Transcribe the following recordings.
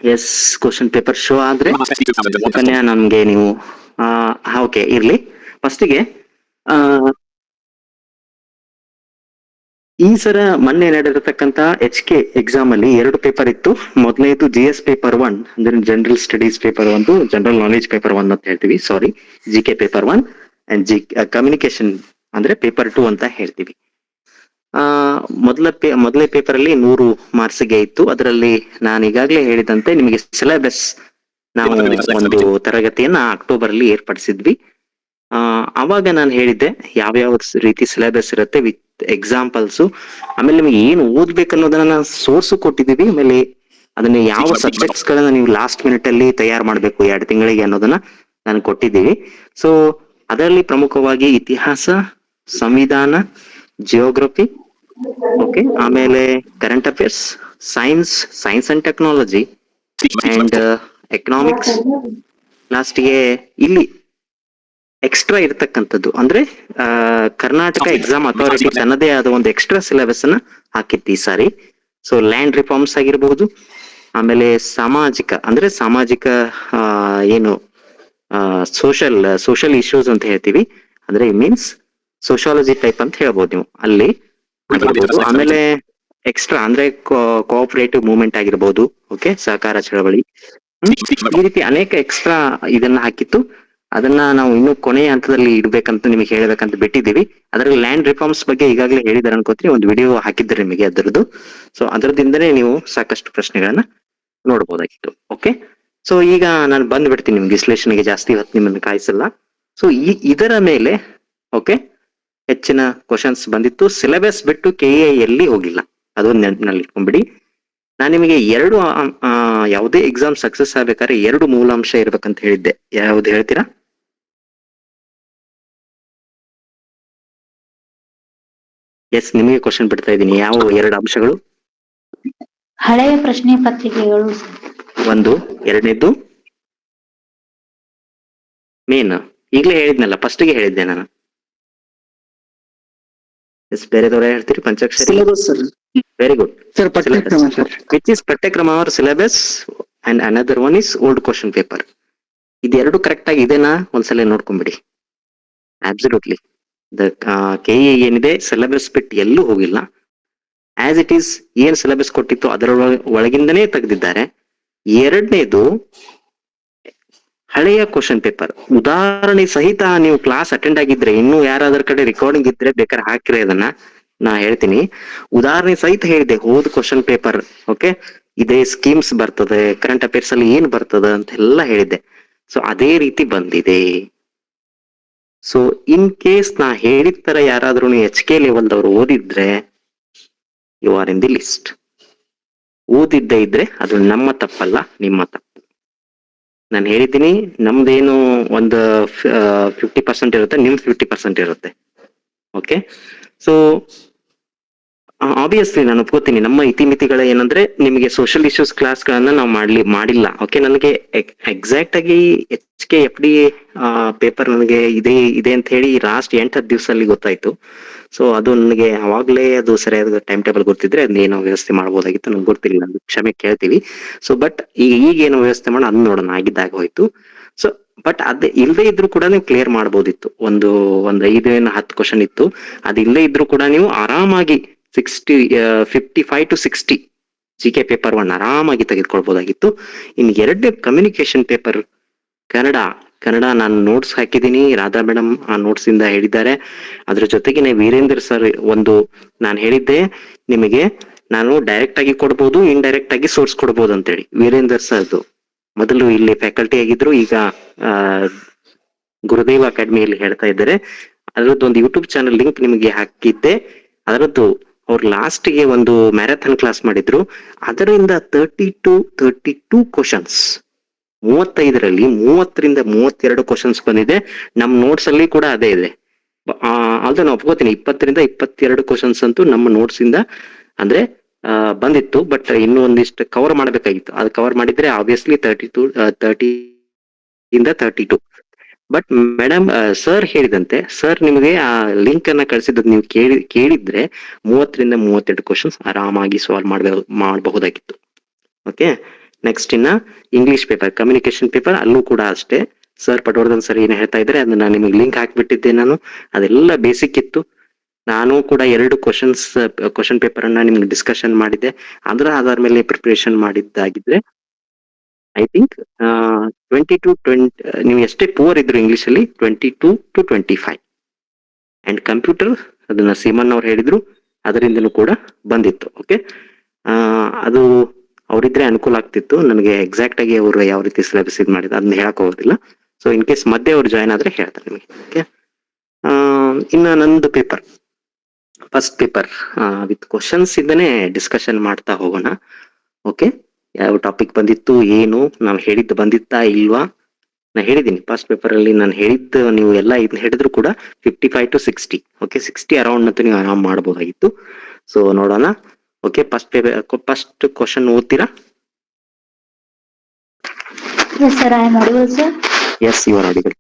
S, question paper show ಆದ್ರೆ ಕನ್ಯಾ ನಮ್ಗೆ ನೀವು ಓಕೆ ಇರ್ಲಿ. ಫಸ್ಟಿಗೆ ಈ ಸರ ಮೊನ್ನೆ ನಡೆದಿರತಕ್ಕಂತ HK ಎಕ್ಸಾಮ್ ಅಲ್ಲಿ 2 ಪೇಪರ್ ಇತ್ತು. ಮೊದಲನೇದು GS ಪೇಪರ್ 1 ಅಂದ್ರೆ general studies paper 1, general knowledge paper 1 ಅಂತ ಹೇಳ್ತೀವಿ, ಸಾರಿ, GK ಪೇಪರ್ 1 ಅಂಡ್ ಕಮ್ಯುನಿಕೇಶನ್ ಅಂದ್ರೆ ಪೇಪರ್ 2 ಅಂತ ಹೇಳ್ತೀವಿ. ಆ ಮೊದಲೇ ಪೇಪರ್ ಅಲ್ಲಿ 100 ಮಾರ್ಕ್ಸ್ ಗೆ ಇತ್ತು. ಅದರಲ್ಲಿ ನಾನು ಈಗಾಗಲೇ ಹೇಳಿದಂತೆ ನಿಮಗೆ ಸಿಲೆಬಸ್ ನಾವು ಒಂದು ತರಗತಿಯನ್ನ ಅಕ್ಟೋಬರ್ ಅಲ್ಲಿ ಏರ್ಪಡಿಸಿದ್ವಿ. ಅವಾಗ ನಾನು ಹೇಳಿದ್ದೆ ಯಾವ್ಯಾವ ರೀತಿ ಸಿಲೆಬಸ್ ಇರುತ್ತೆ ವಿತ್ ಎಕ್ಸಾಂಪಲ್ಸ್, ಆಮೇಲೆ ನಿಮ್ಗೆ ಏನು ಓದ್ಬೇಕು ಅನ್ನೋದನ್ನ ಸೋರ್ಸ್ ಕೊಟ್ಟಿದೀವಿ. ಆಮೇಲೆ ಅದನ್ನ ಯಾವ ಸಬ್ಜೆಕ್ಟ್ಸ್ ಗಳನ್ನ ನೀವು ಲಾಸ್ಟ್ ಮಿನಿಟ್ ಅಲ್ಲಿ ತಯಾರು ಮಾಡ್ಬೇಕು 2 ತಿಂಗಳಿಗೆ ಅನ್ನೋದನ್ನ ನಾನು ಕೊಟ್ಟಿದ್ದೀವಿ. ಸೊ ಅದರಲ್ಲಿ ಪ್ರಮುಖವಾಗಿ ಇತಿಹಾಸ, ಸಂವಿಧಾನ, ಜಿಯೋಗ್ರಫಿ, ಓಕೆ, ಆಮೇಲೆ current affairs, science and technology and economics, ಲಾಸ್ಟ್ಗೆ ಇಲ್ಲಿ ಎಕ್ಸ್ಟ್ರಾ ಇರತಕ್ಕಂಥದ್ದು ಅಂದ್ರೆ ಕರ್ನಾಟಕ ಎಕ್ಸಾಮ್ ಅಥಾರಿಟಿ ತನ್ನದೇ ಆದ ಒಂದು ಎಕ್ಸ್ಟ್ರಾ ಸಿಲೆಬಸ್ ಅನ್ನ ಹಾಕಿತ್ತು ಈ ಸಾರಿ. ಸೊ ಲ್ಯಾಂಡ್ ರಿಫಾರ್ಮ್ಸ್ ಆಗಿರಬಹುದು, ಆಮೇಲೆ ಸಾಮಾಜಿಕ ಏನು ಸೋಷಲ್ ಇಶ್ಯೂಸ್ ಅಂತ ಹೇಳ್ತೀವಿ, ಅಂದ್ರೆ ಮೀನ್ಸ್ ಸೋಶಾಲಜಿ ಟೈಪ್ ಅಂತ ಹೇಳ್ಬೋದು ನೀವು ಅಲ್ಲಿ ಆಗಿರ್ಬೋದು. ಆಮೇಲೆ ಎಕ್ಸ್ಟ್ರಾ ಅಂದ್ರೆ ಕೋಆಪರೇಟಿವ್ ಮೂವ್ಮೆಂಟ್ ಆಗಿರ್ಬೋದು, ಓಕೆ, ಸಹಕಾರ ಚಳವಳಿ, ಈ ರೀತಿ ಅನೇಕ ಎಕ್ಸ್ಟ್ರಾ ಇದನ್ನ ಹಾಕಿತ್ತು. ಅದನ್ನ ನಾವು ಇನ್ನು ಕೊನೆಯ ಹಂತದಲ್ಲಿ ಇಡ್ಬೇಕಂತ ನಿಮಗೆ ಹೇಳ್ಬೇಕಂತ ಬಿಟ್ಟಿದ್ದೀವಿ. ಅದರಲ್ಲಿ ಲ್ಯಾಂಡ್ ರಿಫಾರ್ಮ್ಸ್ ಬಗ್ಗೆ ಈಗಾಗಲೇ ಹೇಳಿದಾರೆ ಅನ್ಕೋತೀನಿ, ಒಂದು ವಿಡಿಯೋ ಹಾಕಿದ್ದಾರೆ ನಿಮಗೆ ಅದರದ್ದು. ಸೊ ಅದರದಿಂದನೇ ನೀವು ಸಾಕಷ್ಟು ಪ್ರಶ್ನೆಗಳನ್ನ ನೋಡ್ಬೋದಾಗಿತ್ತು. ಓಕೆ, ಸೊ ಈಗ ನಾನು ಬಂದ್ಬಿಡ್ತೀನಿ ನಿಮ್ಗೆ ವಿಶ್ಲೇಷಣೆಗೆ, ಜಾಸ್ತಿ ಹೊತ್ತು ನಿಮ್ಮನ್ನು ಕಾಯಿಸಲ್ಲ. ಸೊ ಇದರ ಮೇಲೆ ಓಕೆ ಹೆಚ್ಚಿನ ಕ್ವಶನ್ಸ್ ಬಂದಿತ್ತು. ಸಿಲೆಬಸ್ ಬಿಟ್ಟು KA ಎಲ್ಲಿ ಹೋಗಿಲ್ಲ, ಅದೊಂದು ನೆನಪಿನಲ್ಲಿ ಇಟ್ಕೊಂಡ್ಬಿಡಿ. ನಾನು ನಿಮಗೆ ಯಾವುದೇ ಎಕ್ಸಾಮ್ ಸಕ್ಸಸ್ ಆಗ್ಬೇಕಾದ್ರೆ 2 ಮೂಲಾಂಶ ಇರ್ಬೇಕಂತ ಹೇಳಿದ್ದೆ. ಯಾವ್ದು ಹೇಳ್ತೀರಾ? ಎಸ್, ನಿಮಗೆ ಕ್ವಶನ್ ಬಿಡ್ತಾ ಇದ್ದೀನಿ. ಯಾವ 2 ಅಂಶಗಳು? ಹಳೆಯ ಪ್ರಶ್ನೆ ಪತ್ರಿಕೆಗಳು ಒಂದು, ಎರಡನೇದ್ದು ಮೇನ್ ಈಗಲೇ ಹೇಳಿದ್ನಲ್ಲ, ಫಸ್ಟ್ಗೆ ಹೇಳಿದ್ದೆ ನಾನು. ಎಸ್, ಬೇರೆದವ್ರ ಹೇಳ್ತೀರಿ? ಪಂಚಾಕ್ಷರಿ, ವೆರಿ ಗುಡ್ ಸರ್, ಪಠ್ಯಕ್ರಮ ಸರ್. ವಿಚ್ ಇಸ್ ಪಠ್ಯಕ್ರಮ or syllabus and another one is old question paper. ಇದೆರಡು ಕರೆಕ್ಟ್ ಆಗಿ ಇದೆನಾ ಒಂದ್ಸಲ ನೋಡ್ಕೊಂಡ್ಬಿಡಿ. ಅಬ್ಸಲ್ಯೂಟ್ಲಿ KA ಏನಿದೆ ಸಿಲೆಬಸ್ ಬಿಟ್ಟು ಎಲ್ಲೂ ಹೋಗಿಲ್ಲ. ಆಸ್ ಇಟ್ ಈಸ್ ಏನ್ ಸಿಲೆಬಸ್ ಕೊಟ್ಟಿತ್ತು ಅದರ ಒಳಗಿಂದನೇ ತೆಗೆದಿದ್ದಾರೆ. ಎರಡನೇದು ಹಳೆಯ ಕ್ವಶನ್ ಪೇಪರ್ ಉದಾಹರಣೆ ಸಹಿತ ನೀವು ಕ್ಲಾಸ್ ಅಟೆಂಡ್ ಆಗಿದ್ರೆ, ಇನ್ನು ಯಾರಾದ್ರ ಕಡೆ ರೆಕಾರ್ಡಿಂಗ್ ಇದ್ರೆ ಬೇಕಾದ್ರೆ ಹಾಕಿರಿ, ಅದನ್ನ ನಾ ಹೇಳ್ತೀನಿ. ಉದಾಹರಣೆ ಸಹಿತ ಹೇಳಿದೆ ಹೋದ್ ಕ್ವಶನ್ ಪೇಪರ್, ಓಕೆ, ಇದೇ ಸ್ಕೀಮ್ಸ್ ಬರ್ತದೆ, ಕರೆಂಟ್ ಅಫೇರ್ಸ್ ಅಲ್ಲಿ ಏನ್ ಬರ್ತದೆ ಅಂತೆಲ್ಲ ಹೇಳಿದ್ದೆ. ಸೊ ಅದೇ ರೀತಿ ಬಂದಿದೆ. ಸೊ ಇನ್ ಕೇಸ್ ನಾ ಹೇಳಿದ ತರ ಯಾರಾದ್ರೂ HK ಲೆವೆಲ್ದವ್ರು ಓದಿದ್ರೆ you are in the list. ಓದಿದ್ದೇ ಇದ್ರೆ ಅದು ನಮ್ಮ ತಪ್ಪಲ್ಲ, ನಿಮ್ಮ ತಪ್ಪು. ನಾನು ಹೇಳಿದ್ದೀನಿ, ನಮ್ದೇನು ಒಂದು 50% ಇರುತ್ತೆ, ನಿಮ್ದು 50% ಇರುತ್ತೆ. ಓಕೆ, ಸೊ ಆಬ್ವಿಯಸ್ಲಿ ನಾನು ಒಪ್ಕೋತೀನಿ, ನಮ್ಮ ಇತಿಮಿತಿಗಳ ಏನಂದ್ರೆ ನಿಮಗೆ ಸೋಷಿಯಲ್ ಇಶ್ಯೂಸ್ ಕ್ಲಾಸ್ ಗಳನ್ನ ನಾವು ಮಾಡಿಲ್ಲ. ಓಕೆ, ನನಗೆ ಎಕ್ಸಾಕ್ಟ್ ಆಗಿ HK FD ಪೇಪರ್ ನನಗೆ ಇದೆ ಅಂತ ಹೇಳಿ ಲಾಸ್ಟ್ 8-10 ದಿವಸದಲ್ಲಿ ಗೊತ್ತಾಯ್ತು. ಸೊ ಅದು ನನಗೆ ಅವಾಗ್ಲೇ ಅದು ಸರಿಯಾದ ಟೈಮ್ ಟೇಬಲ್ ಗೊತ್ತಿದ್ರೆ ಅದೇನೋ ವ್ಯವಸ್ಥೆ ಮಾಡ್ಬೋದಾಗಿತ್ತು, ನಮ್ಗೆ ಗೊತ್ತಿಲ್ಲ, ಕ್ಷಮೆ ಕೇಳ್ತೀವಿ. ಸೊ ಬಟ್ ಈಗೇನು ವ್ಯವಸ್ಥೆ ಮಾಡೋಣ ಅದ್ ನೋಡೋಣ, ಆಗಿದ್ದಾಗ ಹೋಯ್ತು. ಸೊ ಬಟ್ ಅದೇ ಇಲ್ಲದೆ ಇದ್ರು ಕೂಡ ನೀವು ಕ್ಲಿಯರ್ ಮಾಡ್ಬೋದಿತ್ತು. ಒಂದು 5-10 ಕ್ವಶನ್ ಇತ್ತು, ಅದು ಇಲ್ಲೇ ಇದ್ರು ಕೂಡ ನೀವು ಆರಾಮಾಗಿ 55 to 60 GK ಪೇಪರ್ 1 ಆರಾಮಾಗಿ ತೆಗೆದುಕೊಳ್ಬಹುದಾಗಿತ್ತು. ಇನ್ನು ಎರಡನೇ ಕಮ್ಯುನಿಕೇಶನ್ ಪೇಪರ್ ಕನ್ನಡ ನಾನು ನೋಟ್ಸ್ ಹಾಕಿದ್ದೀನಿ, ರಾಧಾ ಮೇಡಮ್ ಆ ನೋಟ್ಸ್ ಇಂದ ಹೇಳಿದ್ದಾರೆ. ಅದ್ರ ಜೊತೆಗೆ ವೀರೇಂದ್ರ ಸರ್ ಒಂದು ನಾನು ಹೇಳಿದ್ದೆ ನಿಮಗೆ, ನಾನು ಡೈರೆಕ್ಟ್ ಆಗಿ ಕೊಡ್ಬೋದು, ಇಂಡೈರೆಕ್ಟ್ ಆಗಿ ಸೋರ್ಸ್ ಕೊಡ್ಬೋದು ಅಂತೇಳಿ. ವೀರೇಂದ್ರ ಸರ್ದು ಮೊದಲು ಇಲ್ಲಿ ಫ್ಯಾಕಲ್ಟಿ ಆಗಿದ್ರು, ಈಗ ಗುರುದೇವ್ ಅಕಾಡೆಮಿಯಲ್ಲಿ ಹೇಳ್ತಾ ಇದ್ದಾರೆ. ಅದರದ್ದು ಒಂದು ಯೂಟ್ಯೂಬ್ ಚಾನಲ್ ಲಿಂಕ್ ನಿಮಗೆ ಹಾಕಿದ್ದೆ. ಅದರದ್ದು ಅವ್ರು ಲಾಸ್ಟ್ ಗೆ ಒಂದು ಮ್ಯಾರಥಾನ್ ಕ್ಲಾಸ್ ಮಾಡಿದ್ರು. ಅದರಿಂದ 32 ಕ್ವಶನ್ಸ್, 35ರಲ್ಲಿ 30ರಿಂದ 32 ಕ್ವಶನ್ಸ್ ಬಂದಿದೆ. ನಮ್ ನೋಟ್ಸ್ ಅಲ್ಲಿ ಕೂಡ ಅದೇ ಇದೆ. ಅದು ನಾನು ಒಪ್ಕೋತೀನಿ, 20ರಿಂದ 22 ಕ್ವಶನ್ಸ್ ಅಂತೂ ನಮ್ಮ ನೋಟ್ಸ್ ಇಂದ ಅಂದ್ರೆ ಬಂದಿತ್ತು. ಬಟ್ ಇನ್ನೂ ಒಂದಿಷ್ಟು ಕವರ್ ಮಾಡ್ಬೇಕಾಗಿತ್ತು, ಅದು ಕವರ್ ಮಾಡಿದ್ರೆ ಆಬ್ವಿಯಸ್ಲಿ 30-32. ಬಟ್ ಮೇಡಮ್ ಸರ್ ಹೇಳಿದಂತೆ, ಸರ್ ನಿಮಗೆ ಆ ಲಿಂಕ್ ಅನ್ನ ಕಳಿಸಿದ್ದು ನೀವು ಕೇಳಿದ್ರೆ 30ರಿಂದ 32 ಕ್ವಶನ್ಸ್ ಆರಾಮಾಗಿ ಸಾಲ್ವ್ ಮಾಡಬಹುದಾಗಿತ್ತು. ಓಕೆ, ನೆಕ್ಸ್ಟ್ ಇನ್ನ ಇಂಗ್ಲಿಷ್ ಪೇಪರ್, ಕಮ್ಯುನಿಕೇಶನ್ ಪೇಪರ್, ಅಲ್ಲೂ ಕೂಡ ಅಷ್ಟೇ. ಸರ್ ಪಟವರ್ಧನ್ ಸರ್ ಏನ್ ಹೇಳ್ತಾ ಇದ್ರೆ ಅದನ್ನ ನಿಮಗೆ ಲಿಂಕ್ ಹಾಕ್ಬಿಟ್ಟಿದ್ದೆ ನಾನು. ಅದೆಲ್ಲ ಬೇಸಿಕ್ ಇತ್ತು. ನಾನು ಕೂಡ 2 ಕ್ವಶನ್ ಪೇಪರ್ ಅನ್ನ ನಿಮ್ಗೆ ಡಿಸ್ಕಷನ್ ಮಾಡಿದ್ದೆ. ಅದರ ಆಧಾರ ಮೇಲೆ ಪ್ರಿಪರೇಷನ್ ಮಾಡಿದ್ದಾಗಿದ್ರೆ ಐ ಥಿಂಕ್ 20 ನೀವು ಎಷ್ಟೇ ಪೂವರ್ ಇದ್ರು ಇಂಗ್ಲಿಷ್ ಅಲ್ಲಿ 22 to 25. ಅಂಡ್ ಕಂಪ್ಯೂಟರ್ ಅದನ್ನ ಸೀಮನ್ ಅವ್ರು ಹೇಳಿದ್ರು, ಅದರಿಂದನೂ ಕೂಡ ಬಂದಿತ್ತು. ಓಕೆ, ಅದು ಅವರಿದ್ರೆ ಅನುಕೂಲ ಆಗ್ತಿತ್ತು. ನನಗೆ ಎಕ್ಸಾಕ್ಟ್ ಆಗಿ ಅವರು ಯಾವ ರೀತಿ ಸಿಲೆಬಸ್ ಇದು ಮಾಡಿದ ಅದನ್ನ ಹೇಳಕ್ ಹೋಗೋದಿಲ್ಲ. ಸೊ ಇನ್ ಕೇಸ್ ಮಧ್ಯೆ ಅವ್ರು ಜಾಯ್ನ್ ಆದ್ರೆ ಹೇಳ್ತಾರೆ ನಿಮಗೆ. ಓಕೆ, ಇನ್ನ ನಂದು paper, first paper with questions ಇಂದನೇ ಡಿಸ್ಕಷನ್ ಮಾಡ್ತಾ ಹೋಗೋಣ. ಓಕೆ, ಯಾವ ಟಾಪಿಕ್ ಬಂದಿತ್ತು, ಏನು ನಾವು ಹೇಳಿದ್ದು ಬಂದಿತ್ತಾ ಇಲ್ವಾ? ನಾ ಹೇಳಿದ್ದೀನಿ ಫಸ್ಟ್ ಪೇಪರ್ ಅಲ್ಲಿ, ನಾನು ಹೇಳಿದ್ದು ನೀವು ಎಲ್ಲ ಇದನ್ನ ಹಿಡಿದ್ರು ಕೂಡ 55 to 60. ಓಕೆ, 60 ಅರೌಂಡ್ ಅಂತ ನೀವು ಆರಾಮ್ ಮಾಡಬಹುದಾಗಿತ್ತು. ಸೊ ನೋಡೋಣ. ಓಕೆ, ಫಸ್ಟ್ ಕ್ವಶನ್ ಓದ್ತೀರಾ? Yes, sir. I am audible, sir. Yes, you are audible.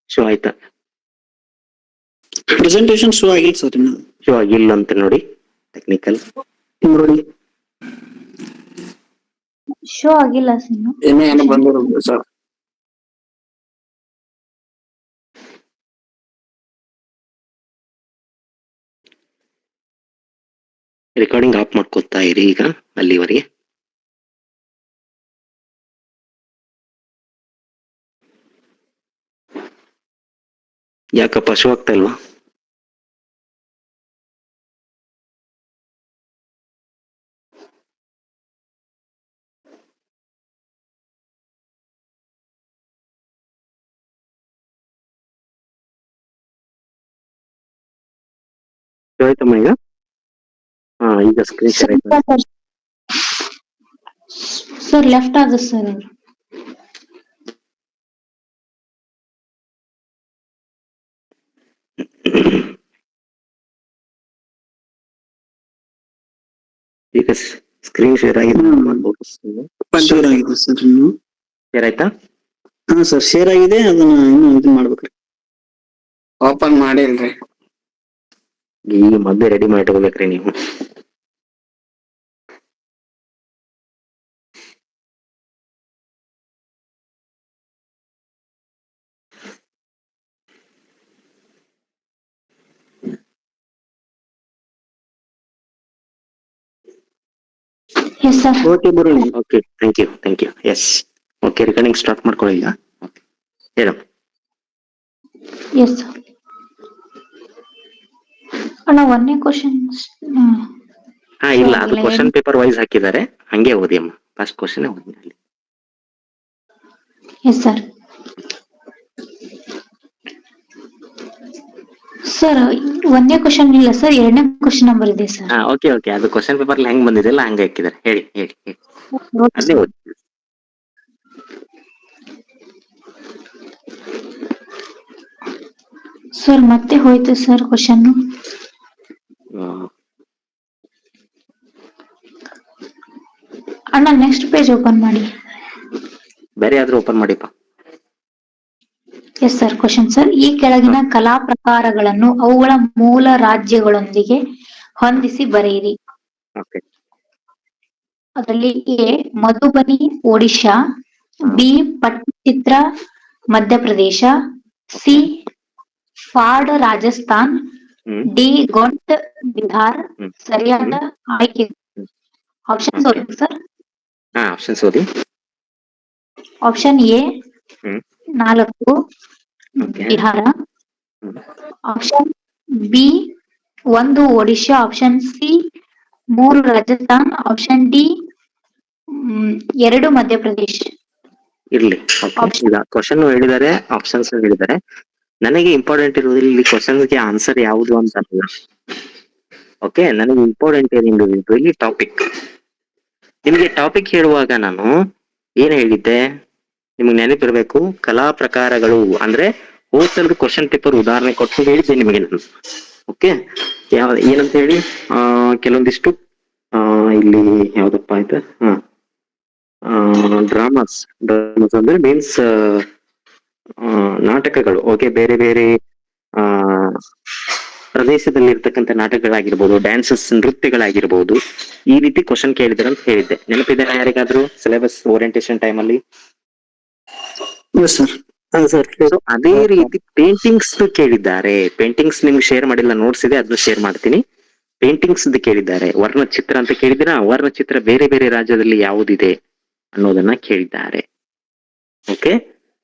Show ಆಯ್ತಾ? ಪ್ರೆಸೆಂಟೇಶನ್ ಶೋ ಆಗಿಲ್ಲ ಸರ್ ಇನ್ನು. ಶೋ ಆಗಿಲ್ಲ ಅಂತ ನೋಡಿ, ಟೆಕ್ನಿಕಲ್ ನೋಡಿ Show ಆಗಿಲ್ಲ sir ಇನ್ನು. ಏನು ಬಂದಿರೋದು ಸರ್. ರೆಕಾರ್ಡಿಂಗ್ ಆಫ್ ಮಾಡ್ಕೊತಾ ಇರಿ ಈಗ ಅಲ್ಲಿವರೆಗೆ. ಯಾಕಪ್ಪ ಶೋ ಆಗ್ತಾ ಇಲ್ವಾ? ಶೋ ಆಯ್ತಮ್ಮ ಈಗ? ಈಗ ಸ್ಕ್ರೀನ್ ಶೇರ್ ಆಯ್ತಾ? Sir, left ಆದ sir ಅವ್ರು. ಈಗ ಸ್ಕ್ರೀನ್ ಶೇರ್ ಆಗಿದೆ. ಶೇರ್ ಆಗಿದೆ ಸರ್ ಇನ್ನು. ಶೇರ್ ಆಯ್ತಾ? ಹಾ ಸರ್, ಶೇರ್ ಆಗಿದೆ. ಅದನ್ನ ಇನ್ನು ಇದು ಮಾಡ್ಬೇಕ್ರಿ. ಓಪನ್ ಮಾಡಿಲ್ರಿ. ಈಗ ಮೊದ್ಲೇ ರೆಡಿ ಮಾಡಿಟ್ಕೋಬೇಕ್ರಿ ನೀವು. Yes, sir. ಓಕೆ ಬರೋಣ. Okay, thank you. Yes, okay, recording start ಮಾಡ್ಕೊಳ್ಳಿ ಈಗ. ಓಕೆ, ಹೇಳು. Yes, sir. ಅಣ್ಣ ಒಂದನೇ ಕ್ವಶನ್ ಇಲ್ಲ, ಅದು ಕ್ವಶನ್ ಪೇಪರ್ ವೈಸ್ ಹಾಕಿದ್ದಾರೆ, ಹಂಗೆ ಓದಿ ಅಮ್ಮ. ಫಸ್ಟ್ ಕ್ವಶನ್ ಓದಿ ಅಲ್ಲಿ. Yes sir. ಸರ್ ಒಂದೇ ಕ್ವಶನ್ ಇಲ್ಲ ಸರ್, 2ನೇ ಕ್ವಶನ್ ನಂಬರ್ ಇದೆ ಸರ್. ಓಕೆ, ಅದು ಕ್ವಶನ್ ಪೇಪರ್ ಹೆಂಗ್ ಬಂದಿದೆಲ್ಲ ಹಂಗೆ ಹಾಕಿದ್ದಾರೆ. ಹೇಳಿ ಅಲ್ಲೇ ಓದಿ. ಸರ್ ಮತ್ತೆ ಹೋಯ್ತು ಸರ್ ಕ್ವಶನ್. ಅಣ್ಣ ನೆಕ್ಸ್ಟ್ ಪೇಜ್ ಓಪನ್ ಮಾಡಿ. ಬೇರೆ ಯಾವ್ದು ಓಪನ್ ಮಾಡಿಪ್ಪ. Yes sir, question sir. ಈ ಕೆಳಗಿನ ಕಲಾ ಪ್ರಕಾರಗಳನ್ನು ಅವುಗಳ ಮೂಲ ರಾಜ್ಯಗಳೊಂದಿಗೆ ಹೊಂದಿಸಿ ಬರೆಯಿರಿ. ಓಕೆ, ಅದರಲ್ಲಿ A Madhubani Odisha, B Pattachitra Madhya Pradesh, C Phad Rajasthan, D Gond Bihar. ಸರಿಯಾದ ಆಯ್ಕೆ ಆಪ್ಷನ್ಸ್ ಓದಿ ಸರ್. ಆಪ್ಷನ್ಸ್ ಓದಿ. Option A 4 Bihar, option B 1 Odisha, option C 3 Rajasthan, option D 2 Madhya Pradesh. ಇರ್ಲಿ, ಈಗ ಕ್ವಶನ್ ಹೇಳಿದ್ದಾರೆ, ಆಪ್ಷನ್ಸ್ ಹೇಳಿದ್ದಾರೆ. ನನಗೆ ಇಂಪಾರ್ಟೆಂಟ್ ಇರುವುದು ಇಲ್ಲಿ ಕ್ವಶನ್ಗೆ ಆನ್ಸರ್ ಯಾವುದು ಅಂತ ಅಲ್ಲ. ಓಕೆ, ನನಗೆ ಇಂಪಾರ್ಟೆಂಟ್ ಏನಿರೋದು ಇಲ್ಲಿ ಟಾಪಿಕ್. ನಿಮಗೆ ಟಾಪಿಕ್ ಹೇಳುವಾಗ ನಾನು ಏನ್ ಹೇಳಿದ್ದೆ ನಿಮ್ಗೆ ನೆನಪಿರ್ಬೇಕು. ಕಲಾ ಪ್ರಕಾರಗಳು ಅಂದ್ರೆ ಹೋದ್ಸಲದ ಕ್ವಶನ್ ಪೇಪರ್ ಉದಾಹರಣೆ ಕೊಟ್ಟು ಹೇಳಿದ್ದೆ ನಿಮಗೆ ನಾನು. ಓಕೆ, ಏನಂತ ಹೇಳಿ ಕೆಲವೊಂದಿಷ್ಟು ಇಲ್ಲಿ ಯಾವ್ದಪ್ಪ ಆಯ್ತು. ಡ್ರಾಮಾಸ್ ಡ್ರಾಮಾಸ್ ಅಂದ್ರೆ ಮೀನ್ಸ್ ನಾಟಕಗಳು. ಓಕೆ, ಬೇರೆ ಬೇರೆ ಆ ಪ್ರದೇಶದಲ್ಲಿ ಇರ್ತಕ್ಕಂಥ ನಾಟಕಗಳಾಗಿರ್ಬೋದು, ಡ್ಯಾನ್ಸಸ್ ನೃತ್ಯಗಳಾಗಿರ್ಬೋದು, ಈ ರೀತಿ ಕ್ವಶನ್ ಕೇಳಿದ್ರೆ ಅಂತ ಹೇಳಿದ್ದೆ. ನೆನಪಿದೆ ಯಾರಿಗಾದ್ರೂ ಸಿಲೆಬಸ್ ಓರಿಯಂಟೇಶನ್ ಟೈಮ್ ಅಲ್ಲಿ? ಸರ್. ಸೊ ಅದೇ ರೀತಿ ಪೇಂಟಿಂಗ್ಸ್ ಕೇಳಿದ್ದಾರೆ. ಪೇಂಟಿಂಗ್ಸ್ ನಿಮ್ಗೆ ಶೇರ್ ಮಾಡಿಲ್ಲ, ನೋಟ್ಸ್ ಇದೆ, ಅದನ್ನ ಶೇರ್ ಮಾಡ್ತೀನಿ. ಪೇಂಟಿಂಗ್ಸ್ ಕೇಳಿದ್ದಾರೆ. ವರ್ಣಚಿತ್ರ ಅಂತ ಕೇಳಿದಿರಾ? ವರ್ಣಚಿತ್ರ ಬೇರೆ ಬೇರೆ ರಾಜ್ಯದಲ್ಲಿ ಯಾವುದಿದೆ ಅನ್ನೋದನ್ನ ಕೇಳಿದ್ದಾರೆ. ಓಕೆ,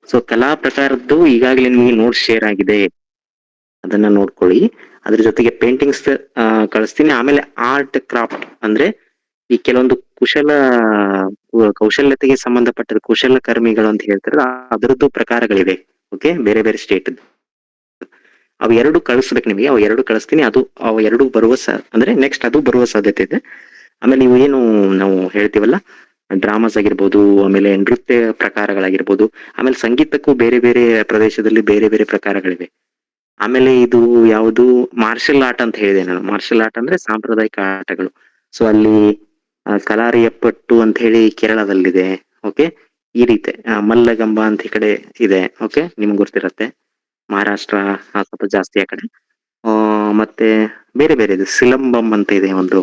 ಸೊ ಕಲಾ ಪ್ರಕಾರದ್ದು ಈಗಾಗಲೇ ನಿಮಗೆ ನೋಟ್ಸ್ ಶೇರ್ ಆಗಿದೆ, ಅದನ್ನ ನೋಡ್ಕೊಳ್ಳಿ. ಅದ್ರ ಜೊತೆಗೆ ಪೇಂಟಿಂಗ್ಸ್ ಕಳಿಸ್ತೀನಿ. ಆಮೇಲೆ ಆರ್ಟ್ ಕ್ರಾಫ್ಟ್ ಅಂದ್ರೆ ಈ ಕೆಲವೊಂದು ಕೌಶಲ್ಯತೆಗೆ ಸಂಬಂಧಪಟ್ಟ ಕುಶಲಕರ್ಮಿಗಳು ಅಂತ ಹೇಳ್ತಾರೆ, ಅದರದ್ದು ಪ್ರಕಾರಗಳಿವೆ. ಓಕೆ, ಬೇರೆ ಬೇರೆ ಸ್ಟೇಟ್ ಅವು ಎರಡು ಕಳಿಸ್ಬೇಕು ನಿಮಗೆ. ಅವು ಎರಡು ಕಳಿಸ್ತೀನಿ. ಅವು ಎರಡು ಅಂದ್ರೆ ನೆಕ್ಸ್ಟ್ ಅದು ಬರುವ ಸಾಧ್ಯತೆ ಇದೆ. ಆಮೇಲೆ ಇವು ಏನು ನಾವು ಹೇಳ್ತೀವಲ್ಲ, ಡ್ರಾಮಾಸ್ ಆಗಿರ್ಬೋದು, ಆಮೇಲೆ ನೃತ್ಯ ಪ್ರಕಾರಗಳಾಗಿರ್ಬೋದು, ಆಮೇಲೆ ಸಂಗೀತಕ್ಕೂ ಬೇರೆ ಬೇರೆ ಪ್ರದೇಶದಲ್ಲಿ ಬೇರೆ ಬೇರೆ ಪ್ರಕಾರಗಳಿವೆ. ಆಮೇಲೆ ಇದು ಯಾವುದು ಮಾರ್ಷಲ್ ಆರ್ಟ್ ಅಂತ ಹೇಳಿದೆ ನಾನು. ಮಾರ್ಷಲ್ ಆರ್ಟ್ ಅಂದ್ರೆ ಸಾಂಪ್ರದಾಯಿಕ ಆಟಗಳು. ಸೊ ಅಲ್ಲಿ ಕಲಾರಿಯಪ್ಪಟ್ಟು ಅಂತ ಹೇಳಿ ಕೇರಳದಲ್ಲಿದೆ. ಓಕೆ, ಈ ರೀತಿ ಮಲ್ಲಗಂಬ ಅಂತ ಈ ಕಡೆ ಇದೆ. ಓಕೆ, ನಿಮ್ಗೆ ಗೊತ್ತಿರತ್ತೆ. ಮಹಾರಾಷ್ಟ್ರ ಸ್ವಲ್ಪ ಜಾಸ್ತಿ ಆ ಕಡೆ. ಮತ್ತೆ ಬೇರೆ ಬೇರೆ ಇದೆ, ಸಿಲಂಬಂ ಅಂತ ಇದೆ ಒಂದು.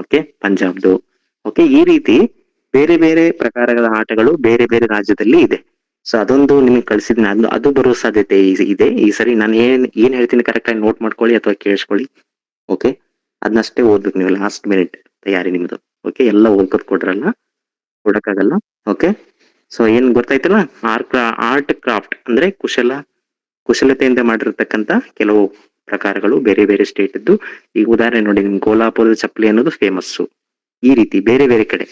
ಓಕೆ, ಪಂಜಾಬ್ದು. ಓಕೆ, ಈ ರೀತಿ ಬೇರೆ ಬೇರೆ ಪ್ರಕಾರಗಳ ಆಟಗಳು ಬೇರೆ ಬೇರೆ ರಾಜ್ಯದಲ್ಲಿ ಇದೆ. ಸೊ ಅದೊಂದು ನಿಮ್ಗೆ ಕಳ್ಸಿದ್ದೀನಿ. ಅದು ಬರುವ ಸಾಧ್ಯತೆ ಇದೆ ಈ ಸರಿ. ನಾನು ಏನ್ ಹೇಳ್ತೀನಿ ಕರೆಕ್ಟ್ ಆಗಿ ನೋಟ್ ಮಾಡ್ಕೊಳ್ಳಿ ಅಥವಾ ಕೇಳಿಸ್ಕೊಳ್ಳಿ. ಓಕೆ, ಅದನ್ನಷ್ಟೇ ಓದ್ಬೇಕು ನೀವು. ಲಾಸ್ಟ್ ಮಿನಿಟ್ ತಯಾರಿ ನಿಮ್ದು. ಓಕೆ, ಎಲ್ಲ ಓದ್ಕೊತ್ ಕೊಡಕ್ಕಾಗಲ್ಲ. ಓಕೆ, ಸೊ ಏನ್ ಗೊತ್ತಾಯ್ತಲ್ಲ, ಆರ್ಟ್ ಕ್ರಾಫ್ಟ್ ಅಂದ್ರೆ ಕುಶಲತೆಯಿಂದ ಮಾಡಿರ್ತಕ್ಕಂತ ಕೆಲವು ಪ್ರಕಾರಗಳು ಬೇರೆ ಬೇರೆ ಸ್ಟೇಟ್ ಇದ್ದು. ಈಗ ಉದಾಹರಣೆ ನೋಡಿ, ನಿಮ್ ಕೋಲ್ಹಾಪುರದ ಚಪ್ಪಲಿ ಅನ್ನೋದು ಫೇಮಸ್ಸು. ಈ ರೀತಿ ಬೇರೆ ಬೇರೆ ಕಡೆ.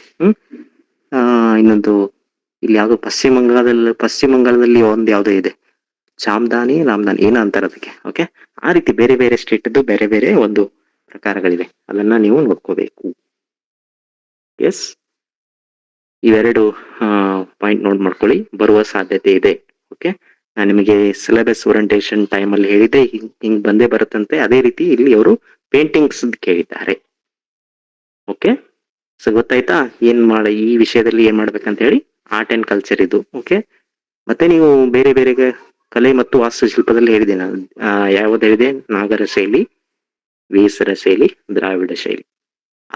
ಇನ್ನೊಂದು ಇಲ್ಲಿ ಯಾವ್ದು ಪಶ್ಚಿಮ ಬಂಗಾಳದಲ್ಲಿ ಒಂದ್ ಯಾವ್ದೋ ಇದೆ, ರಾಮದಾನಿ ಏನೋ ಅಂತಾರ ಅದಕ್ಕೆ. ಓಕೆ, ಆ ರೀತಿ ಬೇರೆ ಬೇರೆ ಸ್ಟೇಟ್ ಇದ್ದು ಬೇರೆ ಬೇರೆ ಒಂದು ಪ್ರಕಾರಗಳಿವೆ, ಅದನ್ನ ನೀವು ನೋಡ್ಕೋಬೇಕು. ಎಸ್, ಇವೆರಡು ಪಾಯಿಂಟ್ ನೋಟ್ ಮಾಡ್ಕೊಳ್ಳಿ, ಬರುವ ಸಾಧ್ಯತೆ ಇದೆ. ಓಕೆ, ನಾನು ನಿಮಗೆ ಸಿಲೆಬಸ್ ಓರಿಯಂಟೇಶನ್ ಟೈಮ್ ಅಲ್ಲಿ ಹೇಳಿದ್ದೆ, ಹಿಂಗ್ ಬಂದೇ ಬರುತ್ತಂತೆ. ಅದೇ ರೀತಿ ಇಲ್ಲಿ ಅವರು ಪೇಂಟಿಂಗ್ಸ್ ಕೇಳಿದ್ದಾರೆ. ಓಕೆ, ಸೊ ಗೊತ್ತಾಯ್ತಾ ಈ ವಿಷಯದಲ್ಲಿ ಏನ್ ಮಾಡ್ಬೇಕಂತ ಹೇಳಿ. ಆರ್ಟ್ ಅಂಡ್ ಕಲ್ಚರ್ ಇದು. ಓಕೆ, ಮತ್ತೆ ನೀವು ಬೇರೆ ಬೇರೆ ಕಲೆ ಮತ್ತು ವಾಸ್ತುಶಿಲ್ಪದಲ್ಲಿ ಹೇಳಿದೆ ನಾನು. ಯಾವ್ದು ಹೇಳಿದೆ? ನಾಗರ ಶೈಲಿ, ವೇಸರ ಶೈಲಿ, ದ್ರಾವಿಡ ಶೈಲಿ.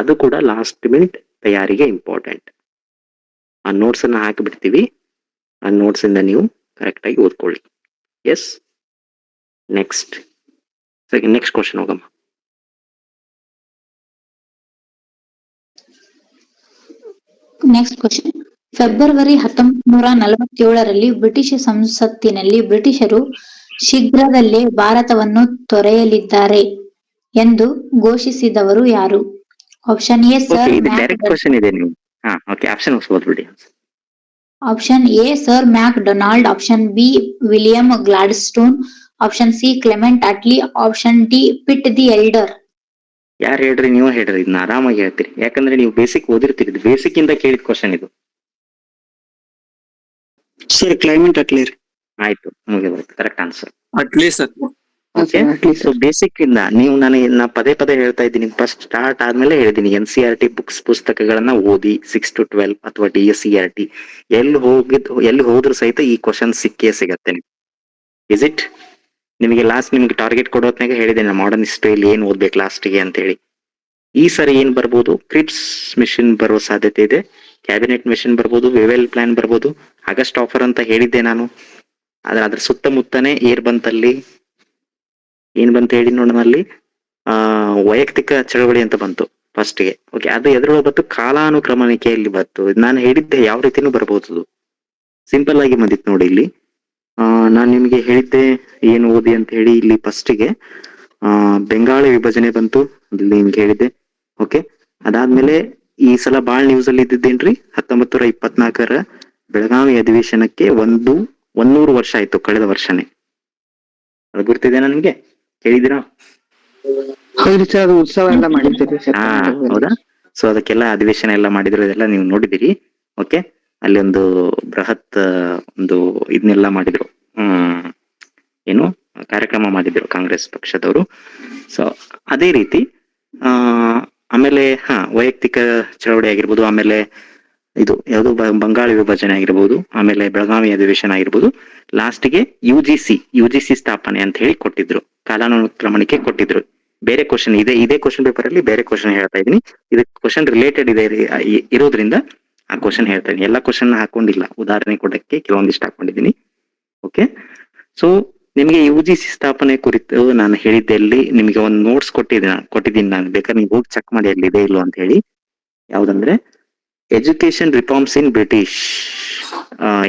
ಅದು ಕೂಡ ಲಾಸ್ಟ್ ಮಿನಿಟ್ ತಯಾರಿಗೆ ಇಂಪಾರ್ಟೆಂಟ್. ಆ ನೋಟ್ಸ್ ಅನ್ನ ಹಾಕಿಬಿಡ್ತೀವಿ. ಆ ನೋಟ್ಸ್ ಇಂದ ನೀವು ಕರೆಕ್ಟ್ ಆಗಿ ಓದ್ಕೊಳ್ಳಿ. ಎಸ್, ನೆಕ್ಸ್ಟ್ ಕ್ವಶನ್ ಹೋಗಮ್ಮ. Next question. ಫೆಬ್ರವರಿ 1947ರಲ್ಲಿ ಬ್ರಿಟಿಷ್ ಸಂಸತ್ತಿನಲ್ಲಿ ಬ್ರಿಟಿಷರು ಶೀಘ್ರದಲ್ಲೇ ಭಾರತವನ್ನು ತೊರೆಯಲಿದ್ದಾರೆ ಎಂದು ಘೋಷಿಸಿದವರು ಯಾರು? Option A sir direct question ಇದೆ ನೀವು. ಓಕೆ, ಆಪ್ಷನ್ ಓದ್ಬಿಡಿ. Option A sir MacDonald, option B William Gladstone, option C Clement Attlee, option D Pitt the Elder. ಯಾರು ಹೇಳ್ರಿ? ನೀವು ಹೇಳ್ರಿ, ಇದನ್ನ ಆರಾಮಾಗಿ ಹೇಳ್ತೀರಿ, ಯಾಕಂದ್ರೆ ನೀವು ಬೇಸಿಕ್ ಓದಿರ್ತೀರಿ. ಬೇಸಿಕ್ ಇಂದ ಕೇಳಿದ ಕ್ವಶನ್ ಇದು. Sir climate Attlee. ಆಯ್ತು, ಮುಗಿದೋಯ್ತು. Correct answer Attlee sir. So basic ಇಂದ ನೀವು, ನಾನು ಪದೇ ಪದೇ ಹೇಳ್ತಾ ಇದ್ದೀನಿ. ಫಸ್ಟ್ ಸ್ಟಾರ್ಟ್ ಆದ್ಮೇಲೆ ಹೇಳಿದೀನಿ, NCERT ಬುಕ್ಸ್ ಪುಸ್ತಕಗಳನ್ನ ಓದಿ 6 to 12 ಅಥವಾ DSCERT ಎಲ್ಲಿ ಹೋದ್ರು ಸಹಿತ ಈ ಕ್ವಶನ್ ಸಿಕ್ಕೇ ಸಿಗತ್ತೆ. Is it? ನಿಮಗೆ ಟಾರ್ಗೆಟ್ ಕೊಡೋತ್ನಾಗ ಹೇಳಿದ್ದೇನೆ, ಮಾಡರ್ನ್ ಹಿಸ್ಟ್ರಿಯಲ್ಲಿ ಏನ್ ಓದ್ಬೇಕು ಲಾಸ್ಟ್ಗೆ ಅಂತ ಹೇಳಿ. ಈ ಸರಿ ಏನ್ ಬರ್ಬೋದು? ಕ್ರಿಪ್ಸ್ ಮಿಷನ್ ಬರೋ ಸಾಧ್ಯತೆ ಇದೆ, ಕ್ಯಾಬಿನೆಟ್ ಮಿಷನ್ ಬರ್ಬೋದು, ವೆವೆಲ್ ಪ್ಲಾನ್ ಬರ್ಬೋದು, ಆಗಸ್ಟ್ ಆಫರ್ ಅಂತ ಹೇಳಿದ್ದೆ ನಾನು. ಆದ್ರೆ ಅದ್ರ ಸುತ್ತಮುತ್ತನೇ ಬಂತಲ್ಲಿ ಏನ್ ಬಂತ ಹೇಳಿ ನೋಡೋಣ. ಅಲ್ಲಿ ವೈಯಕ್ತಿಕ ಚಳವಳಿ ಅಂತ ಬಂತು ಫಸ್ಟ್ಗೆ. ಓಕೆ, ಅದು ಎದುರು ಬಂತು, ಕಾಲಾನುಕ್ರಮಣಿಕೆಯಲ್ಲಿ ಬಂತು. ನಾನು ಹೇಳಿದ್ದೆ ಯಾವ ರೀತಿನೂ ಬರ್ಬೋದು, ಸಿಂಪಲ್ ಆಗಿ ಬಂದಿತ್ತು ನೋಡಿ. ಇಲ್ಲಿ ನಾನು ನಿಮ್ಗೆ ಹೇಳಿದ್ದೆ ಏನು ಓದಿ ಅಂತ ಹೇಳಿ. ಇಲ್ಲಿ ಫಸ್ಟ್ಗೆ ಬೆಂಗಾಳಿ ವಿಭಜನೆ ಬಂತು, ಇಲ್ಲಿ ನಿಮ್ಗೆ ಹೇಳಿದ್ದೆ. ಓಕೆ, ಅದಾದ್ಮೇಲೆ ಈ ಸಲ ಬಾಳ್ ನ್ಯೂಸ್ ಅಲ್ಲಿ ಇದ್ದಿದ್ದೇನ್ರಿ, 1924 ಬೆಳಗಾವಿ ಅಧಿವೇಶನಕ್ಕೆ 100 ವರ್ಷ ಆಯ್ತು, ಕಳೆದ ವರ್ಷನೇ. ಅದು ಗುರ್ತಿದೆನಾ ನಿಮ್ಗೆ? ಹೇಳಿದಿರಾ? ಉತ್ಸವ ಎಲ್ಲ ಮಾಡಿದ್ದೀರಿ. ಹೌದಾ? ಸೊ ಅದಕ್ಕೆಲ್ಲ ಅಧಿವೇಶನ ಎಲ್ಲ ಮಾಡಿದ್ರು, ಇದೆಲ್ಲ ನೀವು ನೋಡಿದಿರಿ. ಓಕೆ, ಅಲ್ಲಿ ಒಂದು ಬೃಹತ್ ಇದನ್ನೆಲ್ಲ ಮಾಡಿದ್ರು, ಏನು ಕಾರ್ಯಕ್ರಮ ಮಾಡಿದ್ರು ಕಾಂಗ್ರೆಸ್ ಪಕ್ಷದವರು. ಸೊ ಅದೇ ರೀತಿ ಆಮೇಲೆ ವೈಯಕ್ತಿಕ ಚಳವಳಿ ಆಗಿರ್ಬೋದು, ಆಮೇಲೆ ಇದು ಯಾವುದು ಬಂಗಾಳ ವಿಭಜನೆ ಆಗಿರ್ಬೋದು, ಆಮೇಲೆ ಬೆಳಗಾವಿ ಅಧಿವೇಶನ ಆಗಿರ್ಬೋದು, ಲಾಸ್ಟ್ಗೆ ಯು ಜಿ ಸಿ ಸ್ಥಾಪನೆ ಅಂತ ಹೇಳಿ ಕೊಟ್ಟಿದ್ರು, ಕಾಲಾನುಕ್ರಮಣಿಕೆ ಕೊಟ್ಟಿದ್ರು. ಬೇರೆ ಕ್ವಶನ್ ಇದೇ ಕ್ವಶನ್ ಪೇಪರ್ ಅಲ್ಲಿ ಬೇರೆ ಕ್ವಶನ್ ಹೇಳ್ತಾ ಇದೀನಿ. ಇದು ಕ್ವಶನ್ ರಿಲೇಟೆಡ್ ಇದೆ ಇರೋದ್ರಿಂದ ಆ ಕ್ವಶನ್ ಹೇಳ್ತಾ ಇದೀನಿ. ಎಲ್ಲಾ ಕ್ವಶನ್ ಹಾಕೊಂಡಿಲ್ಲ, ಉದಾಹರಣೆ ಕೊಡಕ್ಕೆ ಕೆಲವೊಂದಿಷ್ಟು ಹಾಕೊಂಡಿದ್ದೀನಿ. ಓಕೆ, ಸೊ ನಿಮಗೆ ಯು.ಜಿ.ಸಿ ಸ್ಥಾಪನೆ ಕುರಿತು ನಾನು ಹೇಳಿದ್ದಲ್ಲಿ ನಿಮಗೆ ಒಂದು ನೋಟ್ಸ್ ಕೊಟ್ಟಿದ್ದೀನಿ ನಾನು. ಬೇಕಾದ್ರೆ ನೀವು ಹೋಗಿ ಚೆಕ್ ಮಾಡಿ ಅಲ್ಲಿ ಇದೆ ಇಲ್ಲೋ ಅಂತ ಹೇಳಿ. ಯಾವ್ದಂದ್ರೆ education reforms in British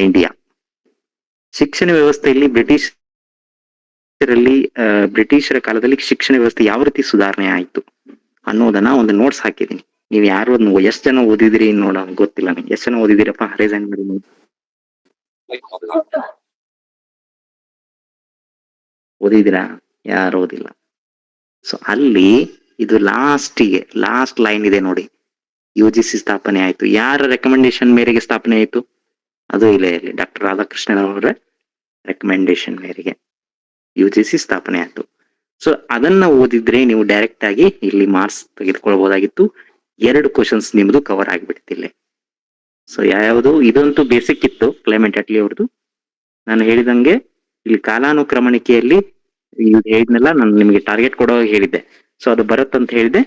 India. ಶಿಕ್ಷಣ ವ್ಯವಸ್ಥೆಯಲ್ಲಿ ಬ್ರಿಟಿಷರ ಕಾಲದಲ್ಲಿ ಶಿಕ್ಷಣ ವ್ಯವಸ್ಥೆ ಯಾವ ರೀತಿ ಸುಧಾರಣೆ ಆಯ್ತು ಅನ್ನೋದನ್ನ ಒಂದು ನೋಟ್ಸ್ ಹಾಕಿದೀನಿ. ನೀವು ಯಾರು ಎಷ್ಟ್ ಜನ ಓದಿದಿರಿ ನೋಡ ಗೊತ್ತಿಲ್ಲ ನಂಗೆ. ಎಷ್ಟ್ ಜನ ಓದಿದಿರಪ್ಪ ಹರೈಸನ್ ಮಾಡಿ ನೀವು? ಓದಿದಿರಾ? ಯಾರು ಓದಿಲ್ಲ. ಸೊ ಅಲ್ಲಿ ಇದು ಲಾಸ್ಟ್ ಲೈನ್ ಇದೆ ನೋಡಿ, ಯು.ಜಿ.ಸಿ ಸ್ಥಾಪನೆ ಆಯ್ತು. ಯಾರ ರೆಕಮೆಂಡೇಶನ್ ಮೇರೆಗೆ ಸ್ಥಾಪನೆ ಆಯ್ತು? ಅದು ಇಲ್ಲಿ ಡಾಕ್ಟರ್ ರಾಧಾಕೃಷ್ಣನ್ ಅವರ ರೆಕಮೆಂಡೇಶನ್ ಮೇರೆಗೆ ಯು.ಜಿ.ಸಿ ಸ್ಥಾಪನೆ ಆಯ್ತು. ಸೊ ಅದನ್ನ ಓದಿದ್ರೆ ನೀವು ಡೈರೆಕ್ಟ್ ಆಗಿ ಇಲ್ಲಿ ಮಾರ್ಕ್ಸ್ ತೆಗೆದುಕೊಳ್ಬಹುದಾಗಿತ್ತು. 2 ಕ್ವಶನ್ಸ್ ನಿಮ್ದು ಕವರ್ ಆಗಿಬಿಡ್ತಿಲ್ಲ. ಸೊ ಯಾವ್ದು ಇದಂತೂ ಬೇಸಿಕ್ ಇತ್ತು, ಕ್ಲೆಮೆಂಟ್ ಅಟ್ಲಿ ಅವ್ರದ್ದು. ನಾನು ಹೇಳಿದಂಗೆ ಇಲ್ಲಿ ಕಾಲಾನುಕ್ರಮಣಿಕೆಯಲ್ಲಿ ಹೇಳಿದ್ನೆಲ್ಲ ನಾನು ನಿಮಗೆ ಟಾರ್ಗೆಟ್ ಕೊಡೋ ಹೇಳಿದ್ದೆ. ಸೊ ಅದು ಬರುತ್ತಂತ ಹೇಳಿದೆ,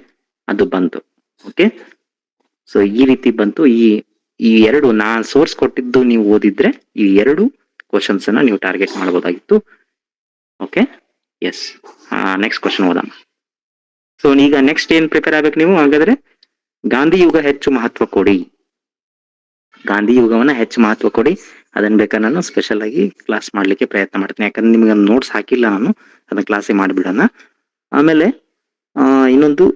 ಅದು ಬಂತು. ಓಕೆ, ಸೊ ಈ ರೀತಿ ಬಂತು. ಈ 2 ನಾನ್ ಸೋರ್ಸ್ ಕೊಟ್ಟಿದ್ದು ನೀವು ಓದಿದ್ರೆ ಈ 2 ಕ್ವಶನ್ಸ್ ಅನ್ನ ನೀವು ಟಾರ್ಗೆಟ್ ಮಾಡಬಹುದಾಗಿತ್ತು. Okay, yes. ನೆಕ್ಸ್ಟ್ ಕ್ವಶನ್ ಓದೋಣ. ಸೊ ಈಗ ನೆಕ್ಸ್ಟ್ ಏನ್ ಪ್ರಿಪೇರ್ ಆಗ್ಬೇಕು ನೀವು? ಹಾಗಾದ್ರೆ ಗಾಂಧಿ ಯುಗ ಹೆಚ್ಚು ಮಹತ್ವ ಕೊಡಿ. ಗಾಂಧಿ ಯುಗವನ್ನ ಹೆಚ್ಚು ಮಹತ್ವ ಕೊಡಿ. ಅದನ್ನ ಬೇಕಾದ್ರೆ ನಾನು ಸ್ಪೆಷಲ್ ಆಗಿ ಕ್ಲಾಸ್ ಮಾಡ್ಲಿಕ್ಕೆ ಪ್ರಯತ್ನ ಮಾಡ್ತೀನಿ. ಯಾಕಂದ್ರೆ ನಿಮ್ಗೆ ನೋಟ್ಸ್ ಹಾಕಿಲ್ಲ ನಾನು, ಅದನ್ನ ಕ್ಲಾಸೇ ಮಾಡಿಬಿಡೋಣ. ಆಮೇಲೆ ಇನ್ನೊಂದು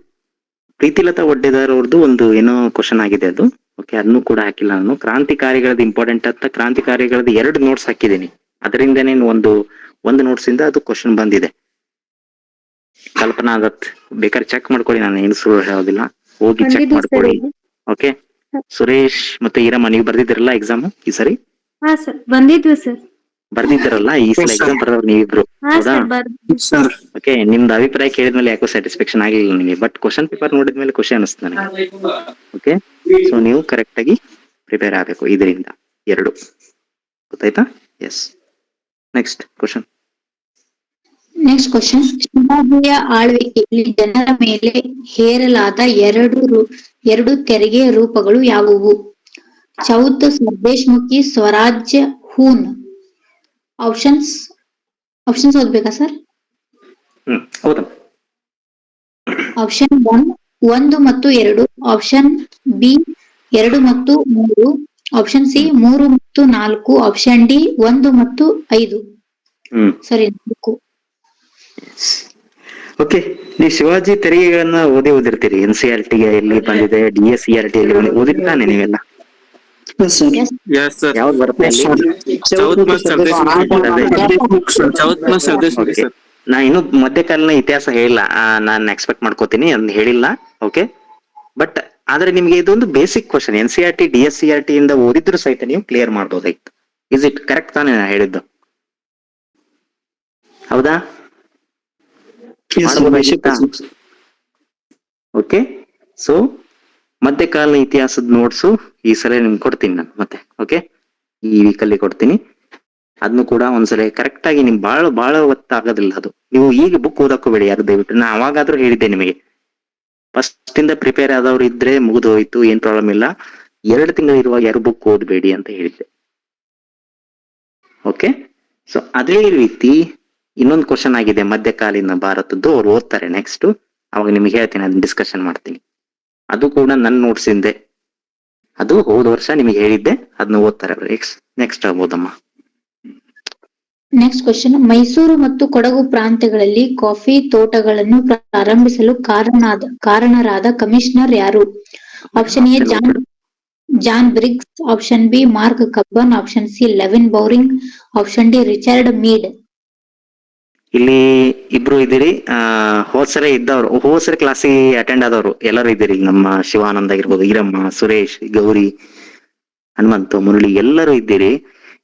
ಪ್ರೀತಿಲತಾ ಒಡ್ಡೆದಾರ್ ಅವ್ರದ್ದು ಒಂದು ಏನೋ ಕ್ವಶನ್ ಆಗಿದೆ ಅದು. ಓಕೆ, ಅದನ್ನು ಕೂಡ ಹಾಕಿಲ್ಲ ನಾನು. ಕ್ರಾಂತಿಕಾರಿಗಳದ್ದು ಇಂಪಾರ್ಟೆಂಟ್ ಅಂತ ಕ್ರಾಂತಿಕಾರಿಗಳದ್ದು 2 ನೋಟ್ಸ್ ಹಾಕಿದ್ದೀನಿ. ಅದರಿಂದನೇ ಒಂದು ನೋಟ್ಸ್ ಇಂದ ಅದು ಕ್ವಶನ್ ಬಂದಿದೆ. ಕಲ್ಪನಾ ದತ್ ಬೇಕಾದ್ರೆ ಚೆಕ್ ಮಾಡ್ಕೊಳ್ಳಿ, ನಾನು ಏನು ಸುಳ್ಳು ಹೇಳೋದಿಲ್ಲ, ಹೋಗಿ ಚೆಕ್ ಮಾಡ್ಕೊಳ್ಳಿ. ಓಕೆ, ಸುರೇಶ್ ಮತ್ತೆ ಈರಮ್ಮ ನೀವು ಬರ್ದಿದ್ದೀರಲ್ಲ ಎಕ್ಸಾಮ್ ಈ ಸರಿ? ಹಾ ಸರ್, ಬಂದಿದ್ವಿ ಸರ್. ಬರ್ದಿದ್ದಾರಲ್ಲ ಈ ಸಲ ಎಕ್ಸಾಮ್ ಬರೋರು ನೀವಿಬ್ರು, ಹೌದಾ? ಓಕೆ, ನಿಮ್ದು ಅಭಿಪ್ರಾಯ ಕೇಳಿದ್ಮೇಲೆ ಯಾಕೋ ಸ್ಯಾಟಿಸ್ಫ್ಯಾಕ್ಷನ್ ಆಗಿಲ್ಲ ನಿಮಗೆ, ಬಟ್ ಕ್ವಶನ್ ಪೇಪರ್ ನೋಡಿದ್ಮೇಲೆ ಖುಷಿ ಅನಿಸ್ತು ನನಗೆ. ಓಕೆ, ಸೊ ನೀವು ಕರೆಕ್ಟ್ ಆಗಿ ಪ್ರಿಪೇರ್ ಆಗಬೇಕು ಇದರಿಂದ 2. ಗೊತ್ತಾಯ್ತಾ? ಎಸ್. Next question. ಶಿವಾಜಿಯ ಆಳ್ವಿಕೆಯಲ್ಲಿ ಜನರ ಮೇಲೆ ಹೇರಲಾದ 2 ತೆರಿಗೆ ರೂಪಗಳು ಯಾವುವು? ಚೌತ್ ಸ್ವದೇಶಮುಖಿ ಸ್ವರಾಜ್ಯ ಹೂನ್. ಆಪ್ಷನ್ಸ್ ಓದ್ಬೇಕಾ ಸರ್? ಹೌದಾ? ಆಪ್ಷನ್ 1 ಮತ್ತು 2, ಆಪ್ಷನ್ ಬಿ 2 ಮತ್ತು 3, ಆಪ್ಷನ್ ಸಿ 3 ಮತ್ತು 4, ಆಪ್ಷನ್ ಡಿ 1 ಮತ್ತು 5. ಸರಿ. ಓಕೆ, ನೀವು ಶಿವಾಜಿ ತೆರಿಗೆಗಳನ್ನ ಓದಿರ್ತೀರಿ. NCERT ಎಲ್ಲಿ ಬಂದಿದೆ, DSERT ಅಲ್ಲಿ ಓದಿರ್ತಾನೆ ನೀವೆಲ್ಲ? ಯಾವ್ದು ಬರುತ್ತೆ ಅಲ್ಲಿ? ನಾ ಇನ್ನು ಮಧ್ಯಕಾಲೀನ ಇತಿಹಾಸ ಹೇಳಿಲ್ಲ, ನಾನು ಎಕ್ಸ್ಪೆಕ್ಟ್ ಮಾಡ್ಕೋತೀನಿ, ಅದನ್ನ ಹೇಳಿಲ್ಲ. ಓಕೆ, ಬಟ್ ಆದ್ರೆ ನಿಮ್ಗೆ ಇದೊಂದು ಬೇಸಿಕ್ ಕ್ವಶನ್. NCERT DSERT ಇಂದ ಓದಿದ್ರು ಸಹಿತ ನೀವು ಕ್ಲಿಯರ್ ಮಾಡ್ಬೋದಾಯ್ತು. ಇಸ್ ಇಟ್ ಕರೆಕ್ಟ್ ತಾನೇ ನಾ ಹೇಳಿದ್ದು? ಹೌದಾ? ಓಕೆ, ಸೊ ಮಧ್ಯಕಾಲೀನ ಇತಿಹಾಸದ ನೋಟ್ಸು ಈ ಸಲ ನಿಮ್ಗೆ ಕೊಡ್ತೀನಿ ನಾನು ಮತ್ತೆ. ಓಕೆ, ಈ ವೀಕಲ್ಲಿ ಕೊಡ್ತೀನಿ. ಅದನ್ನು ಕೂಡ ಒಂದ್ಸಲ ಕರೆಕ್ಟ್ ಆಗಿ ನಿಮ್ ಬಹಳ ಹೊತ್ತಾಗೋದಿಲ್ಲ ಅದು. ನೀವು ಈಗ ಬುಕ್ ಓದಕ್ಕೋಬೇಡಿ ಯಾರು, ದಯವಿಟ್ಟು. ನಾ ಅವಾಗಾದ್ರೂ ಹೇಳಿದ್ದೆ ನಿಮಗೆ, ಫಸ್ಟ್ ಇಂದ ಪ್ರಿಪೇರ್ ಆದವ್ರು ಇದ್ರೆ ಮುಗಿದು ಹೋಯ್ತು, ಏನ್ ಪ್ರಾಬ್ಲಮ್ ಇಲ್ಲ. 2 ತಿಂಗಳು ಇರುವಾಗ ಯಾರು ಬುಕ್ ಓದಬೇಡಿ ಅಂತ ಹೇಳಿದ್ದೆ. ಓಕೆ, ಸೊ ಅದೇ ರೀತಿ ಇನ್ನೊಂದು ಕ್ವಶನ್ ಆಗಿದೆ ಮಧ್ಯಕಾಲೀನ ಭಾರತದ್ದು, ಅವ್ರು ಓದ್ತಾರೆ ನೆಕ್ಸ್ಟ್. ಅವಾಗ ನಿಮ್ಗೆ ಹೇಳ್ತೀನಿ, ಅದನ್ನ ಡಿಸ್ಕಷನ್ ಮಾಡ್ತೀನಿ. ಅದು ಕೂಡ ನನ್ನ ನೋಟ್ಸ್ ಇಂದೆ, ಅದು ಹೋದ ವರ್ಷ ನಿಮಗೆ ಹೇಳಿದ್ದೆ, ಅದನ್ನ ಓದ್ತಾರೆ. ನೆಕ್ಸ್ಟ್ ಆಗ್ಬೋದಮ್ಮ. Next question. ಮೈಸೂರು ಮತ್ತು ಕೊಡಗು ಪ್ರಾಂತ್ಯಗಳಲ್ಲಿ ಕಾಫಿ ತೋಟಗಳನ್ನು ಪ್ರಾರಂಭಿಸಲು ಕಾರಣರಾದ ಕಮಿಷನರ್ ಯಾರು? Option A John Briggs, option B Mark Cubbon, option C Lewin Bowring, option D Richard Meade. ಇಲ್ಲಿ ಇಬ್ರು ಇದ್ದೀರಿ. ಹೋದ್ಸರಿ ಕ್ಲಾಸಿಗೆ ಅಟೆಂಡ್ ಆದವರು ಎಲ್ಲರೂ ಇದ್ದೀರಿ. ನಮ್ಮ ಶಿವಾನಂದ್ ಆಗಿರ್ಬೋದು, ಈರಮ್ಮ, ಸುರೇಶ್, ಗೌರಿ, ಹನುಮಂತು, ಮುರಳಿ ಎಲ್ಲರೂ ಇದ್ದೀರಿ.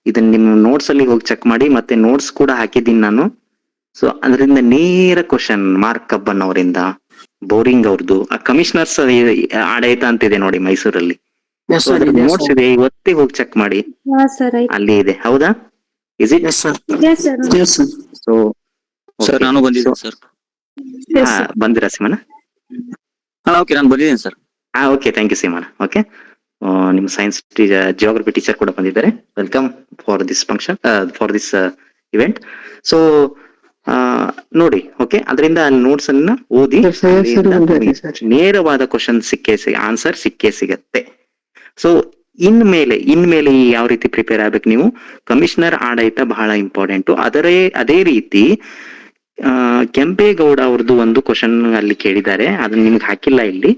ಇದನ್ನ ನಿಮ್ಮ ನೋಟ್ಸ್ ಅಲ್ಲಿ ಹೋಗಿ ಚೆಕ್ ಮಾಡಿ, ಮತ್ತೆ ನೋಟ್ಸ್ ಕೂಡ ಹಾಕಿದ್ದೀನಿ ನಾನು. ಸೊ ಅದರಿಂದ ನೇರ ಕ್ವಶನ್ ಮಾರ್ಕ್ ಕಬ್ಬನ್ ಅವರಿಂದ, ಬೌರಿಂಗ್ ಅವ್ರದ್ದು. ಆ ಕಮಿಷನರ್ಸ್ ಆಡಳಿತ ಅಂತಿದೆ ನೋಡಿ ಮೈಸೂರಲ್ಲಿ, ಎಸ್ ಸರ್ ನೋಟ್ಸ್ ಇದೆ, ಇವತ್ತೇ ಹೋಗಿ ಚೆಕ್ ಮಾಡಿ, ಹಾ ಸರ್ ಆಯ್ತು. ಅಲ್ಲಿ ಇದೆ. ಹೌದಾ? Is it? Yes sir yes sir. Yes sir so sir ನಾನು ಬಂದಿದ್ದೀನಿ ಸರ್. Yes sir. ಬಂದಿರಾ ಸಿಮನ? ಓಕೆ ನಾನು ಬಂದಿದ್ದೀನಿ ಸರ್. ಓಕೆ, ಥ್ಯಾಂಕ್ ಯು ಸಿಮನ. ಓಕೆ, ನಿಮ್ಮ ಸೈನ್ಸ್ ಜಿಯೋಗ್ರಫಿ ಟೀಚರ್ ಕೂಡ ಬಂದಿದ್ದಾರೆ. Welcome for this function, for this event. So ನೋಡಿ, ಓಕೆ, ಅದರಿಂದ ನೋಟ್ಸ್ ಅನ್ನ ಓದಿ ನೇರವಾದ ಕ್ವಶನ್ ಆನ್ಸರ್ ಸಿಕ್ಕೇ ಸಿಗತ್ತೆ. ಸೊ ಇನ್ಮೇಲೆ ಯಾವ ರೀತಿ ಪ್ರಿಪೇರ್ ಆಗ್ಬೇಕು ನೀವು? ಕಮಿಷನರ್ ಆಡಳಿತ ಬಹಳ ಇಂಪಾರ್ಟೆಂಟ್. ಅದೇ ರೀತಿ ಕೆಂಪೇಗೌಡ ಅವ್ರದ್ದು ಒಂದು ಕ್ವಶನ್ ಅಲ್ಲಿ ಕೇಳಿದ್ದಾರೆ, ಅದನ್ನ ನಿಮ್ಗೆ ಹಾಕಿಲ್ಲ ಇಲ್ಲಿ.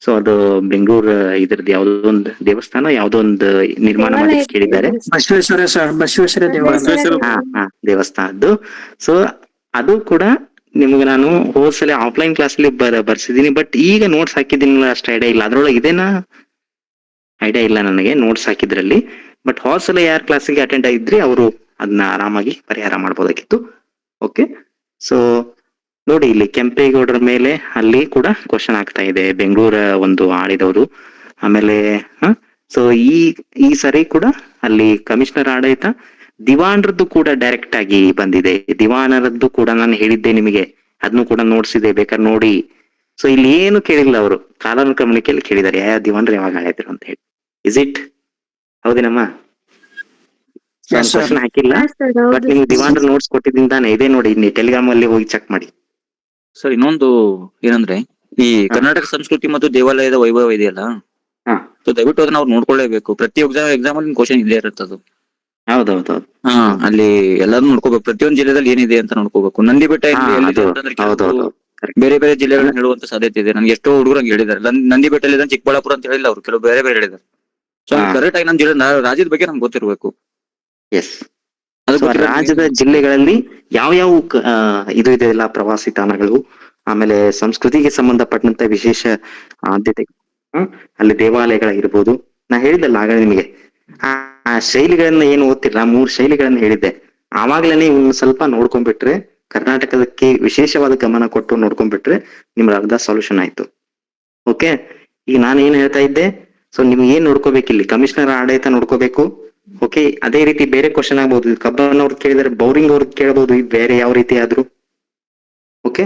ಸೊ ಅದು ಬೆಂಗಳೂರು ಇದ್ರದ್ದು ಯಾವ್ದೋ ಒಂದು ದೇವಸ್ಥಾನ, ಯಾವ್ದೋ ಒಂದು ನಿರ್ಮಾಣ ಮಾಡಿ ಕೇಳಿದ್ದಾರೆ. ಬಸವೇಶ್ವರ ಸರ್, ಬಸವೇಶ್ವರ ದೇವಾಲಯ ದೇವಸ್ಥಾನದ್ದು. ಸೊ ಅದು ಕೂಡ ನಿಮ್ಗೆ ನಾನು ಹೋದ್ಸಲ ಆಫ್ಲೈನ್ ಕ್ಲಾಸ್ ಅಲ್ಲಿ ಬರ್ಸಿದೀನಿ, ಬಟ್ ಈಗ ನೋಟ್ಸ್ ಹಾಕಿದ್ದೀನಿ, ಅಷ್ಟು ಐಡಿಯಾ ಇಲ್ಲ. ಅದ್ರೊಳಗೆ ಇದೇನಾ ಐಡಿಯಾ ಇಲ್ಲ ನನಗೆ ನೋಟ್ಸ್ ಹಾಕಿದ್ರಲ್ಲಿ. ಬಟ್ ಹೋದ್ಸಲ ಯಾರ ಕ್ಲಾಸಿಗೆ ಅಟೆಂಡ್ ಆಗಿದ್ರಿ ಅವರು ಅದನ್ನ ಆರಾಮಾಗಿ ಪರಿಹಾರ ಮಾಡ್ಬೋದಾಗಿತ್ತು. ಓಕೆ, ಸೊ ನೋಡಿ, ಇಲ್ಲಿ ಕೆಂಪೇಗೌಡರ ಮೇಲೆ ಅಲ್ಲಿ ಕೂಡ ಕ್ವಶನ್ ಆಗ್ತಾ ಇದೆ, ಬೆಂಗಳೂರ ಒಂದು ಆಳಿದವರು. ಆಮೇಲೆ ಸೊ ಈ ಸರಿ ಕೂಡ ಅಲ್ಲಿ ಕಮಿಷನರ್ ಆಡಳಿತ, ದಿವಾನರದ್ದು ಕೂಡ ಡೈರೆಕ್ಟ್ ಆಗಿ ಬಂದಿದೆ. ದಿವಾನರದ್ದು ಕೂಡ ನಾನು ಹೇಳಿದ್ದೆ ನಿಮಗೆ, ಅದನ್ನು ಕೂಡ ನೋಡ್ಸಿದೆ, ಬೇಕಾದ್ರೆ ನೋಡಿ. ಸೊ ಇಲ್ಲಿ ಏನು ಕೇಳಿಲ್ಲ ಅವರು, ಕಾಲಾನುಕ್ರಮಣಿಕೆಯಲ್ಲಿ ಕೇಳಿದ್ದಾರೆ ಯಾವ ದಿವಾನರು ಯಾವಾಗ ಆಳಿದ್ರು ಅಂತ ಹೇಳಿ. Is it? ಹೌದೇನಮ್ಮ? ಕ್ವಶನ್ ಹಾಕಿಲ್ಲ, ಹಾ ಸರ್ ಬಟ್ ಹೌದು. ನಿಮ್ಗೆ ದಿವಾನರು ನೋಟ್ಸ್ ಕೊಟ್ಟಿದ್ದೀನಿ ತಾನೆ, ಇದೆ ನೋಡಿ, ಟೆಲಿಗ್ರಾಮ್ ಅಲ್ಲಿ ಹೋಗಿ ಚೆಕ್ ಮಾಡಿ. ಸರ್ ಇನ್ನೊಂದು ಏನಂದ್ರೆ, ಈ ಕರ್ನಾಟಕ ಸಂಸ್ಕೃತಿ ಮತ್ತು ದೇವಾಲಯದ ವೈಭವ ಇದೆಯಲ್ಲ, ಹಾ. ಸೊ ದಯವಿಟ್ಟು ಅದನ್ನ ಅವ್ರು ನೋಡ್ಕೊಳ್ಳೇಬೇಕು. ಪ್ರತಿ ಎಕ್ಸಾಮ್ ಅಲ್ಲಿ ಕ್ವಶನ್ ಇಲ್ಲೇ ಇರುತ್ತೆ ಅದು. ಹೌದೌದು. ಅಲ್ಲಿ ಎಲ್ಲಾರು ನೋಡ್ಕೋಬೇಕು, ಪ್ರತಿಯೊಂದು ಜಿಲ್ಲೆದಲ್ಲಿ ಏನಿದೆ ಅಂತ ನೋಡ್ಕೋಬೇಕು. ನಂದಿ ಬೆಟ್ಟ ಎಲ್ಲಿದೆ ಅಂತಂದ್ರೆ ಹೌದೌದು. ಬೇರೆ ಬೇರೆ ಜಿಲ್ಲೆಗಳನ್ನ ಹೇಳುವಂತ ಸಾಧ್ಯತೆ ಇದೆ. ನನ್ಗೆ ಎಷ್ಟೋ ಹುಡುಗರು ಹೇಳಿದ್ದಾರೆ, ನಂದಿ ಬೆಟ್ಟ ಎಲ್ಲಿದೆ ಚಿಕ್ಕಬಳ್ಳಾಪುರ ಅಂತ ಹೇಳಿಲ್ಲ ಅವ್ರು, ಕೆಲವು ಬೇರೆ ಬೇರೆ ಹೇಳಿದ್ದಾರೆ. ಸೊ ಕರೆಕ್ಟ್ ಆಗಿ ನಮ್ಮ ಜಿಲ್ಲೆ ರಾಜ್ಯದ ಬಗ್ಗೆ ನಮ್ಗೆ ಗೊತ್ತಿರ್ಬೇಕು. ಎಸ್, ರಾಜ್ಯದ ಜಿಲ್ಲೆಗಳಲ್ಲಿ ಯಾವ ಇದು ಇದೆಲ್ಲ ಪ್ರವಾಸಿ ತಾಣಗಳು, ಆಮೇಲೆ ಸಂಸ್ಕೃತಿಗೆ ಸಂಬಂಧಪಟ್ಟಂತ ವಿಶೇಷ ಆದ್ಯತೆ, ಅಲ್ಲಿ ದೇವಾಲಯಗಳಿರ್ಬೋದು. ನಾ ಹೇಳಿದ್ದಲ್ಲ ಆಗ ನಿಮಗೆ, ಆ ಶೈಲಿಗಳನ್ನ ಏನು ಓದ್ತಿಲ್ಲ, 3 ಶೈಲಿಗಳನ್ನ ಹೇಳಿದ್ದೆ. ಆವಾಗ್ಲೇನೆ ಇವ್ನ ಸ್ವಲ್ಪ ನೋಡ್ಕೊಂಡ್ಬಿಟ್ರೆ, ಕರ್ನಾಟಕದಕ್ಕೆ ವಿಶೇಷವಾದ ಗಮನ ಕೊಟ್ಟು ನೋಡ್ಕೊಂಡ್ಬಿಟ್ರೆ ನಿಮ್ಗೆ ಅರ್ಧ ಸೊಲ್ಯೂಷನ್ ಆಯ್ತು. ಓಕೆ, ಈಗ ನಾನು ಏನ್ ಹೇಳ್ತಾ ಇದ್ದೆ, ಸೊ ನಿಮ್ಗೆ ಏನ್ ನೋಡ್ಕೋಬೇಕಿಲ್ಲಿ? ಕಮಿಷನರ್ ಆಡಳಿತ ನೋಡ್ಕೋಬೇಕು. ಓಕೆ, ಅದೇ ರೀತಿ ಬೇರೆ ಕ್ವಶನ್ ಆಗ್ಬಹುದು, ಕಬ್ಬನ್ ಅವ್ರದ್ದು ಕೇಳಿದ್ರೆ ಬೌರಿಂಗ್ ಅವ್ರದ್ದು ಕೇಳಬಹುದು, ಬೇರೆ ಯಾವ ರೀತಿ ಆದ್ರೂ. ಓಕೆ,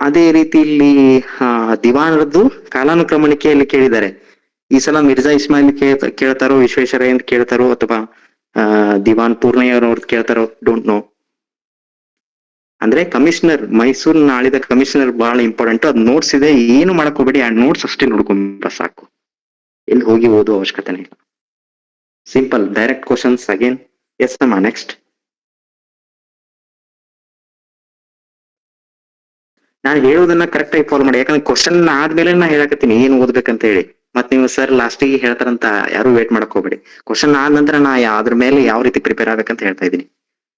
ಅದೇ ರೀತಿ ಇಲ್ಲಿ ದಿವಾನರದ್ದು ಕಾಲಾನುಕ್ರಮಣಿಕೆಯಲ್ಲಿ ಕೇಳಿದ್ದಾರೆ. ಈ ಸಲ ಮಿರ್ಜಾ ಇಸ್ಮಾಯಿಲ್ ಕೇಳ್ತಾರೋ, ವಿಶ್ವೇಶ್ವರಯ್ಯ ಅಂತ ಕೇಳ್ತಾರೋ, ಅಥವಾ ದಿವಾನ್ ಪೂರ್ಣಯ್ಯವ್ರವ್ರದ್ದು ಕೇಳ್ತಾರೋ, ಡೋಂಟ್ ನೋ. ಅಂದ್ರೆ ಕಮಿಷನರ್, ಮೈಸೂರಿನ ಆಳಿದ ಕಮಿಷನರ್ ಬಹಳ ಇಂಪಾರ್ಟೆಂಟ್. ಅದ್ ನೋಟ್ಸ್ ಇದೆ, ಏನು ಮಾಡಕ್ ಹೋಗ್ಬೇಡಿ, ಆ ನೋಟ್ಸ್ ಅಷ್ಟೇ ನೋಡ್ಕೊಂಬ ಸಾಕು, ಎಲ್ಲಿ ಹೋಗಿ ಓದೋ ಅವಶ್ಯಕತೆ ಇಲ್ಲ. Simple direct questions again. Yes ಅಮ್ಮ, ನೆಕ್ಸ್ಟ್. ನಾನು ಹೇಳೋದನ್ನ ಕರೆಕ್ಟ್ ಆಗಿ ಫಾಲೋ ಮಾಡಿ, ಯಾಕಂದ್ರೆ ಕ್ವಶನ್ ಆದ್ಮೇಲೆ ನಾ ಹೇಳಕತ್ತೀನಿ ಏನ್ ಓದ್ಬೇಕಂತ ಹೇಳಿ. ಮತ್ ನೀವು ಸರ್ ಲಾಸ್ಟಿಗೆ ಹೇಳ್ತಾರಂತ ಯಾರು ವೇಟ್ ಮಾಡಕ್ ಹೋಗ್ಬೇಡಿ. ಕ್ವಶನ್ ಆದ ನಂತರ ನಾ ಅದ್ರ ಮೇಲೆ ಯಾವ ರೀತಿ ಪ್ರಿಪೇರ್ ಆಗ್ಬೇಕಂತ ಹೇಳ್ತಾ ಇದ್ದೀನಿ.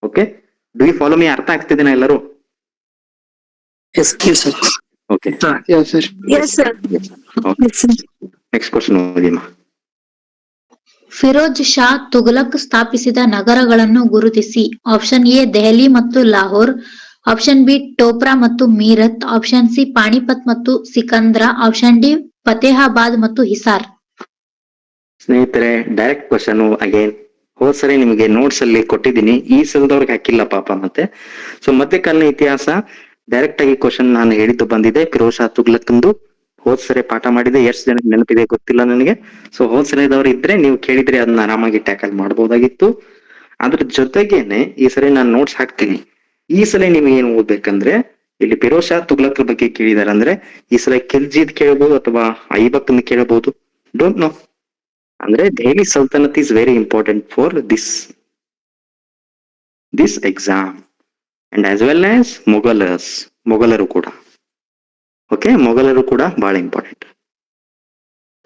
Okay, do you follow me? ಅರ್ಥ ಆಗ್ತಿದ್ದೀನ ಎಲ್ಲರೂ? ಓಕೆ, ನೆಕ್ಸ್ಟ್ ಕ್ವಶನ್ ಓದಿಮ್ಮ. ಫಿರೋಜ್ ಶಾ ತುಘಲಕ್ ಸ್ಥಾಪಿಸಿದ ನಗರಗಳನ್ನು ಗುರುತಿಸಿ. ಆಪ್ಷನ್ ಎ ದೆಹಲಿ ಮತ್ತು ಲಾಹೋರ್, ಆಪ್ಷನ್ ಬಿ ಟೋಪ್ರಾ ಮತ್ತು ಮೀರತ್, ಆಪ್ಷನ್ ಸಿ ಪಾಣಿಪತ್ ಮತ್ತು ಸಿಕಂದ್ರ, ಆಪ್ಷನ್ ಡಿ ಫತೇಹಾಬಾದ್ ಮತ್ತು ಹಿಸಾರ್. ಸ್ನೇಹಿತರೆ, ಡೈರೆಕ್ಟ್ ಕ್ವಶನ್ ಅಗೇನ್. ಹೋದ್ಸರಿ ನಿಮಗೆ ನೋಟ್ಸ್ ಅಲ್ಲಿ ಕೊಟ್ಟಿದ್ದೀನಿ, ಈ ಸಲದವ್ರಿಗೆ ಹಾಕಿಲ್ಲ ಪಾಪ. ಮತ್ತೆ ಸೊ ಮಧ್ಯಕಾಲೀನ ಇತಿಹಾಸ ಡೈರೆಕ್ಟ್ ಆಗಿ ಕ್ವಶನ್ ನಾನು ಹೇಳಿದ್ದು ಬಂದಿದೆ. ಫಿರೋಜ್ ಶಾ ತುಘಲಕ್ಂದು ಹೋದ್ಸರಿ ಪಾಠ ಮಾಡಿದೆ, ಎಷ್ಟು ಜನಕ್ಕೆ ನೆನಪಿದೆ ಗೊತ್ತಿಲ್ಲ ನನಗೆ. ಸೊ ಹೋದ್ಸರಿದವ್ರು ಇದ್ರೆ ನೀವು ಕೇಳಿದ್ರೆ ಅದನ್ನ ಆರಾಮಾಗಿ ಟ್ಯಾಕಲ್ ಮಾಡ್ಬೋದಾಗಿತ್ತು. ಅದ್ರ ಜೊತೆಗೇನೆ ಈ ಸರಿ ನಾನು ನೋಟ್ಸ್ ಹಾಕ್ತೀನಿ. ಈ ಸಲ ನೀವು ಏನ್ ಓದ್ಬೇಕಂದ್ರೆ, ಇಲ್ಲಿ ಫಿರೋಜ್ ಶಾ ತುಘಲಕ್ ಬಗ್ಗೆ ಕೇಳಿದಾರೆ ಅಂದ್ರೆ ಈ ಸಲ ಖಿಲ್ಜಿದ್ ಕೇಳಬಹುದು ಅಥವಾ ಐಬಕ್ ಕೇಳಬಹುದು, ಡೋಂಟ್ ನೋ. ಅಂದ್ರೆ ದೆಹಲಿ ಸಲ್ತನತ್ is very important for this exam and as well as ಮೊಘಲರು ಕೂಡ. ಓಕೆ, ಮೊಘಲರು ಕೂಡ ಬಹಳ ಇಂಪಾರ್ಟೆಂಟ್.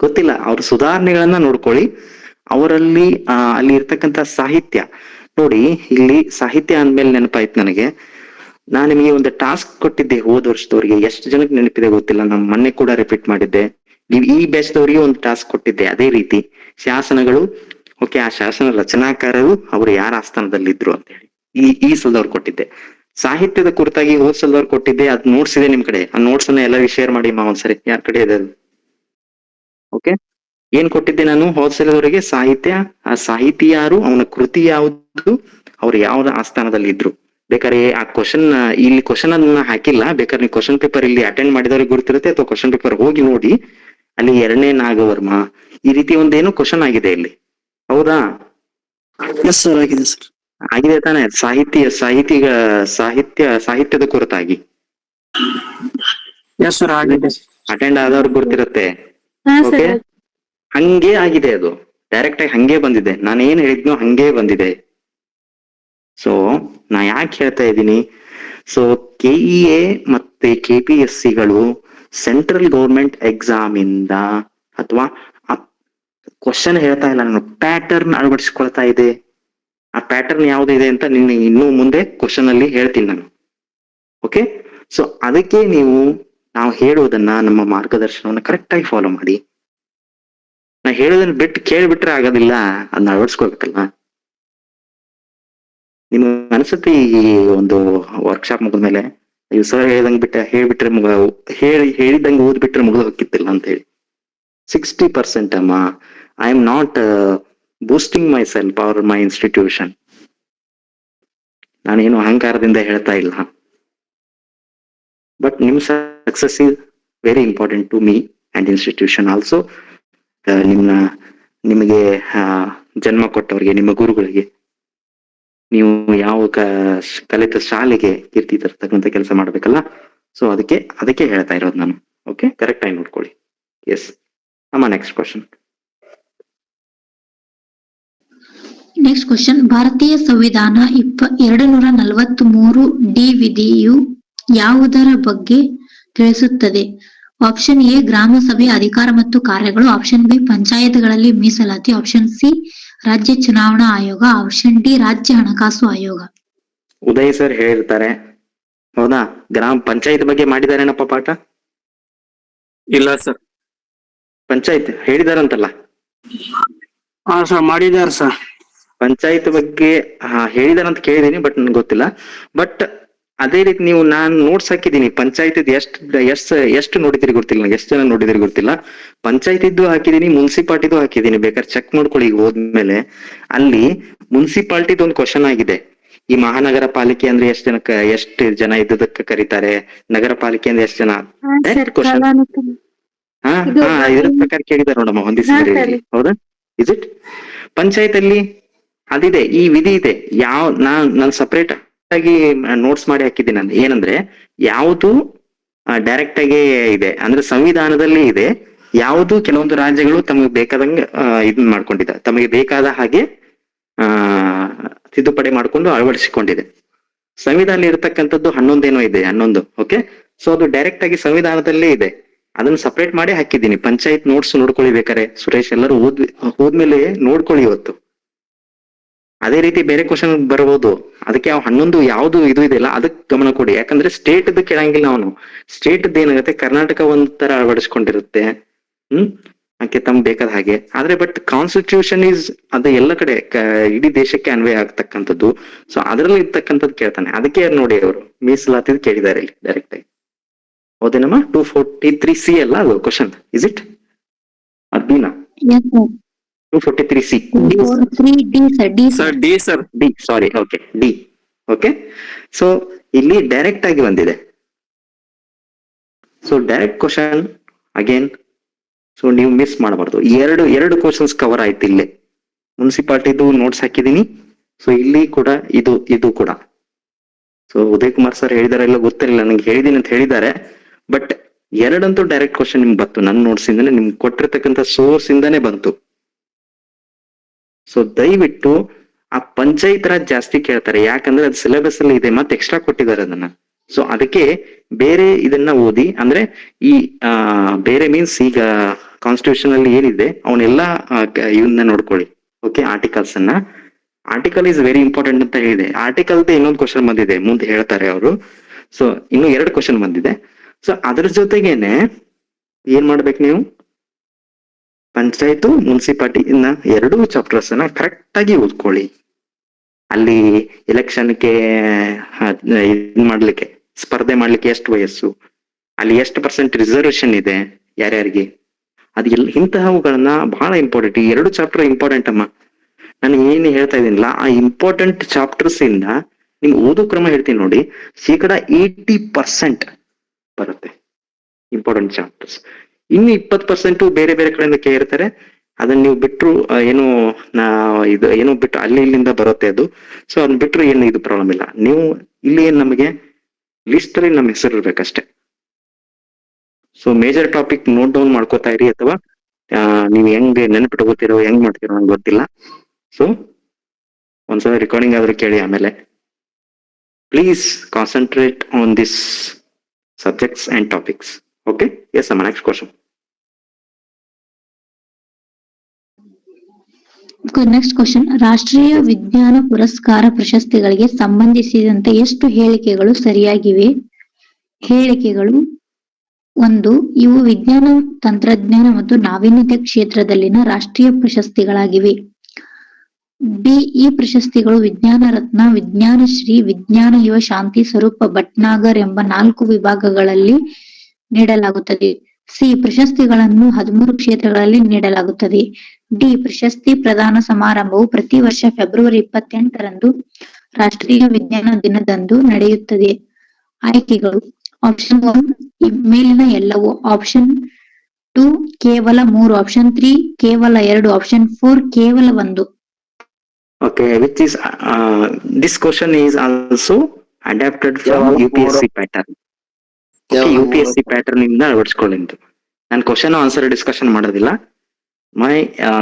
ಗೊತ್ತಿಲ್ಲ, ಅವ್ರ ಸುಧಾರಣೆಗಳನ್ನ ನೋಡ್ಕೊಳ್ಳಿ. ಅವರಲ್ಲಿ ಅಲ್ಲಿ ಇರ್ತಕ್ಕಂಥ ಸಾಹಿತ್ಯ ನೋಡಿ. ಇಲ್ಲಿ ಸಾಹಿತ್ಯ ಅಂದ್ಮೇಲೆ ನೆನಪಾಯ್ತು ನನಗೆ, ನಾನು ನಿಮಗೆ ಒಂದು ಟಾಸ್ಕ್ ಕೊಟ್ಟಿದ್ದೆ ಹೋದ ವರ್ಷದವ್ರಿಗೆ, ಎಷ್ಟು ಜನಕ್ಕೆ ನೆನಪಿದೆ ಗೊತ್ತಿಲ್ಲ, ನಾನು ಮೊನ್ನೆ ಕೂಡ ರಿಪೀಟ್ ಮಾಡಿದ್ದೆ. ನೀವು ಈ ಬ್ಯಾಚ್ದವರಿಗೆ ಒಂದು ಟಾಸ್ಕ್ ಕೊಟ್ಟಿದ್ದೆ ಅದೇ ರೀತಿ, ಶಾಸನಗಳು. ಓಕೆ, ಆ ಶಾಸನ ರಚನಾಕಾರರು ಅವರು ಯಾರ ಆಸ್ಥಾನದಲ್ಲಿದ್ರು ಅಂತ ಹೇಳಿ ಈ ಸಲದವ್ರು ಕೊಟ್ಟಿದ್ದೆ. ಸಾಹಿತ್ಯದ ಕುರಿತಾಗಿ ಹೋದ್ ಸಲದವ್ರು ಕೊಟ್ಟಿದ್ದೆ, ಅದ್ ನೋಟ್ಸ್ ಇದೆ ನಿಮ್ ಕಡೆ. ಆ ನೋಟ್ಸ್ ಅನ್ನ ಎಲ್ಲರಿಗೂ ಶೇರ್ ಮಾಡಿ ಒಂದ್ಸರಿ, ಯಾರ ಕಡೆ ಇದೆ ಅದು. ಓಕೆ, ಏನ್ ಕೊಟ್ಟಿದ್ದೆ ನಾನು ಹೋದ್ಸಲದವರೆಗೆ ಸಾಹಿತ್ಯ, ಆ ಸಾಹಿತಿ ಯಾರು, ಅವನ ಕೃತಿ ಯಾವುದು, ಅವ್ರು ಯಾವ ಆಸ್ಥಾನದಲ್ಲಿ ಇದ್ರು. ಬೇಕಾದ್ರೆ ಆ ಕ್ವಶನ್ ಇಲ್ಲಿ ಕ್ವಶನ್ ಅನ್ನ ಹಾಕಿಲ್ಲ, ಬೇಕಾದ್ರೆ ನೀವು ಕ್ವಶನ್ ಪೇಪರ್ ಇಲ್ಲಿ ಅಟೆಂಡ್ ಮಾಡಿದವ್ರಿಗೆ ಗೊತ್ತಿರುತ್ತೆ, ಅಥವಾ ಕ್ವಶನ್ ಪೇಪರ್ ಹೋಗಿ ನೋಡಿ, ಅಲ್ಲಿ 2ನೇ ನಾಗವರ್ಮ ಈ ರೀತಿ ಒಂದೇನೋ ಕ್ವಶನ್ ಆಗಿದೆ ಇಲ್ಲಿ, ಹೌದಾ? ಎಸ್ ಸರ್, ಆಗಿದೆ ಸರ್. ಆಗಿದೆ ತಾನೆ? ಸಾಹಿತ್ಯದ ಕುರಿತಾಗಿ ಎಸ್ ಸರ್, ಆಗಿದೆ. ಅಟೆಂಡ್ ಆದವ್ರಿಗೆ ಗೊತ್ತಿರುತ್ತೆ. ಹಾ ಓಕೆ, ಸರ್. ಹಂಗೆ ಆಗಿದೆ ಅದು, ಡೈರೆಕ್ಟ್ ಆಗಿ ಹಂಗೆ ಬಂದಿದೆ. ನಾನು ಏನ್ ಹೇಳಿದ್ನೋ ಹಂಗೆ ಬಂದಿದೆ. ಸೊ ನಾ ಯಾಕೆ ಹೇಳ್ತಾ ಇದ್ದೀನಿ, ಸೊ ಕೆಇಎ ಮತ್ತೆ KPSCಗಳು ಸೆಂಟ್ರಲ್ ಗೌರ್ಮೆಂಟ್ ಎಕ್ಸಾಮ್ ಇಂದ, ಅಥವಾ ಕ್ವಶನ್ ಹೇಳ್ತಾ ಇಲ್ಲ ನಾನು, ಪ್ಯಾಟರ್ನ್ ಅಳವಡಿಸ್ಕೊಳ್ತಾ ಇದೆ. ಆ ಪ್ಯಾಟರ್ನ್ ಯಾವ್ದಿದೆ ಅಂತ ನಿನ್ನ ಇನ್ನೂ ಮುಂದೆ ಕ್ವಶನ್ ಅಲ್ಲಿ ಹೇಳ್ತೀನಿ ನಾನು. ಓಕೆ, ಸೊ ಅದಕ್ಕೆ ನಾವು ಹೇಳುವುದನ್ನ, ನಮ್ಮ ಮಾರ್ಗದರ್ಶನವನ್ನ ಕರೆಕ್ಟ್ ಆಗಿ ಫಾಲೋ ಮಾಡಿ. ನಾ ಹೇಳೋದನ್ನ ಬಿಟ್ಟು ಕೇಳ್ಬಿಟ್ರೆ ಆಗೋದಿಲ್ಲ, ಅದನ್ನ ಅಳವಡಿಸ್ಕೋಬೇಕಲ್ಲ. ನಿಮ್ಗೆ ಅನ್ಸುತ್ತೆ ಈ ಒಂದು ವರ್ಕ್ಶಾಪ್ ಮುಗಿದ್ಮೇಲೆ ಇವ್ ಸರ್ ಹೇಳ್ಬಿಟ್ರೆ ಹೇಳಿದಂಗೆ ಓದ್ಬಿಟ್ರೆ ಮುಗಿದು ಹೋಗಿತ್ತಿಲ್ಲ ಅಂತ ಹೇಳಿ. 60% ಅಮ್ಮ, I am not boosting myself or my institution. ನಾನೇನು ಅಹಂಕಾರದಿಂದ ಹೇಳ್ತಾ ಇಲ್ಲ. ಬಟ್ ನಿಮ್ success is very important to me and institution also. ನಿಮಗೆ ಜನ್ಮ ಕೊಟ್ಟವ್ರಿಗೆ, ನಿಮ್ಮ ಗುರುಗಳಿಗೆ, ನೀವು ಯಾವ ಕಲಿತ ಶಾಲೆಗೆ ಕೀರ್ತಿ ತರ್ತಕ್ಕಂಥ ಕೆಲಸ ಮಾಡ್ಬೇಕಲ್ಲ. ಸೊ ಅದಕ್ಕೆ ಹೇಳ್ತಾ ಇರೋದು ನಾನು. ಓಕೆ, ಕರೆಕ್ಟ್ ಆಗಿ ನೋಡ್ಕೊಳ್ಳಿ. ಎಸ್ ಅಮ್ಮ, ನೆಕ್ಸ್ಟ್ ಕ್ವಶನ್. ನೆಕ್ಸ್ಟ್ ಕ್ವಶನ್, ಭಾರತೀಯ ಸಂವಿಧಾನ 243 ವಿಧಿಯು ಯಾವುದರ ಬಗ್ಗೆ ತಿಳಿಸುತ್ತದೆ? ಆಪ್ಷನ್ ಎ ಗ್ರಾಮ ಸಭೆ ಅಧಿಕಾರ ಮತ್ತು ಕಾರ್ಯಗಳು, ಆಪ್ಷನ್ ಬಿ ಪಂಚಾಯತ್ಗಳಲ್ಲಿ ಮೀಸಲಾತಿ, ಆಪ್ಷನ್ ಸಿ ರಾಜ್ಯ ಚುನಾವಣಾ ಆಯೋಗ, ಆಪ್ಷನ್ ಡಿ ರಾಜ್ಯ ಹಣಕಾಸು ಆಯೋಗ. ಉದಯ್ ಸರ್ ಹೇಳಿರ್ತಾರೆ, ಹೌದಾ? ಗ್ರಾಮ ಪಂಚಾಯತ್ ಬಗ್ಗೆ ಮಾಡಿದಾರೇನಪ್ಪ ಪಾಠ? ಇಲ್ಲ ಸರ್. ಪಂಚಾಯತ್ ಹೇಳಿದಾರಂತಲ್ಲ? ಹಾ ಸರ್, ಮಾಡಿದಾರ ಸರ್. ಪಂಚಾಯತ್ ಬಗ್ಗೆ ಹೇಳಿದಾರಂತ ಕೇಳಿದೀನಿ, ಬಟ್ ನನ್ಗೆ ಗೊತ್ತಿಲ್ಲ. ಬಟ್ ಅದೇ ರೀತಿ ನಾನು ನೋಟ್ಸ್ ಹಾಕಿದೀನಿ. ಪಂಚಾಯತ್ ಎಷ್ಟು ನೋಡಿದಿರಿ ಗೊತ್ತಿಲ್ಲ, ಎಷ್ಟು ಜನ ನೋಡಿದಿರಿ ಗೊತ್ತಿಲ್ಲ. ಪಂಚಾಯತಿದ್ದು ಹಾಕಿದೀನಿ, ಮುನ್ಸಿಪಾಲ್ಟಿದು ಹಾಕಿದೀನಿ. ಬೇಕಾದ್ರೆ ಚೆಕ್ ಮಾಡ್ಕೊಳ್ಳಿ ಈಗ ಹೋದ್ಮೇಲೆ. ಅಲ್ಲಿ ಮುನ್ಸಿಪಾಲ್ಟಿದು ಒಂದು ಕ್ವಶನ್ ಆಗಿದೆ. ಈ ಮಹಾನಗರ ಪಾಲಿಕೆ ಅಂದ್ರೆ ಎಷ್ಟು ಜನ ಇದ್ದದಕ್ಕೆ ಕರೀತಾರೆ, ನಗರ ಪಾಲಿಕೆ ಅಂದ್ರೆ ಎಷ್ಟು ಜನ, ಹಾ ಸರ್, ಕ್ವಶನ್. ಕಾಲಾನುಕ್ರಮ. ಹಾ ಇದು ಹಾ ಇದ್ರ ಪ್ರಕಾರ ಕೇಳಿದಾರೆ ನೋಡಮ್ಮ, ಹೊಂದಿಸಿದ್ರೆ ಹಾ, ಸರಿ. ಹೌದಾ? Is it? ಪಂಚಾಯತ್ ಅಲ್ಲಿ ಅದಿದೆ, ಈ ವಿಧಿ ಇದೆ. ನಾನು ಸಪರೇಟ್ ಆಗಿ ನೋಟ್ಸ್ ಮಾಡಿ ಹಾಕಿದ್ದೀನಿ. ನಾನು ಏನಂದ್ರೆ, ಯಾವುದು ಡೈರೆಕ್ಟ್ ಆಗಿ ಇದೆ ಅಂದ್ರೆ ಸಂವಿಧಾನದಲ್ಲಿ ಇದೆ, ಯಾವುದು ಕೆಲವೊಂದು ರಾಜ್ಯಗಳು ತಮಗೆ ಬೇಕಾದಂಗೆ ಇದನ್ ಮಾಡ್ಕೊಂಡಿದ್ದಾರೆ, ತಮಗೆ ಬೇಕಾದ ಹಾಗೆ ತಿದ್ದುಪಡಿ ಮಾಡ್ಕೊಂಡು ಅಳವಡಿಸಿಕೊಂಡಿದೆ. ಸಂವಿಧಾನ ಇರತಕ್ಕಂಥದ್ದು 11. ಓಕೆ, ಸೊ ಅದು ಡೈರೆಕ್ಟ್ ಆಗಿ ಸಂವಿಧಾನದಲ್ಲೇ ಇದೆ. ಅದನ್ನ ಸಪರೇಟ್ ಮಾಡಿ ಹಾಕಿದ್ದೀನಿ. ಪಂಚಾಯತ್ ನೋಟ್ಸ್ ನೋಡ್ಕೊಳ್ಳಿ ಬೇಕಾರೆ, ಸುರೇಶ್ ಎಲ್ಲರೂ ಹೋದ್ಮೇಲೆ ನೋಡ್ಕೊಳ್ಳಿ ಇವತ್ತು. ಅದೇ ರೀತಿ ಬೇರೆ ಕ್ವಶನ್ ಬರಬಹುದು. ಅದಕ್ಕೆ 11 ಯಾವ್ದು ಇದು ಇದೆಯಲ್ಲ ಅದಕ್ಕೆ ಗಮನ ಕೊಡಿ. ಯಾಕಂದ್ರೆ ಸ್ಟೇಟ್ ಕೇಳಂಗಿಲ್ಲ ಅವನು. ಸ್ಟೇಟ್ ಏನಾಗುತ್ತೆ, ಕರ್ನಾಟಕ ಒಂಥರ ಅಳವಡಿಸ್ಕೊಂಡಿರುತ್ತೆ, ಅದಕ್ಕೆ ತಮ್ಗೆ ಬೇಕಾದ ಹಾಗೆ. ಆದ್ರೆ ಬಟ್ ಕಾನ್ಸ್ಟಿಟ್ಯೂಷನ್ ಅದು ಎಲ್ಲ ಕಡೆ ಇಡೀ ದೇಶಕ್ಕೆ ಅನ್ವಯ ಆಗ್ತಕ್ಕಂಥದ್ದು. ಸೊ ಅದ್ರಲ್ಲಿ ಇರ್ತಕ್ಕಂಥದ್ದು ಕೇಳ್ತಾನೆ. ಅದಕ್ಕೆ ನೋಡಿ ಅವರು ಮೀಸಲಾತಿ ಕೇಳಿದ್ದಾರೆ ಇಲ್ಲಿ ಡೈರೆಕ್ಟ್ ಆಗಿ. ಹೌದೇನಮ್ಮ? 243C ಅಲ್ಲ ಅದು ಕ್ವಶನ್, ಇಸ್ ಇಟ್? ಅದ್ಬಿನಾ? 243C. 243D sir, D sir, D sir. D, sorry. Okay, D. Okay, so ಇಲ್ಲಿ ಡೈರೆಕ್ಟ್ ಆಗಿ ಬಂದಿದೆ. So direct question again. So ನೀವು ಮಿಸ್ ಮಾಡಬಾರ್ದು. ಎರಡು ಕ್ವಶನ್ಸ್ ಕವರ್ ಆಯ್ತು ಇಲ್ಲೇ. ಮುನ್ಸಿಪಾಲ್ಟಿದು ನೋಟ್ಸ್ ಹಾಕಿದೀನಿ. ಸೊ ಇಲ್ಲಿ ಕೂಡ ಇದು ಕೂಡ. ಸೊ ಉದಯ್ ಕುಮಾರ್ ಸರ್ ಹೇಳಿದಾರೆಲ್ಲ ಗೊತ್ತಿರಲಿಲ್ಲ ನನಗೆ, ಹೇಳಿದೀನಿ ಅಂತ ಹೇಳಿದ್ದಾರೆ. ಬಟ್ ಎರಡಂತೂ ಡೈರೆಕ್ಟ್ ಕ್ವಶನ್ ನಿಮ್ಗೆ ಬಂತು. ನನ್ನ ನೋಟ್ಸ್ ಇಂದಾನೆ, ನಿಮ್ಗೆ ಕೊಟ್ಟಿರ್ತಕ್ಕಂಥ ಸೋರ್ಸ್ ಇಂದಾನೆ ಬಂತು. ಸೊ ದಯವಿಟ್ಟು ಆ ಪಂಚಾಯತ್ ರಾಜ್ ಜಾಸ್ತಿ ಕೇಳ್ತಾರೆ, ಯಾಕಂದ್ರೆ ಅದು ಸಿಲೆಬಸ್ ಅಲ್ಲಿ ಇದೆ, ಮತ್ತೆ ಎಕ್ಸ್ಟ್ರಾ ಕೊಟ್ಟಿದ್ದಾರೆ ಅದನ್ನ. ಸೊ ಅದಕ್ಕೆ ಬೇರೆ ಇದನ್ನ ಓದಿ. ಅಂದ್ರೆ ಈ ಬೇರೆ ಮೀನ್ಸ್ ಈಗ ಕಾನ್ಸ್ಟಿಟ್ಯೂಷನ್ ಅಲ್ಲಿ ಏನಿದೆ ಅವನ್ನೆಲ್ಲ ಇವನ್ನ ನೋಡ್ಕೊಳ್ಳಿ. ಓಕೆ, ಆರ್ಟಿಕಲ್ಸ್ ಅನ್ನ. ಆರ್ಟಿಕಲ್ ಇಸ್ ವೆರಿ ಇಂಪಾರ್ಟೆಂಟ್ ಅಂತ ಹೇಳಿದೆ. ಆರ್ಟಿಕಲ್ ಇನ್ನೊಂದು ಕ್ವಶನ್ ಬಂದಿದೆ, ಮುಂದೆ ಹೇಳ್ತಾರೆ ಅವರು. ಸೊ ಇನ್ನು 2 ಕ್ವಶನ್ ಬಂದಿದೆ. ಸೊ ಅದ್ರ ಜೊತೆಗೇನೆ ಏನ್ ಮಾಡ್ಬೇಕು ನೀವು, ಪಂಚಾಯತ್ ಮುನ್ಸಿಪಾಲ್ಟಿ ಇನ್ನ 2 ಚಾಪ್ಟರ್ಸ್ ಅನ್ನ ಕರೆಕ್ಟ್ ಆಗಿ ಓದ್ಕೊಳ್ಳಿ. ಅಲ್ಲಿ ಎಲೆಕ್ಷನ್ಗೆ ಮಾಡ್ಲಿಕ್ಕೆ, ಸ್ಪರ್ಧೆ ಮಾಡ್ಲಿಕ್ಕೆ ಎಷ್ಟು ವಯಸ್ಸು, ಅಲ್ಲಿ ಎಷ್ಟು % ರಿಸರ್ವೇಶನ್ ಇದೆ ಯಾರ್ಯಾರಿಗೆ, ಇಂತಹವುಗಳನ್ನ ಬಹಳ ಇಂಪಾರ್ಟೆಂಟ್. ಈ 2 ಚಾಪ್ಟರ್ ಇಂಪಾರ್ಟೆಂಟ್ ಅಮ್ಮ. ನಾನು ಏನ್ ಹೇಳ್ತಾ ಇದೀನಿಲ್ಲ, ಆ ಇಂಪಾರ್ಟೆಂಟ್ ಚಾಪ್ಟರ್ಸ್ ಇಂದ ನಿಮ್ ಓದೋ ಕ್ರಮ ಹೇಳ್ತೀನಿ ನೋಡಿ, ಶೇಕಡ 80% ಬರುತ್ತೆ ಇಂಪಾರ್ಟೆಂಟ್ ಚಾಪ್ಟರ್ಸ್. ಇನ್ನು 20% ಬೇರೆ ಬೇರೆ ಕಡೆಯಿಂದ ಕೇಳಿರ್ತಾರೆ. ಅದನ್ನ ನೀವು ಬಿಟ್ರು ಏನು ಇದು ಏನೋ ಬಿಟ್ಟು ಅಲ್ಲಿ ಇಲ್ಲಿಂದ ಬರುತ್ತೆ ಅದು. ಸೊ ಅದನ್ನ ಬಿಟ್ರು ಏನು ಇದು ಪ್ರಾಬ್ಲಮ್ ಇಲ್ಲ. ನೀವು ಇಲ್ಲಿ ಏನ್ ನಮಗೆ ಲಿಸ್ಟ್ ಅಲ್ಲಿ ನಮ್ಮ ಹೆಸರು ಇರ್ಬೇಕಷ್ಟೇ. So major topic note down ಮಾಡ್ಕೋತಾ ಇರಿ, ಅಥವಾ ನೀವು ಹೆಂಗ್ ನೆನಪಿಟ್ಕೋತಿರೋ ಹೆಂಗ್ ಮಾಡ್ತಿರೋ ನಂಗೆ ಗೊತ್ತಿಲ್ಲ. ಸೊ ಒಂದ್ಸಲ ರೆಕಾರ್ಡಿಂಗ್ ಆದ್ರೂ ಕೇಳಿ ಆಮೇಲೆ. Please concentrate on this subjects and topics. Okay, yes ಅಮ್ಮ, ನೆಕ್ಸ್ಟ್ ಕ್ವಶನ್. Next question. ರಾಷ್ಟ್ರೀಯ ವಿಜ್ಞಾನ ಪುರಸ್ಕಾರ ಪ್ರಶಸ್ತಿಗಳಿಗೆ ಸಂಬಂಧಿಸಿದಂತೆ ಎಷ್ಟು ಹೇಳಿಕೆಗಳು ಸರಿಯಾಗಿವೆ? ಹೇಳಿಕೆಗಳು: 1. ಇವು ವಿಜ್ಞಾನ, ತಂತ್ರಜ್ಞಾನ ಮತ್ತು ನಾವೀನ್ಯತೆ ಕ್ಷೇತ್ರದಲ್ಲಿನ ರಾಷ್ಟ್ರೀಯ ಪ್ರಶಸ್ತಿಗಳಾಗಿವೆ. ಬಿ. ಈ ಪ್ರಶಸ್ತಿಗಳು ವಿಜ್ಞಾನ ರತ್ನ, ವಿಜ್ಞಾನ ಶ್ರೀ, ವಿಜ್ಞಾನ ಯುವ ಶಾಂತಿ ಸ್ವರೂಪ ಭಟ್ನಾಗರ್ ಎಂಬ 4 ವಿಭಾಗಗಳಲ್ಲಿ ನೀಡಲಾಗುತ್ತದೆ. ಸಿ. ಪ್ರಶಸ್ತಿಗಳನ್ನು 13 ಕ್ಷೇತ್ರಗಳಲ್ಲಿ ನೀಡಲಾಗುತ್ತದೆ. ಡಿ. ಪ್ರಶಸ್ತಿ ಪ್ರದಾನ ಸಮಾರಂಭವು ಪ್ರತಿ ವರ್ಷ ಫೆಬ್ರವರಿ 28ರಂದು ರಾಷ್ಟ್ರೀಯ ವಿಜ್ಞಾನ ದಿನದಂದು ನಡೆಯುತ್ತದೆ. ಆಯ್ಕೆಗಳು: ಆಪ್ಷನ್ 1 ಮೇಲಿನ ಎಲ್ಲವೂ, ಆಪ್ಷನ್ 2 ಕೇವಲ 3, ಆಪ್ಷನ್ 3 ಕೇವಲ 2, ಆಪ್ಷನ್ 4 ಕೇವಲ 1. Okay, which is this question is also adapted from UPSC pattern. Okay, UPSC pattern ಇಂದ ಅಳವಡಿಸ್ಕೊಳ್ಳಿದ್ದು. ನಾನು ಕ್ವಶನ್ ಆನ್ಸರ್ ಡಿಸ್ಕಷನ್ ಮಾಡೋದಿಲ್ಲ.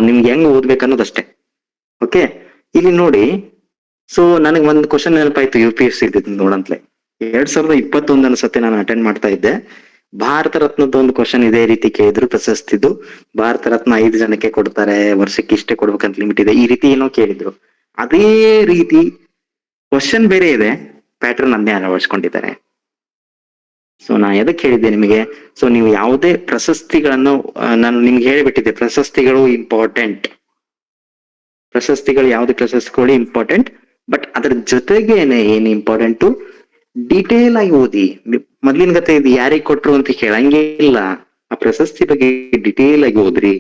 ನಿಮ್ಗೆ ಹೆಂಗ್ ಓದ್ಬೇಕು ಅನ್ನೋದಷ್ಟೇ. ಓಕೆ, ಇಲ್ಲಿ ನೋಡಿ. ಸೊ ನನಗೆ ಒಂದು ಕ್ವಶನ್ ನೆನಪಾಯ್ತು UPSC ಇದ್ದಿದ್ದು ನೋಡಂತ್ಲೆ. 2021 ಅನ್ಸತ್ತೆ, ನಾನು ಅಟೆಂಡ್ ಮಾಡ್ತಾ ಇದ್ದೆ. ಭಾರತ ರತ್ನದ ಒಂದು ಕ್ವಶನ್ ಇದೇ ರೀತಿ ಕೇಳಿದ್ರು. ಪ್ರಶಸ್ತಿದು ಭಾರತ ರತ್ನ 5 ಜನಕ್ಕೆ ಕೊಡ್ತಾರೆ, ವರ್ಷಕ್ಕೆ ಇಷ್ಟೇ ಕೊಡ್ಬೇಕಂತ ಲಿಮಿಟ್ ಇದೆ, ಈ ರೀತಿ ಏನೋ ಕೇಳಿದ್ರು. ಅದೇ ರೀತಿ ಕ್ವಶನ್ ಬೇರೆ ಇದೆ, ಪ್ಯಾಟರ್ನ್ ಅದನ್ನೇ ಅಳವಡಿಸ್ಕೊಂಡಿದ್ದಾರೆ. ಸೊ ನಾ ಎದಕ್ಕೆ ಹೇಳಿದ್ದೆ ನಿಮಗೆ, ಸೊ ನೀವು ಯಾವುದೇ ಪ್ರಶಸ್ತಿಗಳನ್ನು ನಾನು ನಿಮ್ಗೆ ಹೇಳಿಬಿಟ್ಟಿದ್ದೆ, ಪ್ರಶಸ್ತಿಗಳು ಇಂಪಾರ್ಟೆಂಟ್. ಪ್ರಶಸ್ತಿಗಳು ಯಾವುದೇ ಪ್ರಶಸ್ತಿಗಳು ಇಂಪಾರ್ಟೆಂಟ್, ಬಟ್ ಅದ್ರ ಜೊತೆಗೇನೆ ಏನ್ ಇಂಪಾರ್ಟೆಂಟು, ಡಿಟೇಲ್ ಆಗಿ ಓದಿ. ಮೊದ್ಲಿನ ಗತೆ ಇದು ಯಾರಿಗ್ ಕೊಟ್ರು ಅಂತ ಕೇಳಂಗೇ ಇಲ್ಲ, ಆ ಪ್ರಶಸ್ತಿ ಬಗ್ಗೆ ಡಿಟೇಲ್ ಆಗಿ ಓದ್ರಿ.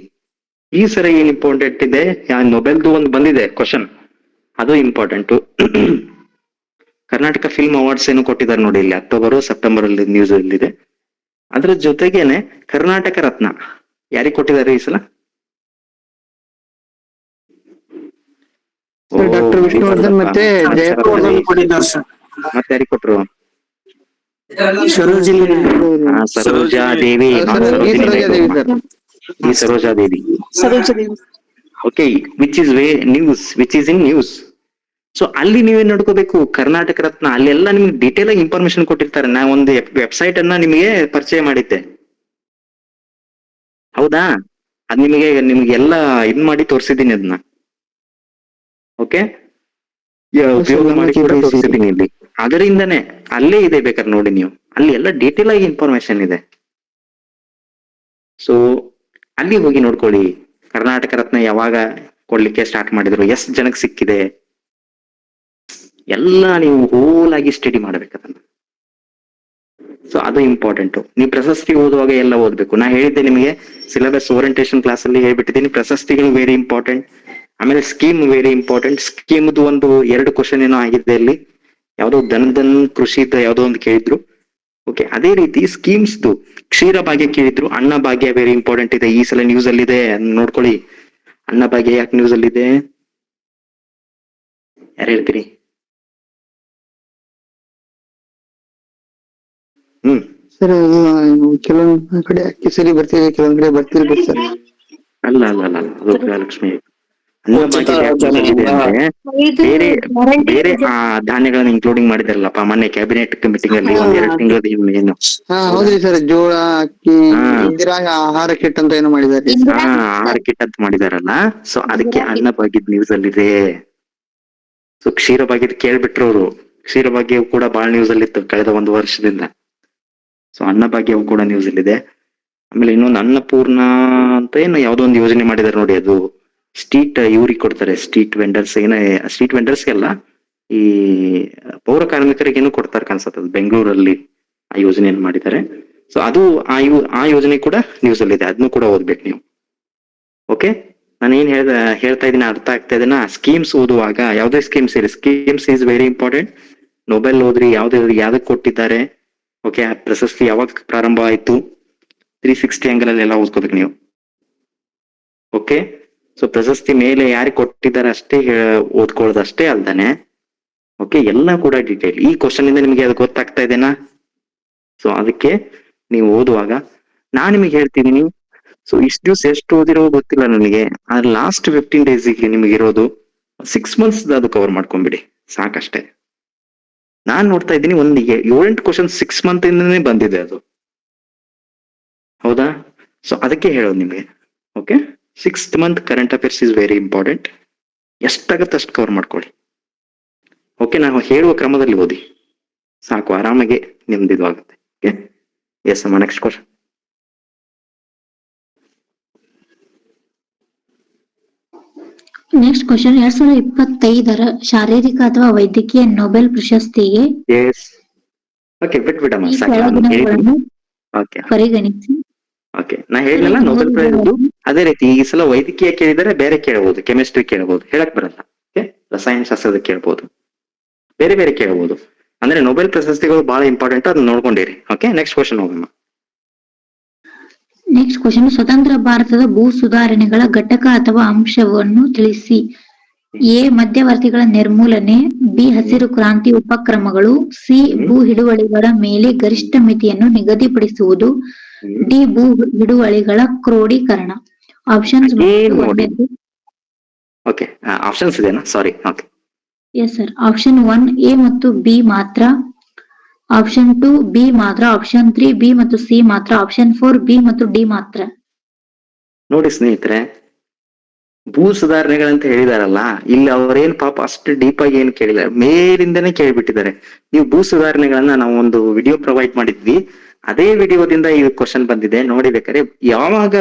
ಈ ಸರಿ ಏನ್ ಇಂಪಾರ್ಟೆಂಟ್ ಇದೆ, ನೊಬೆಲ್ದು ಒಂದು ಬಂದಿದೆ ಕ್ವಶನ್, ಅದು ಇಂಪಾರ್ಟೆಂಟು. ಕರ್ನಾಟಕ ಫಿಲ್ಮ್ ಅವಾರ್ಡ್ಸ್ ಏನು ಕೊಟ್ಟಿದ್ದಾರೆ ನೋಡಿ, ಇಲ್ಲಿ ಅಕ್ಟೋಬರ್ ಸೆಪ್ಟೆಂಬರ್ ಅಲ್ಲಿ ನ್ಯೂಸ್ ಇಲ್ಲಿದೆ. ಅದ್ರ ಜೊತೆಗೇನೆ ಕರ್ನಾಟಕ ರತ್ನ ಯಾರಿಗ್ ಕೊಟ್ಟಿದ್ದಾರೆ ಈ ಸಲ? ಡಾಕ್ಟರ್ ವಿಷ್ಣುವರ್ಧನ್ ಮತ್ತೆ ಜಯಪ್ರವರ್ಧನ್ ಕೊಟ್ಟಿದ್ದಾರೆ ಸರ್. ಮತ್ತೆ ಯಾರಿಗ್ ಕೊಟ್ರು? ಸರೋಜಿನಿ ಸರೋಜಾ ದೇವಿ, ಈ Saroja Devi. Okay, which is in news. So ಅಲ್ಲಿ ನೀವೇನ್ ನೋಡ್ಕೋಬೇಕು, ಕರ್ನಾಟಕ ರತ್ನ ಅಲ್ಲೆಲ್ಲ ನಿಮ್ಗೆ ಡಿಟೇಲ್ ಆಗಿ ಇನ್ಫಾರ್ಮೇಶನ್ ಕೊಟ್ಟಿರ್ತಾರೆ. ನಾ ಒಂದು ವೆಬ್ಸೈಟ್ ಅನ್ನ ನಿಮಗೆ ಪರಿಚಯ ಮಾಡಿದ್ದೆ, ಹೌದಾ? ಅದ್ ನಿಮ್ಗೆಲ್ಲ ಇದ್ ಮಾಡಿ ತೋರಿಸಿದ್ದೀನಿ ಅದನ್ನ. ಓಕೆ, ಉಪಯೋಗ ಮಾಡಿ ಕೂಡ ತೋರಿಸಿದ್ದೀನಿ ಇಲ್ಲಿ. ಅದರಿಂದನೇ ಅಲ್ಲೇ ಇದೆ, ಬೇಕಾದ್ರೆ ನೋಡಿ ನೀವು, ಅಲ್ಲಿ ಎಲ್ಲ ಡೀಟೇಲ್ ಆಗಿ ಇನ್ಫಾರ್ಮೇಶನ್ ಇದೆ. ಸೊ ಅಲ್ಲಿ ಹೋಗಿ ನೋಡ್ಕೊಳ್ಳಿ, ಕರ್ನಾಟಕ ರತ್ನ ಯಾವಾಗ ಕೊಡ್ಲಿಕ್ಕೆ ಸ್ಟಾರ್ಟ್ ಮಾಡಿದ್ರು, ಎಷ್ಟು ಜನಕ್ಕೆ ಸಿಕ್ಕಿದೆ, ಎಲ್ಲ ನೀವು ಹೋಲ್ ಆಗಿ ಸ್ಟಡಿ ಮಾಡ್ಬೇಕು ಅದನ್ನ. ಸೊ ಅದು ಇಂಪಾರ್ಟೆಂಟ್. ನೀವು ಪ್ರಶಸ್ತಿ ಓದುವಾಗ ಎಲ್ಲ ಓದ್ಬೇಕು. ನಾ ಹೇಳಿದ್ದೆ ನಿಮಗೆ ಸಿಲೆಬಸ್ ಓರಿಯಂಟೇಶನ್ ಕ್ಲಾಸ್ ಅಲ್ಲಿ ಹೇಳ್ಬಿಟ್ಟಿದ್ದೀನಿ, ಪ್ರಶಸ್ತಿಗಳು ವೆರಿ ಇಂಪಾರ್ಟೆಂಟ್. ಆಮೇಲೆ ಸ್ಕೀಮ್ ವೆರಿ ಇಂಪಾರ್ಟೆಂಟ್. ಸ್ಕೀಮ್ದು ಒಂದು 2 ಕ್ವಶನ್ ಏನೋ ಆಗಿದೆ ಅಲ್ಲಿ, ಯಾವ್ದೋ ದನ್ ಕೃಷಿದ ಯಾವ್ದೋ ಒಂದು ಕೇಳಿದ್ರು. ಓಕೆ, ಅದೇ ರೀತಿ ಸ್ಕೀಮ್ಸ್ದು ಕ್ಷೀರ ಭಾಗ್ಯ ಕೇಳಿದ್ರು, ಅನ್ನ ಭಾಗ್ಯ ವೆರಿ ಇಂಪಾರ್ಟೆಂಟ್ ಇದೆ. ಈ ಸಲ ನ್ಯೂಸ್ ಅಲ್ಲಿ ಇದೆ, ನೋಡ್ಕೊಳ್ಳಿ. ಅನ್ನ ಭಾಗ್ಯ ಯಾಕೆ ನ್ಯೂಸ್ ಅಲ್ಲಿ ಇದೆ, ಯಾರು ಹೇಳ್ತೀರಿ? ಸರ್ ಕೆಲವೊಂದ್ ಕಡೆ ಅಕ್ಕಿ ಸರಿ ಬರ್ತಿದೆ, ಕೆಲವೊಂದ್ ಕಡೆ ಬರ್ತಿರ್ಬೇಕು ಸರ್. ಅಲ್ಲ ಅದು ಗೃಹಲಕ್ಷ್ಮಿ. ಅನ್ನ ಭಾಗ್ಯ ಯಾಕೆ ಇದೆ ಅಂದ್ರೆ ಬೇರೆ ಬೇರೆ ಧಾನ್ಯಗಳನ್ನ ಇನ್ಕ್ಲೂಡಿಂಗ್ ಮಾಡಿದಾರಲ್ಲಪ್ಪ ಮೊನ್ನೆ ಕ್ಯಾಬಿನೆಟ್ ಮೀಟಿಂಗ್ ಅಲ್ಲಿ 1-2 ತಿಂಗಳು ಏನು. ಹಾ ಹೌದ್ರಿ ಸರ್, ಜೋಳ, ಅಕ್ಕಿ, ಇಂದಿರಾ ಆಹಾರ ಕಿಟ್ ಅಂತ ಏನೋ ಮಾಡಿದಾರೆ. ಆಹಾರ ಕಿಟ್ ಅಂತ ಮಾಡಿದಾರಲ್ಲ, ಸೊ ಅದಕ್ಕೆ ಅನ್ನ ಭಾಗ್ಯದ ನ್ಯೂಸ್ ಅಲ್ಲಿ ಇದೆ. ಸೊ ಕ್ಷೀರ ಭಾಗ್ಯದ ಕೇಳ್ಬಿಟ್ರು ಅವರು. ಕ್ಷೀರ ಭಾಗ್ಯವು ಕೂಡ ಬಹಳ ನ್ಯೂಸ್ ಅಲ್ಲಿ ಇತ್ತು ಕಳೆದ 1 ವರ್ಷದಿಂದ. ಸೊ ಅನ್ನ ಭಾಗ್ಯವು ಕೂಡ ನ್ಯೂಸ್ ಅಲ್ಲಿ ಇದೆ. ಆಮೇಲೆ ಇನ್ನೊಂದು ಅನ್ನಪೂರ್ಣ ಅಂತ ಏನೋ ಯಾವ್ದೋ ಒಂದು ಯೋಜನೆ ಮಾಡಿದಾರೆ ನೋಡಿ, ಅದು ಸ್ಟ್ರೀಟ್ ಇವ್ರಿಗೆ ಕೊಡ್ತಾರೆ, ಸ್ಟ್ರೀಟ್ ವೆಂಡರ್ಸ್ಗೆಲ್ಲ, ಈ ಪೌರ ಕಾರ್ಮಿಕರಿಗೇನು ಕೊಡ್ತಾರೆ ಕಾಣಿಸುತ್ತೆ. ಅದು ಬೆಂಗಳೂರಲ್ಲಿ ಆ ಯೋಜನೆಯನ್ನು ಮಾಡಿದ್ದಾರೆ. ಸೊ ಅದು ಆ ಯೋಜನೆ ಕೂಡ ನ್ಯೂಸ್ ಅಲ್ಲಿ ಇದೆ, ಅದನ್ನು ಕೂಡ ಓದ್ಬೇಕು ನೀವು. ಓಕೆ, ನಾನು ಏನ್ ಹೇಳ್ತಾ ಇದೀನಿ ಅರ್ಥ ಆಗ್ತಾ ಇದೆನಾ? ಸ್ಕೀಮ್ಸ್ ಓದುವಾಗ ಯಾವ್ದೇ ಸ್ಕೀಮ್ಸ್ ಇರಿ, schemes is very important. Nobel ಓದ್ರಿ, ಯಾವ್ದಕ್ ಕೊಟ್ಟಿದ್ದಾರೆ, ಓಕೆ, ಪ್ರಶಸ್ತಿ ಯಾವಾಗ ಪ್ರಾರಂಭ ಆಯ್ತು, 360 ಆಂಗಲ್ ಅಲ್ಲಿ ಎಲ್ಲ ಓದ್ಕೋಬೇಕು ನೀವು. ಓಕೆ, ಸೊ ಪ್ರಶಸ್ತಿ ಮೇಲೆ ಯಾರಿಗೆ ಕೊಟ್ಟಿದ್ದಾರೆ ಅಷ್ಟೇ ಓದ್ಕೊಳ್ಳೋದು ಅಷ್ಟೇ ಅಲ್ದಾನೆ, ಓಕೆ, ಎಲ್ಲ ಕೂಡ ಡೀಟೇಲ್. ಈ ಕ್ವಶನ್ ಇಂದ ನಿಮಗೆ ಅದು ಗೊತ್ತಾಗ್ತಾ ಇದೆನಾ? ಸೊ ಅದಕ್ಕೆ ನೀವು ಓದುವಾಗ ನಾನ್ ನಿಮಗೆ ಹೇಳ್ತಿದೀನಿ, ಸೊ ಇಷ್ಟು ದಿವಸ ಎಷ್ಟು ಓದಿರೋ ಗೊತ್ತಿಲ್ಲ ನನಗೆ, ಆದ್ರೆ ಲಾಸ್ಟ್ 15 ಡೇಸ್ಗೆ ನಿಮಗೆ ಇರೋದು 6 months ಅದು ಕವರ್ ಮಾಡ್ಕೊಂಡ್ಬಿಡಿ ಸಾಕಷ್ಟೇ. ನಾನ್ ನೋಡ್ತಾ ಇದ್ದೀನಿ ಒಂದು 7-8 ಕ್ವಶನ್ 6 month ಇಂದನೇ ಬಂದಿದೆ ಅದು, ಹೌದಾ? ಸೊ ಅದಕ್ಕೆ ಹೇಳೋದು ನಿಮಗೆ, okay, 6th month current affairs is very important. ಎಷ್ಟಾಗತ್ತೆ ಅಷ್ಟು ಕವರ್ ಮಾಡ್ಕೊಳ್ಳಿ. ಓಕೆ, ನಾವು ಹೇಳುವ ಕ್ರಮದಲ್ಲಿ ಓದಿ ಸಾಕು, ಆರಾಮಾಗಿ ನಿಮ್ದಿದು ಆಗುತ್ತೆ. ಓಕೆ, ಎಸ್ ಅಮ್ಮ, ನೆಕ್ಸ್ಟ್ ಕ್ವಶನ್. ನೆಕ್ಸ್ಟ್ ಕ್ವಶನ್, 2025 ಶಾರೀರಿಕ ಅಥವಾ ವೈದ್ಯಕೀಯ ನೊಬೆಲ್ ಪ್ರಶಸ್ತಿಗೆ ಎಸ್, ಓಕೆ, ಬಿಟ್ಬಿಡಮ್ಮ ಈ ಸಾಕು, ನಾನು ಕೆಳಗಿನವುಗಳನ್ನು ಓಕೆ ಪರಿಗಣಿಸಿ. ಓಕೆ, ನಾ ಹೇಳಿದ್ನಲ್ಲ ನೊಬೆಲ್ ಪ್ರೈಸ್ ಇದು. ಅದೇ ರೀತಿ ಈ ಸಲ ವೈದ್ಯಕೀಯ ಕೇಳಿದರೆ ಬೇರೆ ಕೇಳಬಹುದು, ಕೆಮಿಸ್ಟ್ರಿ ಕೇಳಬಹುದು, ಹೇಳಕ್ ಬರಲ್ಲ. ಓಕೆ, ರಸಾಯನಶಾಸ್ತ್ರದ ಕೇಳಬಹುದು, ಬೇರೆ ಬೇರೆ ಕೇಳಬಹುದು. ಅಂದ್ರೆ ನೊಬೆಲ್ ಪ್ರಶಸ್ತಿಗಳು ಬಹಳ ಇಂಪಾರ್ಟೆಂಟ್, ಅದನ್ನ ನೋಡ್ಕೊಂಡಿರಿ. ಓಕೆ, ನೆಕ್ಸ್ಟ್ ಕ್ವಶನ್ ಹೋಗಮ್ಮ. ನೆಕ್ಸ್ಟ್ ಕ್ವಶನ್, ಸ್ವತಂತ್ರ ಭಾರತದ ಭೂ ಸುಧಾರಣೆಗಳ ಘಟಕ ಅಥವಾ ಅಂಶವನ್ನು ತಿಳಿಸಿ. ಎ, ಮಧ್ಯವರ್ತಿಗಳ ನಿರ್ಮೂಲನೆ. ಬಿ, ಹಸಿರು ಕ್ರಾಂತಿ ಉಪಕ್ರಮಗಳು. ಸಿ, ಭೂ ಹಿಡುವಳಿಗಳ ಮೇಲೆ ಗರಿಷ್ಠ ಮಿತಿಯನ್ನು ನಿಗದಿಪಡಿಸುವುದು. ಡಿ, ಭೂ ಹಿಡುವಳಿಗಳ ಕ್ರೋಢೀಕರಣ. ಆಪ್ಷನ್ಸ್ ನೋಡಿ, ಓಕೆ, ಆಪ್ಷನ್ಸ್ ಇದೆನಾ? Sorry, okay. Yes sir. Option 1 A ಮತ್ತು ಬಿ ಮಾತ್ರ, ಆಪ್ಷನ್ 2 ಬಿ ಮಾತ್ರ, ಆಪ್ಷನ್ 3 ಬಿ ಮತ್ತು ಸಿ ಮಾತ್ರ, ಆಪ್ಷನ್ 4 ಬಿ ಮತ್ತು ಡಿ ಮಾತ್ರ. ನೋಡಿ ಸ್ನೇಹಿತರೆ, ಭೂ ಸುಧಾರಣೆಗಳಂತ ಹೇಳಿದಾರಲ್ಲ, ಇಲ್ಲಿ ಅವ್ರೇನ್ ಪಾಪ ಅಷ್ಟು ಡೀಪ್ ಆಗಿ ಏನು ಕೇಳಿಲ್ಲ, ಮೇಲಿಂದನೇ ಕೇಳ್ಬಿಟ್ಟಿದ್ದಾರೆ. ನೀವು ಭೂ ಸುಧಾರಣೆಗಳನ್ನ ನಾವು ಒಂದು ವಿಡಿಯೋ ಪ್ರೊವೈಡ್ ಮಾಡಿದ್ವಿ, ಅದೇ ವಿಡಿಯೋದಿಂದ ಈ ಕ್ವಶನ್ ಬಂದಿದೆ ನೋಡಿ. ಬೇಕಾದ್ರೆ ಯಾವಾಗ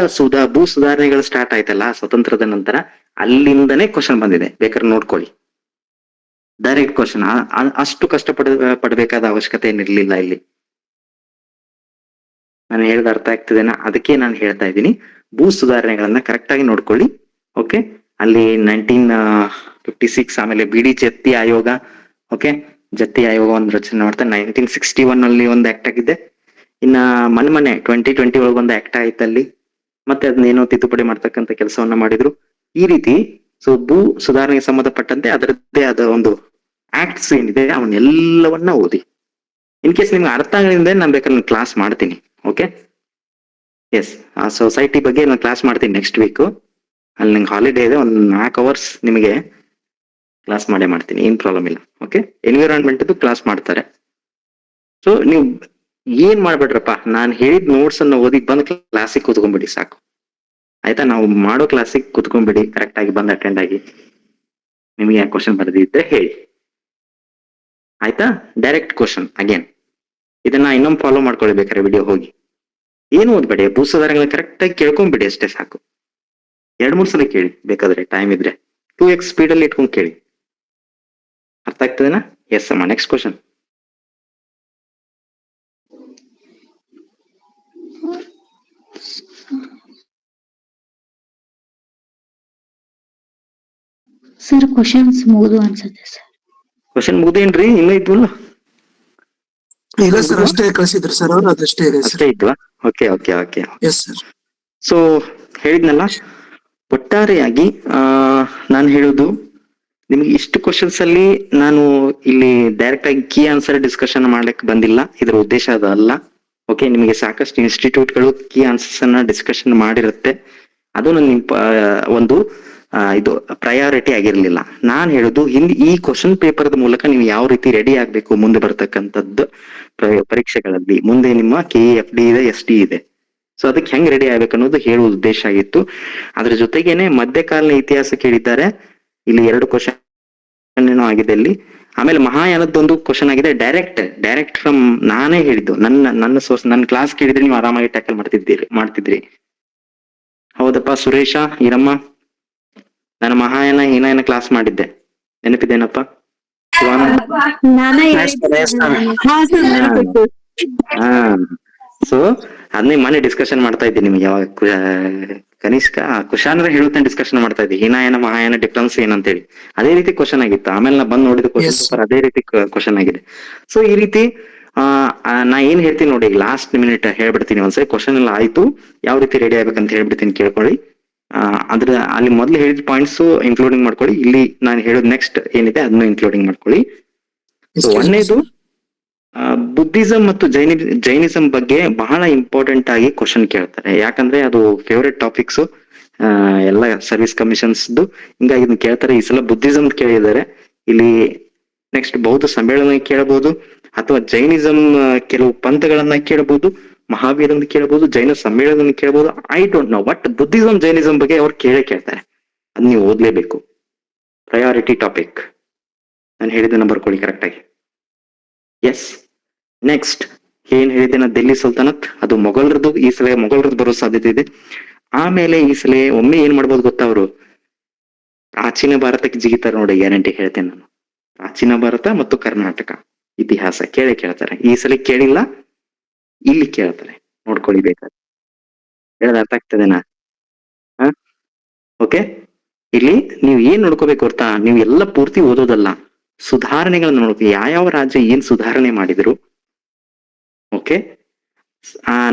ಭೂ ಸುಧಾರಣೆಗಳು ಸ್ಟಾರ್ಟ್ ಆಯ್ತಲ್ಲ ಸ್ವತಂತ್ರದ ನಂತರ, ಅಲ್ಲಿಂದನೇ ಕ್ವಶನ್ ಬಂದಿದೆ, ಬೇಕಾದ್ರೆ ನೋಡ್ಕೊಳ್ಳಿ. ಡೈರೆಕ್ಟ್ ಕ್ವಶನ್, ಅಷ್ಟು ಪಡಬೇಕಾದ ಅವಶ್ಯಕತೆ ಏನಿರ್ಲಿಲ್ಲ ಇಲ್ಲಿ. ನಾನು ಹೇಳ್ದ ಅರ್ಥ ಆಗ್ತದೇನಾ? ಅದಕ್ಕೆ ನಾನು ಹೇಳ್ತಾ ಇದ್ದೀನಿ, ಭೂ ಸುಧಾರಣೆಗಳನ್ನ ಕರೆಕ್ಟ್ ಆಗಿ ನೋಡ್ಕೊಳ್ಳಿ. ಓಕೆ, ಅಲ್ಲಿ 1956 ಆಮೇಲೆ ಬಿಡಿ ಜತ್ತಿ ಆಯೋಗ, ಓಕೆ, ಜತ್ತಿ ಆಯೋಗ ಒಂದು ರಚನೆ ಮಾಡ್ತಾರೆ. 1961 ಅಲ್ಲಿ ಒಂದು ಆಕ್ಟ್ ಆಗಿದೆ. ಇನ್ನ ಮೊನ್ನೆ 2020 ಒಳಗೆ ಒಂದು ಆಕ್ಟ್ ಆಯ್ತು ಅಲ್ಲಿ, ಮತ್ತೆ ಅದನ್ನೇನೋ ತಿದ್ದುಪಡಿ ಮಾಡ್ತಕ್ಕಂಥ ಕೆಲಸವನ್ನ ಮಾಡಿದ್ರು. ಈ ರೀತಿ ಸೊ ಭೂ ಸುಧಾರಣೆಗೆ ಸಂಬಂಧಪಟ್ಟಂತೆ ಅದರದ್ದೇ ಆದ ಒಂದು ಆಕ್ಟ್ಸ್ ಏನಿದೆ ಅವನ್ನೆಲ್ಲವನ್ನ ಓದಿ. ಇನ್ ಕೇಸ್ ನಿಮ್ಗೆ ಅರ್ಥ ಆಗಲಿಂದ ನಾನು ಬೇಕಾದ್ರೆ ಕ್ಲಾಸ್ ಮಾಡ್ತೀನಿ. ಓಕೆ, ಎಸ್, ಆ ಸೊಸೈಟಿ ಬಗ್ಗೆ ನಾನು ಕ್ಲಾಸ್ ಮಾಡ್ತೀನಿ ನೆಕ್ಸ್ಟ್ ವೀಕ್. ಅಲ್ಲಿ ನಂಗೆ ಹಾಲಿಡೇ ಇದೆ, ಒಂದು 4 hours ನಿಮಗೆ ಕ್ಲಾಸ್ ಮಾಡ್ತೀನಿ, ಏನ್ ಪ್ರಾಬ್ಲಮ್ ಇಲ್ಲ. ಓಕೆ, ಎನ್ವಿರಾನ್ಮೆಂಟ್ ಕ್ಲಾಸ್ ಮಾಡ್ತಾರೆ. ಸೊ ನೀವು ಏನ್ ಮಾಡ್ಬೇಡ್ರಪ್ಪ, ನಾನು ಹೇಳಿದ ನೋಟ್ಸ್ ಅನ್ನ ಓದಿ ಬಂದ್ ಕ್ಲಾಸಿಗೆ ಕೂತ್ಕೊಂಡ್ಬಿಡಿ ಸಾಕು, ಆಯ್ತಾ? ನಾವು ಮಾಡೋ ಕ್ಲಾಸಿಗೆ ಕೂತ್ಕೊಂಡ್ಬಿಡಿ, ಕರೆಕ್ಟ್ ಆಗಿ ಬಂದ್ ಅಟೆಂಡ್ ಆಗಿ. ನಿಮಗೆ ಆ ಕ್ವಶನ್ ಬರೆದಿದ್ರೆ ಹೇಳಿ, ಆಯ್ತಾ? Direct question again. ಇದನ್ನ ಇನ್ನೊಂದು ಫಾಲೋ ಮಾಡ್ಕೊಳ್ಬೇಕಾರೆ ವಿಡಿಯೋ ಹೋಗಿ ಏನು ಓದ್ಬೇಡಿ, ಭೂ ಸುಧಾರಣೆಗಳನ್ನ ಕರೆಕ್ಟ್ ಆಗಿ ಕೇಳ್ಕೊಂಡ್ಬಿಡಿ ಅಷ್ಟೇ ಸಾಕು. 2-3 ಸಲ ಕೇಳಿ ಬೇಕಾದ್ರೆ, ಟೈಮ್ ಇದ್ರೆ 2x ಸ್ಪೀಡ್ ಅಲ್ಲಿ ಇಟ್ಕೊಂಡು ಕೇಳಿ. ಅರ್ಥ ಆಗ್ತದೇನಾ? ಎಸ್ ಅಮ್ಮ, ನೆಕ್ಸ್ಟ್ ಕ್ವಶನ್. ಸರ್ ಕ್ವಶನ್ಸ್ ಮುಗಿದು ಅನ್ಸುತ್ತೆ ಸರ್. ಕ್ವಶನ್ ಮುಗ್ದೇನ್ರಿ? ಇನ್ನೂ ಇದ್ವಲ್ಲ? ಇಲ್ಲ ಸರ್, ಅಷ್ಟೇ ಕಳಿಸಿದ್ರು ಸರ್ ಅವರು, ಅದಷ್ಟೇ ಇದೆ ಸರ್. ಅಷ್ಟೇ ಇದ್ವಾ? Okay okay okay. Yes sir. So ಹೇಳಿದ್ನಲ್ಲ, ಒಟ್ಟಾರೆಯಾಗಿ ನಾನು ಹೇಳುದು ನಿಮ್ಗೆ ಇಷ್ಟು ಕ್ವಶನ್ಸ್ ಅಲ್ಲಿ ನಾನು ಇಲ್ಲಿ ಡೈರೆಕ್ಟ್ ಆಗಿ ಕೀ ಆನ್ಸರ್ ಡಿಸ್ಕಷನ್ ಮಾಡ್ಲಿಕ್ಕೆ ಬಂದಿಲ್ಲ, ಇದ್ರ ಉದ್ದೇಶ ಅದಲ್ಲ. ಓಕೆ, ನಿಮಗೆ ಸಾಕಷ್ಟು ಇನ್ಸ್ಟಿಟ್ಯೂಟ್ಗಳು ಕೀ ಆನ್ಸರ್ಸ್ ಅನ್ನ ಡಿಸ್ಕಷನ್ ಮಾಡಿರುತ್ತೆ, ಅದು ನನ್ನ ಒಂದು ಇದು ಪ್ರಯಾರಿಟಿ ಆಗಿರ್ಲಿಲ್ಲ. ನಾನ್ ಹೇಳುದು ಈ ಕ್ವಶನ್ ಪೇಪರ್ ಮೂಲಕ ನೀವು ಯಾವ ರೀತಿ ರೆಡಿ ಆಗ್ಬೇಕು ಮುಂದೆ ಬರ್ತಕ್ಕಂಥದ್ದು ಪರೀಕ್ಷೆಗಳಲ್ಲಿ. ಮುಂದೆ ನಿಮ್ಮ KFD ಇದೆ, SD ಇದೆ, ಸೊ ಅದಕ್ಕೆ ಹೆಂಗ್ ರೆಡಿ ಆಗ್ಬೇಕು ಅನ್ನೋದು ಹೇಳುವ ಉದ್ದೇಶ ಆಗಿತ್ತು. ಅದ್ರ ಜೊತೆಗೇನೆ ಮಧ್ಯಕಾಲೀನ ಇತಿಹಾಸ ಕೇಳಿದ್ದಾರೆ, ಇಲ್ಲಿ 2 ಕ್ವಶನ್ ಏನೋ ಆಗಿದೆ ಇಲ್ಲಿ. ಆಮೇಲೆ ಮಹಾಯಾನದೊಂದು ಕ್ವಶನ್ ಆಗಿದೆ, ಡೈರೆಕ್ಟ್ ಫ್ರಮ್ ನಾನೇ ಹೇಳಿದ್ದು, ನನ್ನ ಸೋರ್ಸ್, ನನ್ನ ಕ್ಲಾಸ್ ಕೇಳಿದ್ರೆ ನೀವು ಆರಾಮಾಗಿ ಟ್ಯಾಕಲ್ ಮಾಡ್ತಿದ್ರಿ. ಹೌದಪ್ಪ ಸುರೇಶ, ಈರಮ್ಮ, ನಾನು ಮಹಾಯಾನ ಹೀನಾಯನ ಕ್ಲಾಸ್ ಮಾಡಿದ್ದೆ, ನೆನಪಿದ್ದೇನಪ್ಪ? ಸೊ ಅದನ್ನೇ ಮನೆ ಡಿಸ್ಕಷನ್ ಮಾಡ್ತಾ ಇದ್ದೀನಿ ನಿಮ್ಗೆ ಯಾವಾಗ ಕನಿಷ್ಕ ಕುಶಾನ್ರ ಹೇಳುತ್ತೇನೆ ಡಿಸ್ಕಷನ್ ಮಾಡ್ತಾ ಇದ್ದೆ ಹೀನಾಯನ ಮಹಾಯಾನ ಡಿಫ್ರೆನ್ಸ್ ಏನಂತೇಳಿ ಅದೇ ರೀತಿ ಕ್ವಶನ್ ಆಗಿತ್ತು ಆಮೇಲೆ ನಾ ಬಂದ್ ನೋಡಿದ ಕ್ವಶನ್ Yes. ಪೇಪರ್ ಅದೇ ರೀತಿ ಕ್ವಶನ್ ಆಗಿದೆ. ಸೊ ಈ ರೀತಿ ನಾ ಏನ್ ಹೇಳ್ತೀನಿ ನೋಡಿ ಈಗ ಲಾಸ್ಟ್ ಮಿನಿಟ್ ಹೇಳ್ಬಿಡ್ತೀನಿ ಒಂದ್ಸರಿ ಕ್ವಶನ್ ಎಲ್ಲ ಆಯ್ತು ಯಾವ ರೀತಿ ರೆಡಿ ಆಗ್ಬೇಕಂತ ಹೇಳ್ಬಿಡ್ತೀನಿ ಕೇಳ್ಕೊಳ್ಳಿ. ಅದ್ರ ಅಲ್ಲಿ ಮೊದ್ಲು ಹೇಳಿದ ಪಾಯಿಂಟ್ಸ್ ಇನ್ಕ್ಲೂಡಿಂಗ್ ಮಾಡ್ಕೊಳ್ಳಿ, ಇಲ್ಲಿ ನಾನು ಹೇಳೋದು ನೆಕ್ಸ್ಟ್ ಏನಿದೆ ಅದನ್ನು ಇನ್ಕ್ಲೂಡಿಂಗ್ ಮಾಡ್ಕೊಳ್ಳಿ. ಸೊ ಒಂದನೇದು ಬುದ್ಧಿಸಂ ಮತ್ತು ಜೈನಿಸಂ ಬಗ್ಗೆ ಬಹಳ ಇಂಪಾರ್ಟೆಂಟ್ ಆಗಿ ಕ್ವಶನ್ ಕೇಳ್ತಾರೆ, ಯಾಕಂದ್ರೆ ಅದು ಫೇವರೆಟ್ ಟಾಪಿಕ್ಸ್ ಎಲ್ಲ ಸರ್ವಿಸ್ ಕಮಿಷನ್ಸ್ ಹಿಂಗಾಗಿ ಇದನ್ನ ಕೇಳ್ತಾರೆ. ಈ ಸಲ ಬುದ್ಧಿಸಂ ಕೇಳಿದ್ದಾರೆ, ಇಲ್ಲಿ ನೆಕ್ಸ್ಟ್ ಬೌದ್ಧ ಸಮ್ಮೇಳನ ಕೇಳಬಹುದು ಅಥವಾ ಜೈನಿಸಂ ಕೆಲವು ಪಂಥಗಳನ್ನ ಕೇಳಬಹುದು, ಮಹಾವೀರನ್ ಕೇಳಬಹುದು, ಜೈನ ಸಮ್ಮೇಳನ ಕೇಳಬಹುದು. I don't know, but Buddhism Jainism ಬಗ್ಗೆ ಅವ್ರು ಕೇಳ್ತಾರೆ, ಅದ್ ನೀವು ಓದ್ಲೇಬೇಕು. ಪ್ರಯಾರಿಟಿ ಟಾಪಿಕ್ ನಾನು ಹೇಳಿದ್ದನ್ನ ಬರ್ಕೊಳ್ಳಿ ಕರೆಕ್ಟ್ ಆಗಿ. ಎಸ್, ನೆಕ್ಸ್ಟ್ ಏನ್ ಹೇಳಿದ್ದೇನೆ, ದಿಲ್ಲಿ ಸುಲ್ತಾನತ್ ಅದು ಮೊಘಲರದ್ದು, ಈ ಸಲ ಮೊಘಲರದ್ದು ಬರೋ ಸಾಧ್ಯತೆ ಇದೆ. ಆಮೇಲೆ ಈ ಸಲ ಒಮ್ಮೆ ಏನ್ ಮಾಡ್ಬೋದು ಗೊತ್ತಾ, ಅವರು ಪ್ರಾಚೀನ ಭಾರತಕ್ಕೆ ಜಿಗಿತಾರೆ ನೋಡಿ, ಗ್ಯಾರಂಟಿ ಹೇಳ್ತೇನೆ ನಾನು. ಪ್ರಾಚೀನ ಭಾರತ ಮತ್ತು ಕರ್ನಾಟಕ ಇತಿಹಾಸ ಕೇಳ್ತಾರೆ. ಈ ಸಲ ಕೇಳಿಲ್ಲ, ಇಲ್ಲಿ ಕೇಳ್ತಾರೆ, ನೋಡ್ಕೊಳ್ಳಿ ಬೇಕಾದ್ರೆ. ಹೇಳೋದು ಅರ್ಥ ಆಗ್ತದೇನಾ? ಓಕೆ, ಇಲ್ಲಿ ನೀವು ಏನ್ ನೋಡ್ಕೋಬೇಕು ಗೊತ್ತಾ, ನೀವು ಎಲ್ಲ ಪೂರ್ತಿ ಓದೋದಲ್ಲ, ಸುಧಾರಣೆಗಳನ್ನ ನೋಡ್ಬೇಕು, ಯಾವ ರಾಜ್ಯ ಏನ್ ಸುಧಾರಣೆ ಮಾಡಿದ್ರು. ಓಕೆ,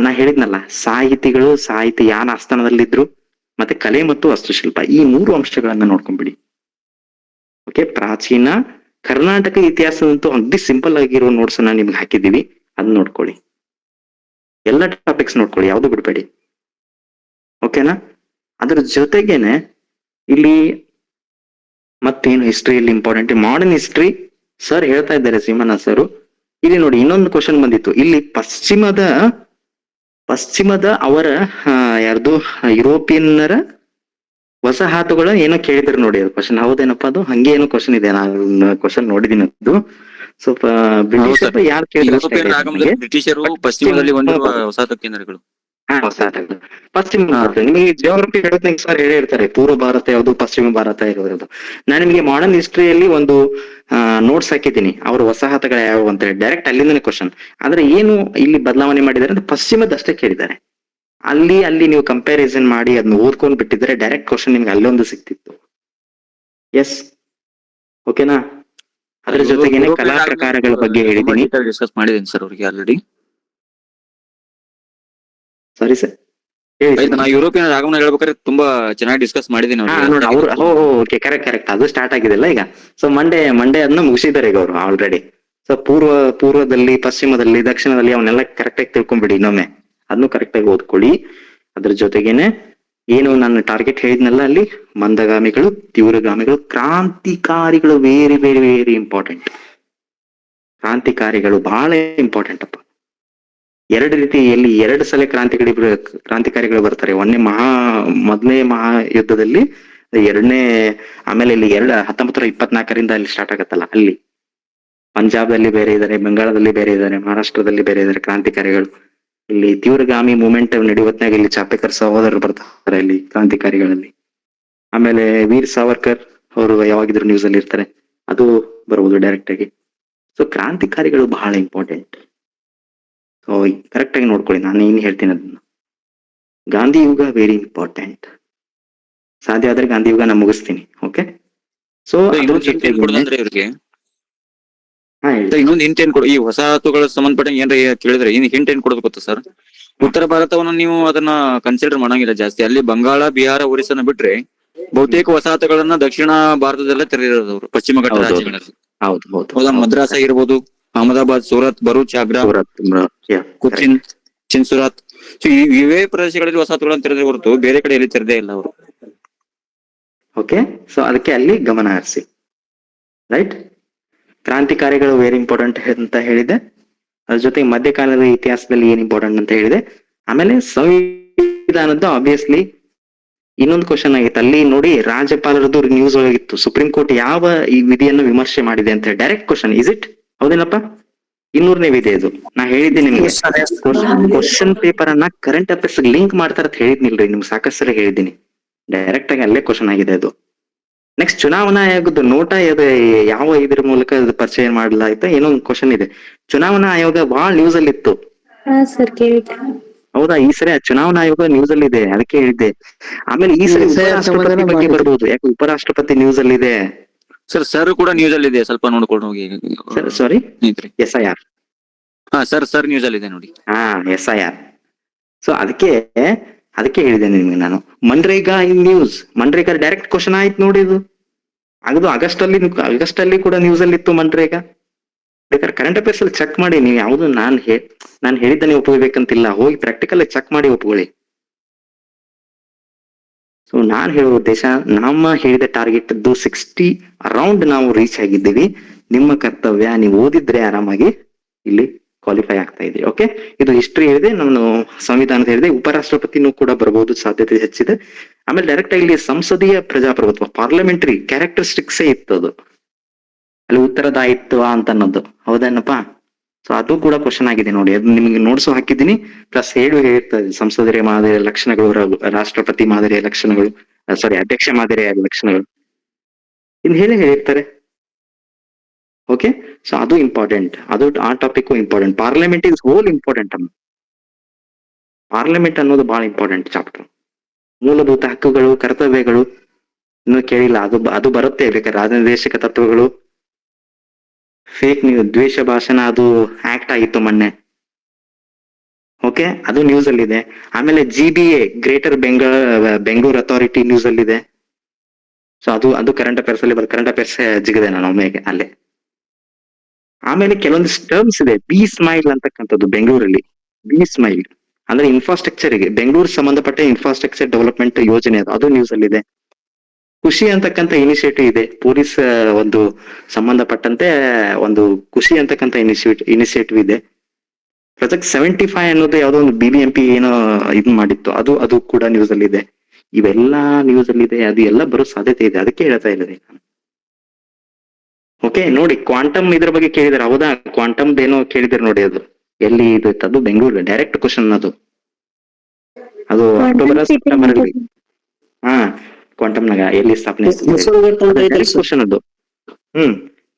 ನಾ ಹೇಳಿದ್ನಲ್ಲ, ಸಾಹಿತಿ ಯಾನ ಆಸ್ಥಾನದಲ್ಲಿದ್ರು, ಮತ್ತೆ ಕಲೆ ಮತ್ತು ವಾಸ್ತುಶಿಲ್ಪ, ಈ 3 ಅಂಶಗಳನ್ನ ನೋಡ್ಕೊಂಡ್ಬಿಡಿ. ಓಕೆ, ಪ್ರಾಚೀನ ಕರ್ನಾಟಕ ಇತಿಹಾಸದಂತೂ ಅಗ್ದಿ ಸಿಂಪಲ್ ಆಗಿರೋ ನೋಟ್ಸ್ ಅನ್ನ ನಿಮ್ಗೆ ಹಾಕಿದೀವಿ, ಅದನ್ನ ನೋಡ್ಕೊಳ್ಳಿ. ಎಲ್ಲ ಟಾಪಿಕ್ಸ್ ನೋಡ್ಕೊಳ್ಳಿ, ಯಾವ್ದು ಬಿಡ್ಬೇಡಿ. ಓಕೆನಾ? ಅದ್ರ ಜೊತೆಗೇನೆ ಇಲ್ಲಿ ಮತ್ತೇನು ಹಿಸ್ಟ್ರಿಯಲ್ಲಿ ಇಂಪಾರ್ಟೆಂಟ್, ಮಾಡರ್ನ್ ಹಿಸ್ಟ್ರಿ ಸರ್ ಹೇಳ್ತಾ ಇದ್ದಾರೆ ಸಿಂಹನ ಸರ್. ಇಲ್ಲಿ ನೋಡಿ ಇನ್ನೊಂದು ಕ್ವಶನ್ ಬಂದಿತ್ತು, ಇಲ್ಲಿ ಪಶ್ಚಿಮದ ಅವರ ಯಾರ್ದು ಯುರೋಪಿಯನ್ನರ ವಸಾಹತುಗಳ ಏನೋ ಕೇಳಿದ್ರು ನೋಡಿ, ಅದು ಕ್ವಶನ್ ಹೌದೇನಪ್ಪ, ಅದು ಹಂಗೆ ಏನೋ ಕ್ವಶನ್ ಇದೆ, ನಾನು ಕ್ವಶನ್ ನೋಡಿದೀನಿ ಅದು. ಸ್ವಲ್ಪ ಬ್ರಿಟಿಷ್ ಯಾರು ಯುರೋಪಿಯನ್ ಆಗಮನದಲ್ಲಿ ಬ್ರಿಟಿಷರು ಪಶ್ಚಿಮದಲ್ಲಿ ಹೊಂದಿರುವ ವಸಾಹತು ಕೇಂದ್ರಗಳು. ವಸಾಹತುಗಳು ಪಶ್ಚಿಮ ಭಾರತ. ನಿಮಗೆ ಜಿಯೋಗ್ರಫಿ ಹೇಳೋದ್ನಾಗ ಸರ್ ಹೇಳಿರ್ತಾರೆ ಪೂರ್ವ ಭಾರತ ಯಾವುದು, ಪಶ್ಚಿಮ ಭಾರತ ಇರೋದು. ನಾನು ನಿಮಗೆ ಮಾಡರ್ನ್ ಹಿಸ್ಟ್ರಿಯಲ್ಲಿ ಒಂದು ನೋಟ್ಸ್ ಹಾಕಿದ್ದೀನಿ, ಅವ್ರ ವಸಾಹತಗಳ ಯಾವ ಅಂತ ಹೇಳಿ, ಡೈರೆಕ್ಟ್ ಅಲ್ಲಿಂದನೇ ಕ್ವಶನ್. ಆದ್ರೆ ಏನು ಇಲ್ಲಿ ಬದಲಾವಣೆ ಮಾಡಿದ್ದಾರೆ ಅಂದ್ರೆ ಪಶ್ಚಿಮದಷ್ಟೇ ಕೇಳಿದ್ದಾರೆ. ಅಲ್ಲಿ ನೀವು ಕಂಪ್ಯಾರಿಸನ್ ಮಾಡಿ ಅದನ್ನ ಓದ್ಕೊಂಡ್ ಬಿಟ್ಟಿದ್ರೆ ಡೈರೆಕ್ಟ್ ಕ್ವಶನ್ ನಿಮ್ಗೆ ಅಲ್ಲೊಂದು ಸಿಕ್ತಿತ್ತು. ಎಸ್, ಓಕೆನಾ? ಅದ್ರ ಜೊತೆಗೇನೆ ಕಲಾ ಪ್ರಕಾರಗಳ ಬಗ್ಗೆ ಹೇಳಿದ್ದೀನಿ. ಡಿಸ್ಕಸ್ ಮಾಡಿದ್ದೀನಿ ಸರ್ ಅವ್ರಿಗೆ ಆಲ್ರೆಡಿ. ಸಾರಿ ಸರ್, ನಾ ಯುರೋಪಿಯನ್ ಆಗಮನ ಹೇಳ್ಬೇಕಾದ್ರೆ ತುಂಬಾ ಚೆನ್ನಾಗಿ ಡಿಸ್ಕಸ್ ಮಾಡಿದ್ದೀನಿ ಓಕೆ, ಕರೆಕ್ಟ್ ಅದು ಸ್ಟಾರ್ಟ್ ಆಗಿದೆಲ್ಲ ಈಗ. ಸೊ ಮಂಡೇ ಅದನ್ನ ಮುಗಿಸಿದ್ದಾರೆ ಈಗ ಅವರು ಆಲ್ರೆಡಿ. ಸೊ ಪೂರ್ವದಲ್ಲಿ, ಪಶ್ಚಿಮದಲ್ಲಿ, ದಕ್ಷಿಣದಲ್ಲಿ ಅವನ್ನೆಲ್ಲ ಕರೆಕ್ಟ್ ಆಗಿ ತಿಳ್ಕೊಂಡ್ಬಿಡಿ ಇನ್ನೊಮ್ಮೆ, ಅದನ್ನು ಕರೆಕ್ಟ್ ಆಗಿ ಓದ್ಕೊಳ್ಳಿ. ಅದ್ರ ಜೊತೆಗೇನೆ ಏನು ನಾನು ಟಾರ್ಗೆಟ್ ಹೇಳಿದ್ನಲ್ಲ, ಅಲ್ಲಿ ಮಂದಗಾಮಿಗಳು, ತೀವ್ರಗಾಮಿಗಳು, ಕ್ರಾಂತಿಕಾರಿಗಳು ವೆರಿ ವೆರಿ ವೆರಿ ಇಂಪಾರ್ಟೆಂಟ್. ಕ್ರಾಂತಿಕಾರಿಗಳು ಬಹಳ ಇಂಪಾರ್ಟೆಂಟ್ ಅಪ್ಪ. 2 ರೀತಿಯಲ್ಲಿ 2 ಸಲ ಕ್ರಾಂತಿಕಾರಿಗಳು ಬರ್ತಾರೆ. ಮೊದಲನೇ ಮಹಾಯುದ್ಧದಲ್ಲಿ, ಎರಡನೇ, ಆಮೇಲೆ ಇಲ್ಲಿ 1924 ಅಲ್ಲಿ ಸ್ಟಾರ್ಟ್ ಆಗತ್ತಲ್ಲ, ಅಲ್ಲಿ ಪಂಜಾಬ್ದಲ್ಲಿ ಬೇರೆ ಇದ್ದಾರೆ, ಬೆಂಗಾಳದಲ್ಲಿ ಬೇರೆ ಇದ್ದಾರೆ, ಮಹಾರಾಷ್ಟ್ರದಲ್ಲಿ ಬೇರೆ ಇದ್ದಾರೆ ಕ್ರಾಂತಿಕಾರಿಗಳು. ಇಲ್ಲಿ ತೀವ್ರಗಾಮಿ ಮೂವ್ಮೆಂಟ್ ನಡೆಯುವತ್ನಾಗ ಇಲ್ಲಿ ಚಾಪೇಕರ್ ಸಹೋದರರು ಬರ್ತಾರೆ ಇಲ್ಲಿ ಕ್ರಾಂತಿಕಾರಿಗಳಲ್ಲಿ. ಆಮೇಲೆ ವೀರ್ ಸಾವರ್ಕರ್ ಅವರು ಯಾವಾಗಿದ್ರು ನ್ಯೂಸ್ ಅಲ್ಲಿ ಇರ್ತಾರೆ, ಅದು ಬರುವುದು ಡೈರೆಕ್ಟ್ ಆಗಿ. ಸೊ ಕ್ರಾಂತಿಕಾರಿಗಳು ಬಹಳ ಇಂಪಾರ್ಟೆಂಟ್. ಸೊ ಕರೆಕ್ಟ್ ಆಗಿ ನೋಡ್ಕೊಳ್ಳಿ, ನಾನು ಏನ್ ಹೇಳ್ತೀನಿ ಅದನ್ನ. ಗಾಂಧಿ ಯುಗ ವೆರಿ ಇಂಪಾರ್ಟೆಂಟ್, ಸಾಧ್ಯ ಆದ್ರೆ ಗಾಂಧಿ ಯುಗ ನಾನು ಮುಗಿಸ್ತೀನಿ. ಓಕೆ, ಸೊ ಇವ್ರಿಗೆ ಇನ್ನೊಂದು ಹಿಂಟ್ ಏನ್ ಕೊಡು, ಈ ವಸಾಹತುಗಳ ಸಂಬಂಧಪಟ್ಟ ಏನ್ರ ಕೇಳಿದ್ರೆ ಹಿಂಟ್ ಏನ್ ಕೊಡೋದು ಗೊತ್ತಾ ಸರ್? ಉತ್ತರ ಭಾರತವನ್ನು ನೀವು ಅದನ್ನ ಕನ್ಸಿಡರ್ ಮಾಡಂಗಿಲ್ಲ ಜಾಸ್ತಿ. ಅಲ್ಲಿ ಬಂಗಾಳ, ಬಿಹಾರ, ಒರಿಸ್ಸಾನ ಬಿಟ್ರೆ ಬಹುತೇಕ ವಸಾಹತುಗಳನ್ನ ದಕ್ಷಿಣ ಭಾರತದಲ್ಲೇ ತೆರೆದಿರೋದು ಅವರು, ಪಶ್ಚಿಮ ಘಟ್ಟ ರಾಜ್ಯಗಳಲ್ಲಿ. ಹೌದಾ, ಮದ್ರಾಸ್ ಆಗಿರ್ಬೋದು, ಅಹಮದಾಬಾದ್, ಸೂರತ್, ಭರೂಚ್, ಆಗ್ರಾ, ಕೊಚ್ಚಿನ್, ಚಿನ್ಸುರಾತ್, ಸೊ ಇವೇ ಪ್ರದೇಶಗಳಲ್ಲಿ ವಸಾಹತುಗಳನ್ನು ತೆರೆದೇ ಹೊರತು ಬೇರೆ ಕಡೆ ಎಲ್ಲಿ ತೆರೆದೇ ಇಲ್ಲ ಅವರು. ಓಕೆ, ಸೊ ಅದಕ್ಕೆ ಅಲ್ಲಿ ಗಮನ ಹರಿಸಿ. ರೈಟ್, ಕ್ರಾಂತಿಕಾರಿಗಳು ವೆರಿ ಇಂಪಾರ್ಟೆಂಟ್ ಅಂತ ಹೇಳಿದೆ. ಅದ್ರ ಜೊತೆಗೆ ಮಧ್ಯಕಾಲದ ಇತಿಹಾಸದಲ್ಲಿ ಏನ್ ಇಂಪಾರ್ಟೆಂಟ್ ಅಂತ ಹೇಳಿದೆ. ಆಮೇಲೆ ಸಂವಿಧಾನದ್ದು ಆಬ್ವಿಯಸ್ಲಿ ಇನ್ನೊಂದು ಕ್ವಶನ್ ಆಗಿತ್ತು ಅಲ್ಲಿ ನೋಡಿ, ರಾಜ್ಯಪಾಲರದ್ದು ನ್ಯೂಸ್ ಒಳಗಿತ್ತು, ಸುಪ್ರೀಂ ಕೋರ್ಟ್ ಯಾವ ಈ ವಿಧಿಯನ್ನು ವಿಮರ್ಶೆ ಮಾಡಿದೆ ಅಂತ ಹೇಳಿ. Direct question, is it? ಹೌದೇನಪ್ಪ? 200ನೇ ವಿಧಿ ಇದು. ನಾ ಹೇಳಿದ್ದೀನಿ ನಿಮ್ಗೆ, ಕ್ವಶನ್ ಪೇಪರ್ ಅನ್ನ ಕರೆಂಟ್ ಅಫೇರ್ಸ್ ಲಿಂಕ್ ಮಾಡ್ತಾರ ಅಂತ ಹೇಳಿದ್ನಿಲ್ರಿ ನಿಮ್ಗೆ, ಸಾಕಷ್ಟು ಸಲ ಹೇಳಿದ್ದೀನಿ. ಡೈರೆಕ್ಟ್ ಆಗಿ ಅಲ್ಲೇ ಕ್ವಶನ್ ಆಗಿದೆ ಅದು. ನೆಕ್ಸ್ಟ್ ಚುನಾವಣಾ ಆಯೋಗದ ನೋಟ ಯಾವ ಇದ್ರ ಮೂಲಕ ಪರಿಚಯ ಮಾಡಲಾಯ್ತಾ, ಏನೋ ಒಂದು ಕ್ವಶನ್ ಇದೆ. ಚುನಾವಣಾ ಆಯೋಗ ಬಹಳ ನ್ಯೂಸ್ ಅಲ್ಲಿ ಇತ್ತು, ಹಾ ಸರ್ ಕೇಳಿದ್ದೆ. ಹೌದಾ? ಈ ಸರಿ ಚುನಾವಣಾ ಆಯೋಗ ನ್ಯೂಸ್ ಅಲ್ಲಿ ಇದೆ, ಅದಕ್ಕೆ ಹೇಳಿದ್ದೆ. ಆಮೇಲೆ ಈ ಸರಿ ಉಪರಾಷ್ಟ್ರಪತಿ ಬಗ್ಗೆ ಬರ್ಬೋದು, ಯಾಕೆ ಉಪರಾಷ್ಟ್ರಪತಿ ನ್ಯೂಸ್ ಅಲ್ಲಿ ಇದೆ. ಸರ್ ಕೂಡ ನ್ಯೂಸ್ ಅಲ್ಲಿ ಇದೆ, ಸ್ವಲ್ಪ ನೋಡ್ಕೊಂಡು ಹೋಗಿ. ಸಾರಿ, ಸ್ನೇಹಿತರೆ. SIR. ಹಾ ಸರ್ ನ್ಯೂಸ್ ಅಲ್ಲಿ ಇದೆ ನೋಡಿ. SIR. ಸೊ ಅದಕ್ಕೆ ಹೇಳಿದೆ ನಿಮ್ಗೆ ನಾನು. MNREGA in news, MNREGA direct question ಆಯ್ತು ನೋಡಿ. ಇದು ಅದು ಆಗಸ್ಟ್ ಅಲ್ಲಿ ಕೂಡ ನ್ಯೂಸ್ ಅಲ್ಲಿ ಇತ್ತು ಮನ್ರೇಗಾ. ಬೇಕಾದ್ರೆ ಕರೆಂಟ್ ಅಫೇರ್ಸ್ ಅಲ್ಲಿ ಚೆಕ್ ಮಾಡಿ ನೀವು. ಯಾವ್ದು ನಾನು ಹೇಳಿದ್ದ ನೀವು ಒಪ್ಕೋಬೇಕಂತಿಲ್ಲ, ಹೋಗಿ ಪ್ರಾಕ್ಟಿಕಲ್ ಚೆಕ್ ಮಾಡಿ ಒಪ್ಕೊಳ್ಳಿ. ಸೊ ನಾನ್ ಹೇಳೋ ಉದ್ದೇಶ, ನಮ್ಮ ಹೇಳಿದ ಟಾರ್ಗೆಟ್ 60 ಅರೌಂಡ್ ನಾವು ರೀಚ್ ಆಗಿದ್ದೀವಿ. ನಿಮ್ಮ ಕರ್ತವ್ಯ, ನೀವು ಓದಿದ್ರೆ ಆರಾಮಾಗಿ ಇಲ್ಲಿ ಕ್ವಾಲಿಫೈ ಆಗ್ತಾ ಇದೆ. ಓಕೆ, ಇದು ಹಿಸ್ಟ್ರಿ ಹೇಳಿದೆ, ನಾನು ಸಂವಿಧಾನದ ಹೇಳಿದೆ. ಉಪರಾಷ್ಟ್ರಪತಿನೂ ಕೂಡ ಬರಬಹುದು, ಸಾಧ್ಯತೆ ಹೆಚ್ಚಿದೆ. ಆಮೇಲೆ ಡೈರೆಕ್ಟ್ ಇಲ್ಲಿ ಸಂಸದೀಯ ಪ್ರಜಾಪ್ರಭುತ್ವ, ಪಾರ್ಲಿಮೆಂಟರಿ ಕ್ಯಾರೆಕ್ಟರಿಸ್ಟಿಕ್ಸೇ ಇತ್ತು ಅದು, ಅಲ್ಲಿ ಉತ್ತರದಾಯಿತ್ವ ಅಂತ ಅನ್ನೋದು. ಹೌದೇನಪ್ಪಾ? ಸೊ ಅದು ಕೂಡ ಕ್ವಶನ್ ಆಗಿದೆ ನೋಡಿ, ಅದು ನಿಮ್ಗೆ ನೋಟ್ಸು ಹಾಕಿದ್ದೀನಿ. ಪ್ಲಸ್ ಹೇಳ್ತದೆ ಸಂಸದೀಯ ಮಾದರಿಯ ಲಕ್ಷಣಗಳು, ರಾಷ್ಟ್ರಪತಿ ಮಾದರಿಯ ಲಕ್ಷಣಗಳು, ಸಾರಿ ಅಧ್ಯಕ್ಷ ಮಾದರಿಯ ಲಕ್ಷಣಗಳು, ಇನ್ ಹೇಳಿರ್ತಾರೆ. ಓಕೆ, ಸೊ ಅದು ಇಂಪಾರ್ಟೆಂಟ್, ಅದು ಆ topic important. Parliament is hole important ಅಮ್ಮ. ಪಾರ್ಲಿಮೆಂಟ್ ಅನ್ನೋದು ಬಹಳ ಇಂಪಾರ್ಟೆಂಟ್ ಚಾಪ್ಟರ್. ಮೂಲಭೂತ ಹಕ್ಕುಗಳು, ಕರ್ತವ್ಯಗಳು ಇನ್ನೂ ಕೇಳಿಲ್ಲ, ಅದು ಬರುತ್ತೆ. ಬೇಕಾದ್ರೆ ರಾಜನಿರ್ದೇಶಕ ತತ್ವಗಳು, ಫೇಕ್ ನ್ಯೂಸ್, ದ್ವೇಷ ಭಾಷಣ, ಅದು ಆಕ್ಟ್ ಆಗಿತ್ತು ಮೊನ್ನೆ. ಓಕೆ, ಅದು ನ್ಯೂಸ್ ಅಲ್ಲಿ ಇದೆ. ಆಮೇಲೆ GBA, greater Bengaluru authority news ಅಲ್ಲಿ ಇದೆ. ಸೊ ಅದು ಕರೆಂಟ್ ಅಫೇರ್ಸ್ ಅಲ್ಲಿ ಕರೆಂಟ್ ಅಫೇರ್ಸ್ ಜಿಗಿದೆ ನಾನು ಒಮ್ಮೆಗೆ ಅಲ್ಲೇ. ಆಮೇಲೆ ಕೆಲವೊಂದಿಷ್ಟು ಟರ್ಮ್ಸ್ ಇದೆ. ಬಿ ಸ್ಮೈಲ್ ಅಂತಕ್ಕಂಥದ್ದು ಬೆಂಗಳೂರಲ್ಲಿ. ಬಿ ಸ್ಮೈಲ್ ಅಂದ್ರೆ ಇನ್ಫ್ರಾಸ್ಟ್ರಕ್ಚರ್ ಗೆ, ಬೆಂಗಳೂರು ಸಂಬಂಧಪಟ್ಟ ಇನ್ಫ್ರಾಸ್ಟ್ರಕ್ಚರ್ ಡೆವಲಪ್ಮೆಂಟ್ ಯೋಜನೆ, ಅದು ನ್ಯೂಸ್ ಅಲ್ಲಿ ಇದೆ. ಖುಷಿ ಅಂತಕ್ಕಂಥ ಇನಿಷಿಯೇಟಿವ್ ಇದೆ, ಪೊಲೀಸ್ ಒಂದು ಸಂಬಂಧಪಟ್ಟಂತೆ ಒಂದು ಖುಷಿ ಅಂತಕ್ಕಂಥ ಇನಿಷಿಯೇಟಿವ್ ಇದೆ. ಪ್ರಾಜೆಕ್ಟ್ 75 ಅನ್ನೋದು ಯಾವ್ದೋ ಒಂದು BBMP ಏನೋ ಇದು ಮಾಡಿತ್ತು, ಅದು ಕೂಡ ನ್ಯೂಸ್ ಅಲ್ಲಿ ಇದೆ. ಇವೆಲ್ಲಾ ನ್ಯೂಸ್ ಅಲ್ಲಿ ಇದೆ, ಅದು ಎಲ್ಲ ಬರೋ ಸಾಧ್ಯತೆ ಇದೆ, ಅದಕ್ಕೆ ಹೇಳ್ತಾ ಇದ್ದೀನಿ ನಾನು. ಓಕೆ ನೋಡಿ, ಕ್ವಾಂಟಮ್ ಇದ್ರ ಬಗ್ಗೆ ಕೇಳಿದಾರೆ. ಹೌದಾ? ಕ್ವಾಂಟಮ್ ಏನೋ ಕೇಳಿದಾರೆ ನೋಡಿ, ಅದು ಎಲ್ಲಿ ಇದು ಇತ್ತು? ಅದು ಬೆಂಗಳೂರು ಡೈರೆಕ್ಟ್ ಕ್ವಶನ್. ಅದು ಅಕ್ಟೋಬರ್ ಸೆಪ್ಟೆಂಬರ್ ಅಲ್ಲಿ. ಕ್ವಾಂಟಮ್ನಾಗ ಎಲ್ಲಿ ಸ್ಥಾಪನೆ ಕ್ವಶನ್ ಅದು.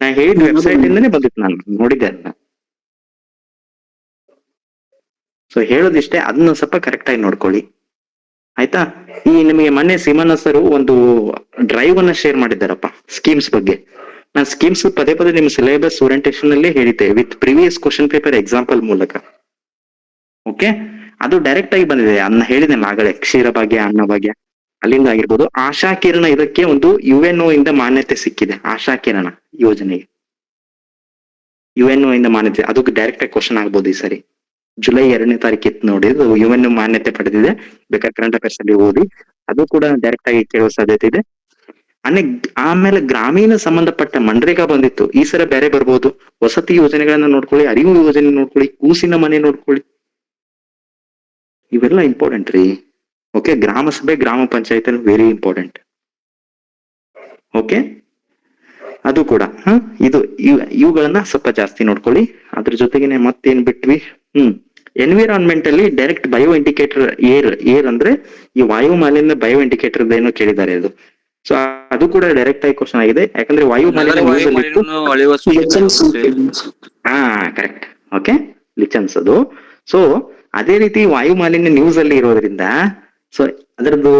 ನಾ ಹೇಳಿದ ವೆಬ್ಸೈಟ್ ಇಂದಾನೆ ಬಂದಿತ್ತು, ನಾನು ನೋಡಿದ್ದೆ ಅದನ್ನ. ಸೊ ಹೇಳೋದಿಷ್ಟೇ, ಅದನ್ನ ಸ್ವಲ್ಪ ಕರೆಕ್ಟ್ ಆಗಿ ನೋಡ್ಕೊಳ್ಳಿ, ಆಯ್ತಾ? ನಿಮಗೆ ಮೊನ್ನೆ ಸಿಮನ ಸರ್ ಒಂದು ಡ್ರೈವ್ ಅನ್ನ ಶೇರ್ ಮಾಡಿದ್ದಾರಪ್ಪ ಸ್ಕೀಮ್ಸ್ ಬಗ್ಗೆ. ನಾನು ಸ್ಕೀಮ್ಸ್ ಪದೇ ನಿಮ್ ಸಿಲೆಬಸ್ ಓರಿಯಂಟೇಶನ್ ಅಲ್ಲೇ ಹೇಳಿದ್ದೆ, with previous question paper example ಮೂಲಕ. ಓಕೆ, ಅದು ಡೈರೆಕ್ಟ್ ಆಗಿ ಬಂದಿದೆ. ಹೇಳಿದೆ ಆಗಲೇ, ಕ್ಷೀರ ಭಾಗ್ಯ, ಅನ್ನ ಭಾಗ್ಯ, ಅಲ್ಲಿಂದ ಆಗಿರ್ಬೋದು. ಆಶಾ ಕಿರಣ, ಇದಕ್ಕೆ ಒಂದು UNO ಇಂದ ಮಾನ್ಯತೆ ಸಿಕ್ಕಿದೆ. ಆಶಾ ಕಿರಣ ಯೋಜನೆಗೆ UNO ಇಂದ ಮಾನ್ಯತೆ, ಅದಕ್ಕೆ ಡೈರೆಕ್ಟ್ ಆಗಿ ಕ್ವಶನ್ ಆಗ್ಬೋದು ಈ ಸರಿ. ಜುಲೈ 2ನೇ ತಾರೀಕು ಇತ್ತು ನೋಡಿ, UNO ಮಾನ್ಯತೆ ಪಡೆದಿದೆ. ಬೇಕಾದ್ರೆ ಕರೆಂಟ್ ಅಫೇರ್ಸ್ ಅಲ್ಲಿ ಓದಿ, ಅದು ಕೂಡ ಡೈರೆಕ್ಟ್ ಆಗಿ ಕೇಳುವ ಸಾಧ್ಯತೆ ಇದೆ. ಆಮೇಲೆ ಗ್ರಾಮೀಣ ಸಂಬಂಧಪಟ್ಟ ಮನ್ರೇಗಾ ಬಂದಿತ್ತು, ಈ ಸಲ ಬೇರೆ ಬರ್ಬೋದು. ವಸತಿ ಯೋಜನೆಗಳನ್ನ ನೋಡ್ಕೊಳ್ಳಿ, ಅರಿವು ಯೋಜನೆ ನೋಡ್ಕೊಳ್ಳಿ, ಕೂಸಿನ ಮನೆ ನೋಡ್ಕೊಳ್ಳಿ, ಇವೆಲ್ಲ ಇಂಪಾರ್ಟೆಂಟ್ ರೀ. ಓಕೆ, ಗ್ರಾಮ ಸಭೆ, ಗ್ರಾಮ ಪಂಚಾಯತ್ ವೆರಿ ಇಂಪಾರ್ಟೆಂಟ್. ಓಕೆ, ಅದು ಕೂಡ ಇವುಗಳನ್ನ ಸ್ವಲ್ಪ ಜಾಸ್ತಿ ನೋಡ್ಕೊಳ್ಳಿ. ಅದ್ರ ಜೊತೆಗೇನೆ ಮತ್ತೇನ್ ಬಿಟ್ವಿ? ಎನ್ವಿರಾನ್ಮೆಂಟ್ ಅಲ್ಲಿ ಡೈರೆಕ್ಟ್ ಬಯೋ ಇಂಡಿಕೇಟರ್, ಏರ್ ಅಂದ್ರೆ ಈ ವಾಯು ಮಾಲಿನ್ಯ ಬಯೋ ಇಂಡಿಕೇಟರ್ ಏನೋ ಕೇಳಿದ್ದಾರೆ ಅದು. ಸೊ ಅದು ಕೂಡ ಡೈರೆಕ್ಟ್ ಆಗಿ ಕ್ವಶನ್ ಆಗಿದೆ, ಯಾಕಂದ್ರೆ ವಾಯು ಕರೆಕ್ಟ್. ಓಕೆ, ಲಿಚನ್ಸ್ ಅದು. ಸೊ ಅದೇ ರೀತಿ ವಾಯು ಮಾಲಿನ್ಯ ನ್ಯೂಸ್ ಅಲ್ಲಿ ಇರೋದ್ರಿಂದ, ಸೊ ಅದರದ್ದು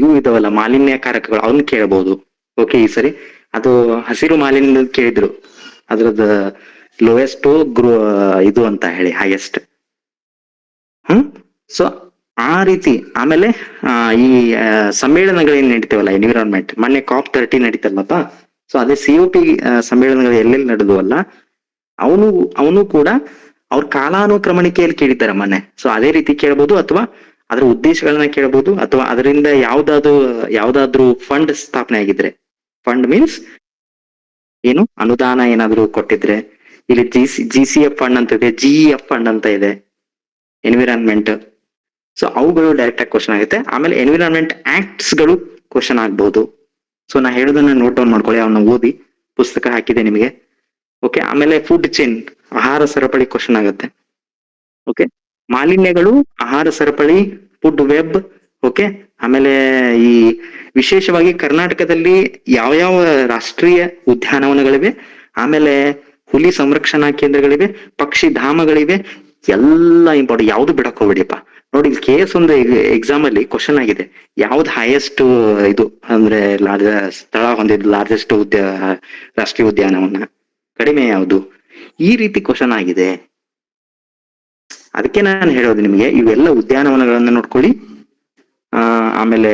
ಇವು ಇದಾವಲ್ಲ ಮಾಲಿನ್ಯಕಾರಕಗಳು, ಅವನ್ನ ಕೇಳಬಹುದು. ಓಕೆ, ಈ ಸರಿ ಅದು ಹಸಿರು ಮಾಲಿನ್ಯ ಕೇಳಿದ್ರು, ಅದ್ರದ್ದು ಲೋಯೆಸ್ಟ್ ಇದು ಅಂತ ಹೇಳಿ ಹೈಯೆಸ್ಟ್. ಸೊ ಆ ರೀತಿ. ಆಮೇಲೆ ಈ ಸಮ್ಮೇಳನಗಳೇನ್ ನಡೀತೇವಲ್ಲ ಎನ್ವಿರಾನ್ಮೆಂಟ್, ಮೊನ್ನೆ COP30 ನಡೀತಲ್ಲಪ್ಪ. ಸೊ ಅದೇ COP ಸಮ್ಮೇಳನಗಳು ಎಲ್ಲೆಲ್ಲಿ ನಡೆದುವಲ್ಲ, ಅವನು ಕೂಡ ಅವ್ರ ಕಾಲಾನುಕ್ರಮಣಿಕೆಯಲ್ಲಿ ಕೇಳಿದ್ದಾರೆ ಮೊನ್ನೆ. ಸೊ ಅದೇ ರೀತಿ ಕೇಳ್ಬೋದು, ಅಥವಾ ಅದರ ಉದ್ದೇಶಗಳನ್ನ ಕೇಳ್ಬೋದು, ಅಥವಾ ಅದರಿಂದ ಯಾವ್ದಾದ್ರು ಫಂಡ್ ಸ್ಥಾಪನೆ ಆಗಿದ್ರೆ, ಫಂಡ್ ಮೀನ್ಸ್ ಏನು ಅನುದಾನ ಏನಾದ್ರು ಕೊಟ್ಟಿದ್ರೆ. ಇಲ್ಲಿ GCF ಫಂಡ್ ಅಂತ ಇದೆ, GEF ಫಂಡ್ ಅಂತ ಇದೆ, ಎನ್ವಿರಾನ್ಮೆಂಟ್. ಸೊ ಅವುಗಳು ಡೈರೆಕ್ಟ್ ಆಗಿ ಕ್ವಶನ್ ಆಗುತ್ತೆ. ಆಮೇಲೆ ಎನ್ವಿರಾನ್ಮೆಂಟ್ ಆಕ್ಟ್ಸ್ ಗಳು ಕ್ವಶನ್ ಆಗ್ಬಹುದು. ಸೊ ನಾ ಹೇಳೋದನ್ನ ನೋಟ್ ಡೌನ್ ಮಾಡ್ಕೊಳ್ಳಿ, ಅವನ್ನ ಓದಿ, ಪುಸ್ತಕ ಹಾಕಿದೆ ನಿಮಗೆ. ಓಕೆ, ಆಮೇಲೆ ಫುಡ್ ಚೈನ್, ಆಹಾರ ಸರಪಳಿ ಕ್ವಶನ್ ಆಗುತ್ತೆ. ಓಕೆ, ಮಾಲಿನ್ಯಗಳು, ಆಹಾರ ಸರಪಳಿ, ಫುಡ್ ವೆಬ್. ಓಕೆ, ಆಮೇಲೆ ಈ ವಿಶೇಷವಾಗಿ ಕರ್ನಾಟಕದಲ್ಲಿ ಯಾವ ರಾಷ್ಟ್ರೀಯ ಉದ್ಯಾನವನಗಳಿವೆ, ಆಮೇಲೆ ಹುಲಿ ಸಂರಕ್ಷಣಾ ಕೇಂದ್ರಗಳಿವೆ, ಪಕ್ಷಿ ಧಾಮಗಳಿವೆ, ಎಲ್ಲ ಇಂಪಾರ್ಟೆಂಟ್, ಯಾವ್ದು ಬಿಡಕ್ ಹೋಗ್ಬೇಡಿಯಪ್ಪ. ನೋಡಿ ಇಲ್ಲಿ KS ಒಂದು ಎಕ್ಸಾಮ್ ಅಲ್ಲಿ ಕ್ವಶನ್ ಆಗಿದೆ, ಯಾವ್ದು ಹೈಯೆಸ್ಟ್ ಇದು ಅಂದ್ರೆ ಸ್ಥಳ ಹೊಂದಿದ್ದು ಲಾರ್ಜೆಸ್ಟ್ ರಾಷ್ಟ್ರೀಯ ಉದ್ಯಾನವನ, ಕಡಿಮೆ ಯಾವುದು, ಈ ರೀತಿ ಕ್ವಶನ್ ಆಗಿದೆ. ಅದಕ್ಕೆ ನಾನು ಹೇಳೋದು ನಿಮಗೆ, ಇವೆಲ್ಲ ಉದ್ಯಾನವನಗಳನ್ನ ನೋಡ್ಕೊಳ್ಳಿ, ಆಮೇಲೆ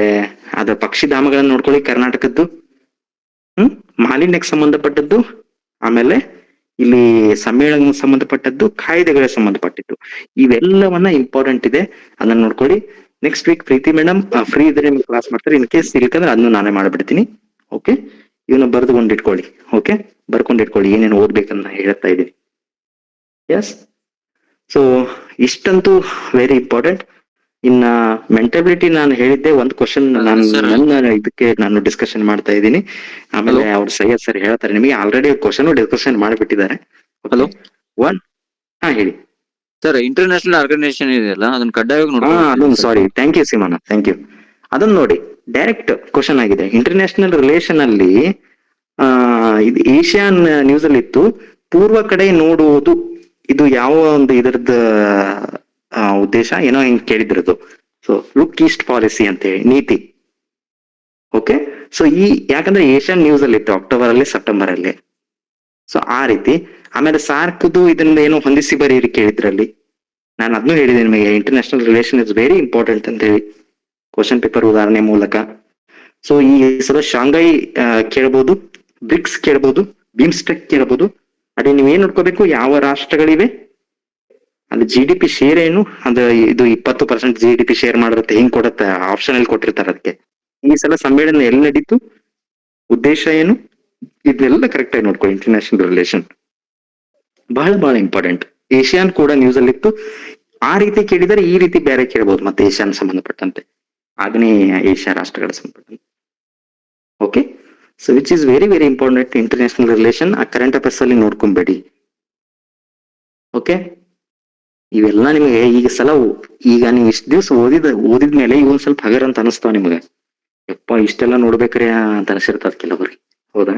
ಅದ್ರ ಪಕ್ಷಿಧಾಮಗಳನ್ನ ನೋಡ್ಕೊಳ್ಳಿ ಕರ್ನಾಟಕದ್ದು, ಮಾಲಿನ್ಯಕ್ಕೆ ಸಂಬಂಧಪಟ್ಟದ್ದು, ಆಮೇಲೆ ಇಲ್ಲಿ ಸಮ್ಮೇಳನ ಸಂಬಂಧಪಟ್ಟದ್ದು, ಕಾಯ್ದೆಗಳಿಗೆ ಸಂಬಂಧಪಟ್ಟಿದ್ದು, ಇವೆಲ್ಲವನ್ನ ಇಂಪಾರ್ಟೆಂಟ್ ಇದೆ, ಅದನ್ನ ನೋಡ್ಕೊಳ್ಳಿ. ನೆಕ್ಸ್ಟ್ ವೀಕ್ ಪ್ರೀತಿ ಮೇಡಮ್ ಫ್ರೀ ಇದ್ರೆ ನಿಮ್ಗೆ ಕ್ಲಾಸ್ ಮಾಡ್ತಾರೆ. ಇನ್ ಕೇಸ್ ಇರ್ಕಂದ್ರೆ ಅದನ್ನು ನಾನೇ ಮಾಡ್ಬಿಡ್ತೀನಿ. ಓಕೆ, ಇವನ್ನ ಬರ್ದುಕೊಂಡಿಟ್ಕೊಳ್ಳಿ. ಓಕೆ, ಬರ್ಕೊಂಡಿಟ್ಕೊಳ್ಳಿ ಏನೇನು ಓದ್ಬೇಕನ್ನ ಹೇಳ್ತಾ ಇದ್ದೀನಿ. ಎಸ್, ಸೊ ಇಷ್ಟಂತೂ ವೆರಿ ಇಂಪಾರ್ಟೆಂಟ್. ಇನ್ನ ಮೆಂಟಬಿಲಿಟಿ ನಾನು ಹೇಳಿದ್ದೆ ಒಂದು ಕ್ವಶನ್, ನಾನು ನನ್ನ ಇದಕ್ಕೆ ನಾನು ಡಿಸ್ಕಷನ್ ಮಾಡ್ತಾ ಇದ್ದೀನಿ. ಆಮೇಲೆ ಅವ್ರು ಸೈಯದ್ ಸರ್ ಹೇಳ್ತಾರೆ ನಿಮಗೆ, ಆಲ್ರೆಡಿ ಕ್ವಶನ್ ಡಿಸ್ಕಷನ್ ಮಾಡಿಬಿಟ್ಟಿದ್ದಾರೆ. ಹಲೋ, ಹೇಳಿ ಸರ್. ಇಂಟರ್ನ್ಯಾಷನಲ್ ಆರ್ಗನೈಸೇಷನ್ ಇದೆಯಲ್ಲ, ಅದನ್ನ ಕಡ್ಡಾಯವಾಗಿ ಅದೊಂದು ಸಾರಿ, ಥ್ಯಾಂಕ್ ಯು ಸಿಮಾನ, ಥ್ಯಾಂಕ್ ಯು. ಅದನ್ನ ನೋಡಿ, ಡೈರೆಕ್ಟ್ ಕ್ವಶನ್ ಆಗಿದೆ. ಇಂಟರ್ನ್ಯಾಷನಲ್ ರಿಲೇಷನ್ ಅಲ್ಲಿ ಇದು ಏಷ್ಯಾನ್ ನ್ಯೂಸ್ ಅಲ್ಲಿ ಇತ್ತು, ಪೂರ್ವ ಕಡೆ ನೋಡುವುದು, ಇದು ಯಾವ ಒಂದು ಇದರದ ಉದ್ದೇಶ ಏನೋ ಹಿಂಗ್ ಕೇಳಿದ್ರದು. ಸೊ ಲುಕ್ ಈಸ್ಟ್ ಪಾಲಿಸಿ ಅಂತ ಹೇಳಿ ನೀತಿ. ಓಕೆ, ಸೊ ಯಾಕಂದ್ರೆ ಏಷ್ಯನ್ ನ್ಯೂಸ್ ಅಲ್ಲಿ ಇತ್ತು ಅಕ್ಟೋಬರ್ ಅಲ್ಲಿ ಸೆಪ್ಟೆಂಬರ್ ಅಲ್ಲಿ. ಸೊ ಆ ರೀತಿ. ಆಮೇಲೆ ಸಾರ್ಕ್ದು ಇದನ್ನ ಏನೋ ಹೊಂದಿಸಿ ಬರೀರಿ ಕೇಳಿದ್ರಲ್ಲಿ, ನಾನು ಅದನ್ನು ಹೇಳಿದೆ ನಿಮಗೆ, international relation is very important ಅಂತ ಹೇಳಿ ಕ್ವಶನ್ ಪೇಪರ್ ಉದಾಹರಣೆ ಮೂಲಕ. ಸೊ ಈ ಸಲ ಶಾಂಘೈ ಕೇಳ್ಬೋದು, ಬ್ರಿಕ್ಸ್ ಕೇಳ್ಬೋದು, ಬಿಮ್ಸ್ಟೆಕ್ ಕೇಳ್ಬೋದು. ಅದೇ ನೀವೇನ್ ನೋಡ್ಕೋಬೇಕು, ಯಾವ ರಾಷ್ಟ್ರಗಳಿವೆ, ಅದು GDP ಶೇರ್ ಏನು, ಅದು ಇದು 20% GDP ಶೇರ್ ಮಾಡಿರುತ್ತೆ, ಹಿಂಗ್ ಕೊಡುತ್ತೆ, ಆಪ್ಷನ್ ಅಲ್ಲಿ ಕೊಟ್ಟಿರ್ತಾರೆ. ಅದಕ್ಕೆ ಈ ಸಲ ಸಮ್ಮೇಳನ ಎಲ್ಲಿ ನಡೀತು, ಉದ್ದೇಶ ಏನು, ಇದೆಲ್ಲ ಕರೆಕ್ಟ್ ಆಗಿ ನೋಡ್ಕೊಳ್ಳಿ. ಇಂಟರ್ನ್ಯಾಷನಲ್ ರಿಲೇಷನ್ ಬಹಳ ಬಹಳ ಇಂಪಾರ್ಟೆಂಟ್. ಏಷ್ಯಾನ್ ಕೂಡ ನ್ಯೂಸ್ ಅಲ್ಲಿ ಇತ್ತು. ಆ ರೀತಿ ಕೇಳಿದರೆ ಈ ರೀತಿ ಬೇರೆ ಕೇಳಬಹುದು, ಮತ್ತೆ ಏಷ್ಯಾನ್ ಸಂಬಂಧಪಟ್ಟಂತೆ, ಆಗ್ನೇಯ ಏಷ್ಯಾ ರಾಷ್ಟ್ರಗಳ ಸಂಬಂಧಪಟ್ಟಂತೆ. Okay, so which is very very important. International relation ಆ ಕರೆಂಟ್ ಅಫೇರ್ಸ್ ಅಲ್ಲಿ ನೋಡ್ಕೊಂಬೇಡಿ. ಓಕೆ, ಇವೆಲ್ಲ ನಿಮಗೆ ಈಗ ಸಲ, ಈಗ ನೀವು ಇಷ್ಟ ದಿವ್ಸ ಓದಿದ್ಮೇಲೆ ಇವೊಂದ್ ಸ್ವಲ್ಪ ಹಗರ್ ಅಂತ ಅನಿಸ್ತಾವ ನಿಮ್ಗೆ. ಯಪ್ಪ ಇಷ್ಟೆಲ್ಲ ನೋಡ್ಬೇಕ್ರಿ ಅಂತ ಅನಿಸಿರ್ತದ ಕೆಲವ್ರಿಗೆ, ಹೌದಾ?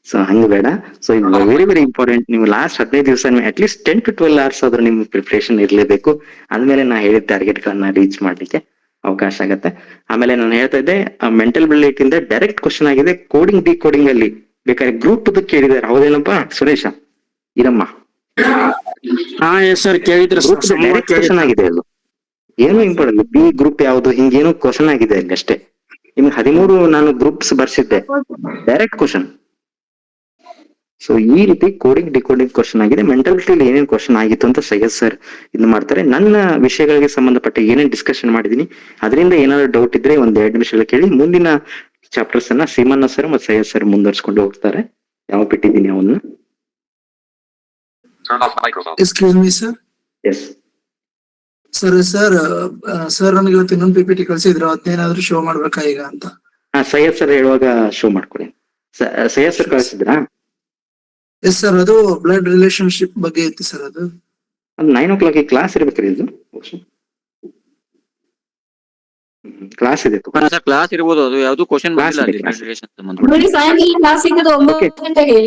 ಸೊ ಹಂಗ ಬೇಡ. ಸೊ ಇದು ವೆರಿ ವೆರಿ ಇಂಪಾರ್ಟೆಂಟ್. ನೀವು ಲಾಸ್ಟ್ 15 ದಿವಸ ಅಟ್ಲೀಸ್ಟ್ 10 to 12 hours ಆದ್ರೂ ನಿಮ್ ಪ್ರಿಪರೇಷನ್ ಇರ್ಲೇಬೇಕು. ಆದ್ಮೇಲೆ ನಾ ಹೇಳಿದ ಟಾರ್ಗೆಟ್ ಗಳನ್ನ ರೀಚ್ ಮಾಡ್ಲಿಕ್ಕೆ ಅವಕಾಶ ಆಗತ್ತೆ. ಆಮೇಲೆ ನಾನು ಹೇಳ್ತಾ ಇದ್ದೆ, ಮೆಂಟಲ್ ಬಿಲಿಟಿ ಇಂದ ಡೈರೆಕ್ಟ್ ಕ್ವಶನ್ ಆಗಿದೆ. ಕೋಡಿಂಗ್ ಡಿಕೋಡಿಂಗ್ ಅಲ್ಲಿ ಬೇಕಾದ್ರೆ ಗ್ರೂಪ್ ಕೇಳಿದಾರೆ, ಹೌದೇನಪ್ಪ ಸುರೇಶ ಇರಮ್ಮ? ಸರ್ ಕೇಳಿದ್ರು ಡೈರೆಕ್ಟ್ ಕ್ವಶನ್ ಆಗಿದೆ ಅದು, ಏನು ಇಂಪಾರ್ಟೆಂಟ್. ಬಿ ಗ್ರೂಪ್ ಯಾವುದು, ಹಿಂಗೇನು ಕ್ವಶನ್ ಆಗಿದೆ ಅಲ್ಲಿ ಅಷ್ಟೇ. ನಿಮ್ಗೆ 13 ನಾನು ಗ್ರೂಪ್ಸ್ ಬರ್ಸಿದ್ದೆ, ಡೈರೆಕ್ಟ್ ಕ್ವಶನ್. ಸೊ ಈ ರೀತಿ ಕೋಡಿಂಗ್ ಡಿಕೋಡಿಂಗ್ ಕ್ವಶನ್ ಆಗಿದೆ. ಮೆಂಟಾಲಿಟಿಲಿ ಏನೇನ್ ಕ್ವಶನ್ ಆಗಿತ್ತು ಅಂತ ಸೈಯದ್ ಸರ್ ಇದು ಮಾಡ್ತಾರೆ. ನನ್ನ ವಿಷಯಗಳಿಗೆ ಸಂಬಂಧಪಟ್ಟ ಏನೇನ್ ಡಿಸ್ಕಷನ್ ಮಾಡಿದೀನಿ ಅದರಿಂದ ಏನಾದ್ರು ಡೌಟ್ ಇದ್ರೆ ಒಂದ್ 2 ನಿಮಿಷ ಕೇಳಿ. ಮುಂದಿನ ಚಾಪ್ಟರ್ಸ್ ಅನ್ನ ಸೀಮಣ್ಣ ಸರ್ ಮತ್ತೆ ಸೈಯದ್ ಸರ್ ಮುಂದುವರ್ಸ್ಕೊಂಡು ಹೋಗ್ತಾರೆ. ಯಾವ ಬಿಟ್ಟಿದ್ದೀನಿ ಅವನ್ನ. Excuse me sir. Yes sir ನನಗೆ ಇವತ್ತು ಇನ್ನೊಂದು PPT ಕಳ್ಸಿದ್ರು, ಅದನ್ನೇನಾದ್ರೂ ಶೋ ಮಾಡ್ಬೇಕಾ ಈಗ ಅಂತ. ಸೈಯದ್ ಸರ್ ಹೇಳುವಾಗ ಶೋ ಮಾಡ್ಕೊಡಿ. ಸೈಯದ್ ಸರ್ ಕಳಿಸಿದ್ರಾ? ಎಸ್ ಸರ್, ಅದು ಬ್ಲಡ್ ರಿಲೇಶನ್ಶಿಪ್ ಬಗ್ಗೆ ಇತ್ತು ಸರ್. ಅದು 9 o'clock ಕ್ಲಾಸ್ ಇರ್ಬೇಕ್ರಿ, ಇದು ಕ್ಲಾಸ್ ಇದೆ. ಸರ್ ಕ್ಲಾಸ್ ಇರ್ಬೋದು, ಅದು ಯಾವ್ದು ಕ್ವಶನ್ ಬಂದಿಲ್ಲ ಅಲ್ಲಿ ರಿಲೇಷನ್ ಸಂಬಂಧ. ನೋಡಿ ಸಾಯಂಕಾಲ ಕ್ಲಾಸ್ ಸಿಗೋದು 9 ಗಂಟೆಗೆ.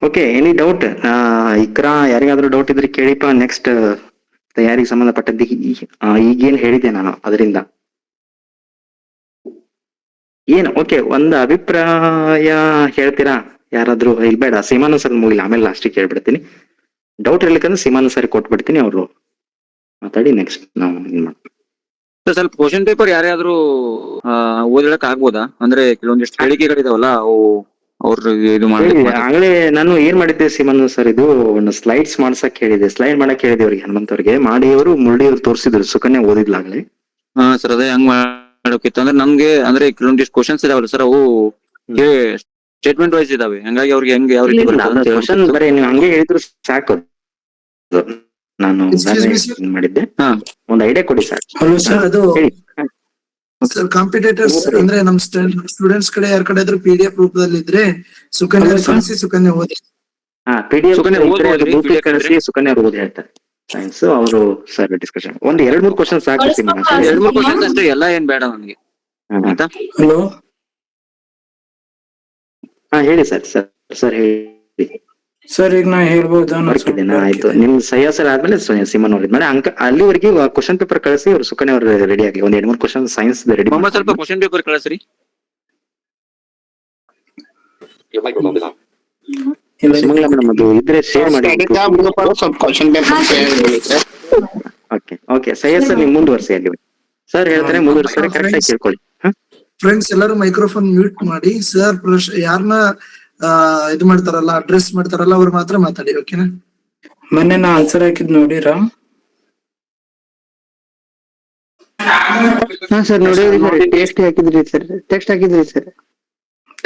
Okay, any doubt? ಇಕ್ರಾ ಯಾರಿಗಾದ್ರೂ ಡೌಟ್ ಇದ್ರೆ ಕೇಳಿಪ್ಪ. ನೆಕ್ಸ್ಟ್ ತಯಾರಿಗೆ ಸಂಬಂಧಪಟ್ಟದ್ದು ಈಗೇನ್ ಹೇಳಿದೆ ನಾನು ಅದರಿಂದ ಏನು. ಓಕೆ, ಒಂದು ಅಭಿಪ್ರಾಯ ಹೇಳ್ತೀರಾ ಯಾರಾದ್ರೂ? ಬೇಡ, ಸೀಮಾನು ಸರ್ ಮುಗಿಲ್ಲ, ಆಮೇಲೆ ಲಾಸ್ಟಿಗೆ ಕೇಳ್ಬಿಡ್ತೀನಿ. ಡೌಟ್ ಇರ್ಲಿಕ್ಕಂದ್ರೆ ಸೀಮಾನು ಸರ್ ಕೊಟ್ಬಿಡ್ತೀನಿ, ಅವರು ಮಾತಾಡಿ ನೆಕ್ಸ್ಟ್ ನಾವು ಏನ್ ಮಾಡ್ತೀವಿ. ಸ್ವಲ್ಪ ಕ್ವಶನ್ ಪೇಪರ್ ಯಾರ್ಯಾದ್ರು ಓದಳಕ್ ಆಗ್ಬೋದಾ? ಅಂದ್ರೆ ಕೆಲವೊಂದಿಷ್ಟು ಹೇಳಿಕೆಗಳಿದಾವಲ್ಲ, ಅವು ಅವ್ರು ಇದು ಮಾಡಿ. ಆಗಲೇ ನಾನು ಏನ್ ಮಾಡಿದ್ದೆ ಸೀಮಾನು ಸರ್, ಇದು ಒಂದು ಸ್ಲೈಡ್ಸ್ ಮಾಡ್ಸಕ್ ಹೇಳಿದೆ, ಸ್ಲೈಡ್ ಮಾಡಕ್ ಹೇಳಿದೆ ಅವ್ರಿಗೆ, ಹನುಮಂತವ್ರಿಗೆ ಮಾಡಿ. ಅವರು ಮುರಳಿಯವ್ರು ತೋರಿಸಿದ್ರು, ಸುಕನ್ಯಾ ಓದಿದ್ಲಾಗ್ಲೇ. ಸರ್ ಅದೇ ಹಂಗ್ ಮಾಡೋಕಿತ್ತು. ಅಂದ್ರೆ ನಮ್ಗೆ ಅಂದ್ರೆ ಕೆಲವೊಂದಿಷ್ಟು ಕ್ವಶನ್ಸ್ ಇದಾವಲ್ಲ ಸರ್, ಅವು ಸ್ಟೇಟ್ಮೆಂಟ್ ವೈಸ್ ಇದಾವೆ. ಹಂಗಾಗಿ ಅವ್ರಿಗೆ ಹೆಂಗೆ ಯಾವ ರೀತಿ ಕ್ವಶನ್ ಬರೀ ನೀವು ಹಂಗೆ ಹೇಳಿದ್ರು ಸಾಕು. ನಾನು ಮಾಡಿದ್ದೆ, ಒಂದು ಐಡಿಯಾ ಕೊಡಿ ಸರ್. ಹಲೋ ಸರ್, ಅದು ಸರ್ ಕಾಂಪಿಟೇಟರ್ಸ್ ಅಂದ್ರೆ ನಮ್ ಸ್ಟೂಡೆಂಟ್ಸ್ ಕಡೆ ಯಾರ ಕಡೆ ಆದ್ರೂ PDF ರೂಪದಲ್ಲಿ ಇದ್ರೆ ಸುಕನ್ಯಾ ಕಳಿಸಿ, ಸುಕನ್ಯಾ ಓದಿ. PDF ಕಳಿಸಿ, ಸುಕನ್ಯಾ ಓದಿ ಹೇಳ್ತಾರೆ ಸೈನ್ಸ್ ಅವರು ಸರ್ ಡಿಸ್ಕಷನ್. ಒಂದ್ 2-3 ಕ್ವಶನ್ ಸಾಕು. 2-3 ಕ್ವಶನ್ಸ್ ಅಷ್ಟೇ, ಎಲ್ಲ ಏನ್ ಬೇಡ ನನಗೆ. ಆಯ್ತಾ? ಹಲೋ ಹೇಳಿ ಸರ್ ಸರ್ ಹೇಳಿ. ಸರ್ ಈಗ ನಾ ಹೇಳ್ಬೋದಾ? ವರ್ಕ್ ಇದೆನಾ? ಆಯ್ತು, ನಿಮ್ ಸಹ್ಯಾಸ ಆದ್ಮೇಲೆ ಸಿಮನ್ ಅವ್ರ ಮೇಲೆ ಅಲ್ಲಿವರೆಗೆ ಕ್ವಶನ್ ಪೇಪರ್ ಕಳಿಸಿ, ಅವ್ರು ಸುಕನ್ಯಾ ಅವ್ರು ರೆಡಿ ಆಗಿ ಒಂದ್ 2-3 ಕ್ವಶನ್ ಸೈನ್ಸ್ ರೆಡಿ ಮೊಹಮ್ಮದ್ ಸ್ವಲ್ಪ ಕ್ವಶನ್ ಪೇಪರ್ ಕಳಿಸ್ರಿ. ಸುಮಂಗ್ಲಾ ಮೇಡಮ್ ಅದು ಇದ್ರೆ ಶೇರ್ ಮಾಡಿ. ಸ್ವಲ್ಪ ಕ್ವಶನ್ ಪೇಪರ್. ಓಕೆ ಸಹ್ಯಾಸ ನೀವು ಮುಂದುವರ್ಸಿ ಅಲ್ಲಿ ಸರ್ ಹೇಳ್ತಾರೆ, ಮುಂದುವರ್ಸ್ತಾರೆ, ಕರೆಕ್ಟ್ ಆಗಿ ಕೇಳ್ಕೊಳ್ಳಿ. ಫ್ರೆಂಡ್ಸ್ ಎಲ್ಲರೂ ಮೈಕ್ರೋಫೋನ್ ಮ್ಯೂಟ್ ಮಾಡಿ. ಸರ್ ಯಾರನ್ನ ಇದು ಮಾಡ್ತಾರಲ್ಲ, ಅಡ್ರೆಸ್ ಮಾಡ್ತಾರಲ್ಲ, ಅವ್ರು ಮಾತ್ರ ಮಾತಾಡಿ. ಓಕೆನಾ? ಮೊನ್ನೆ ನಾ ಆನ್ಸರ್ ಹಾಕಿದ್ ನೋಡಿರಾ? ಸರ್ ನೋಡಿದ್ರಿ ಸರ್, ಟೆಕ್ಸ್ಟ್ ಹಾಕಿದ್ರಿ ಸರ್,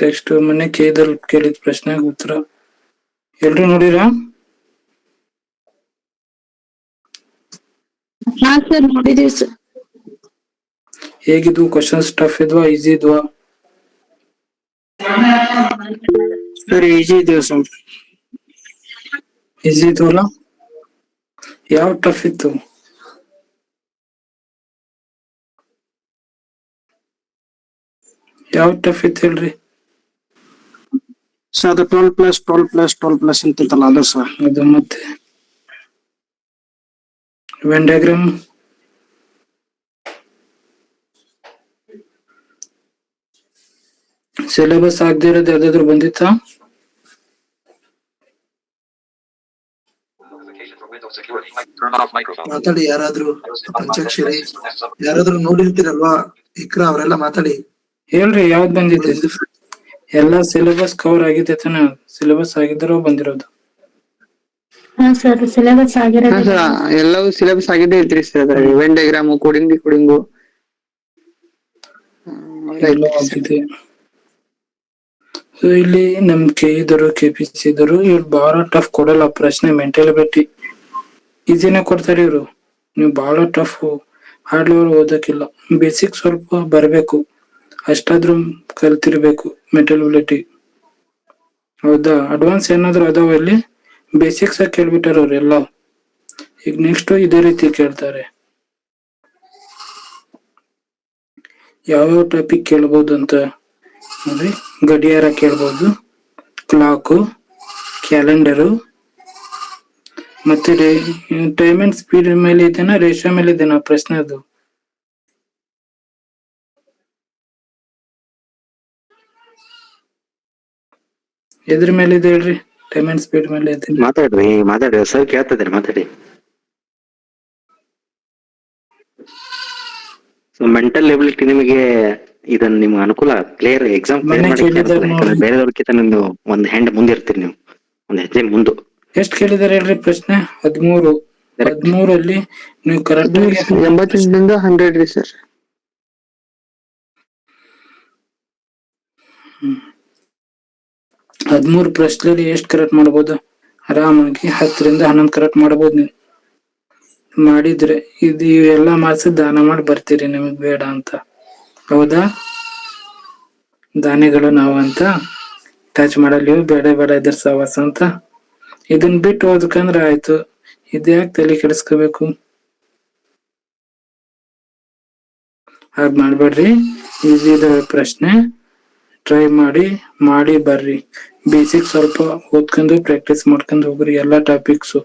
ಟೆಕ್ಸ್ಟ್ ಮೊನ್ನೆ ಕೇಳಿದ ಪ್ರಶ್ನೆ ಉತ್ತರ ಎಲ್ರು ನೋಡಿರಾ? ಹಾ ಸರ್ ನೋಡಿದೀವಿ sir. ಹೇಗಿದ್ವು questions? Tough ಇದ್ವಾ, easy ಇದ್ವಾ? Sir easy ಇದೆಯಾ ಸರ್? ಈಸಿ ಇದ್ವಲ್ಲ? ಯಾವ ಟಫ್ ಇತ್ತು? ಯಾವ ಟಫ್ ಇತ್ತು ಹೇಳ್ರಿ? ಸರ್ ಅದು 12+12+12+ ಅಂತಿತ್ತಲ್ಲ ಅದು ಸರ್. ಅದು ಮತ್ತೆ ವೆನ್ ಡಯಾಗ್ರಾಮ್ ಸಿಲೆಬಸ್ ಆಗದೆ ಇರೋದು ಯಾವ್ದಾದ್ರು ಬಂದಿತ್ತಾ? ಮಾತಾಡಿ ಯಾರಾದ್ರೂ. ಪಂಚಾಕ್ಷರಿ ಯಾರಾದ್ರೂ ನೋಡಿರ್ತೀರಲ್ವಾ, ಇಕ್ರಾ ಅವರೆಲ್ಲ ಮಾತಾಡಿ. ಹೇಳ್ರಿ ಯಾವ್ದು ಬಂದಿದೆ? ಎಲ್ಲಾ ಸಿಲೆಬಸ್ ಕವರ್ ಆಗಿದೆ ತಾನೆ? ಸಿಲೆಬಸ್ ಆಗಿದ್ರೂ ಬಂದಿರೋದು. ಹಾ ಸರ್, ಸಿಲೆಬಸ್ ಆಗಿರೋದು. ಎಲ್ಲವೂ ಸಿಲೆಬಸ್ ಆಗಿದ್ದೇ ಐತ್ರಿ ಸರ್. ವೆನ್ ಡಯಾಗ್ರಾಮ್, ಕೋಡಿಂಗು ಎಲ್ಲ ಆಗಿದೆ. ಸೊ ಇಲ್ಲಿ ನಮ್ ಇದ್ರು KPC ಇದ್ರು ಇವ್ರು ಬಹಳ ಟಫ್ ಕೊಡಲ್ಲ ಪ್ರಶ್ನೆ. ಮೆಂಟಾಲಿಟಿ ಈಸಿನೇ ಕೊಡ್ತಾರೆ ಇವ್ರು. ನೀವು ಬಹಳ ಟಫ್ ಹಾರ್ಡ್ ಲೆವೆಲ್ ಓದಕ್ಕಿಲ್ಲ, ಬೇಸಿಕ್ ಸ್ವಲ್ಪ ಬರ್ಬೇಕು, ಅಷ್ಟಾದ್ರೂ ಕಲ್ತಿರ್ಬೇಕು ಮೆಂಟಾಲಿಟಿ. ಹೌದಾ? ಅಡ್ವಾನ್ಸ್ ಏನಾದ್ರು ಅದಾವ ಇಲ್ಲಿ? ಬೇಸಿಕ್ಸ್ ಕೇಳ್ಬಿಟ್ಟಾರ ಅವ್ರೆಲ್ಲ. ಈಗ ನೆಕ್ಸ್ಟ್ ಇದೇ ರೀತಿ ಕೇಳ್ತಾರೆ. ಯಾವ್ಯಾವ ಟಾಪಿಕ್ ಕೇಳ್ಬೋದು ಅಂತ ನೋಡಿ. ಗಡಿಯಾರ ಕೇಳ್ಬೋದು, ಕ್ಲಾಕು, ಕ್ಯಾಲೆಂಡರು, ಮತ್ತೆ ಟೈಮ್ ಅಂಡ್ ಸ್ಪೀಡ್ ಮೇಲೆ ಇದೆನಾ, ರೇಷಿಯೋ ಮೇಲೆ ಇದೆನಾ ಪ್ರಶ್ನೆ? ಅದು ಎದ್ರ ಮೇಲೆ ಇದೆ ಹೇಳ್ರಿ? ಟೈಮ್ ಅಂಡ್ ಸ್ಪೀಡ್ ಮೇಲೆ ಇದೆ. ಮಾತಾಡ್ರಿ ಸರ್, ಕೇಳ್ತಿದ್ದಾರೆ, ಮಾತಾಡಿ. ಸೊ ಮೆಂಟಲ್ ಎಬಿಲಿಟಿ ನಿಮಗೆ ಇದನ್ನ ನಿಮ್ಗೆ ಅನುಕೂಲ, ಕ್ಲಿಯರ್ ಎಕ್ಸಾಮ್ ಕ್ಲಿಯರ್ ಮಾಡಿ ಅನುಕೂಲ. ಯಾಕಂದ್ರೆ ಬೇರೆದವ್ರಕ್ಕಿಂತ ನಿಮ್ದು ಒಂದ್ ಹ್ಯಾಂಡ್ ಮುಂದೆ ಇರ್ತೀರಿ, ನೀವು ಒಂದ್ ಹೆಜ್ಜೆ ಮುಂದೆ. ಎಷ್ಟು ಕೇಳಿದಾರೆ ಹೇಳ್ರಿ ಪ್ರಶ್ನೆ? 13 ನೀವು ಕರೆಕ್ಟ್ 88ರಿಂದ 100 ರೀ ಸರ್. 13 ಪ್ರಶ್ನೆಯಲ್ಲಿ ಎಷ್ಟು ಕರೆಕ್ಟ್ ಮಾಡ್ಬೋದು? ಆರಾಮಾಗಿ 10ರಿಂದ 11 ಕರೆಕ್ಟ್ ಮಾಡ್ಬೋದು. ನೀವು ಮಾಡಿದ್ರೆ ಇದು ಇವೆಲ್ಲ ಮಾರ್ಕ್ಸ್ ದಾನ ಮಾಡಿ ಬರ್ತೀರಿ, ನಿಮಗ್ ಬೇಡ ಅಂತ. ಹೌದಾ? ದಾನಿಗಳು ನಾವು ಅಂತ ಟಚ್ ಮಾಡಲ್ಲ, ಬೇಡ ಇದ್ರ ಸವಾಸ ಅಂತ. ಇದನ್ ಬಿಟ್ಟು ಓದಕಂದ್ರ ಆಯ್ತು. ಇದ್ಯಾಕೆ ತಲೆ ಕೆಡಿಸ್ಕೋಬೇಕು? ಹಾಗ್ ಮಾಡ್ಬೇಡ್ರಿ. ಈಸಿ ಇದಾವೆ ಪ್ರಶ್ನೆ, ಟ್ರೈ ಮಾಡಿ ಬರ್ರಿ. ಬೇಸಿಕ್ ಸ್ವಲ್ಪ ಓದ್ಕೊಂಡು ಪ್ರಾಕ್ಟೀಸ್ ಮಾಡ್ಕೊಂಡು ಹೋಗ್ರಿ ಎಲ್ಲಾ ಟಾಪಿಕ್ಸ್.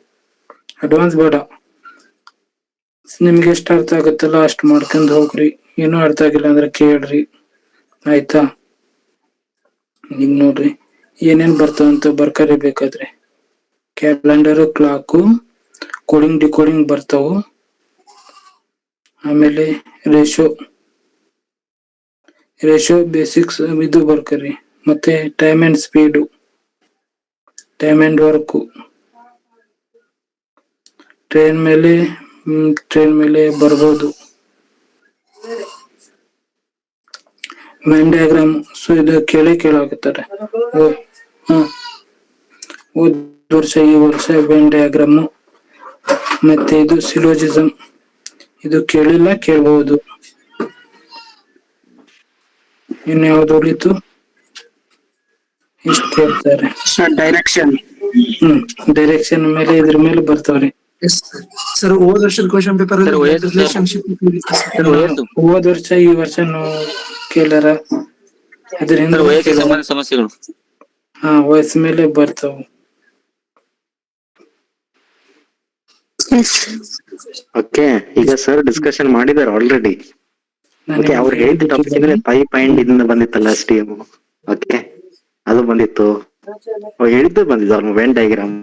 ಅಡ್ವಾನ್ಸ್ ಬೇಡ. ನಿಮ್ಗೆ ಎಷ್ಟು ಅರ್ಥ ಆಗುತ್ತಲ್ಲ ಅಷ್ಟು ಮಾಡ್ಕೊಂಡು ಹೋಗ್ರಿ. ಏನೂ ಅರ್ಥ ಆಗಿಲ್ಲ ಅಂದ್ರೆ ಕೇಳ್ರಿ, ಆಯ್ತಾ? ಈಗ ನೋಡ್ರಿ ಏನೇನ್ ಬರ್ತಾವಂತ ಬರ್ಕರಿಬೇಕಾದ್ರೆ ಕ್ಯಾಲೆಂಡರ್, ಕ್ಲಾಕು, ಕೋಡಿಂಗ್ ಡಿಕೋಡಿಂಗ್ ಬರ್ತಾವು. ಆಮೇಲೆ ರೇಷಿಯೋ ಬೇಸಿಕ್ಸ್ ಇದು ಬರ್ಕರಿ. ಮತ್ತೆ time and speed, time and work, train ಮೇಲೆ ಬರ್ಬೋದು. ವೆನ್ ಡಯಾಗ್ರಾಮ್, ಸೊ ಇದು ಕೇಳಾಕತ್ತಾರೆ. ಹೋದ ವರ್ಷ ಈ ವರ್ಷ ವೆನ್ ಡಯಾಗ್ರಾಮ್. ಮತ್ತೆ ಇದು ಸಿಲೋಜಿಸಮ್, ಇದು ಕೇಳಿಲ್ಲ, ಕೇಳಬಹುದು. ಇನ್ಯಾವ್ದು ಉಳಿತು? ಇಷ್ಟ ಕೇಳ್ತಾರೆ. ಡೈರೆಕ್ಷನ್ ಮೇಲೆ ಇದ್ರ ಮೇಲೆ ಬರ್ತಾವ್ರಿ. ಸರ್ ಹೋದ ವರ್ಷದ ಕ್ವಶನ್ ಪೇಪರ್ ರಿಲೇಶನ್ಶಿಪ್ ಹೋದ ವರ್ಷ ಈ ವರ್ಷ ಕೇಳಾರ. ವೈಯಕ್ತಿಕ ಸಂಬಂಧ ಸಮಸ್ಯೆಗಳು ವಯಸ್ಸ ಮೇಲೆ ಬರ್ತಾವ. ಓಕೆ, ಈಗ ಸರ್ ಡಿಸ್ಕಷನ್ ಮಾಡಿದಾರೆ ಆಲ್ರೆಡಿ. ಓಕೆ, ಅವ್ರು ಹೇಳಿದ ಟಾಪಿಕ್ ಅಂದ್ರೆ 5 ಇಂದ ಬಂದಿತ್ತಲ್ಲ STM. ಓಕೆ, ಅದು ಬಂದಿತ್ತು. ಅವ್ರು ಹೇಳಿದ್ದು ಬಂದಿದ್ದು ಅವ್ರು ವೆನ್ ಡಯಾಗ್ರಾಮ್.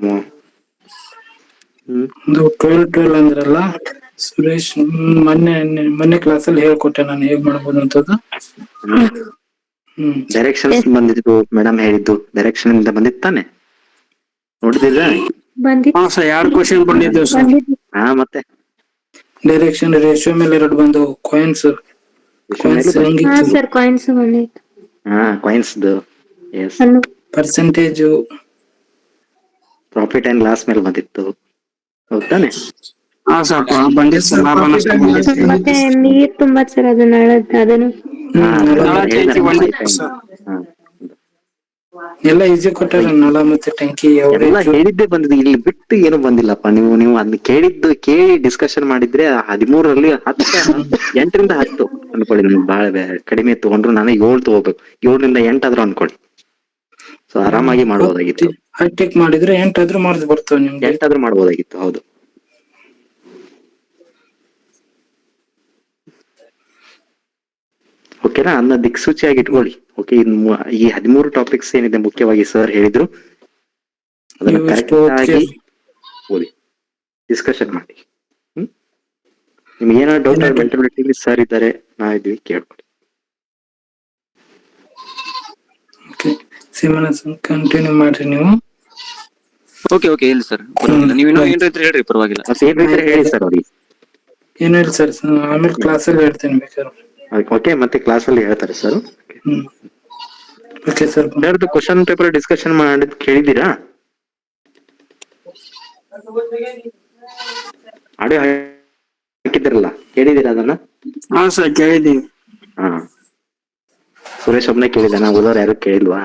ಒಂದು 12 ಅಂದ್ರಲ್ಲ ಸುರೇಶ್, ಮೊನ್ನೆ ಕ್ಲಾಸಲ್ಲಿ ಹೇಳ್ಕೊಟ್ಟೆ ನಾನು ಹೇಗ್ ಮಾಡ್ಬೋದು ಅಂತದ್ದು. ಡೈರೆಕ್ಷನ್ಸ್ ಬಂದಿತ್ತು, ಮೇಡಮ್ ಹೇಳಿದ್ದು ಡೈರೆಕ್ಷನ್ ಇಂದ ಬಂದಿತ್ತಾನೆ, ನೋಡಿದಿರ? ಬಂದಿತ್ತು. ಸರ್ 2 ಕ್ವಶನ್ ಬಂದಿದ್ದು ಸರ್. ಮತ್ತೆ ಡೈರೆಕ್ಷನ್ ರೇಷಿಯೋ ಮೇಲೆ 2 ಬಂದವು. ಕಾಯಿನ್ಸ್ ಸರ್ ಕಾಯಿನ್ಸ್ ಬಂದಿತ್ತು. Coins yes. Percentage, profit and loss ಮೇಲೆ ಬಂದಿತ್ತು, ಹೌದಾನೆ? ಸರ್ ಬಂದಿತ್ತು ಸರ್. ಮತ್ತೆ ನೀರ್ ತುಂಬಾ ಸರ್ ಅದನ್ನ ಅದನ್ನು ಎಲ್ಲ ಈಸಿ ಕೊಟ್ಟಾರ. ನಳ ಮತ್ತೆ ಟ್ಯಾಂಕಿ ಎಲ್ಲ ಹೇಳಿದ್ದೆ ಬಂದಿದೆ, ಇಲ್ಲಿ ಬಿಟ್ಟು ಏನು ಬಂದಿಲ್ಲಪ್ಪ. ನೀವು ಅದನ್ನ ಕೇಳಿ ಡಿಸ್ಕಷನ್ ಮಾಡಿದ್ರೆ 13ರಲ್ಲಿ 8ರಿಂದ 10 ಅನ್ಕೊಳ್ಳಿ. ನಿಮ್ಗೆ ಬಹಳ ಕಡಿಮೆ ತಗೊಂಡ್ರು, ನಾನು 7 ತಗೋಬೇಕು. 7ರಿಂದ 8 ಆದ್ರೂ ಅನ್ಕೊಳ್ಳಿ. ಸೊ ಆರಾಮಾಗಿ ಮಾಡ್ಬೋದಾಗಿತ್ತು. ಹೈಟೆಕ್ ಮಾಡಿದ್ರೆ 8 ಆದ್ರೂ ಮಾರ್ಕ್ಸ್ ಬರ್ತವೆ ನಿಮ್ಗೆ. 8 ಆದ್ರೂ ಮಾಡ್ಬೋದಾಗಿತ್ತು, ಹೌದು. ಓಕೆನಾ? ಅದನ್ನ ದಿಕ್ಸೂಚಿಯಾಗಿ ಇಟ್ಕೊಳ್ಳಿ. ಓಕೆ, ಈ 13 ಟಾಪಿಕ್ಸ್ ಏನಿದೆ ಮುಖ್ಯವಾಗಿ ಸರ್ ಹೇಳಿದ್ರು, ಅದನ್ನ ಕರೆಕ್ಟ್ ಆಗಿ ಓದಿ, ಡಿಸ್ಕಷನ್ ಮಾಡಿ. ನಿಮ್ಗೆ ಏನಾದ್ರು ಡೌಟ್ ಆದ್ರೆ ಮೆಂಟಬಿಲಿಟಿ ಸರ್ ಇದ್ದಾರೆ, ನಾವಿದ್ವಿ, ಕೇಳ್ಕೊಳ್ಳಿ. ಕಂಟಿನ್ಯೂ ಮಾಡ್ರಿ ನೀವು. ಓಕೆ ಇಲ್ಲ ಸರ್, ನೀವು ಇನ್ನೂ ಏನ್ ರೈತರು ಹೇಳ್ರಿ, ಪರವಾಗಿಲ್ಲ. ಏನ್ ಬೇಕಾದ್ರೆ ಹೇಳಿ ಸರ್ ಅವ್ರಿಗೆ. ಏನು ಹೇಳಿ ಸರ್, ಆಮೇಲೆ ಕ್ಲಾಸಲ್ಲಿ ಹೇಳ್ತೇನೆ ಬೇಕಾದ್ರೆ. ಓಕೆ, ಮತ್ತೆ ಕ್ಲಾಸ್ ಅಲ್ಲಿ ಹೇಳ್ತಾರೆ sir. Okay sir. Question paper discussion ಮಾಡಿದ್ ಕೇಳಿದ್ದೀರಾ? ಆಡಿಯೋ ಹಾಕಿದಿರಲ್ಲ, ಕೇಳಿದ್ದೀರಾ ಅದನ್ನ? ಸರ್ ಕೇಳಿದೀವಿ. ಸುರೇಶ್ ಒಬ್ನೇ ಕೇಳಿದಾನ, ಉಳಿದವ್ರು ಯಾರು ಕೇಳಿಲ್ವಾ?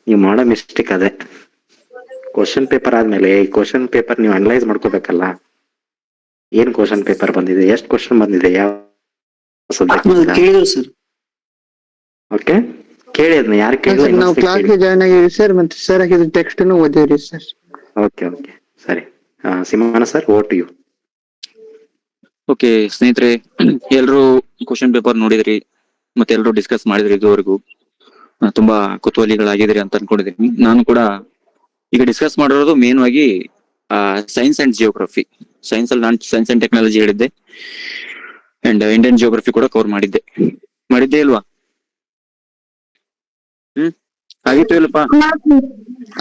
ನೀವು ಮಾಡೋ ಮಿಸ್ಟೇಕ್ ಅದೇ. ಕ್ವಶನ್ ಪೇಪರ್ ಆದ್ಮೇಲೆ ಈ ಕ್ವಶನ್ ಪೇಪರ್ ನೀವು ಅನಲೈಸ್ ಮಾಡ್ಕೋಬೇಕಲ್ಲ. ಏನ್ ಕ್ವಶನ್ ಪೇಪರ್ ಬಂದಿದೆ, ಎಷ್ಟು ಕ್ವಶನ್ ಬಂದಿದೆ, ಯಾವ ಕೇಳಿದ್ರು ಸರ್. ಓಕೆ, ಕೇಳಿ ಅದನ್ನ ಯಾರು ಕೇಳಿಲ್ಲ. ನಾವು ಕ್ಲಾಸ್ಗೆ ಜಾಯ್ನ್ ಆಗಿವಿ ಸರ್, ಮತ್ತೆ ಸರ್ ಹಾಕಿದ ಟೆಕ್ಸ್ಟ್ ಓದಿವ್ರಿ ಸರ್. ಓಕೆ ಸರಿ. ಸಿಮಾನ sir, over to you. Okay ಸ್ನೇಹಿತರೆ, ಎಲ್ರು ಕ್ವಶನ್ ಪೇಪರ್ ನೋಡಿದ್ರಿ, ಮತ್ತೆ ಎಲ್ರು ಡಿಸ್ಕಸ್ ಮಾಡಿದ್ರಿ. ಇದುವರೆಗೂ ತುಂಬಾ ಕುತೂಹಲಿಗಳಾಗಿದ್ರಿ ಅಂತ ಅನ್ಕೊಂಡಿದ್ದೀನಿ. ನಾನು ಕೂಡ ಈಗ ಡಿಸ್ಕಸ್ ಮಾಡಿರೋದು ಮೇನ್ ಆಗಿ ಸೈನ್ಸ್ ಅಂಡ್ ಜಿಯೋಗ್ರಫಿ. ಸೈನ್ಸ್ ಅಲ್ಲಿ ನಾನು ಸೈನ್ಸ್ ಅಂಡ್ ಟೆಕ್ನಾಲಜಿ ಹೇಳಿದ್ದೆ, ಅಂಡ್ ಇಂಡಿಯನ್ ಜಿಯೋಗ್ರಫಿ ಕೂಡ ಕವರ್ ಮಾಡಿದ್ದೆ ಇಲ್ವಾ? ಆಗಿತ್ತು ಇಲ್ಲಪ್ಪ?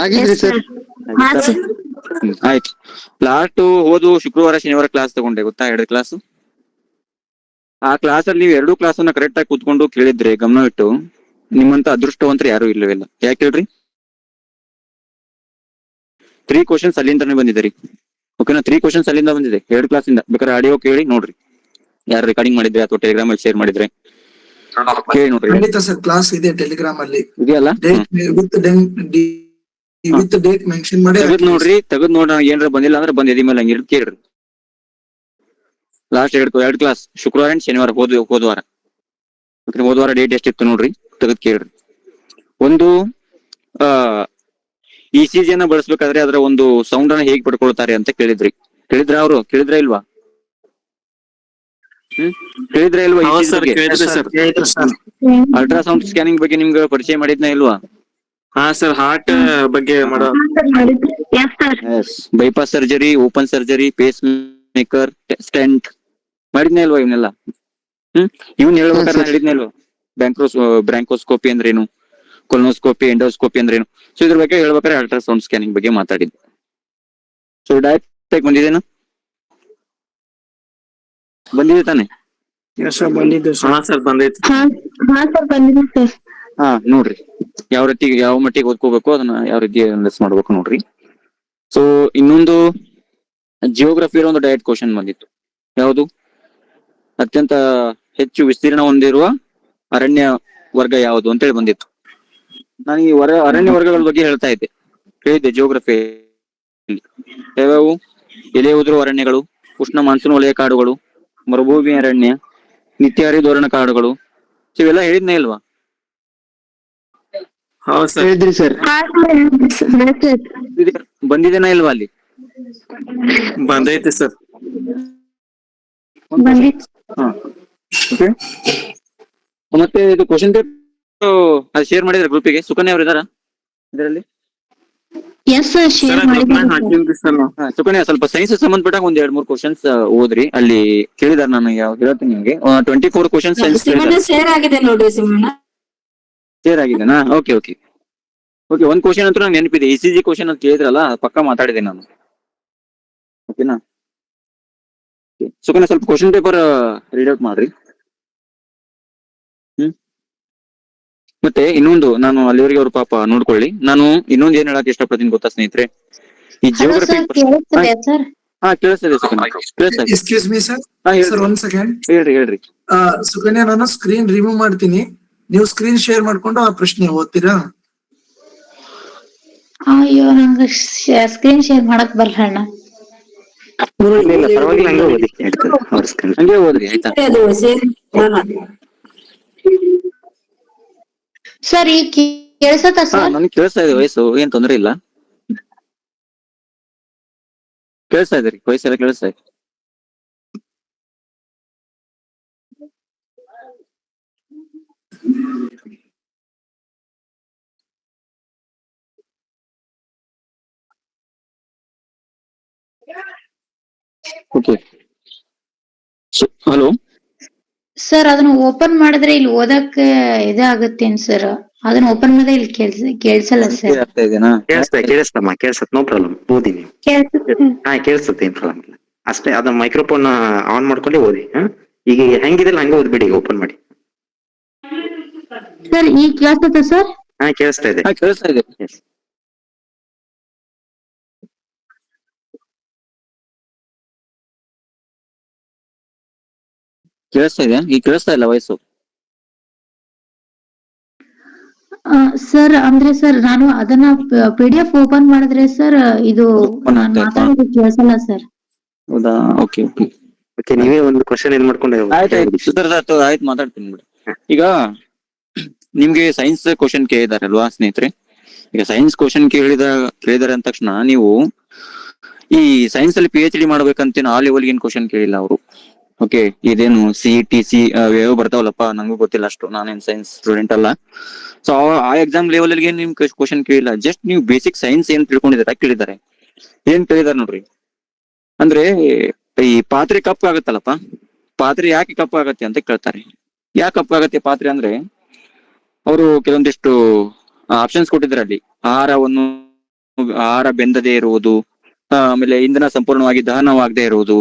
ಆಗಿದ್ರಿ ಸರ್. ಆಯ್ತು. ಲಾಸ್ಟ್ ಹೋದ ಶುಕ್ರವಾರ ಶನಿವಾರ ಕ್ಲಾಸ್ ತಗೊಂಡೆ, ಗೊತ್ತಾ? 2 ಕ್ಲಾಸ್. ಆ ಕ್ಲಾಸ್ ಅಲ್ಲಿ ನೀವು 2 ಕ್ಲಾಸ್ ಅನ್ನ ಕರೆಕ್ಟ್ ಆಗಿ ಕೂತ್ಕೊಂಡು ಕೇಳಿದ್ರೆ, ಗಮನ ಇಟ್ಟು, ನಿಮ್ಮಂತ ಅದೃಷ್ಟವಂತರು ಯಾರು ಇಲ್ಲವಿಲ್ಲ. ಯಾಕೆ ಹೇಳ್ರಿ? 3 ಕ್ವಶನ್ಸ್ ಅಲ್ಲಿಂದಾನೆ ಬಂದಿದೆ ರೀ. ಓಕೆನಾ? 3 ಕ್ವಶನ್ಸ್ ಅಲ್ಲಿಂದ ಬಂದಿದೆ, 2 ಕ್ಲಾಸ್ ಇಂದ. ಬೇಕಾದ್ರೆ ಆಡಿಯೋ ಕೇಳಿ ನೋಡ್ರಿ, ಯಾರು ರೆಕಾರ್ಡಿಂಗ್ ಮಾಡಿದ್ರೆ ಅಥವಾ ಟೆಲಿಗ್ರಾಮ್ ಅಲ್ಲಿ ಶೇರ್ ಮಾಡಿದ್ರೆ ಕೇಳಿ ನೋಡ್ರಿ. ಖಂಡಿತ ಸರ್, ಕ್ಲಾಸ್ ಇದೆ ಟೆಲಿಗ್ರಾಮ್ ಅಲ್ಲಿ, ಇದೆಯಲ್ಲ? ವಿತ್ ಡೇಟ್ ಮೆನ್ಷನ್ ಮಾಡಿ ತೆಗೆದ್ ನೋಡ್ರಿ. ಏನಾರ ಬಂದಿಲ್ಲ ಅಂದ್ರೆ ಬಂದ್ ಎದಿ ಮೇಲೆ ಹಂಗೆ ಕೇಳ್ರಿ. ಲಾಸ್ಟ್ 2 ಕ್ಲಾಸ್ ಶುಕ್ರವಾರ ಅಂಡ್ ಶನಿವಾರ, ಹೋದ್ವಾರ. ಹೋದ್ವಾರ ಡೇಟ್ ಎಷ್ಟಿತ್ತು ನೋಡ್ರಿ, ತೆಗೆದ್ ಕೇಳ್ರಿ. ಒಂದು ECG ಅನ್ನ ಬಳಸ್ಬೇಕಾದ್ರೆ ಅದರ ಒಂದು ಸೌಂಡ್ ಅನ್ನ ಹೇಗೆ ಪಡ್ಕೊಳ್ತಾರೆ ಅಂತ ಕೇಳಿದ್ರ ಅವರು? ಕೇಳಿದ್ರ ಇಲ್ವಾ? ಇಲ್ವಾ? ಅಲ್ಟ್ರಾಸೌಂಡ್ ಸ್ಕ್ಯಾನಿಂಗ್ ಬಗ್ಗೆ ನಿಮ್ಗೆ ಪರಿಚಯ ಮಾಡಿದ್ನ ಇಲ್ವಾ? ಸರ್ ಹಾರ್ಟ್ ಬಗ್ಗೆ ಮಾಡೋ bypass surgery, open surgery, pacemaker, stent ಮಾಡಿದ್ನ ಇಲ್ವಾ? ಇವನ್ನೆಲ್ಲ ಇವನ್ ಹೇಳ್ಬೇಕಾದ್ರೆ ಹೇಳಿದ್ನ ಇಲ್ವಾ? ಬ್ರಾಂಕೋಸ್ಕೋಪಿ ಅಂದ್ರೇನು, ಕೊಲೊನೋಸ್ಕೋಪಿ, ಎಂಡೋಸ್ಕೋಪಿ ಅಂದ್ರೇನು? ಸೊ ಇದ್ರ ಬಗ್ಗೆ ಹೇಳ್ಬೇಕಾದ್ರೆ ಅಲ್ಟ್ರಾಸೌಂಡ್ ಸ್ಕ್ಯಾನಿಂಗ್ ಬಗ್ಗೆ ಮಾತಾಡಿದ್ದೆ. So direct ಬಂದಿದ್ದೇನು? ಬಂದಿದೆ ತಾನೆ? ಬಂದಿದ್ದು ಸರ್. ನೋಡ್ರಿ, ಯಾವ ಮಟ್ಟಿಗೆ ಓದ್ಕೋಬೇಕು, ಅದನ್ನ ಯಾವ ರೀತಿ ಅನಲೈಸ್ ಮಾಡ್ಬೇಕು ನೋಡ್ರಿ. ಸೊ ಇನ್ನೊಂದು ಜಿಯೋಗ್ರಫಿ ಒಂದು ಡೈರೆಕ್ಟ್ ಕ್ವಶನ್ ಬಂದಿತ್ತು. ಯಾವುದು? ಅತ್ಯಂತ ಹೆಚ್ಚು ವಿಸ್ತೀರ್ಣ ಹೊಂದಿರುವ ಅರಣ್ಯ ವರ್ಗ ಯಾವುದು ಅಂತೇಳಿ ಬಂದಿತ್ತು. ನಾನು ಈ ಅರಣ್ಯ ವರ್ಗಗಳ ಬಗ್ಗೆ ಹೇಳಿದ್ದೆ ಜಿಯೋಗ್ರಫಿ. ಯಾವ್ಯಾವು? ಎಲೆ ಉದುರುವ ಅರಣ್ಯಗಳು, ಉಷ್ಣ ಮಾನ್ಸೂನ್ ವಲಯ ಕಾಡುಗಳು, ಮರುಭೂಮಿ ಅರಣ್ಯ, ನಿತ್ಯ ಹರಿದೋರಣ ಕಾಡುಗಳು. ಸೊ ಇವೆಲ್ಲ ಹೇಳಿದ್ನೇ ಇಲ್ವಾ? ಹೌದು ಸರ್. ಹೇಳಿದ್ರಿ ಸರ್. ಬಂದಿದೇನಾ ಇಲ್ವಾ ಅಲ್ಲಿ? ಬಂದೈತೆ ಸರ್. ಬಂದಿತ್ತು. ಓಕೆ. ಮತ್ತೆ ಇದು ಕ್ವಶನ್ ಅದು ಶೇರ್ ಮಾಡಿದ್ರೆ ಗ್ರೂಪಿಗೆ ಸುಕನ್ಯಾ ಅವ್ರು ಇದಾರ ಇದರಲ್ಲಿ? ಎಸ್ ಸರ್, ಶೇರ್ ಮಾಡಿದ್ದೀನಿ ಸರ್. ಹಾಕಿದ್ರಿ ಸರ್ ನಾವು. ಸುಕನ್ಯಾ ಸ್ವಲ್ಪ ಸೈನ್ಸ್ ಸಂಬಂಧಪಟ್ಟಾಗ ಒಂದ್ 2-3 ಕ್ವಶನ್ಸ್ ಓದ್ರಿ. ಅಲ್ಲಿ ಕೇಳಿದಾರೆ, ನಾನು ಯಾವ್ದು ಹೇಳ್ತೀನಿ ನಿಮ್ಗೆ. 24 ಕ್ವಶನ್ಸ್ ಸೈನ್ಸ್ ಸಿಮಣ್ಣ ಶೇರ್ ಆಗಿದೆ ನೋಡ್ರಿ ಸಿಮಣ್ಣ. ಶೇರ್ ಆಗಿದೆನಾ? Okay okay okay. ಒಂದ್ ಕ್ವಶನ್ ಅಂತೂ ನಂಗೆ ನೆನಪಿದೆ, ECG ಕ್ವಶನ್ ಅಂತ ಕೇಳಿದ್ರಲ್ಲ, ಪಕ್ಕ ಮಾತಾಡಿದೆ ನಾನು. ಓಕೆನಾ? ಸುಕನ್ಯಾ ಸ್ವಲ್ಪ ಕ್ವಶನ್ ಪೇಪರ್ ರೀಡ್ ಔಟ್ ಮಾಡ್ರಿ. ಮತ್ತೆ ಇನ್ನೊಂದು, ನಾನು ಅಲ್ಲಿವರೆಗೆ ಅವ್ರ ಪಾಪ ನೋಡ್ಕೊಳ್ಳಿ. ನಾನು ಇನ್ನೊಂದು ಏನ್ ಹೇಳಕ್ ಇಷ್ಟಪಡ್ತೀನಿ ಗೊತ್ತಾ ಸ್ನೇಹಿತರೆ, ಈ ಹಲೋ ಜಿಯೋಗ್ರಫಿ. ಸರ್, ಕೇಳಿಸ್ತಿದೆ ಸರ್? ಹಾ ಕೇಳಿಸ್ತದೆ ಸುಕನ್ಯಾ, ಕೇಳಿಸ್ತದೆ. Excuse me sir. ಹಾ ಸರ್ ಹೇಳ್ರಿ 1 ಸೆಕೆಂಡ್. ಹೇಳ್ರಿ. ಸುಕನ್ಯಾ, ನಾನು ಸ್ಕ್ರೀನ್ ರಿಮೂವ್ ಮಾಡ್ತೀನಿ, ನೀವು ಸ್ಕ್ರೀನ್ ಶೇರ್ ಮಾಡ್ಕೊಂಡು ಆ ಪ್ರಶ್ನೆ ಓದ್ತೀರಾ? ಅಯ್ಯೋ, ನಂಗೆ ಸ್ಕ್ರೀನ್ ಶೇರ್ ಮಾಡಕ್ ಬರಲ್ಲ ಅಣ್ಣ. ಇಲ್ಲ ಪರವಾಗಿಲ್ಲ, ಹಂಗೆ ಓದಿ ಹೇಳ್ತದೆ ಅವ್ರ ಸ್ಕ್ರೀನ್. ಹಂಗೆ ಓದ್ರಿ ಆಯ್ತಾ? ಅದು ಶೇರ್ ಸರ್ ಈಗ ಕೇಳಿಸತ್ತ ಹಾ ಸರ್? ನನ್ಗೆ ಕೇಳಿಸ್ತಾ ಇದೆ ವಯಸ್ಸು, ಏನ್ ತೊಂದ್ರೆ ಇಲ್ಲ. ಕೇಳಿಸ್ತಾ ಇದೆ ರೀ, ವಯಸ್ಸೆಲ್ಲ ಕೇಳಿಸ್ತಾ ಇದೆ. ಓಕೆ. ಹಲೋ ಸರ್, ಅದನ್ನ ಓಪನ್ ಮಾಡಿದ್ರೆ ಇಲ್ಲಿ ಓದಕ್ ಇದಾಗತ್ತೇನ್ ಸರ್? ಅದನ್ನ ಓಪನ್ ಮಾಡಿದ್ರೆ ಇಲ್ಲಿ ಕೇಳಿಸಲ್ಲ ಸರ್. ಆಗ್ತಾ ಇದೆನಾ? ಕೇಳಿಸ್ತಮ್ಮ, ಕೇಳಿಸತ್, ನೋ ಪ್ರಾಬ್ಲಮ್, ಓದಿ ನೀವು. ಕೇಳ್ಸುತ್ತೆ. ಹಾ ಕೇಳಿಸುತ್ತೆ, ಏನ್ ಪ್ರಾಬ್ಲಮ್ ಇಲ್ಲ. ಅಷ್ಟೇ, ಅದ ಮೈಕ್ರೋಫೋನ್ ಆನ್ ಮಾಡ್ಕೊಂಡೆ ಓದಿ. ಈಗ ಹೆಂಗಿದಿಲ್ಲ ಹಂಗೆ ಓದ್ಬಿಡಿ, ಓಪನ್ ಮಾಡಿ. ಸರ್ ಈಗ ಕೇಳಿಸತ್ತ ಸರ್? ಹಾ ಕೇಳಿಸ್ತಾ ಇದೆ. ಹಾ ಕೇಳಿಸ್ತಾ ಇದೆ. Yes. ಕೇಳಿಸ್ತಾ ಇದೆ, ಈಗ ಕೇಳಿಸ್ತಾ ಇಲ್ಲ ವಯಸ್ಸು. ಸರ್ ಅಂದ್ರೆ ಸರ್, ನಾನು ಅದನ್ನ PDF ಓಪನ್ ಮಾಡಿದ್ರೆ ಸರ್, ಇದು Open ನಾನ್ ಆಗ್ತಾ ಇಲ್ವಾ? ಮಾತಾಡೋದು ಕೇಳಿಸಲ್ಲ ಸರ್. ಹೌದಾ? ಓಕೆ ಓಕೆ ಓಕೆ, ನೀವೇ ಒಂದು ಕ್ವಶನ್ ಇದು ಮಾಡ್ಕೊಂಡೆ ಆಯ್ತಾಯ್ತು ಸುಧರ್ದಾತು, ಆಯ್ತು ಮಾತಾಡ್ತೀನಿ ಬಿಡಿ. ಈಗ ನಿಮ್ಗೆ ಸೈನ್ಸ್ ಕ್ವಶನ್ ಕೇಳಿದಾರಲ್ವಾ ಸ್ನೇಹಿತರೆ? ಈಗ ಸೈನ್ಸ್ ಕ್ವಶನ್ ಕೇಳಿದಾರೆ ಅಂದ ತಕ್ಷಣ ನೀವು ಈ ಸೈನ್ಸ್ ಅಲ್ಲಿ PhD ಮಾಡ್ಬೇಕಂತೇನು ಆ ಲೆವೆಲ್ ಏನ್ ಕ್ವಶನ್ ಕೇಳಿಲ್ಲ ಅವರು. ಓಕೆ, ಇದೇನು CET ಯಾವ ಬರ್ತಾವಲ್ಲಪ್ಪ, ನಂಗೂ ಗೊತ್ತಿಲ್ಲ ಅಷ್ಟು, ನಾನೇನ್ ಸೈನ್ಸ್ ಸ್ಟೂಡೆಂಟ್ ಅಲ್ಲ. ಸೊ ಆ ಎಕ್ಸಾಮ್ ಲೆವೆಲ್ ಗೆ ನಿಮ್ ಕ್ವಶನ್ ಕೇಳಿಲ್ಲ. ಜಸ್ಟ್ ನೀವು ಬೇಸಿಕ್ ಸೈನ್ಸ್ ಏನ್ ತಿಳ್ಕೊಂಡಿದಾರ ಕೇಳಿದ್ದಾರೆ. ಏನ್ ಕೇಳಿದಾರೆ ನೋಡ್ರಿ, ಅಂದ್ರೆ ಈ ಪಾತ್ರೆ ಕಪ್ಪು ಆಗುತ್ತಲ್ಲಪ್ಪ, ಪಾತ್ರೆ ಯಾಕೆ ಕಪ್ಪು ಆಗತ್ತೆ ಅಂತ ಕೇಳ್ತಾರೆ. ಯಾಕೆ ಕಪ್ಪು ಆಗತ್ತೆ ಪಾತ್ರೆ ಅಂದ್ರೆ, ಅವರು ಕೆಲವೊಂದಿಷ್ಟು ಆಪ್ಷನ್ಸ್ ಕೊಟ್ಟಿದ್ದಾರೆ ಅಲ್ಲಿ. ಆಹಾರ ಬೆಂದದೇ ಇರುವುದು, ಆಮೇಲೆ ಇಂಧನ ಸಂಪೂರ್ಣವಾಗಿ ದಹನವಾಗದೇ ಇರುವುದು,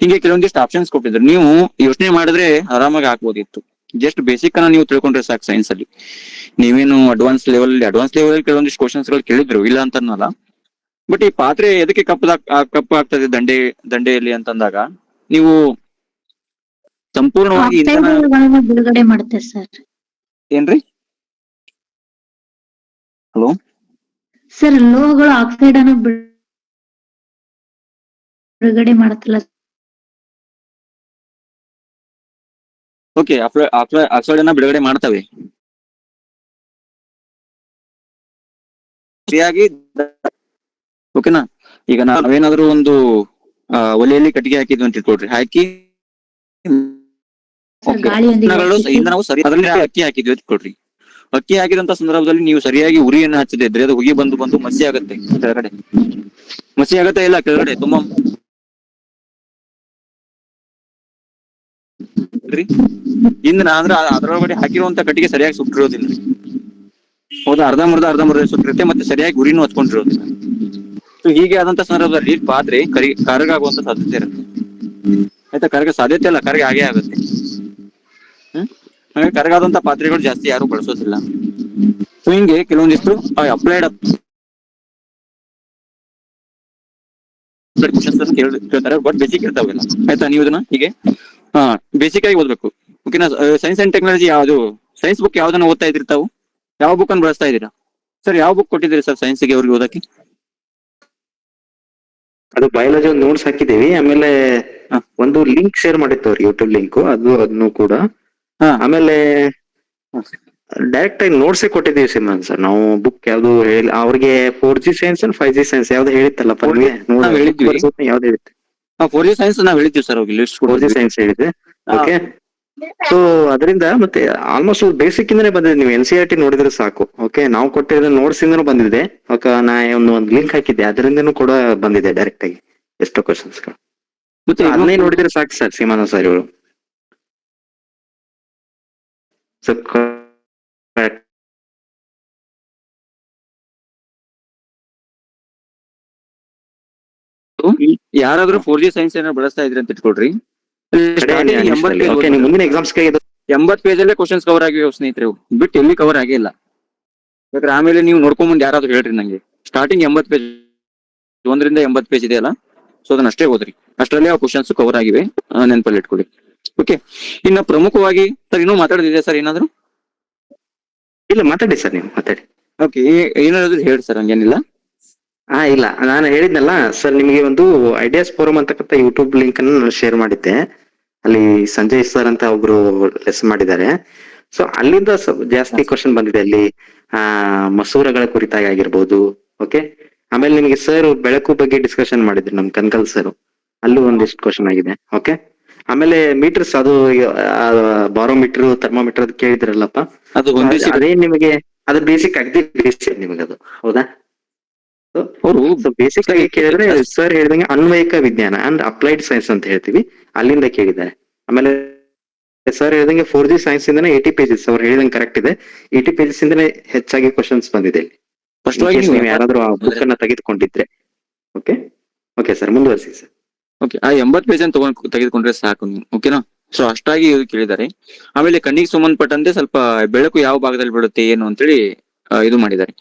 ಹಿಂಗೆ ಕೆಲವೊಂದಿಷ್ಟು ಆಪ್ಷನ್ಸ್ ಕೊಟ್ಟಿದ್ರು. ನೀವು ಯೋಚನೆ ಮಾಡಿದ್ರೆ ಆರಾಮಾಗಿ ಹಾಕ್ಬೋದಿತ್ತು. ಜಸ್ಟ್ ಬೇಸಿಕ್ ಅನ್ನ ನೀವು ತಿಳ್ಕೊಂಡ್ರೆ ಸಾಕು ಸೈನ್ಸ್ ಅಲ್ಲಿ. ನೀವೇನು ಅಡ್ವಾನ್ಸ್ ಲೆವೆಲ್ ಕೆಲವೊಂದಿಷ್ಟು ಕ್ವಶನ್ಸ್ ಗಳು ಕೇಳಿದ್ರು, ಇಲ್ಲ ಅಂತ ಅನ್ನಲ್ಲ. ಬಟ್ ಈ ಪಾತ್ರೆ ಎದಕ್ಕೆ ಕಪ್ಪು ಆಗ್ತದೆ ದಂಡೆಯಲ್ಲಿ ಅಂತಂದಾಗ, ನೀವು ಸಂಪೂರ್ಣವಾಗಿ ಇಂಧನ ಆಕ್ಸೈಡ್ಗಳನ್ನ ಬಿಡುಗಡೆ ಮಾಡುತ್ತೆ ಸರ್. ಏನ್ರಿ? ಹಲೋ ಸರ್, ಲೋಹಗಳು ಆಕ್ಸೈಡ್ ಅನ್ನು ಬಿಡುಗಡೆ ಮಾಡುತ್ತಲ್ಲ. ಓಕೆ, ಆಕ್ಸೈಡ್ ಅನ್ನ ಬಿಡುಗಡೆ ಮಾಡ್ತವೆ ಸರಿಯಾಗಿ. ಓಕೆನಾ? ಈಗ ನಾವೇನಾದ್ರೂ ಒಂದು ಒಲೆಯಲ್ಲಿ ಕಟ್ಟಿಗೆ ಹಾಕಿದ್ವಿ ಅಂತ ಇಟ್ಕೊಳ್ರಿ, ಹಾಕಿ ಇಂಧನವು ಸರಿ, ಅದರಲ್ಲಿ ಅಕ್ಕಿ ಹಾಕಿದ್ವಿ ಅಂತ ಇಟ್ಕೊಳ್ರಿ. ಅಕ್ಕಿ ಹಾಕಿದಂತ ಸಂದರ್ಭದಲ್ಲಿ ನೀವು ಸರಿಯಾಗಿ ಉರಿಯನ್ನು ಹಚ್ಚದೇ ಇದ್ರೆ ಅದು ಹೊಗೆ ಬಂದು ಮಸಿ ಆಗತ್ತೆ ಕೆಳಗಡೆ. ಮಸಿ ಆಗತ್ತೆ ಇಲ್ಲ ಕೆಳಗಡೆ ತುಂಬಾ ಇಂಧನ ಅಂದ್ರೆ ಅದರೊಳಗಡೆ ಹಾಕಿರುವಂತ ಕಟ್ಟಿಗೆ ಸರಿಯಾಗಿ ಸುಟ್ಟಿರೋದಿಲ್ಲ. ಹೌದಾ? ಅರ್ಧಂಬರ್ಧ ಸುಟ್ಟಿರುತ್ತೆ, ಮತ್ತೆ ಸರಿಯಾಗಿ ಉರಿನೂ ಹಚ್ಕೊಂಡಿರೋದಿಲ್ಲ. ಸೊ ಹೀಗೆ ಆದಂತ ಸಂದರ್ಭದಲ್ಲಿ ಪಾತ್ರೆ ಕರಗಾಗುವಂತ ಸಾಧ್ಯತೆ ಇರುತ್ತೆ. ಆಯ್ತಾ? ಸಾಧ್ಯತೆ ಅಲ್ಲ, ಕರಗ ಆಗೇ ಆಗುತ್ತೆ. ಹಾಗೆ ಕರಗಾದಂತ ಪಾತ್ರೆಗಳು ಜಾಸ್ತಿ ಯಾರು ಬಳಸೋದಿಲ್ಲ. ಸೊ ಹಿಂಗೆ ಕೆಲವೊಂದಿಷ್ಟು ಅಪ್ಲೈಡ್ ಕೇಳ್ತಾರೆ, ಬಟ್ ಬೇಸಿಕ್ ಇರ್ತಾವೆಲ್ಲ. ಆಯ್ತಾ? ನೀವು ಇದನ್ನ ಹೀಗೆ ಬೇಸಿಕ್ ಆಗಿ ಓದ್ಬೇಕು. ಓಕೆನಾ? ಸೈನ್ಸ್ ಅಂಡ್ ಟೆಕ್ನಾಲಜಿ ಯಾವ್ದು ಸೈನ್ಸ್ ಬುಕ್ ಯಾವ್ದನ್ನ ಓದ್ತಾ ಇದ್ರಿ ತಾವು? ಯಾವ ಬುಕ್ ಅನ್ನು ಬಳಸ್ತಾ ಇದ್ದೀರಾ ಸರ್? ಯಾವ ಬುಕ್ ಕೊಟ್ಟಿದ್ದೀರಿ ಸರ್ ಸೈನ್ಸ್ಗೆ ಅವ್ರಿಗೆ ಓದಕ್ಕೆ? ಅದು ಬಯಾಲಜಿ ಒಂದು ನೋಟ್ಸ್ ಹಾಕಿದೀವಿ. ಆಮೇಲೆ ಒಂದು ಲಿಂಕ್ ಶೇರ್ ಮಾಡಿತ್ತು ಅವ್ರು, ಯೂಟ್ಯೂಬ್ ಲಿಂಕ್, ಅದನ್ನು ಕೂಡ. ಆಮೇಲೆ ಡೈರೆಕ್ಟ್ ಆಗಿ ನೋಟ್ಸೇ ಕೊಟ್ಟಿದ್ದೀವಿ ಸಿಮನ್ ಸರ್ ನಾವು ಬುಕ್ ಯಾವ್ದು ಹೇಳಿ ಅವ್ರಿಗೆ 4G science and 5G science ಯಾವ್ದು ಹೇಳಿತ್ತಲ್ಲಪ್ಪ ನಿಮಗೆ ನಾವ್ ಹೇಳಿದ್ವಿ. ಯಾವ್ದು ಹೇಳಿತ್ತು 4G ಸೈನ್ಸ್ ನಾವ್ ಹೇಳಿದ್ವಿ ಸರ್ ಅವ್ರಿಗೆ ಲಿಸ್ಟ್ 4G ಸೈನ್ಸ್ ಹೇಳಿದೆ ಓಕೆ. ಸೊ ಅದರಿಂದ ಮತ್ತೆ ಆಲ್ಮೋಸ್ಟ್ ಬೇಸಿಕ್ ಇಂದಾನೆ ಬಂದಿದೆ, ನೀವು NCERT ನೋಡಿದ್ರೆ ಸಾಕು. ಓಕೆ, ನಾವು ಕೊಟ್ಟಿರೋ ನೋಟ್ಸ್ ಇಂದನೂ ಬಂದಿದೆ. ಓಕೆ, ನಾ ಒಂದು ಲಿಂಕ್ ಹಾಕಿದ್ದೆ, ಅದರಿಂದನೂ ಕೂಡ ಬಂದಿದೆ ಡೈರೆಕ್ಟ್ ಆಗಿ ಎಷ್ಟೋ ಕ್ವಶನ್ಸ್. ಮತ್ತೆ ಅದನ್ನೇ ನೋಡಿದ್ರೆ ಸಾಕು ಸರ್ ಸೀಮಾನ ಸರ್ ಇವರು. ಯಾರಾದ್ರೂ 4G ಸೈನ್ಸ್ ಏನಾದ್ರು ಬಳಸ್ತಾ ಇದ್ರಿ ಅಂತ ಇಟ್ಕೊಳ್ರಿ. ಓಕೆ, ನೀವು ಮುಂದಿನ ಎಕ್ಸಾಮ್ಸ್ಗೆ 80 ಪೇಜ್ ಅಲ್ಲೇ ಕ್ವಶನ್ಸ್ ಕವರ್ ಆಗಿವೆ ಸ್ನೇಹಿತರೆ, ಬಿಟ್ಟು ಎಲ್ಲಿ ಕವರ್ ಆಗಿಲ್ಲ. ಯಾಕಂದ್ರೆ ಆಮೇಲೆ ನೀವು ನೋಡ್ಕೊಂಬಂದ್ ಯಾರಾದ್ರೂ ಹೇಳ್ರಿ ನಂಗೆ. ಸ್ಟಾರ್ಟಿಂಗ್ 80 ಪೇಜ್, 1ರಿಂದ 80 ಪೇಜ್ ಇದೆಯಲ್ಲ, ಸೊ ಅದನ್ನ ಅಷ್ಟೇ ಓದ್ರಿ. ಅಷ್ಟರಲ್ಲೇ ಆ ಕ್ವಶನ್ಸ್ ಕವರ್ ಆಗಿವೆ, ನೆನಪಲ್ಲಿ ಇಟ್ಕೊಳ್ಳಿ. ಓಕೆ, ಇನ್ನ ಪ್ರಮುಖವಾಗಿ ಸರ್ ಇನ್ನೂ ಮಾತಾಡೋದಿದೆ ಸರ್ ಏನಾದ್ರು? ಇಲ್ಲ, ಮಾತಾಡಿ ಸರ್, ನೀವು ಮಾತಾಡಿ. ಓಕೆ, ಏನಾದ್ರು ಹೇಳಿ ಸರ್, ಹಂಗೇನಿಲ್ಲ. ಇಲ್ಲ, ನಾನು ಹೇಳಿದ್ನಲ್ಲ ಸರ್ ನಿಮಗೆ ಒಂದು ಐಡಿಯಾಸ್ ಫೋರಮ್ ಅಂತಕ್ಕಂಥ ಯೂಟ್ಯೂಬ್ ಲಿಂಕ್ ಅನ್ನು ನಾನು ಶೇರ್ ಮಾಡಿದ್ದೆ. ಅಲ್ಲಿ ಸಂಜಯ್ ಸರ್ ಅಂತ ಒಬ್ರು ಲೆಸ್ ಮಾಡಿದ್ದಾರೆ. ಸೊ ಅಲ್ಲಿಂದ ಜಾಸ್ತಿ ಕ್ವಶನ್ ಬಂದಿದೆ ಅಲ್ಲಿ, ಮಸೂರಗಳ ಕುರಿತಾಗಿ ಆಗಿರ್ಬೋದು. ಓಕೆ, ಆಮೇಲೆ ನಿಮಗೆ ಸರ್ ಬೆಳಕು ಬಗ್ಗೆ ಡಿಸ್ಕಷನ್ ಮಾಡಿದ್ರು ನಮ್ ಕನ್ಕಲ್ ಸರ್, ಅಲ್ಲೂ ಒಂದಿಷ್ಟು ಕ್ವಶನ್ ಆಗಿದೆ. ಓಕೆ, ಆಮೇಲೆ ಮೀಟರ್ಸ್, ಅದು ಬಾರೋಮೀಟರ್, ಥರ್ಮೋಮೀಟರ್ ಅದು ಕೇಳಿದ್ರಲ್ಲಪ್ಪ, ಅದು ಹೊಂದಿಸಿ ಅದೇ ನಿಮಗೆ ಅದು ಬೇಸಿಕ್ ಅಗದಿ ಬೇಸಿಕ್ ನಿಮಗೆ ಅದು, ಹೌದಾ? ಅವರು ಬೇಸಿಕ್ ಆಗಿ ಕೇಳಿದ್ರೆ ಸರ್ ಹೇಳಿದಂಗೆ ಅನ್ವಯಿಕ ವಿಜ್ಞಾನ ಅಂಡ್ ಅಪ್ಲೈಡ್ ಸೈನ್ಸ್ ಅಂತ ಹೇಳ್ತೀವಿ, ಅಲ್ಲಿಂದ ಕೇಳಿದ್ದಾರೆ. ಆಮೇಲೆ ಸರ್ ಹೇಳಿದಂಗೆ 4G ಸೈನ್ಸ್ ಇಂದಾನೆ 80 ಪೇಜಸ್, ಅವ್ರು ಹೇಳಿದಂಗೆ ಕರೆಕ್ಟ್ ಇದೆ, 80 ಪೇಜಸ್ ಇಂದಾನೆ ಹೆಚ್ಚಾಗಿ ಕ್ವಶನ್ಸ್ ಬಂದಿದೆ ಇಲ್ಲಿ. ನೀವು ಯಾರಾದ್ರೂ ಆ ಬುಕ್ ಅನ್ನ ತೆಗೆದುಕೊಂಡಿದ್ರೆ. ಓಕೆ ಓಕೆ ಸರ್, ಮುಂದುವರಿಸಿ ಸರ್. ಓಕೆ, ಆ 80 ಪೇಜ್ ಅನ್ನು ತೆಗೆದುಕೊಂಡ್ರೆ ಸಾಕು ನೀವು. ಓಕೆನಾ? ಸೊ ಅಷ್ಟಾಗಿ ಕೇಳಿದ್ದಾರೆ. ಆಮೇಲೆ ಕಣ್ಣಿಗೆ ಸಂಬಂಧಪಟ್ಟಂತೆ ಸ್ವಲ್ಪ ಬೆಳಕು ಯಾವ ಭಾಗದಲ್ಲಿ ಬೀಳುತ್ತೆ ಏನು ಅಂತೇಳಿ ಇದು ಮಾಡಿದ್ದಾರೆ.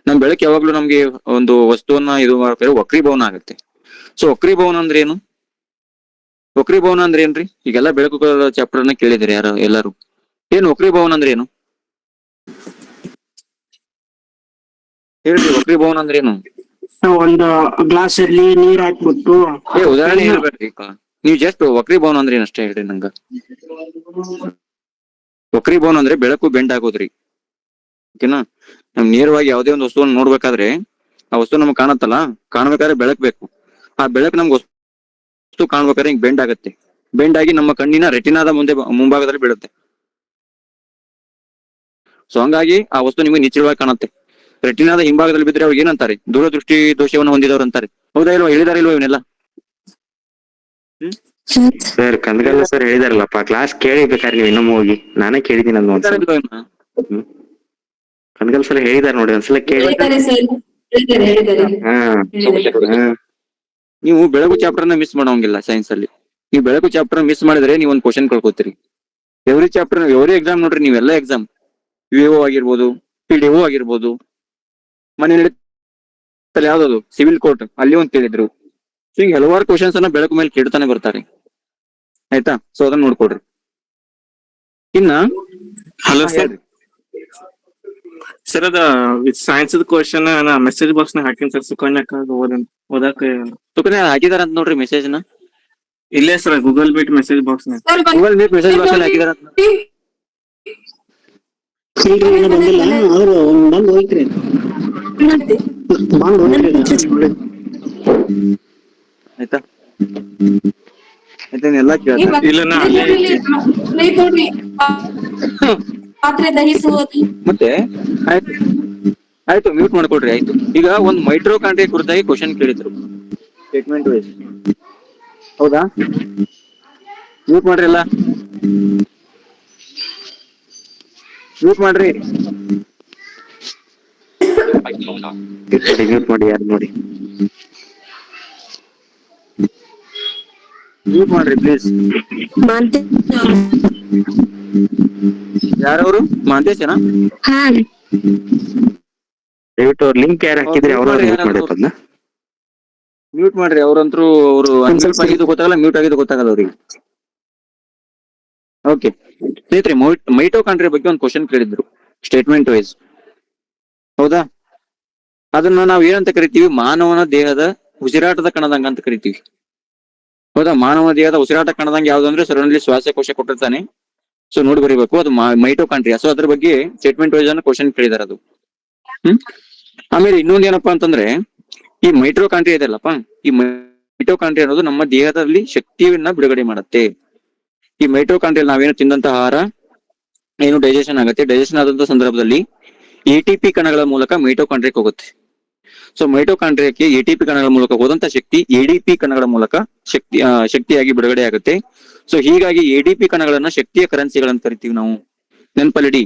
ನಮ್ ಬೆಳಕು ಯಾವಾಗ್ಲೂ ನಮ್ಗೆ ಒಂದು ವಸ್ತುವನ್ನ ಇದು ವಕ್ರೀಭವನ ಆಗುತ್ತೆ. ಸೊ ವಕ್ರೀಭವನ ಅಂದ್ರೆ ಏನು? ವಕ್ರೀಭವನ ಅಂದ್ರೆ ಏನ್ರಿ? ಈಗೆಲ್ಲ ಬೆಳಕು ಚಾಪ್ಟರ್ ಅನ್ನ ಕೇಳಿದಿರಿ ಯಾರು ಎಲ್ಲರೂ. ಏನು ವಕ್ರೀಭವನ ಅಂದ್ರೆ ಏನು ಹೇಳ್ರಿ? ವಕ್ರೀಭವನ ಅಂದ್ರೆ ಏನು? ಒಂದು ಗ್ಲಾಸ್ ಅಲ್ಲಿ ನೀರ್ ಹಾಕ್ಬಿಟ್ಟು ಉದಾಹರಣೆ ಹೇಳ್ಬೇಡ್ರಿ, ನೀವು ಜಸ್ಟ್ ವಕ್ರೀಭವನ ಅಂದ್ರೆ ಏನಷ್ಟೇ ಹೇಳ್ರಿ ನಂಗ. ವಕ್ರೀಭವನ ಅಂದ್ರೆ ಬೆಳಕು ಬೆಂಡ್ ಆಗೋದ್ರಿ. ಓಕೆನಾ? ನಮ್ ನೇರವಾಗಿ ಯಾವುದೇ ಒಂದು ವಸ್ತುವನ್ನು ನೋಡ್ಬೇಕಾದ್ರೆ ಆ ವಸ್ತು ನಮ್ಗೆ ಕಾಣತ್ತಲ್ಲ, ಕಾಣ್ಬೇಕಾದ್ರೆ ಬೆಳಕ್ ಬೇಕು. ಆ ಬೆಳಕ್ ನಮ್ಗೆ ವಸ್ತು ಕಾಣ್ಬೇಕಾದ್ರೆ ಹಿಂಗ್ ಬೆಂಡ್ ಆಗತ್ತೆ. ಬೆಂಡ್ ಆಗಿ ನಮ್ಮ ಕಣ್ಣಿನ ರೆಟಿನಾದ ಮುಂಭಾಗದಲ್ಲಿ ಬೀಳುತ್ತೆ. ಸೊ ಹಂಗಾಗಿ ಆ ವಸ್ತು ನಿಮಗೆ ನಿಶ್ಚಲವಾಗಿ ಕಾಣುತ್ತೆ. ರೆಟಿನಾದ ಹಿಂಭಾಗದಲ್ಲಿ ಬಿದ್ರೆ ಅವ್ರಿಗೆ ಏನಂತಾರೆ? ದೂರದೃಷ್ಟಿ ದೋಷವನ್ನು ಹೊಂದಿದವರು ಅಂತಾರೆ. ಹೌದಾ ಇಲ್ವಾ? ಹೇಳಿದಾರ ಇಲ್ವಾ ಇವನ್ನೆಲ್ಲ? ಸರ್ ಕಂದಗಲ್ಲ ಸರ್ ಹೇಳಿದಾರಲ್ಲಪ್ಪ, ಕ್ಲಾಸ್ ಕೇಳಿಬೇಕಾದ್ರೆ ನೀವು ಇನ್ನೊಮ್ಮೆ ಹೋಗಿ, ನಾನೇ ಕೇಳಿದ್ದೀನಿ ಅದು ಒಂದ್ಸಲ. ಕನಗಲ್ ಸರ್ ಹೇಳಿದಾರೆ ನೋಡಿ, ಒಂದ್ಸಲ ಕೇಳಿ. ಹೇಳಿದ್ದಾರೆ ಸರ್, ಹೇಳಿದ್ದಾರೆ. ನೀವು ಬೆಳಕು ಚಾಪ್ಟರ್ ನ ಮಿಸ್ ಮಾಡೋಂಗಿಲ್ಲ ಸೈನ್ಸ್ ಅಲ್ಲಿ. ನೀವು ಬೆಳಕು ಚಾಪ್ಟರ್ ಮಿಸ್ ಮಾಡಿದ್ರೆ ನೀವು ಒಂದು ಕ್ವಶನ್ ಕಳ್ಕೊತೀರಿ. ಎವ್ರಿ ಚಾಪ್ಟರ್, ಎವ್ರಿ ಎಕ್ಸಾಮ್ ನೋಡ್ರಿ, ನೀವೆಲ್ಲ ಎಕ್ಸಾಮ್ ವಿಒ ಆಗಿರ್ಬೋದು, PDO ಆಗಿರ್ಬೋದು, ಮನೆ ಯಾವ್ದು ಸಿವಿಲ್ ಕೋರ್ಟ್ ಅಲ್ಲಿ ಒಂದು ಕೇಳಿದ್ರು. ಸೊ ಈಗ ಹಲವಾರು ಕ್ವಶನ್ಸ್ ಅನ್ನ ಬೆಳಕು ಮೇಲೆ ಕೇಳ್ತಾನೆ ಬರ್ತಾರೆ. ಆಯ್ತಾ? ಸೊ ಅದನ್ನ ನೋಡ್ಕೊಡ್ರಿ. ಇನ್ನ ಹಲೋ ಸರ್. ಸರ್ ಅದ ಸೈನ್ಸ್ ಕ್ವಶನ್ ನಾ ಮೆಸೇಜ್ ಬಾಕ್ಸ್ ನ ಹಾಕಿನ್ ಸರ್, ಸುಕನ್ಯಾಕ ಓದಕ್ಕೆ ಸುಕನ್ಯಾ ಹಾಕಿದಾರ ಅಂತ ನೋಡ್ರಿ ಮೆಸೇಜ್ ನ. ಇಲ್ಲೇ sir Google meet message box ನ, ಗೂಗಲ್ ಮೀಟ್ ಮೆಸೇಜ್ ಬಾಕ್ಸ್ ಅಲ್ಲಿ ಹಾಕಿದಾರ ಅಂತ. ಬಂದಿಲ್ಲ, ಅವ್ರು ಬಂದು ಹೋಯ್ತ್ರಿ, ಬಂದು ಹೋಗ್ರಿ. ಆಯ್ತಾ? ಆಯ್ತಾ? ಎಲ್ಲ ಕೇಳ್ತಾರೆ. ಇಲ್ಲ ನಾ ಪಾತ್ರೆ ದಹಿಸುವುದು. ಮತ್ತೆ ಆಯ್ತು ಆಯ್ತು, ಮ್ಯೂಟ್ ಮಾಡ್ಕೊಡ್ರಿ. ಆಯ್ತು, ಈಗ ಒಂದು ಮೈಟ್ರೋಕಾಂಡ್ರಿಯಾ ಕುರಿತಾಗಿ ಕ್ವಶನ್ ಕೇಳಿದ್ರು, ಸ್ಟೇಟ್ಮೆಂಟ್ ವೈಸ್. ಹೌದಾ? ಮ್ಯೂಟ್ ಮಾಡ್ರಿ, ಎಲ್ಲ ಮ್ಯೂಟ್ ಮಾಡ್ರಿ. ಮ್ಯೂಟ್ ಮಾಡಿ, ಯಾರು ನೋಡಿ, ಮ್ಯೂಟ್ ಮಾಡ್ರಿ ಪ್ಲೀಸ್. ಯಾರವರು? ಮಾಂತೇಶನ? ದಯವಿಟ್ಟು ಅವ್ರ ಲಿಂಕ್ ಯಾರು ಹಾಕಿದ್ರಿ ಅವ್ರ ಮ್ಯೂಟ್ ಮಾಡಿ ಅದನ್ನ. ಮ್ಯೂಟ್ ಮಾಡ್ರಿ. ಅವ್ರಂತರೂ ಅವರು ಅನ್ಸಲ್ಪ ಆಗಿದ್ದು ಗೊತ್ತಾಗಲ್ಲ, ಮ್ಯೂಟ್ ಆಗಿದ್ದು ಗೊತ್ತಾಗಲ್ಲ ಅವ್ರಿಗೆ. ಓಕೆ ಸ್ನೇಹಿತರೆ, ಮೈಟೋಕಾಂಡ್ರಿಯಾ ಬಗ್ಗೆ ಒಂದು ಕ್ವಶನ್ ಕೇಳಿದ್ರು ಸ್ಟೇಟ್ಮೆಂಟ್ ವೈಸ್. ಹೌದಾ? ಅದನ್ನ ನಾವು ಏನಂತ ಕರಿತೀವಿ? ಮಾನವನ ದೇಹದ ಉಸಿರಾಟದ ಕಣದಂಗ ಅಂತ ಕರಿತೀವಿ. ಹೌದಾ? ಮಾನವ ದೇಹದ ಉಸಿರಾಟ ಕಣದಂಗ ಯಾವ್ದು ಅಂದ್ರೆ ಸಡನ್ಲಿ ಶ್ವಾಸಕೋಶ ಕೊಟ್ಟಿರ್ತಾನೆ, ಸೊ ನೋಡಿ ಬರೀಬೇಕು ಅದು ಮೈಟೋಕಾಂಡ್ರಿಯಾ. ಸೊ ಅದ್ರ ಬಗ್ಗೆ ಸ್ಟೇಟ್ಮೆಂಟ್ ವೈಸ್ ಅನ್ನ ಕ್ವಶನ್ ಕೇಳಿದಾರೆ ಅದು. ಆಮೇಲೆ ಇನ್ನೊಂದ್ ಏನಪ್ಪಾ ಅಂತಂದ್ರೆ ಈ ಮೈಟ್ರೋಕಾಂಡ್ರಿಯಾ ಇದೆಲ್ಲಪ್ಪ, ಈ ಮೈಟೋಕಾಂಡ್ರಿಯಾ ಅನ್ನೋದು ನಮ್ಮ ದೇಹದಲ್ಲಿ ಶಕ್ತಿಯನ್ನ ಬಿಡುಗಡೆ ಮಾಡುತ್ತೆ. ಈ ಮೈಟೋಕಾಂಡ್ರಿಯಲ್ಲಿ ನಾವೇನು ತಿಂದಂತ ಆಹಾರ ಏನು ಡೈಜೆಷನ್ ಆಗುತ್ತೆ, ಡೈಜೆಷನ್ ಆದಂತ ಸಂದರ್ಭದಲ್ಲಿ ATP ಕಣಗಳ ಮೂಲಕ ಮೈಟೋಕಾಂಡ್ರಿಯಾಕ್ಕೆ ಹೋಗುತ್ತೆ. ಸೊ ಮೈಟೋಕಾಂಡ್ರಿಯಾಕ್ಕೆ ATP ಕಣಗಳ ಮೂಲಕ ಹೋದಂತ ಶಕ್ತಿ ADP ಕಣಗಳ ಮೂಲಕ ಶಕ್ತಿಯಾಗಿ ಬಿಡುಗಡೆ ಆಗುತ್ತೆ. ಸೊ ಹೀಗಾಗಿ ADP ಕಣಗಳನ್ನ ಶಕ್ತಿಯ ಕರೆನ್ಸಿಗಳಂತ ಕರಿತೀವಿ ನಾವು. ನೆನ್ಪಲ್ಲಿಡಿ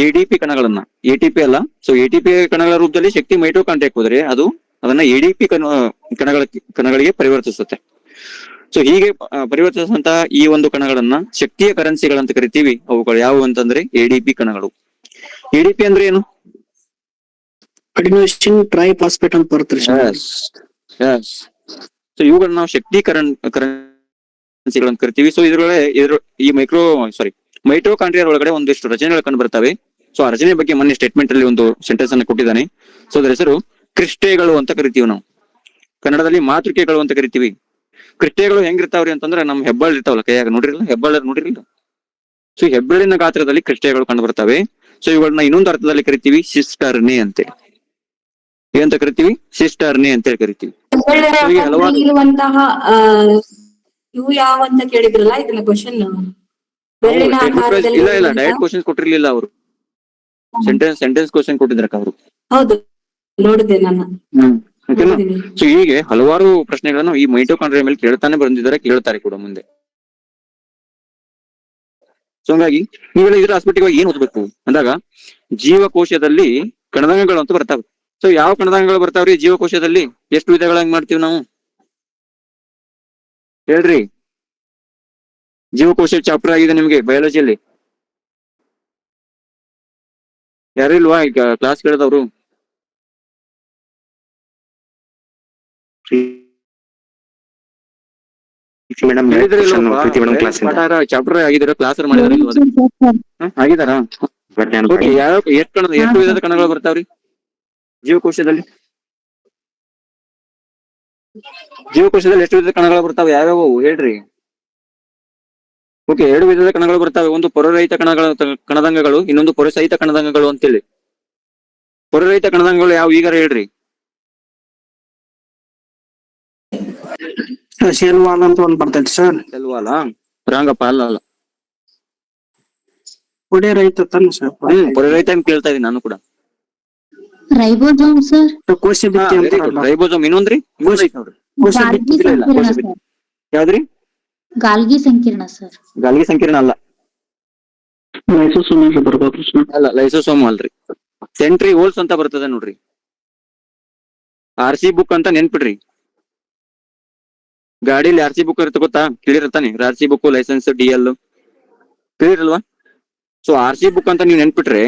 ADP ಕಣಗಳನ್ನ, ATP ಅಲ್ಲ. ಸೊ ATP ಕಣಗಳ ರೂಪದಲ್ಲಿ ಶಕ್ತಿ ಮೈಟೋಕಾಂಡ್ರಿಯಾಕ್ಕೆ ಹೋದರೆ ಅದು ಅದನ್ನ ADP ಕಣಗಳಿಗೆ ಪರಿವರ್ತಿಸುತ್ತೆ. ಸೊ ಹೀಗೆ ಪರಿವರ್ತಿಸುವಂತಹ ಈ ಒಂದು ಕಣಗಳನ್ನ ಶಕ್ತಿಯ ಕರೆನ್ಸಿಗಳಂತ ಕರಿತೀವಿ. ಅವುಗಳು ಯಾವುವು ಅಂತಂದ್ರೆ ADP ಕಣಗಳು. ADP ಅಂದ್ರೆ ಏನು? ಅಡಿನೋಸಿನ್ ಟ್ರೈಫಾಸ್ಫೇಟ್ ಅಂತ ಬರುತ್ತೆ ಸರ್. ಸೊ ಇವುಗಳನ್ನ ನಾವು ಶಕ್ತಿ ಕರೆನ್ಸಿಗಳಂತ ಕರಿತೀವಿ. ಸೊ ಈ ಮೈಟೋಕಾಂಡ್ರಿಯಾ ಒಳಗಡೆ ಒಂದಿಷ್ಟು ರಚನೆಗಳು ಕಂಡು ಬರ್ತವೆ. ಸೊ ಆ ರಚನೆ ಬಗ್ಗೆ ಮೊನ್ನೆ ಸ್ಟೇಟ್ಮೆಂಟ್ ಅಲ್ಲಿ ಒಂದು ಸೆಂಟೆನ್ಸ್ ಅನ್ನು ಕೊಟ್ಟಿದ್ದಾನೆ. ಸೊ ಅದರ ಹೆಸರು ಕ್ರಿಸ್ಟೆಗಳು ಅಂತ ಕರಿತೀವಿ ನಾವು. ಕನ್ನಡದಲ್ಲಿ ಮಾತೃಕೆಗಳು ಅಂತ ಕರಿತೀವಿ. ಕ್ರಿಸ್ಟೆಗಳು ಹೆಂಗಿರ್ತಾವ್ರಿ ಅಂತಂದ್ರೆ ನಮ್ಮ ಹೆಬ್ಬಾಳ್ ಇರ್ತಾವಲ್ಲ ಕೈಯಾಗ, ನೋಡಿರಲ್ಲ ಹೆಬ್ಬಾಳ ನೋಡಿರಲಿಲ್ಲ. ಸೊ ಹೆಬ್ಬಾಳಿನ ಗಾತ್ರದಲ್ಲಿ ಕ್ರಿಸ್ಟೆಗಳು ಕಂಡು ಬರ್ತವೆ. ಸೊ ಇವುಗಳನ್ನ ಇನ್ನೊಂದು ಅರ್ಥದಲ್ಲಿ ಕರಿತೀವಿ ಸಿಸ್ಟರ್ನೆ ಅಂತೇಳಿ. ಏನಂತ ಕರಿತೀವಿ? ಸಿಸ್ಟರ್ನೆ ಅಂತೇಳಿ ಕರಿತೀವಿ. ಇರುವಂತಹ ಇವು ಯಾವ ಅಂತ ಕೇಳಿದ್ರಲ್ಲ ಇದನ್ನ ಕ್ವಶನ್. ಇಲ್ಲ ಡೈರೆಕ್ಟ್ ಕ್ವಶನ್ ಕೊಟ್ಟಿರ್ಲಿಲ್ಲ ಅವರು, ಸೆಂಟೆನ್ಸ್ ಕ್ವಶನ್ ಕೊಟ್ಟಿದ್ರಕ್ಕ ಅವರು. ಹೌದು, ನೋಡಿದೆ ನಾನು. ಸೊ ಹೀಗೆ ಹಲವಾರು ಪ್ರಶ್ನೆಗಳನ್ನು ಈ ಮೈಟೋಕಾಂಡ್ರಿಯಾ ಮೇಲೆ ಕೇಳ್ತಾರೆ ಕೂಡ ಮುಂದೆ. ಸೊ ಹಂಗಾಗಿ ನೀವೆಲ್ಲ ಇದ್ರ ಆಸ್ಪೆಕ್ಟಿವ್ ಏನ್ ಓದ್ಬೇಕು ಅಂದಾಗ ಜೀವಕೋಶದಲ್ಲಿ ಕಣದಂಗಗಳು ಅಂತ ಬರ್ತಾವೆ. ಸೊ ಯಾವ ಕಣದಂಗಗಳು ಬರ್ತಾವ್ರಿ ಜೀವಕೋಶದಲ್ಲಿ? ಎಷ್ಟು ವಿಧಗಳಾಗಿ ಮಾಡ್ತೀವಿ ನಾವು ಹೇಳ್ರಿ? ಜೀವಕೋಶ ಚಾಪ್ಟರ್ ಆಗಿದೆ ನಿಮ್ಗೆ ಬಯಾಲಜಿಯಲ್ಲಿ. ಯಾರು ಇಲ್ವಾ ಈಗ ಕ್ಲಾಸ್ ಕೇಳಿದವರು? ಚಾಪ್ಟರ್ ಆಗಿದಾರ, ಕ್ಲಾಸ್ ಆಗಿದಾರ? ಎಷ್ಟು ವಿಧದ ಕಣಗಳು ಬರ್ತಾವ್ರಿ ಜೀವಕೋಶದಲ್ಲಿ? ಎಷ್ಟು ವಿಧದ ಕಣಗಳು ಬರ್ತಾವೆ? ಯಾವ್ಯಾವ ಹೇಳ್ರಿ? ಓಕೆ, 2 ವಿಧದ ಕಣಗಳು ಬರ್ತಾವೆ. ಒಂದು ಪೊರರಹಿತ ಕಣದಂಗಗಳು, ಇನ್ನೊಂದು ಪೊರೆಸಹಿತ ಕಣದಂಗಗಳು ಅಂತೇಳಿ. ಪೊರರಹಿತ ಕಣದಂಗಗಳು ಯಾವ ಈಗ ಹೇಳ್ರಿ? ಸೆಲ್ ವಾಲ್ ಅಂತ ಒಂದ್ ಬರ್ತೈತಿ ಸರ್. ಸೆಲ್ ವಾಲ್ ರಾಂಗಪ್ಪ ಅಲ್ಲ. ಪೊಡೆ ರಹಿತ ತಾನೆ ಸರ್. ಪೊರೆರಹಿತ ಅಂತ ಕೇಳ್ತಾ ಇದೀನಿ ನಾನು ಕೂಡ. Ribosome sir. ಕೋಶ ಭಿತ್ತಿ ಅಂತಾರಲ್ಲ. ರೈಬೋಸೋಮ್. ಇನ್ನೊಂದ್ರಿ ಕೋಶ ಭಿತ್ತಿ. ಯಾವ್ದ್ರಿ? ಗಾಲ್ಗಿ ಸಂಕೀರ್ಣ ಸರ್. ಗಾಲ್ಗಿ ಸಂಕೀರ್ಣ ಅಲ್ಲ. ಲೈಸೋಸೋಮ್ ಅಂತ ಬರ್ಬೋದು ಸರ್. ಅಲ್ಲ, ಲೈಸೋಸೋಮ್ ಅಲ್ರಿ. ಸೆಂಟ್ರಿ ಹೋಲ್ಸ್ ಅಂತ ಬರ್ತದೆ ನೋಡ್ರಿ. RC ಬುಕ್ ಅಂತ ನೆನ್ಪಿಡ್ರಿ. ಗಾಡಿಲಿ RC ಬುಕ್ ಇರುತ್ತೆ ಗೊತ್ತಾ? ಕೇಳಿರ್ತಾನೆ. RC ಬುಕ್, ಲೈಸೆನ್ಸ್, DL ಕೇಳಿರಲ್ವಾ? ಸೊ RC ಬುಕ್ ಅಂತ ನೀವು ನೆನ್ಪಿಟ್ರೆ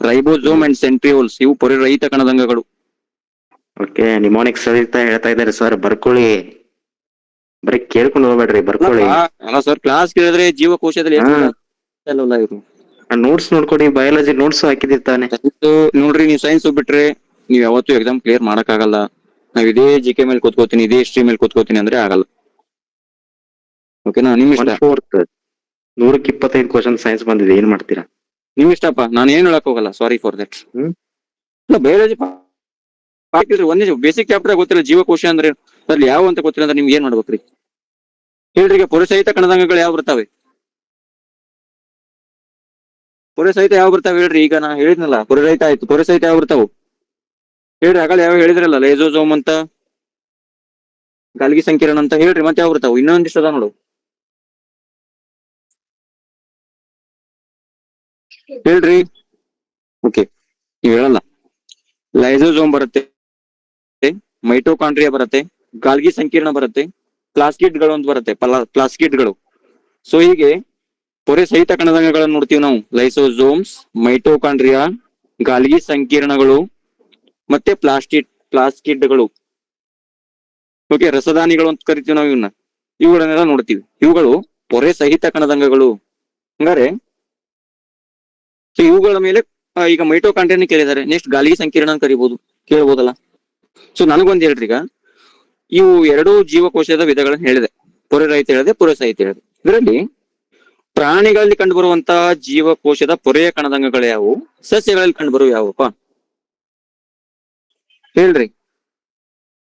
ರೈಬೋಸೋಮ್ ಅಂಡ್ ಸೆಂಟ್ರಿಯೋಲ್ಸ್ ಇವು ಪೊರೆರಹಿತ ಕಣದಂಗಗಳು. ಓಕೆ, ನಿಮೋನಿಕ್ ಸಹಿತ ಹೇಳ್ತಾ ಇದ್ದಾರೆ ಸರ್. ಬರ್ಕೊಳ್ಳಿ, ಬರೀ ಕೇಳ್ಕೊಂಡು ಹೋಗ್ಬೇಡ್ರಿ, ಬರ್ಕೊಳ್ಳಿ. ಅಲ್ಲ ಸರ್, ಕ್ಲಾಸ್ ಕೇಳಿದ್ರೆ ಜೀವಕೋಶದಲ್ಲಿ ಇವರು ನೋಟ್ಸ್ ನೋಡ್ಕೊಡಿ. ಬಯಾಲಜಿ ನೋಟ್ಸ್ ಹಾಕಿದಿರ್ತಾನೆ. ನೋಡ್ರಿ, ನೀವು ಸೈನ್ಸ್ ಹೋಗ್ಬಿಟ್ರೆ ನೀವ್ ಯಾವತ್ತೂ ಎಕ್ಸಾಮ್ ಕ್ಲಿಯರ್ ಮಾಡಕ್ ಆಗಲ್ಲ. ನಾವ್ ಇದೇ GK ಮೇಲೆ ಕೂತ್ಕೋತೀನಿ, ಇದೇ ಹಿಸ್ಟ್ರಿ ಮೇಲೆ ಕೂತ್ಕೋತೀನಿ ಅಂದ್ರೆ ಆಗಲ್ಲ. ಓಕೆನಾ? ನಿಮ್ ಇಷ್ಟ. 100ಕ್ಕೆ 25 ಕ್ವಶನ್ ಸೈನ್ಸ್ ಬಂದಿದೆ, ಏನ್ ಮಾಡ್ತೀರಾ? ನಿಮ್ ಇಷ್ಟಪ್ಪ, ನಾನು ಏನ್ ಹೇಳಕ್ ಹೋಗಲ್ಲ. Sorry for that. ಬಯಾಲಜಿ ಒಂದೇ ಬೇಸಿಕ್ ಚಾಪ್ಟರ್ ಗೊತ್ತಿಲ್ಲ. ಜೀವಕೋಶ ಅಂದ್ರೆ ಅದ್ರಲ್ಲಿ ಯಾವ ಅಂತ ಗೊತ್ತಿಲ್ಲ ಅಂದ್ರೆ ನಿಮ್ಗೆ ಏನ್ ಮಾಡ್ಬೇಕ್ರಿ ಹೇಳ್ರಿ? ಈಗ ಪೊರೆಸಹಿತ ಕಣದಂಗಗಳು ಯಾವ ಬರ್ತಾವೆ? ಪೊರೆಸಹಿತ ಯಾವ ಬರ್ತಾವೆ ಹೇಳ್ರಿ? ಈಗ ನಾ ಹೇಳಿದ್ನಲ್ಲ, ಪೊರೆರಹಿತ ಆಯ್ತು. ಪೊರೆಸಹಿತ ಯಾವ ಬರ್ತಾವು ಹೇಳ್ರಿ? ಆಗಲ್ಲ ಯಾವ ಹೇಳಿದ್ರಲ್ಲ, ಲೈಸೋಸೋಮ್ ಅಂತ, ಗಾಲ್ಗಿ ಸಂಕೀರ್ಣ ಅಂತ ಹೇಳ್ರಿ. ಮತ್ತೆ ಯಾವ ಬರ್ತಾವು? ಇನ್ನೊಂದಿಷ್ಟು ಅದ ನೋಡು, ಹೇಳ್ರಿ. ಓಕೆ, ನೀವ್ ಹೇಳಲ್ಲ. ಲೈಸೋಸೋಮ್ ಬರುತ್ತೆ, ಮೈಟೋಕಾಂಡ್ರಿಯಾ ಬರುತ್ತೆ, ಗಾಲ್ಗಿ ಸಂಕೀರ್ಣ ಬರುತ್ತೆ, ಪ್ಲಾಸ್ಕಿಡ್ಗಳು ಅಂತ ಬರುತ್ತೆ, ಪ್ಲಾಸ್ಕಿಡ್ಗಳು. ಸೊ ಹೀಗೆ ಪೊರೆ ಸಹಿತ ಕಣದಂಗಗಳನ್ನು ನೋಡ್ತೀವಿ ನಾವು. ಲೈಸೋಸೋಮ್ಸ್, ಮೈಟೋಕಾಂಡ್ರಿಯಾ, ಗಾಲ್ಗಿ ಸಂಕೀರ್ಣಗಳು ಮತ್ತೆ ಪ್ಲಾಸ್ಕಿಡ್ಗಳು. ಓಕೆ, ರಸದಾನಿಗಳು ಅಂತ ಕರಿತೀವಿ ನಾವು ಇವನ್ನ. ಇವುಗಳನ್ನೆಲ್ಲ ನೋಡ್ತೀವಿ. ಇವುಗಳು ಪೊರೆ ಸಹಿತ ಕಣದಂಗಗಳು. ಹಂಗಾರೆ ಇವುಗಳ ಮೇಲೆ ಈಗ ಮೈಟೋಕಾಂಡ್ರಿಯಾ ಕೇಳಿದ್ದಾರೆ. ನೆಕ್ಸ್ಟ್ ಗಾಲ್ಗಿ ಸಂಕೀರ್ಣ ಅಂತ ಕೇಳ್ಬೋದಲ್ಲ. ಸೊ ನನಗೊಂದ್ ಹೇಳ್ರಿ, ಈಗ ಇವು 2 ಜೀವಕೋಶದ ವಿಧಗಳನ್ನ ಹೇಳಿದೆ. ಪೊರೆ ರಹಿತ ಹೇಳಿದೆ, ಪೊರೆ ಸಹಿತ ಹೇಳಿದೆ. ಇದರಲ್ಲಿ ಪ್ರಾಣಿಗಳಲ್ಲಿ ಕಂಡುಬರುವಂತಹ ಜೀವಕೋಶದ ಪೊರೆಯ ಕಣದಂಗಗಳು ಯಾವುವು? ಸಸ್ಯಗಳಲ್ಲಿ ಕಂಡುಬರುವ ಯಾವಪ್ಪ ಹೇಳ್ರಿ.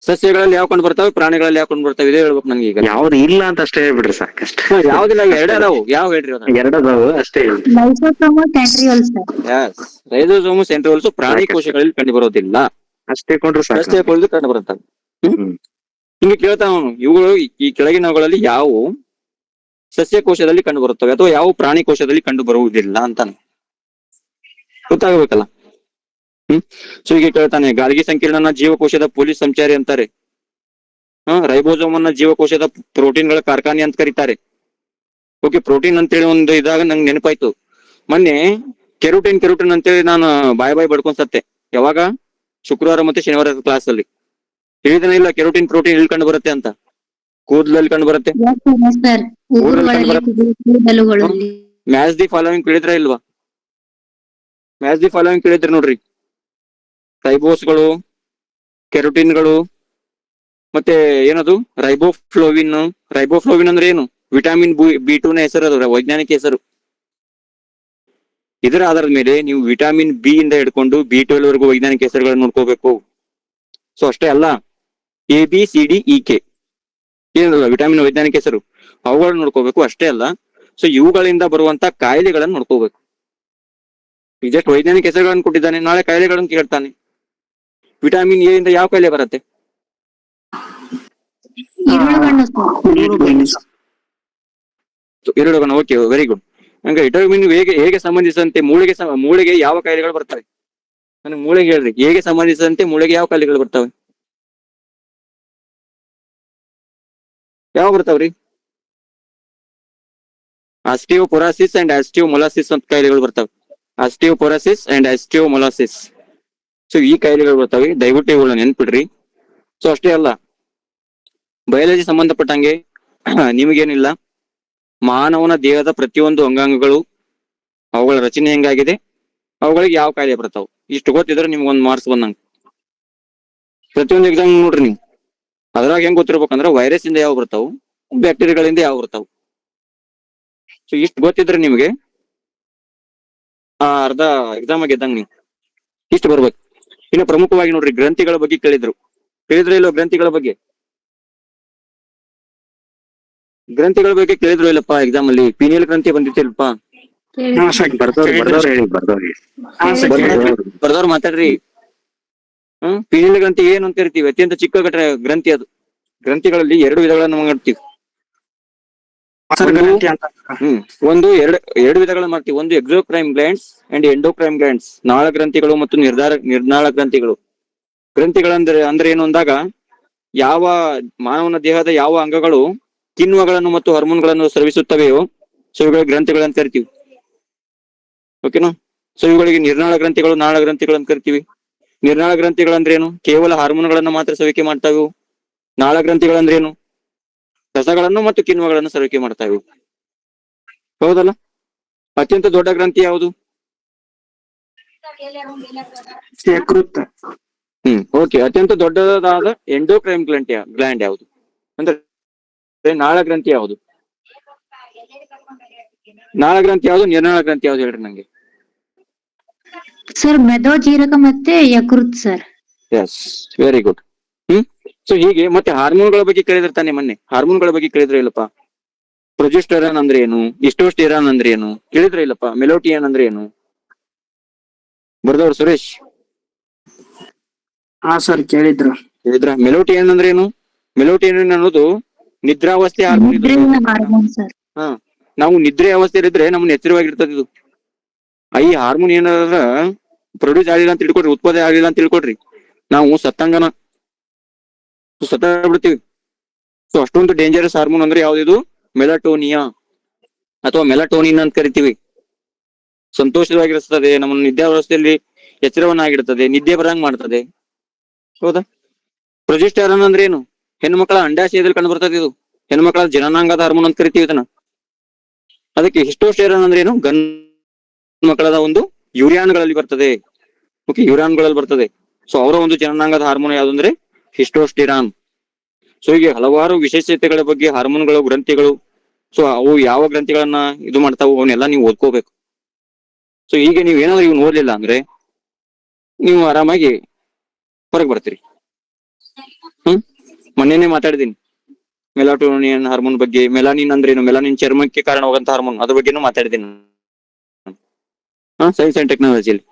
ಸಸ್ಯಗಳಲ್ಲಿ ಯಾವ ಕಂಡು ಬರ್ತಾವೆ, ಪ್ರಾಣಿಗಳಲ್ಲಿ ಯಾವ ಕಂಡು ಬರ್ತಾವೆ, ಇದೇ ಹೇಳ್ಬೇಕು ನಂಗೆ ಈಗ. ಯಾವ್ದು ಇಲ್ಲ ಅಂತ ಅಷ್ಟೇ ಹೇಳ್ಬಿಡ್ರಿ ಸಾಕಷ್ಟು. ಯಾವ್ದಿಲ್ಲ, ಎರಡೇ ಅದಾವು. ಯಾವ ಹೇಳ್ರಿ ಅದನ್ನ? ಎರಡದಾವು ಅಷ್ಟೇ ಹೇಳ್ರಿ. ಲೈಸೋಸೋಮಲ್ ಸೆಂಟ್ರಿಯೋಲ್ಸ್ ಸರ್. ರೈಸೋಸೋಮಸ್ ಸೆಂಟ್ರಿಯೋಲ್ಸ್ ಪ್ರಾಣಿ ಕೋಶಗಳಲ್ಲಿ ಕಂಡು ಬರೋದಿಲ್ಲ, ಅಷ್ಟೇ ಕೊಂಡ್ರೆ ಸಾಕು. ಸಸ್ಯ ಕೋಶದಲ್ಲಿ ಕಂಡು ಬರುತ್ತವೆ. ಹ್ಮ್. ಹಿಂಗೆ ಕೇಳ್ತಾವ ಅವನು, ಇವುಗಳು ಈ ಕೆಳಗಿನವುಗಳಲ್ಲಿ ಯಾವ ಸಸ್ಯ ಕೋಶದಲ್ಲಿ ಕಂಡು ಬರುತ್ತವೆ ಅಥವಾ ಯಾವ ಪ್ರಾಣಿ ಕೋಶದಲ್ಲಿ ಕಂಡು ಬರುವುದಿಲ್ಲ ಅಂತಾನೆ ಗೊತ್ತಾಗಬೇಕಲ್ಲ. ಸೊ ಈಗ ಕೇಳ್ತಾನೆ, ಗಾಲ್ಗಿ ಸಂಕೀರ್ಣನ ಜೀವಕೋಶದ ಪೊಲೀಸ್ ಸಂಚಾರಿ ಅಂತಾರೆ. ರೈಬೋಸೋಮ್ ಅನ್ನ ಜೀವಕೋಶದ ಪ್ರೋಟೀನ್ಗಳ ಕಾರ್ಖಾನೆ ಅಂತ ಕರೀತಾರೆ. ಓಕೆ, ಪ್ರೋಟೀನ್ ಅಂತೇಳಿ ಒಂದು ಇದಾಗ ನಂಗೆ ನೆನಪಾಯ್ತು. ಮೊನ್ನೆ ಕೆರೋಟಿನ್ ಅಂತೇಳಿ ನಾನು ಬಾಯ್ ಬಡ್ಕೊಂಡ್ ಸತ್ತೆ. ಯಾವಾಗ? ಶುಕ್ರವಾರ ಮತ್ತೆ ಶನಿವಾರ ಕ್ಲಾಸ್ ಅಲ್ಲಿ ಹೇಳಿದನ ಇಲ್ಲ, ಕೆರೋಟಿನ್ ಪ್ರೋಟೀನ್ ಎಲ್ಲಿ ಕಂಡು ಬರುತ್ತೆ ಅಂತ? ಕೂದಲಲ್ಲಿ ಕಂಡು ಬರುತ್ತೆ. ಸರ್ ಉಗುರುಗಳಲ್ಲಿ, ಕೂದಲುಗಳಲ್ಲಿ. ಮ್ಯಾಚ್ ದಿ ಫಾಲೋವಿಂಗ್ ಕೇಳಿದ್ರ ಇಲ್ವಾ? ಮ್ಯಾಚ್ ದಿ ಫಾಲೋವಿಂಗ್ ಕೇಳಿದ್ರಿ ನೋಡ್ರಿ. ರೈಬೋಸ್ಗಳು, ಕೆರೋಟಿನ್ಗಳು, ಮತ್ತೆ ಏನದು ರೈಬೋಫ್ಲೋವಿನ್ ಅಂದ್ರೆ ಏನು? ವಿಟಾಮಿನ್ B2 ನ ಹೆಸರು, ಅದು ವೈಜ್ಞಾನಿಕ ಹೆಸರು. ಇದರ ಆಧಾರದ ಮೇಲೆ ನೀವು ವಿಟಾಮಿನ್ ಬಿ ಇಂದ ಹಿಡ್ಕೊಂಡು B12 ವರೆಗೂ ವೈಜ್ಞಾನಿಕ ಹೆಸರುಗಳನ್ನು ನೋಡ್ಕೋಬೇಕು. ಸೊ ಅಷ್ಟೇ ಅಲ್ಲ, ABCDEK ಏನಲ್ಲ ವಿಟಾಮಿನ್ ವೈಜ್ಞಾನಿಕ ಹೆಸರು, ಅವುಗಳನ್ನ ನೋಡ್ಕೋಬೇಕು. ಅಷ್ಟೇ ಅಲ್ಲ, ಸೊ ಇವುಗಳಿಂದ ಬರುವಂತ ಕಾಯಿಲೆಗಳನ್ನು ನೋಡ್ಕೋಬೇಕು. ಈಗ ಜಸ್ಟ್ ವೈಜ್ಞಾನಿಕ ಹೆಸರುಗಳನ್ನು ಕೊಟ್ಟಿದ್ದಾನೆ, ನಾಳೆ ಕಾಯಿಲೆಗಳನ್ನು ಕೇಳ್ತಾನೆ. ವಿಟಾಮಿನ್ ಎ ಇಂದ ಯಾವ ಕಾಯಿಲೆ ಬರುತ್ತೆ? ಇರುಳುಗಣ. Okay, very good. ಹಂಗ ವಿಟಮಿನ್ ಹೇಗೆ ಸಂಬಂಧಿಸಿದಂತೆ ಮೂಳೆಗೆ ಯಾವ ಕಾಯಿಲೆಗಳು ಬರ್ತವೆ? ನನಗೆ ಮೂಳೆಗೆ ಹೇಳ್ರಿ, ಹೇಗೆ ಸಂಬಂಧಿಸಿದಂತೆ ಮೂಳೆಗೆ ಯಾವ ಕಾಯಿಲೆಗಳು ಬರ್ತವೆ? ಯಾವ ಬರ್ತಾವ್ರಿ? ಆಸ್ಟಿಯೋಪೊರಾಸಿಸ್ ಅಂಡ್ ಆಸ್ಟಿಯೋಮೊಲಾಸಿಸ್ ಅಂತ ಕಾಯಿಲೆಗಳು ಬರ್ತವೆ. ಆಸ್ಟಿಯೋಪೊರಾಸಿಸ್ ಅಂಡ್ ಆಸ್ಟಿಯೋಮೊಲಾಸಿಸ್. ಸೊ ಈ ಕಾಯಿಲೆಗಳು ಬರ್ತವೆ, ದಯವಿಟ್ಟು ಇವುಗಳನ್ನ ನೆನ್ಪಿಡ್ರಿ. ಸೊ ಅಷ್ಟೇ ಅಲ್ಲ, ಬಯಾಲಜಿ ಸಂಬಂಧಪಟ್ಟಂಗೆ ನಿಮಗೇನಿಲ್ಲ, ಮಾನವನ ದೇಹದ ಪ್ರತಿಯೊಂದು ಅಂಗಾಂಗಗಳು, ಅವುಗಳ ರಚನೆ ಹೆಂಗಾಗಿದೆ, ಅವುಗಳಿಗೆ ಯಾವ ಕಾಯಿಲೆ ಬರ್ತಾವ, ಇಷ್ಟು ಗೊತ್ತಿದ್ರೆ ನಿಮ್ಗೊಂದು ಮಾರ್ಕ್ಸ್ ಬಂದಂಗ. ಪ್ರತಿಯೊಂದು ಎಕ್ಸಾಮ್ ನೋಡ್ರಿ ನೀವು, ಅದ್ರಾಗ ಹೆಂಗ್ ಗೊತ್ತಿರ್ಬೇಕಂದ್ರೆ ವೈರಸ್ ಇಂದ ಯಾವ ಬರ್ತಾವು, ಬ್ಯಾಕ್ಟೀರಿಯಾಗಳಿಂದ ಯಾವ ಬರ್ತಾವು. ಸೊ ಇಷ್ಟು ಗೊತ್ತಿದ್ರೆ ನಿಮ್ಗೆ ಅರ್ಧ ಎಕ್ಸಾಮ್ ಗೆದ್ದಂಗ. ನೀವು ಇಷ್ಟು ಬರ್ಬೇಕು. ಇನ್ನು ಪ್ರಮುಖವಾಗಿ ನೋಡ್ರಿ, ಗ್ರಂಥಿಗಳ ಬಗ್ಗೆ ಕೇಳಿದ್ರು ಇಲ್ಲೋ? ಗ್ರಂಥಿಗಳ ಬಗ್ಗೆ ಕೇಳಿದ್ರು ಇಲ್ಲಪ್ಪ ಎಕ್ಸಾಮ್ ಅಲ್ಲಿ? ಪೀನಿಯಲ್ ಗ್ರಂಥಿ ಬಂದಿತ್ತಿಲ್ಪ? ಬರ್ದವ್ರು ಮಾತಾಡ್ರಿ. ಪೀನಿಯಲ್ ಗ್ರಂಥಿ ಏನು ಅಂತ ಕರಿತೀವಿ? ಅತ್ಯಂತ ಚಿಕ್ಕ ಗ್ರಂಥಿ ಅದು. ಗ್ರಂಥಿಗಳಲ್ಲಿ 2 ವಿಧಗಳನ್ನು ಮಾಡ್ತೀವಿ. ಎರಡು ವಿಧಗಳನ್ನು ಮಾಡ್ತೀವಿ. ಒಂದು exocrine glands and endocrine glands, ನಾಳ ಗ್ರಂಥಿಗಳು ಮತ್ತು ನಿರ್ನಾಳ ಗ್ರಂಥಿಗಳು. ಅಂದ್ರೆ ಏನು ಅಂದಾಗ, ಯಾವ ಮಾನವನ ದೇಹದ ಯಾವ ಅಂಗಗಳು ಕಿಣ್ವಗಳನ್ನು ಮತ್ತು ಹಾರ್ಮೋನ್ಗಳನ್ನು ಸ್ರವಿಸುತ್ತವೆಯೋ ಸೊ ಇವುಗಳ ಗ್ರಂಥಿಗಳಂತ ಕರಿತೀವಿ. ಓಕೆನಾ? ಸೊ ಇವುಗಳಿಗೆ ನಿರ್ನಾಳ ಗ್ರಂಥಿಗಳು, ನಾಳ ಗ್ರಂಥಿಗಳು ಅಂತ ಕರಿತೀವಿ. ನಿರ್ನಾಳ ಗ್ರಂಥಿಗಳಂದ್ರೇನು? ಕೇವಲ ಹಾರ್ಮೋನ್ಗಳನ್ನು ಮಾತ್ರ ಸ್ರವಿಕೆ ಮಾಡ್ತಾವೆ. ನಾಳ ಗ್ರಂಥಿಗಳಂದ್ರೇನು? ರಸಗಳನ್ನು ಮತ್ತು ಕಿಣ್ವಗಳನ್ನು ಸ್ರವಿಕೆ ಮಾಡ್ತಾವೆ. ಹೌದಲ್ಲ? ಅತ್ಯಂತ ದೊಡ್ಡ ಗ್ರಂಥಿ ಯಾವುದು? ಓಕೆ, ಅತ್ಯಂತ ದೊಡ್ಡದಾದ ಎಂಡೋಕ್ರೈನ್ ಗ್ಲ್ಯಾಂಡ್ ಯಾವುದು? ಅಂದ್ರೆ ನಾಳ ಗ್ರಂಥಿ ಯಾವುದು? ನಾಳ ಗ್ರಂಥಿ ಯಾವುದು, ನಿರ್ನಾಳ ಗ್ರಂಥಿ ಯಾವುದು ಹೇಳ್ರಿ ನಂಗೆ. ಸರ್ ಮೆದೋಜೀರಕ ಮತ್ತೆ ಯಕೃತ್ sir. Yes, very good. So ಹೀಗೆ ಮತ್ತೆ ಹಾರ್ಮೋನ್ಗಳ ಬಗ್ಗೆ ಕೇಳಿದಿರ್ತಾನೆ. ಮೊನ್ನೆ ಹಾರ್ಮೋನ್ಗಳ ಬಗ್ಗೆ ಕೇಳಿದ್ರೆ ಇಲ್ಲಪ್ಪ? ಪ್ರೊಜೆಸ್ಟರಾನ್ ಅಂದ್ರೆ ಏನು? ಇಸ್ಟೋಸ್ಟೆರಾನ್ ಅಂದ್ರೆ ಏನು ಕೇಳಿದ್ರೆ ಇಲ್ಲಪ್ಪ? ಮೆಲೋಟಿಯನ್ ಅಂದ್ರೆ ಏನು? ಬರ್ದವ್ರು ಸುರೇಶ್? ಸರ್ ಕೇಳಿದ್ರ? ಮೆಲೋಟಿಯನ್ ಅಂದ್ರೆ ಏನು? ಮೆಲೋಟಿಯನ್ ಅನ್ನೋದು ನಿದ್ರಾವಸ್ಥೆ ಹಾರ್ಮೋನ್. ನಾವು ನಿದ್ರೆ ಅವಸ್ಥೆ ಇದ್ರೆ ನಮ್ಗೆ ಎಚ್ಚರವಾಗಿರ್ತದೆ ಇದು. ಈ ಹಾರ್ಮೋನ್ ಏನಾದ್ರ ಪ್ರೊಡ್ಯೂಸ್ ಆಗಿಲ್ಲ ಅಂತ ತಿಳ್ಕೊಡ್ರಿ, ಉತ್ಪಾದನೆ ಆಗಿಲ್ಲ ಅಂತ ತಿಳ್ಕೊಡ್ರಿ, ನಾವು ಸತ್ತಂಗನ ಬಿಡ್ತೀವಿ. ಸೊ ಅಷ್ಟೊಂದು ಡೇಂಜರಸ್ ಹಾರ್ಮೋನ್ ಅಂದ್ರೆ ಯಾವ್ದಿದು? ಮೆಲಟೋನಿಯಾ ಅಥವಾ ಮೆಲಟೋನಿನ್ ಅಂತ ಕರಿತೀವಿ. ಸಂತೋಷವಾಗಿರ್ತದೆ, ನಮ್ಮ ನಿದ್ಯಾವಸ್ಥೆಯಲ್ಲಿ ಎಚ್ಚರವನ್ನಾಗಿರ್ತದೆ, ನಿದ್ದೆ ಬರಂಗ್ ಮಾಡ್ತದೆ. ಹೌದಾ? ಪ್ರೊಜೆಸ್ಟೆರಾನ್ ಅಂದ್ರೆ ಏನು? ಹೆಣ್ಮಕ್ಳ ಅಂಡಾಶಯದಲ್ಲಿ ಕಂಡು ಬರ್ತದೆ. ಇದು ಹೆಣ್ಮಕ್ಳ ಜನನಾಂಗದ ಹಾರ್ಮೋನ್ ಅಂತ ಕರಿತೀವಿ ಇದನ್ನ. ಅದಕ್ಕೆ ಹಿಸ್ಟೋಸ್ಟೆರಾನ್ ಅಂದ್ರೆ ಏನು? ಗಂಡು ಮಕ್ಕಳದ ಒಂದು ಯೂರಿಯಾನ್ಗಳಲ್ಲಿ ಬರ್ತದೆ. ಓಕೆ, ಯೂರಿಯಾನ್ಗಳಲ್ಲಿ ಬರ್ತದೆ. ಸೊ ಅವರ ಒಂದು ಜನನಾಂಗದ ಹಾರ್ಮೋನ್ ಯಾವ್ದು ಅಂದ್ರೆ ಹಿಸ್ಟೋಸ್ಟೆರಾನ್. ಸೊ ಹೀಗೆ ಹಲವಾರು ವಿಶೇಷತೆಗಳ ಬಗ್ಗೆ ಹಾರ್ಮೋನ್ಗಳು, ಗ್ರಂಥಿಗಳು ಸೊ ಅವು ಯಾವ ಗ್ರಂಥಿಗಳನ್ನ ಇದು ಮಾಡ್ತಾವು ಅವನ್ನೆಲ್ಲ ನೀವು ಓದ್ಕೋಬೇಕು. ಸೊ ಈಗ ನೀವು ಏನಾದ್ರು ಇವ್ನು ಓದ್ಲಿಲ್ಲ ಅಂದ್ರೆ ನೀವು ಆರಾಮಾಗಿ ಹೊರಗೆ ಬರ್ತೀರಿ. ಮೊನ್ನೆನೆ ಮಾತಾಡಿದೀನಿ ಮೆಲಾಟೋನಿಯನ್ ಹಾರ್ಮೋನ್ ಬಗ್ಗೆ. ಮೆಲಾನಿನ್ ಅಂದ್ರೆ ಏನು, ಮೆಲಾನಿನ್ ಚರ್ಮಕ್ಕೆ ಕಾರಣವಾಗಂತ ಹಾರ್ಮೋನ್, ಅದ್ರ ಬಗ್ಗೆನೂ ಮಾತಾಡಿದೀನಿ ಸೈನ್ಸ್ ಅಂಡ್ ಟೆಕ್ನಾಲಜಿಯಲ್ಲಿ.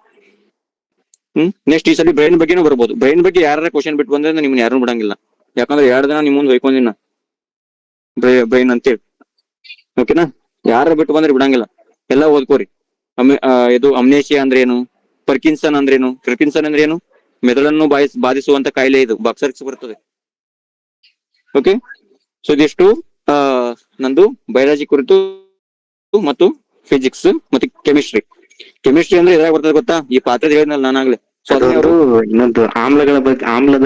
ನೆಕ್ಸ್ಟ್ ಈ ಸಲ ಬ್ರೈನ್ ಬಗ್ಗೆನೂ ಬರ್ಬೋದು. ಬ್ರೈನ್ ಬಗ್ಗೆ ಯಾರ ಕ್ವಶನ್ ಬಿಟ್ಟು ಬಂದ್ರೆ ನಿಮ್ನ ಯಾರು ಬಿಡಂಗಿಲ್ಲ, ಯಾಕಂದ್ರೆ 2 ದಿನ ನಿಮ್ ಮುಂದೆ ಹೊಯ್ಕೊಂಡಿನ ಬ್ರೈನ್ ಅಂತೇಳಿ. ಓಕೆನಾ, ಯಾರ ಬಿಟ್ಟು ಬಂದ್ರೆ ಬಿಡಂಗಿಲ್ಲ, ಎಲ್ಲ ಓದ್ಕೋರಿ. ಇದು ಅಮ್ನೇಷಿಯಾ ಅಂದ್ರೆ ಏನು, ಪರ್ಕಿನ್ಸನ್ ಅಂದ್ರೆ ಏನು. ಪರ್ಕಿನ್ಸನ್ ಅಂದ್ರೆ ಏನು, ಮೆದುಳನ್ನು ಬಾಧಿಸುವಂತ ಕಾಯಿಲೆ, ಇದು ಬಾಕ್ಸರ್ಸ್ ಬರ್ತದೆ. ಓಕೆ, ಸೊ ಇದಿಷ್ಟು ನಂದು ಬಯಾಲಜಿ ಕುರಿತು ಮತ್ತು ಫಿಸಿಕ್ಸ್ ಮತ್ತೆ ಕೆಮಿಸ್ಟ್ರಿ. ಕೆಮಿಸ್ಟ್ರಿ ಅಂದ್ರೆ ಎದಾಗ ಬರ್ತದೆ ಗೊತ್ತಾ, ಈ ಪಾತ್ರದ ಹೇಳಿದ್ನಲ್ಲ ನಾನಾಗ್ಲೇ. ಸೊ ಇನ್ನೊಂದು ಆಮ್ಲಗಳ ಬಗ್ಗೆ, ಆಮ್ಲದ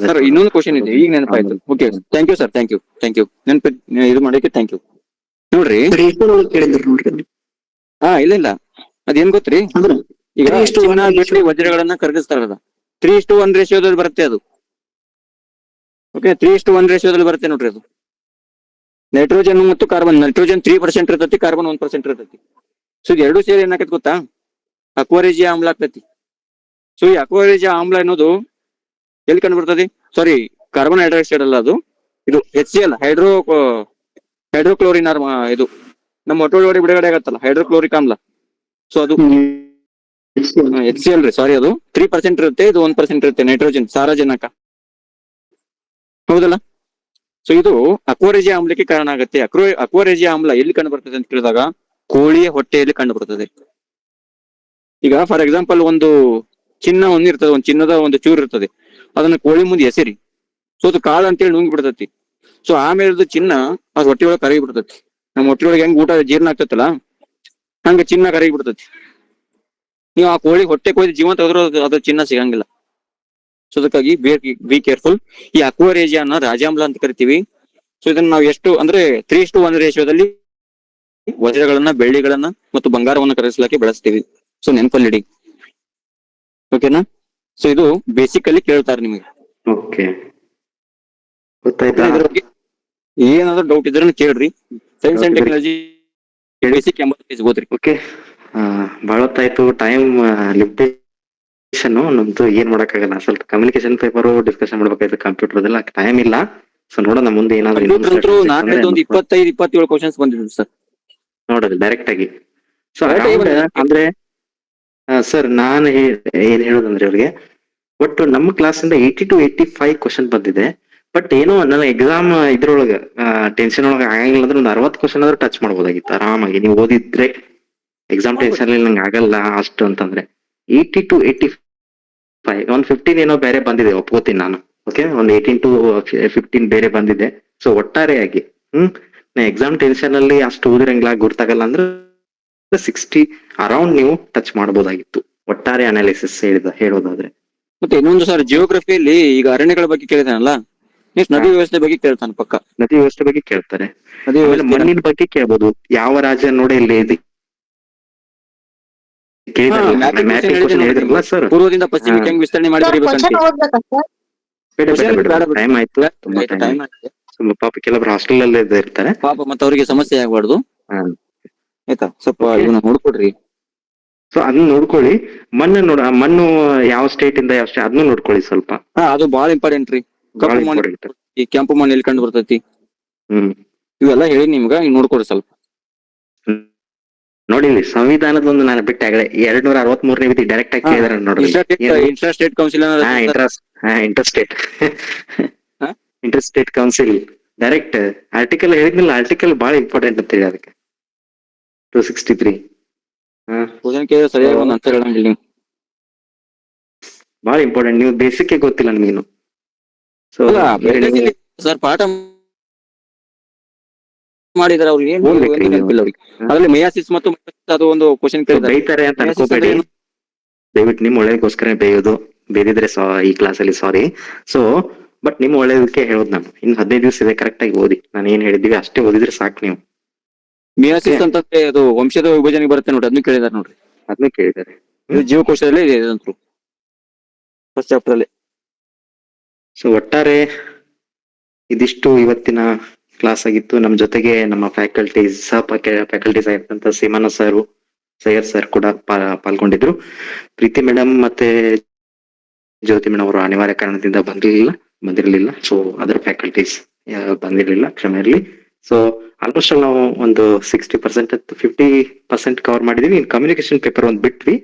ಸರ್ ಇನ್ನೊಂದು ಕ್ವಶನ್ ಇದೆ, ಈಗ ನೆನಪಾಯ್ತು. Okay, thank you sir, thank you ನೆನಪು ಇದು ಮಾಡಕ್ಕೆ ಥ್ಯಾಂಕ್ ಯು. ನೋಡ್ರಿ ಕೇಳಿದ್ರು ನೋಡ್ರಿ. ಇಲ್ಲ ಅದೇನ್ ಗೊತ್ತ್ರಿ, ಈಗ ಚಿನ್ನ ಬೆಳ್ಳಿ ವಜ್ರಗಳನ್ನ ಕರಗಿಸ್ತಾರಲ್ಲ, 3:1 ರೇಷಿಯೋದಲ್ಲಿ ಬರುತ್ತೆ ಅದು. ಓಕೆ, 3:1 ರೇಷಿಯೋದಲ್ಲಿ ಬರುತ್ತೆ ನೋಡ್ರಿ ಅದು. ನೈಟ್ರೋಜನ್ ಮತ್ತು ಕಾರ್ಬನ್, ನೈಟ್ರೋಜನ್ 3% ಇರ್ತೈತಿ, ಕಾರ್ಬನ್ 1% ಇರ್ತೈತಿ. ಸೊ ಇದು 2 ಸೇರಿ ಏನಾಕೈತಿ ಗೊತ್ತಾ, ಅಕ್ವಾರೇಜಿಯಾ ಆಮ್ಲ ಆಗ್ತೈತಿ. ಸೊ ಈ ಅಕ್ವಾರೇಜಿಯಾ ಆಮ್ಲ ಅನ್ನೋದು ಎಲ್ಲಿ ಕಂಡು ಬರ್ತದೆ, ಸಾರಿ ಕಾರ್ಬನ್ ಹೈಡ್ರಾಕ್ಸೈಡ್ ಅಲ್ಲ ಅದು, ಇದು HCl ಹೈಡ್ರೋಕ್ಲೋರಿನ್ ಇದು ನಮ್ಮ ಹೊಟ್ಟೆ ಬಿಡುಗಡೆ ಆಗತ್ತಲ್ಲ ಹೈಡ್ರೋಕ್ಲೋರಿಕ್ ಆಮ್ಲ. ಸೊ ಅದು HCl ರೀ, ಸಾರಿ ಅದು 3% ಇರುತ್ತೆ, ಇದು 1% ಇರುತ್ತೆ. ನೈಟ್ರೋಜನ್ ಸಾರಜನಕ, ಹೌದಲ್ಲ. ಸೊ ಇದು ಅಕ್ವಾರೇಜಿಯಾ ಆಮ್ಲಕ್ಕೆ ಕಾರಣ ಆಗುತ್ತೆ. ಅಕ್ವಾರೇಜಿಯಾ ಆಮ್ಲ ಎಲ್ಲಿ ಕಂಡು ಬರ್ತದೆ ಅಂತ ಕೇಳಿದಾಗ ಕೋಳಿಯ ಹೊಟ್ಟೆಯಲ್ಲಿ ಕಂಡು ಬರ್ತದೆ. ಈಗ ಫಾರ್ ಎಕ್ಸಾಂಪಲ್ ಒಂದು ಚಿನ್ನ ಹೊಂದಿರ್ತದೆ, ಒಂದು ಚಿನ್ನದ ಒಂದು ಚೂರು ಇರ್ತದೆ, ಅದನ್ನ ಕೋಳಿ ಮುಂದೆ ಎಸೆರಿ, ಸೊ ಅದು ಕಾಳು ಅಂತೇಳಿ ನುಂಗಿ ಬಿಡ್ತೈತಿ. ಸೊ ಆಮೇಲೆ ಚಿನ್ನ ಅದ್ ಹೊಟ್ಟೆ ಒಳಗೆ ಕರಗಿ ಬಿಡ್ತೈತಿ. ನಮ್ಮ ಹೊಟ್ಟೆ ಒಳಗೆ ಹೆಂಗ್ ಊಟ ಜೀರ್ಣ ಆಗ್ತೈತಲ್ಲ ಹಂಗ ಚಿನ್ನ ಕರಗಿ ಬಿಡ್ತೈತಿ. ನೀವು ಆ ಕೋಳಿ ಹೊಟ್ಟೆ ಕೊಯ್ದು ಜೀವಂತ ಹೋದ್ರೂ ಅದ್ರ ಚಿನ್ನ ಸಿಗಂಗಿಲ್ಲ. ಸೊ ಅದಕ್ಕಾಗಿ ಬಿ ಕೇರ್ಫುಲ್. ಈ ಅಕ್ವಾರೇಜಿಯಾನ ರಾಜಾಮ್ಲ ಅಂತ ಕರಿತೀವಿ. ಸೊ ಇದನ್ನ ನಾವು ಎಷ್ಟು ಅಂದ್ರೆ 3:1 ರೇಷಿಯೋದಲ್ಲಿ ವಜ್ರಗಳನ್ನ, ಬೆಳ್ಳಿಗಳನ್ನ ಮತ್ತು ಬಂಗಾರವನ್ನ ಕರಗಿಸ್ಲಿಕ್ಕೆ ಬಳಸ್ತೀವಿ. ಸೊ ನೆನಪಲ್ಲಿಡಿ, ಓಕೆನಾ. ಸೊ ಇದು ಬೇಸಿಕಲಿ ಕೇಳ್ತಾರೆ ನಿಮಗೆ. ಓಕೆ, ಗೊತ್ತಾಯ್ತಾ? ಇದ್ರ ಬಗ್ಗೆ ಏನಾದ್ರು ಡೌಟ್ ಇದ್ರೆ ಕೇಳ್ರಿ. ಸೈನ್ಸ್ ಅಂಡ್ ಟೆಕ್ನಾಲಜಿ ಬೇಸಿಕ್ 80 ಓದ್ರಿ. ಓಕೆ, ಬಹಳ ಹೊತ್ತಾಯ್ತು. ಟೈಮ್ ಲಿಮಿಟೇಷನ್ ನಮ್ದು, ಏನ್ ಮಾಡಕ್ಕಾಗಲ್ಲ. ಸ್ವಲ್ಪ ಕಮ್ಯುನಿಕೇಶನ್ ಪೇಪರ್ ಡಿಸ್ಕಷನ್ ಮಾಡ್ಬೇಕಾಯ್ತು, ಕಂಪ್ಯೂಟರ್ ಅದೆಲ್ಲ ಟೈಮ್ ಇಲ್ಲ. ಸೊ ನೋಡೋಣ ಮುಂದೆ ಏನಾದ್ರು ನಾನು ಹೇಳಿದ ಒಂದು 25-27 ಕ್ವಶನ್ಸ್ ಬಂದಿದ್ರು ಸರ್, ನೋಡೋದು ಡೈರೆಕ್ಟ್ ಆಗಿ. ಸೊ ಅಂದ್ರೆ ಸರ್ ನಾನು ಏನ್ ಹೇಳೋದಂದ್ರೆ ಅವ್ರಿಗೆ, ಒಟ್ಟು ನಮ್ಮ ಕ್ಲಾಸ್ ಇಂದ 80 to 85 ಕ್ವಶನ್ ಬಂದಿದೆ. ಬಟ್ ಏನೋ ನನ್ನ ಎಕ್ಸಾಮ್ ಇದ್ರೊಳಗ ಟೆನ್ಷನ್ ಒಳಗ ಆಗಂಗಿಲ್ಲ ಅಂದ್ರೆ ಒಂದು 60 ಕ್ವಶನ್ ಆದ್ರೂ ಟಚ್ ಮಾಡ್ಬೋದಾಗಿತ್ತು ಆರಾಮಾಗಿ, ನೀವು ಓದಿದ್ರೆ. ಎಕ್ಸಾಮ್ ಟೆನ್ಷನ್ ನಂಗೆ ಆಗಲ್ಲ ಅಷ್ಟು ಅಂತಂದ್ರೆ 80 to 85, ಒಂದು 15 ಏನೋ ಬೇರೆ ಬಂದಿದೆ, ಒಪ್ಕೋತೀನಿ ನಾನು. ಓಕೆ, ಒಂದು 18 to 15 ಬೇರೆ ಬಂದಿದೆ. ಸೊ ಒಟ್ಟಾರೆಯಾಗಿ ನಾ ಎಕ್ಸಾಮ್ ಟೆನ್ಷನ್ ಅಲ್ಲಿ ಅಷ್ಟು ಓದಿರಂಗಿಲ್ಲ, ಗುರ್ತಾಗಲ್ಲ ಅಂದ್ರೆ 60 ಅರೌಂಡ್ ನೀವು ಟಚ್ ಮಾಡ್ಬೋದಾಗಿತ್ತು, ಒಟ್ಟಾರೆ ಅನಾಲಿಸಿಸ್ ಹೇಳೋದಾದ್ರೆ. ಮತ್ತೆ ಇನ್ನೊಂದು ಸರ್, ಜಿಯೋಗ್ರಫಿಯಲ್ಲಿ ಈಗ ಅರಣ್ಯಗಳ ಬಗ್ಗೆ ಕೇಳಿದಾನಲ್ಲ, ನೆಕ್ಸ್ಟ್ ನದಿ ವ್ಯವಸ್ಥೆ ಬಗ್ಗೆ ಕೇಳ್ತಾನೆ ಪಕ್ಕ. ನದಿ ವ್ಯವಸ್ಥೆ ಬಗ್ಗೆ ಕೇಳ್ತಾರೆ, ನದಿ ವ್ಯವಸ್ಥೆ, ಮಣ್ಣಿನ ಬಗ್ಗೆ ಕೇಳ್ಬೋದು. ಯಾವ ರಾಜ್ಯ ನೋಡಿ ಇಲ್ಲಿ ಹೇಳಿದ್ರಲ್ಲ ಸರ್, ಪೂರ್ವದಿಂದ ಪಶ್ಚಿಮಕ್ಕೆ ಹೆಂಗ್ ವಿಸ್ತರಣೆ ಮಾಡಿ ಬರೀಬೇಕಂತ. ಟೈಮ್ ಆಯ್ತು, ತುಂಬಾ ಪಾಪ ಕೆಲವರು ಹಾಸ್ಟೆಲ್ ಅಲ್ಲೇ ಇರ್ತಾರೆ ಪಾಪ, ಮತ್ತೆ ಅವರಿಗೆ ಸಮಸ್ಯೆ ಆಗ್ಬಾರ್ದು. ಆಯ್ತಾ, ಸ್ವಲ್ಪ ಇವನ್ನ ನೋಡ್ಕೊಡ್ರಿ. ಸೊ ಅದನ್ನ ನೋಡ್ಕೊಳ್ಳಿ. ಮಣ್ಣು ಯಾವ ಸ್ಟೇಟ್ ಇಂದ ಯಾವ ಸ್ಟೇಟ್ ಅದನ್ನ ನೋಡ್ಕೊಳ್ಳಿ ಸ್ವಲ್ಪ. ಅದು ಬಹಳ ಇಂಪಾರ್ಟೆಂಟ್ ರೀ. ಕಪ್ಪು ಮಣ್ಣು, ಈ ಕೆಂಪು ಮಣ್ಣು ಎಲ್ಲಿ ಕಂಡು ಬರ್ತೈತಿ, ಇವೆಲ್ಲ ಹೇಳಿ ನಿಮ್ಗ, ನೀವು ನೋಡ್ಕೊಡ್ರಿ ಸ್ವಲ್ಪ. ನೋಡಿ, ಸಂವಿಧಾನದ ಒಂದು ನಾನು ಬಿಟ್ಟ ಆಗಲೇ 263ನೇ ವಿಧಿ ಡೈರೆಕ್ಟ್ ಆಗಿ ಕೇಳಿದ್ರೆ ನೋಡ್ರಿ. Inter state council, inter state council direct article ಹೇಳಿದ್ನಲ್ಲ, ಆರ್ಟಿಕಲ್ ಬಹಳ ಇಂಪಾರ್ಟೆಂಟ್ ಅಂತ ಹೇಳಿ ಅದಕ್ಕೆ 263. ಸರಿಯಾಗಿ ಒಂದು ಆನ್ಸರ್ ಹೇಳಂಗಿಲ್ಲ ನೀವು, ಬಹಳ ಇಂಪಾರ್ಟೆಂಟ್. ನೀವು ಬೇಸಿಕ್ ಗೊತ್ತಿಲ್ಲ ನಿಮಗೇನು. ಸೊ ಸರ್ ಪಾಠ ಮಾಡಿದಾರೆ ಅವ್ರಿಗೆ ಏನು ನೆನಪಿಲ್ಲ ಅವ್ರಿಗೆ. ಅದ್ರಲ್ಲಿ ಮಯಾಸಿಸ್ ಮತ್ತು ಅದು ಒಂದು ಕ್ವಶನ್ ಬೈತಾರೆ ಅಂತ ಅನ್ಕೋಬೇಡಿ, ದಯವಿಟ್ಟು ನಿಮ್ ಒಳ್ಳೇದಕ್ಕೋಸ್ಕರ ಬೇದಿದ್ರೆ ಈ ಕ್ಲಾಸ್ ಅಲ್ಲಿ ಸಾರಿ. ಸೊ ಬಟ್ ನಿಮ್ ಒಳ್ಳೇದಕ್ಕೆ ಹೇಳೋದು ನಾನು. ಇನ್ನು 15 ದಿವಸ ಇದೆ, ಕರೆಕ್ಟ್ ಆಗಿ ಓದಿ. ನಾನು ಏನ್ ಹೇಳಿದೀವಿ ಅಷ್ಟೇ ಓದಿದ್ರೆ ಸಾಕು ನೀವು. ಮಿಯಾಸಿಸ್ ಅಂತಂದ್ರೆ ಅದು ವಂಶದ ವಿಭಜನೆ ಬರುತ್ತೆ ನೋಡಿ, ಅದನ್ನ ಕೇಳಿದಾರೆ ನೋಡ್ರಿ. ಅದನ್ನ ಕೇಳಿದ್ದಾರೆ, ಜೀವಕೋಶದಲ್ಲೇ ಇದೆ ಅದಂತೂ ಫಸ್ಟ್ ಚಾಪ್ಟರ್ ಅಲ್ಲಿ. ಸೊ ಒಟ್ಟಾರೆ ಇದಿಷ್ಟು ಇವತ್ತಿನ ಕ್ಲಾಸ್ ಆಗಿತ್ತು. ನಮ್ ಜೊತೆಗೆ ನಮ್ಮ ಫ್ಯಾಕಲ್ಟೀಸ್ ಫ್ಯಾಕಲ್ಟೀಸ್ ಆಗಿರ್ತಂತ ಸೀಮಾನ ಸರ್, ಸೈಯದ್ ಸರ್ ಕೂಡ ಪಾಲ್ಗೊಂಡಿದ್ರು. ಪ್ರೀತಿ ಮೇಡಮ್ ಮತ್ತೆ ಜ್ಯೋತಿ ಮೇಡಮ್ ಅವರು ಅನಿವಾರ್ಯ ಕಾರಣದಿಂದ ಬಂದಿರಲಿಲ್ಲ. ಸೊ ಅದರ್ ಫ್ಯಾಕಲ್ಟೀಸ್ ಬಂದಿರಲಿಲ್ಲ, ಕ್ಷಮೆ ಇರಲಿ. ಸೊ ಆಲ್ಮೋಸ್ಟ್ ನಾವು ಒಂದು 60% 50% ಕವರ್ ಮಾಡಿದೀವಿ. ಇನ್ ಕಮ್ಯುನಿಕೇಶನ್ ಪೇಪರ್ ಒಂದ್ ಬಿಟ್ವಿ.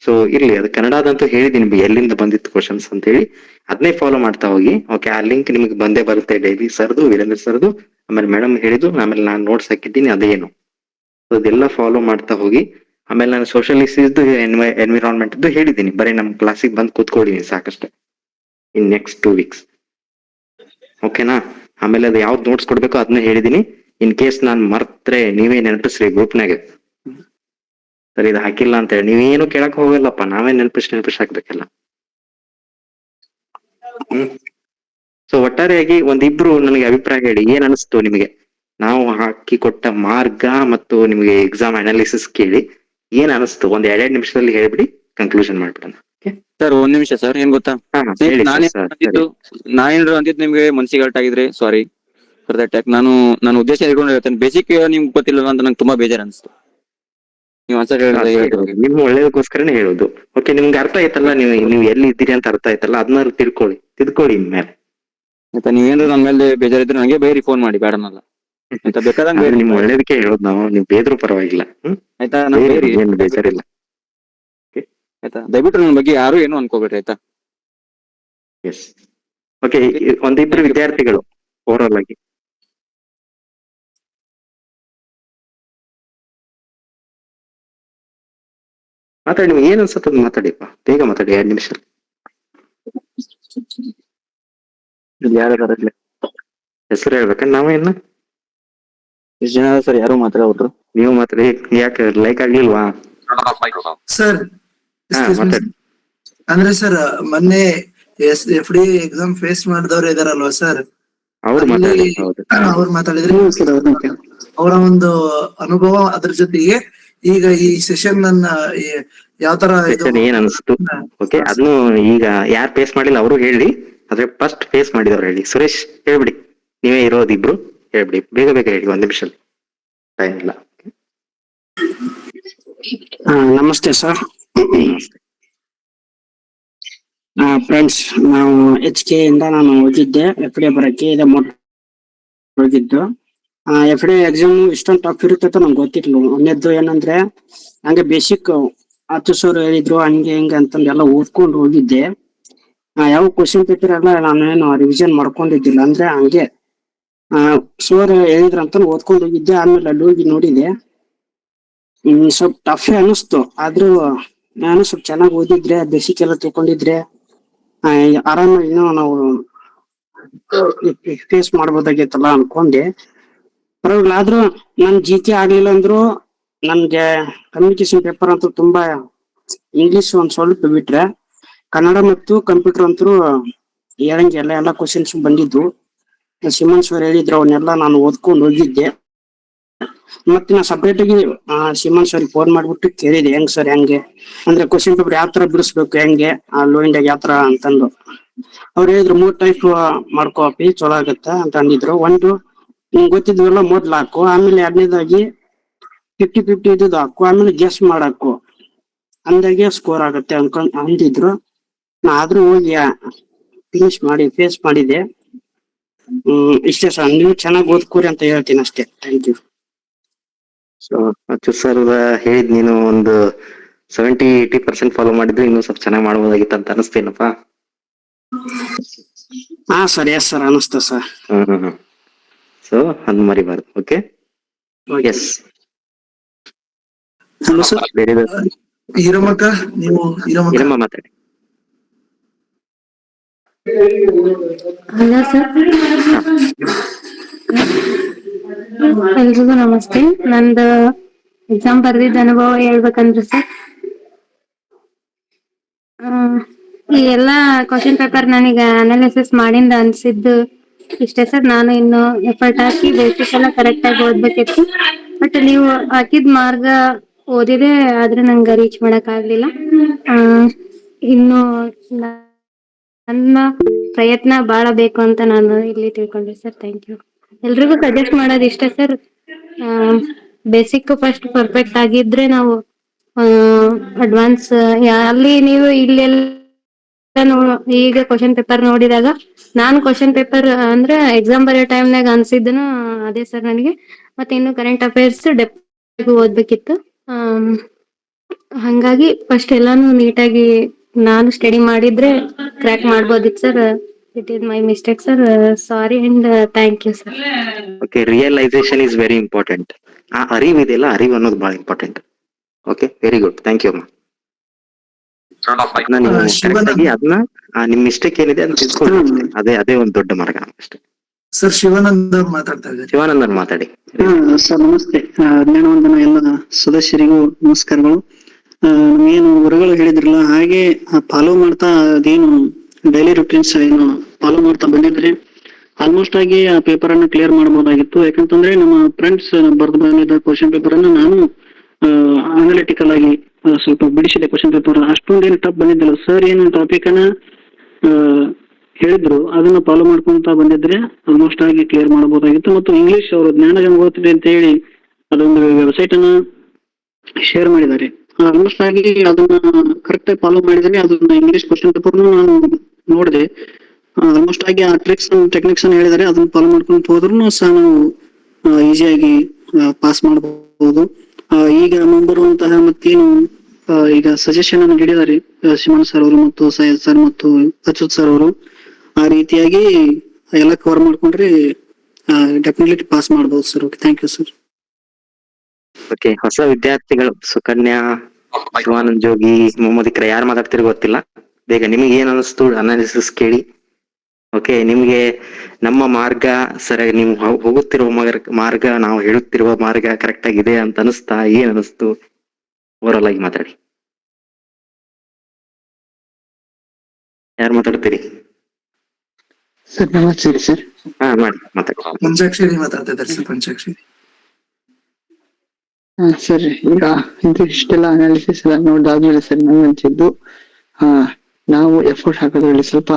ಸೊ ಇರ್ಲಿ, ಅದು ಕನ್ನಡದಂತೂ ಹೇಳಿದೀನಿ ಎಲ್ಲಿಂದ ಬಂದಿತ್ತು ಕ್ವಶನ್ಸ್ ಅಂತ ಹೇಳಿ. ಅದನ್ನೇ ಫಾಲೋ ಮಾಡ್ತಾ ಹೋಗಿ. ಓಕೆ, ಆ ಲಿಂಕ್ ನಿಮ್ಗೆ ಬಂದೇ ಬರುತ್ತೆ, ಡೈಲಿ ಸರ್ದು, ವೀರೇಂದ್ರ ಸರ್ದು, ಆಮೇಲೆ ಮೇಡಮ್ ಹೇಳಿದ್ದು, ಆಮೇಲೆ ನಾನು ನೋಟ್ಸ್ ಹಾಕಿದ್ದೀನಿ ಅದೇನು. ಅದೆಲ್ಲ ಫಾಲೋ ಮಾಡ್ತಾ ಹೋಗಿ. ಆಮೇಲೆ ನಾನು ಸೋಷಿಯಲ್ ಇಶ್ಯೂಸ್ ಎನ್ವಿರಾನ್ಮೆಂಟ್ ಹೇಳಿದ್ದೀನಿ. ಬರೀ ನಮ್ ಕ್ಲಾಸಿಗೆ ಬಂದು ಕೂತ್ಕೊಂಡಿದ್ದೀನಿ ಸಾಕಷ್ಟೇ ಇನ್ ನೆಕ್ಸ್ಟ್ 2 weeks. ಓಕೆನಾ? ಆಮೇಲೆ ಅದು ಯಾವ್ದು ನೋಟ್ಸ್ ಕೊಡ್ಬೇಕೋ ಅದನ್ನ ಹೇಳಿದೀನಿ. ಇನ್ ಕೇಸ್ ನಾನ್ ಮರ್ತ್ರೆ ನೀವೇ ನೆನಪಿಸ್ರಿ ಗ್ರೂಪ್ನಾಗ. ಸರಿ, ಇದು ಹಾಕಿಲ್ಲ ಅಂತ ಹೇಳಿ ನೀವೇನು ಕೇಳಕ್ ಹೋಗಲ್ಲಪ್ಪ, ನಾವೇ ನೆನಪಿಸ್ ಹಾಕ್ಬೇಕಲ್ಲ. ಸೊ ಒಟ್ಟಾರೆಯಾಗಿ ಒಂದಿಬ್ರು ನನಗೆ ಅಭಿಪ್ರಾಯ ಹೇಳಿ, ಏನ್ ಅನಿಸ್ತು ನಿಮಗೆ? ನಾವು ಹಾಕಿ ಕೊಟ್ಟ ಮಾರ್ಗ ಮತ್ತು ನಿಮಗೆ ಎಕ್ಸಾಮ್ ಅನಾಲಿಸಿಸ್ ಕೇಳಿ ಏನ್ ಅನಿಸ್ತು? ಒಂದ್ 2 ನಿಮಿಷದಲ್ಲಿ ಹೇಳ್ಬಿಡಿ, ಕನ್ಕ್ಲೂಷನ್ ಮಾಡ್ಬಿಡೋಣ. ಸರ್, ಒಂದ್ ನಿಮಿಷ ಸರ್. ಏನ್ ಗೊತ್ತಾ, ಹೇಳಿ ನಾನೇನಾದ್ರು ಅಂದಿದ್ದು ನಿಮ್ಗೆ ಮನ್ಸಿಗೆ ಹರ್ಟ್ ಆಗಿದ್ರೆ ಸಾರಿ ಫಾರ್ ದಟ್. ನಾನು ನನ್ನ ಉದ್ದೇಶ ಇಟ್ಕೊಂಡು ಹೇಳ್ತೇನೆ. ಬೇಸಿಕ್ ನಿಮ್ಗೆ ಗೊತ್ತಿಲ್ಲ ಅಂತ ನಂಗೆ ತುಂಬಾ ಬೇಜಾರು ಅನಿಸ್ತು. ನೀವು ಆನ್ಸರ್ ನಿಮ್ ಒಳ್ಳೇದಕ್ಕೋಸ್ಕರನೇ ಹೇಳೋದು. ಓಕೆ, ನಿಮ್ಗೆ ಅರ್ಥ ಆಯ್ತಲ್ಲ, ನೀವು ಎಲ್ಲಿ ಇದ್ದೀರಿ ಅಂತ ಅರ್ಥ ಆಯ್ತಲ್ಲ, ಅದನ್ನ ತಿಳ್ಕೊಳ್ಳಿ ಇನ್ಮೇಲೆ. ಆಯ್ತಾ? ನೀವೇನಾದ್ರು ನನ್ನ ಮೇಲೆ ಬೇಜಾರಿದ್ರೆ ನನಗೆ ಬೇರೆ ಫೋನ್ ಮಾಡಿ, ಬೇಡ ಅನ್ನಲ್ಲ ಆಯ್ತಾ? ಬೇಕಾದಂಗ್ ಬೇರೆ ನಿಮ್ ಒಳ್ಳೇದಕ್ಕೆ ಹೇಳೋದು ನಾವು, ನೀವು ಬೇದ್ರು ಪರವಾಗಿಲ್ಲ. ಆಯ್ತಾ? ಏನ್ ಬೇಜಾರಿಲ್ಲ ಆಯ್ತಾ? ದಯವಿಟ್ಟು ನನ್ನ ಬಗ್ಗೆ ಯಾರು ಏನು ಅನ್ಕೋಬೇಡ್ರಿ, ಆಯ್ತಾ? ಎಸ್. ಓಕೆ, ಒಂದಿಬ್ರು ವಿದ್ಯಾರ್ಥಿಗಳು ಓವರಾಲ್ ಆಗಿ ಮಾತಾಡಿ. ನೀವು ಏನ್ ಅನ್ಸುತ್ತೆ ಮಾತಾಡಿಪ್ಪ, ಬೇಗ ಮಾತಾಡಿ, 2 ನಿಮಿಷ. ಹೆಸರು ಹೇಳ್ಬೇಕಂದ್ರೆ ನಾವೇನ ಇಷ್ಟು ಜನ ಸರ್ ಯಾರು ಮಾತಾಡೋರು? ನೀವು ಮಾತಾಡಿ. ಯಾಕೆ ಲೈಕ್ ಆಗ್ಲಿಲ್ವಾ ಸರ್? ಮಾತಾಡಿ. ಅಂದ್ರೆ ಸರ್, ಮೊನ್ನೆ FD ಎಕ್ಸಾಮ್ ಫೇಸ್ ಮಾಡಿದವ್ರು ಇದಾರಲ್ವಾ ಸರ್, ಅವ್ರು ಮಾತಾಡಿ. ಹೌದು, ಅವ್ರು ಮಾತಾಡಿದ್ರೆ ಅವರ ಒಂದು ಅನುಭವ, ಅದ್ರ ಜೊತೆಗೆ ಈಗ ಈ ಸೆಷನ್ ನನ್ನ ಯಾವ ತರ ಏನ್ ಅನ್ಸ್ತು? ಓಕೆ, ಅದನ್ನು ಈಗ ಯಾರು ಫೇಸ್ ಮಾಡಿಲ್ಲ ಅವರು ಹೇಳಿ. ಆದ್ರೆ ಫಸ್ಟ್ ಫೇಸ್ ಮಾಡಿದವ್ರು ಹೇಳಿ. ಸುರೇಶ್ ಹೇಳ್ಬಿಡಿ, ನೀವೇ ಇರೋದಿಬ್ರು, ಹೇಳ್ಬಿಡಿ, ಬೇಗ ಬೇಗ ಹೇಳಿ, 1 ನಿಮಿಷ ಟೈಮ್ ಇಲ್ಲ. ನಮಸ್ತೆ ಸರ್. ನಮಸ್ತೆ ಫ್ರೆಂಡ್ಸ್, ನಾವು HK ಇಂದ ನಾನು ಓದಿದ್ದೆ FD ಬರಕ್ಕೆ. ಇದೆ ಹೋಗಿದ್ದು. FD ಎಕ್ಸಾಮ್ ಇಷ್ಟೊಂದು ಟಫ್ ಇರುತ್ತೆ ಅಂತ ನಂಗೆ ಗೊತ್ತಿರ್ಲಿಲ್ಲ. ಒಂದೇದ್ದು ಏನಂದ್ರೆ, ಹಂಗೆ ಬೇಸಿಕ್ 10 ಸಾವಿರ ಹೇಳಿದ್ರು, ಹಂಗೆ ಹಿಂಗೆ ಅಂತಂದು ಎಲ್ಲ ಓದ್ಕೊಂಡು ಹೋಗಿದ್ದೆ. ಯಾವ ಕ್ವಶನ್ ಪೇಪರ್ ಎಲ್ಲ ನಾನೇನು ರಿವಿಷನ್ ಮಾಡ್ಕೊಂಡಿದ್ದಿಲ್ಲ. ಅಂದ್ರೆ ಹಂಗೆ ಸೋರ್ ಹೇಳಿದ್ರ ಅಂತ ಓದ್ಕೊಂಡು ಹೋಗಿದ್ದೆ. ಆಮೇಲೆ ಅಲ್ಲಿ ಹೋಗಿ ನೋಡಿದೆ, ಸ್ವಲ್ಪ ಟಫ್ ಅನಿಸ್ತು. ಆದ್ರೂ ನಾನು ಸ್ವಲ್ಪ ಚೆನ್ನಾಗಿ ಓದಿದ್ರೆ, ಬೇಸಿಕ್ ಎಲ್ಲ ತಿಳ್ಕೊಂಡಿದ್ರೆ ಆರಾಮಾಗಿ ನಾವು ಫೇಸ್ ಮಾಡ್ಬೋದಾಗಿತ್ತಲ್ಲ ಅನ್ಕೊಂಡೆ. ಪರವಾಗಿಲ್ಲ. ಆದ್ರೂ ನನ್ GK ಆಗ್ಲಿಲ್ಲ ಅಂದ್ರು ನನ್ಗೆ ಕಮ್ಯುನಿಕೇಶನ್ ಪೇಪರ್ ಅಂತೂ ತುಂಬಾ, ಇಂಗ್ಲಿಷ್ ಒಂದ್ ಸ್ವಲ್ಪ ಬಿಟ್ರೆ ಕನ್ನಡ ಮತ್ತು ಕಂಪ್ಯೂಟರ್ ಅಂತೂ ಹೇಳಂಗಿಲ್ಲ. ಎಲ್ಲ ಕ್ವಶನ್ಸ್ ಬಂದಿದ್ದು. ಸಿಮನ್ ಸರ್ ಹೇಳಿದ್ರು, ಅವನ್ನೆಲ್ಲ ನಾನು ಓದ್ಕೊಂಡು ಹೋಗಿದ್ದೆ. ಮತ್ತೆ ನಾ ಸಪ್ರೇಟ್ ಆಗಿ ಸಿಮನ್ ಸರ್ ಫೋನ್ ಮಾಡ್ಬಿಟ್ಟು ಕೇಳಿದೆ, ಹೆಂಗ್ ಸರ್ ಹೆಂಗೆ ಅಂದ್ರೆ ಕ್ವಶನ್ ಪೇಪರ್ ಯಾವ ತರ ಬಿಡಿಸ್ಬೇಕು, ಹೆಂಗೆ ಲೋ ಇಂಡಿಯಾಗ ಯಾವ ತರ ಅಂತಂದು. ಅವ್ರು ಹೇಳಿದ್ರು 3 ಟೈಪ್ ಮಾಡ್ಕೋಪಿ, ಚಲೋ ಆಗತ್ತ ಅಂತ ಅಂದಿದ್ರು. ಒಂದು ನಿಂಗೆ ಗೊತ್ತಿದ್ವಲ್ಲ ಮೊದ್ಲು ಹಾಕು, ಆಮೇಲೆ 2ನೇದಾಗಿ 50-50 ಇದ್ದು ಹಾಕು, ಆಮೇಲೆ ಗೆಸ್ ಮಾಡಾಕು, ಅಂದಾಗೆ ಸ್ಕೋರ್ ಆಗತ್ತೆ ಅಂದಿದ್ರು. ನಾ ಆದ್ರೂ ಹೋಗಿ ಫೇಸ್ ಮಾಡಿದೆ. ಇಷ್ಟೇ ಸರ್. ನೀವು ಚೆನ್ನಾಗಿ ಓದ್ಕೋರಿ ಅಂತ ಹೇಳ್ತೀನಿ ಅಷ್ಟೇ. Thank you. So Achyut sir ಹೇಳಿದ್ ನೀನು ಒಂದು 70-80% ಫಾಲೋ ಮಾಡಿದ್ರೆ ಇನ್ನೂ ಸ್ವಲ್ಪ ಚೆನ್ನಾಗಿ ಮಾಡ್ಬೋದಾಗಿತ್ತು ಅಂತ ಅನಿಸ್ತೇನಪ್ಪ. ಸರ್, ಎಸ್ ಸರ್, ಅನಿಸ್ತು ಸರ್. ಸೊ ಅದ್ ಮರಿಬಾರ್ದು. Okay, S. ಬೇರೆ ಹಿರಮಕ್ಕ, ನೀವು ಇರಮ್ಮ ಮಾತಾಡಿ. ಹಲೋ ಸರ್, ಎಲ್ರಿಗೂ ನಮಸ್ತೆ. ನಂದು ಎಕ್ಸಾಮ್ ಬರ್ದಿದ್ದ ಅನುಭವ ಹೇಳ್ಬೇಕಂದ್ರೆ ಸರ್, ಈ ಎಲ್ಲಾ ಕ್ವಶನ್ ಪೇಪರ್ ನನಗೆ ಅನಾಲಿಸಿಸ್ ಮಾಡಿಂದ ಅನ್ಸಿದ್ದು ಇಷ್ಟೇ ಸರ್. ನಾನು ಇನ್ನು ಎಫರ್ಟ್ ಹಾಕಿ ಬೇಸಿಕ್ ಎಲ್ಲ ಕರೆಕ್ಟ್ ಆಗಿ ಓದ್ಬೇಕಿತ್ತು. ಬಟ್ ನೀವು ಹಾಕಿದ ಮಾರ್ಗ ಓದಿದೆ, ಆದ್ರೆ ನಂಗೆ ರೀಚ್ ಮಾಡಕ್ ಆಗ್ಲಿಲ್ಲ. ಇನ್ನು ನನ್ನ ಪ್ರಯತ್ನ ಬಹಳ ಬೇಕು ಅಂತ ನಾನು ಇಲ್ಲಿ ತಿಳ್ಕೊಂಡೆ ಸರ್. Thank you. ಎಲ್ರಿಗೂ ಸಜೆಸ್ಟ್ ಮಾಡೋದು ಇಷ್ಟೇ ಸರ್, ಬೇಸಿಕ್ ಫಸ್ಟ್ ಪರ್ಫೆಕ್ಟ್ ಆಗಿದ್ರೆ ನಾವು ಅಡ್ವಾನ್ಸ್ ಅಲ್ಲಿ ನೀವು ಇಲ್ಲೆಲ್ಲ ಈಗ ಕ್ವಶನ್ ಪೇಪರ್ ನೋಡಿದಾಗ ನಾನು ಕ್ವಶನ್ ಪೇಪರ್ ಅಂದ್ರೆ ಎಕ್ಸಾಮ್ ಬರೆಯೋ ಟೈಮ್ನಾಗ ಅನ್ಸಿದ್ದನು ಅದೇ ಸರ್ ನನಗೆ. ಮತ್ತೆ ಇನ್ನು ಕರೆಂಟ್ ಅಫೇರ್ಸ್ ಡೆಪ್ತ್ ಓದ್ಬೇಕಿತ್ತು. ಹಂಗಾಗಿ ಫಸ್ಟ್ ಎಲ್ಲಾನು ನೀಟಾಗಿ ನಾನು ಸ್ಟಡಿ ಮಾಡಿದ್ರೆ ಕ್ರ್ಯಾಕ್ ಮಾಡ್ಬೋದಿತ್ತು sir. It is my mistake sir, sorry and thank you sir. Okay, realisation is very important. ಆ ಅರಿವು ಇದೆಯಲ್ಲ, ಅರಿವು ಅನ್ನೋದು ಬಹಳ important. Okay, very good, thank you ಅಮ್ಮ. ನೀವು ಕರೆಕ್ಟ್ ಆಗಿ ಅದನ್ನ ನಿಮ್ ಮಿಸ್ಟೇಕ್ ಏನಿದೆ ಅದನ್ನ ತಿಳ್ಕೊಳ್ಳಿ ಅಷ್ಟೇ. ಅದೇ ಒಂದು ದೊಡ್ಡ ಮಾರ್ಗ ಅಷ್ಟೇ. ಸರ್ ಶಿವಾನಂದ್ ಅವ್ರು ಮಾತಾಡ್ತಾ ಇದ್ದಾರೆ. ಶಿವಾನಂದ್ ಅವ್ರು ಮಾತಾಡಿ. ಸರ್ ನಮಸ್ತೆ. ಜ್ಞಾನವಂದನ ಎಲ್ಲ ಸದಸ್ಯರಿಗೂ ನಮಸ್ಕಾರಗಳು. ಏನು ಗುರುಗಳು ಹೇಳಿದ್ರಲ್ಲ ಹಾಗೆ ಫಾಲೋ ಮಾಡ್ತಾ ಅದೇನು ಡೈಲಿ ರುಟೀನ್ಸ್ ಏನು ಫಾಲೋ ಮಾಡ್ತಾ ಬಂದಿದ್ರೆ ಆಲ್ಮೋಸ್ಟ್ ಆಗಿ ಆ ಪೇಪರ್ ಅನ್ನು ಕ್ಲಿಯರ್ ಮಾಡಬಹುದಾಗಿತ್ತು. ಯಾಕಂತಂದ್ರೆ ನಮ್ಮ ಫ್ರೆಂಡ್ಸ್ ಬರೆದು ಬಂದಿದ್ದ ಕ್ವಶನ್ ಪೇಪರ್ ಅನ್ನು ನಾನು ಅನಾಲಿಟಿಕಲ್ ಆಗಿ ಸ್ವಲ್ಪ ಬಿಡಿಸಿದೆ. ಕ್ವಶನ್ ಪೇಪರ್ ಅಷ್ಟೊಂದೇನು ಟಫ್ ಬಂದಿದ್ದಿಲ್ಲ. ಸರ್ ಏನು ಟಾಪಿಕ್ ಅನ್ನ ಹೇಳಿದ್ರು ಅದನ್ನ ಫಾಲೋ ಮಾಡ್ಕೊಂತ ಬಂದಿದ್ರೆ ಆಲ್ಮೋಸ್ಟ್ ಆಗಿ ಕ್ಲಿಯರ್ ಮಾಡಬಹುದಾಗಿತ್ತು. ಮತ್ತು ಇಂಗ್ಲಿಷ್ ಅವರು ಜ್ಞಾನ ಗಂಗೋತ್ರಿ ಅಂತ ಹೇಳಿ ಅದೊಂದು ವೆಬ್ಸೈಟ್ ಅನ್ನ ಶೇರ್ ಮಾಡಿದ್ದಾರೆ. ಆಲ್ಮೋಸ್ಟ್ ಆಗಿ ಅದನ್ನ ಕರೆಕ್ಟ್ ಆಗಿ ಫಾಲೋ ಮಾಡಿದ್ರೆ ಅದನ್ನ ಇಂಗ್ಲಿಷ್ ಕ್ವಶನ್ ಪೇಪರ್ ನಾನು ನೋಡಿದೆ. ಆಲ್ಮೋಸ್ಟ್ ಆಗಿ ಆ ಟ್ರಿಕ್ಸ್ ಟೆಕ್ನಿಕ್ಸ್ ಅನ್ನು ಹೇಳಿದರೆ ಅದನ್ನ ಫಾಲೋ ಮಾಡ್ಕೊಂಡು ಹೋದ್ರು ಸಹ ನಾವು ಈಸಿಯಾಗಿ ಪಾಸ್ ಮಾಡಬಹುದು. ಈಗ ಮುಂಬರುವಂತಹ ಮತ್ತೇನು ಈಗ ಸಜೆಷನ್ ಅನ್ನು ನೀಡಿದ್ದಾರೆ ಶಿವನ್ ಸರ್ ಅವರು ಮತ್ತು ಸೈಯದ್ ಸರ್ ಮತ್ತು ಅಚ್ಯುತ್ ಸರ್ ಅವರು. ಆ ರೀತಿಯಾಗಿ ಎಲ್ಲ ಕವರ್ ಮಾಡ್ಕೊಂಡ್ರೆ ಡೆಫಿನೆಟ್ಲಿ ಪಾಸ್ ಮಾಡಬಹುದು sir. Okay, thank you sir. Okay, ಹೊಸ ವಿದ್ಯಾರ್ಥಿಗಳು ಸುಕನ್ಯಾ, ಶಿವಾನಂದ್ ಜೋಗಿ, ಮೊಹಮ್ಮದ್ ಇಕ್ರಾ ಯಾರು ಮಾತಾಡ್ತಿರೋ ಗೊತ್ತಿಲ್ಲ. ಬೇಗ ನಿಮ್ಗೆ ಏನ್ ಅನಿಸ್ತು ಅನಾಲಿಸಿಸ್ ಕೇಳಿ. ಓಕೆ, ನಿಮ್ಗೆ ನಮ್ಮ ಮಾರ್ಗ ಸರಿಯಾಗಿ ನೀವು ಹೋಗುತ್ತಿರುವ ಮಾರ್ಗ, ನಾವು ಹೇಳುತ್ತಿರುವ ಮಾರ್ಗ ಕರೆಕ್ಟ್ ಆಗಿದೆ ಅಂತ ಅನಿಸ್ತಾ? ಏನ್ ಅನಿಸ್ತು ಓವರಾಲ್ ಆಗಿ ಮಾತಾಡಿ. ಯಾರು ಮಾತಾಡ್ತೀರಿ? ಸರ್ ನಮಸ್ತೆ ಸರ್. ಮಾಡಿ ಮಾತಾಡಿ. ಪಂಚಾಕ್ಷರಿ ಮಾತಾಡ್ತಾ ಇದ್ದಾರೆ ಸರ್. ಪಂಚಾಕ್ಷರಿ ಸರ್, ಈಗ ಇಷ್ಟೆಲ್ಲ ಅನಾಲಿಸಿಸ್ ಎಲ್ಲ ನೋಡಿದಾದ್ಮೇಲೆ ಸರ್ ನಂಗೆ ಅನ್ಸಿದ್ದು ನಾವು ಎಫರ್ಟ್ ಹಾಕೋದ್ರಲ್ಲಿ ಸ್ವಲ್ಪ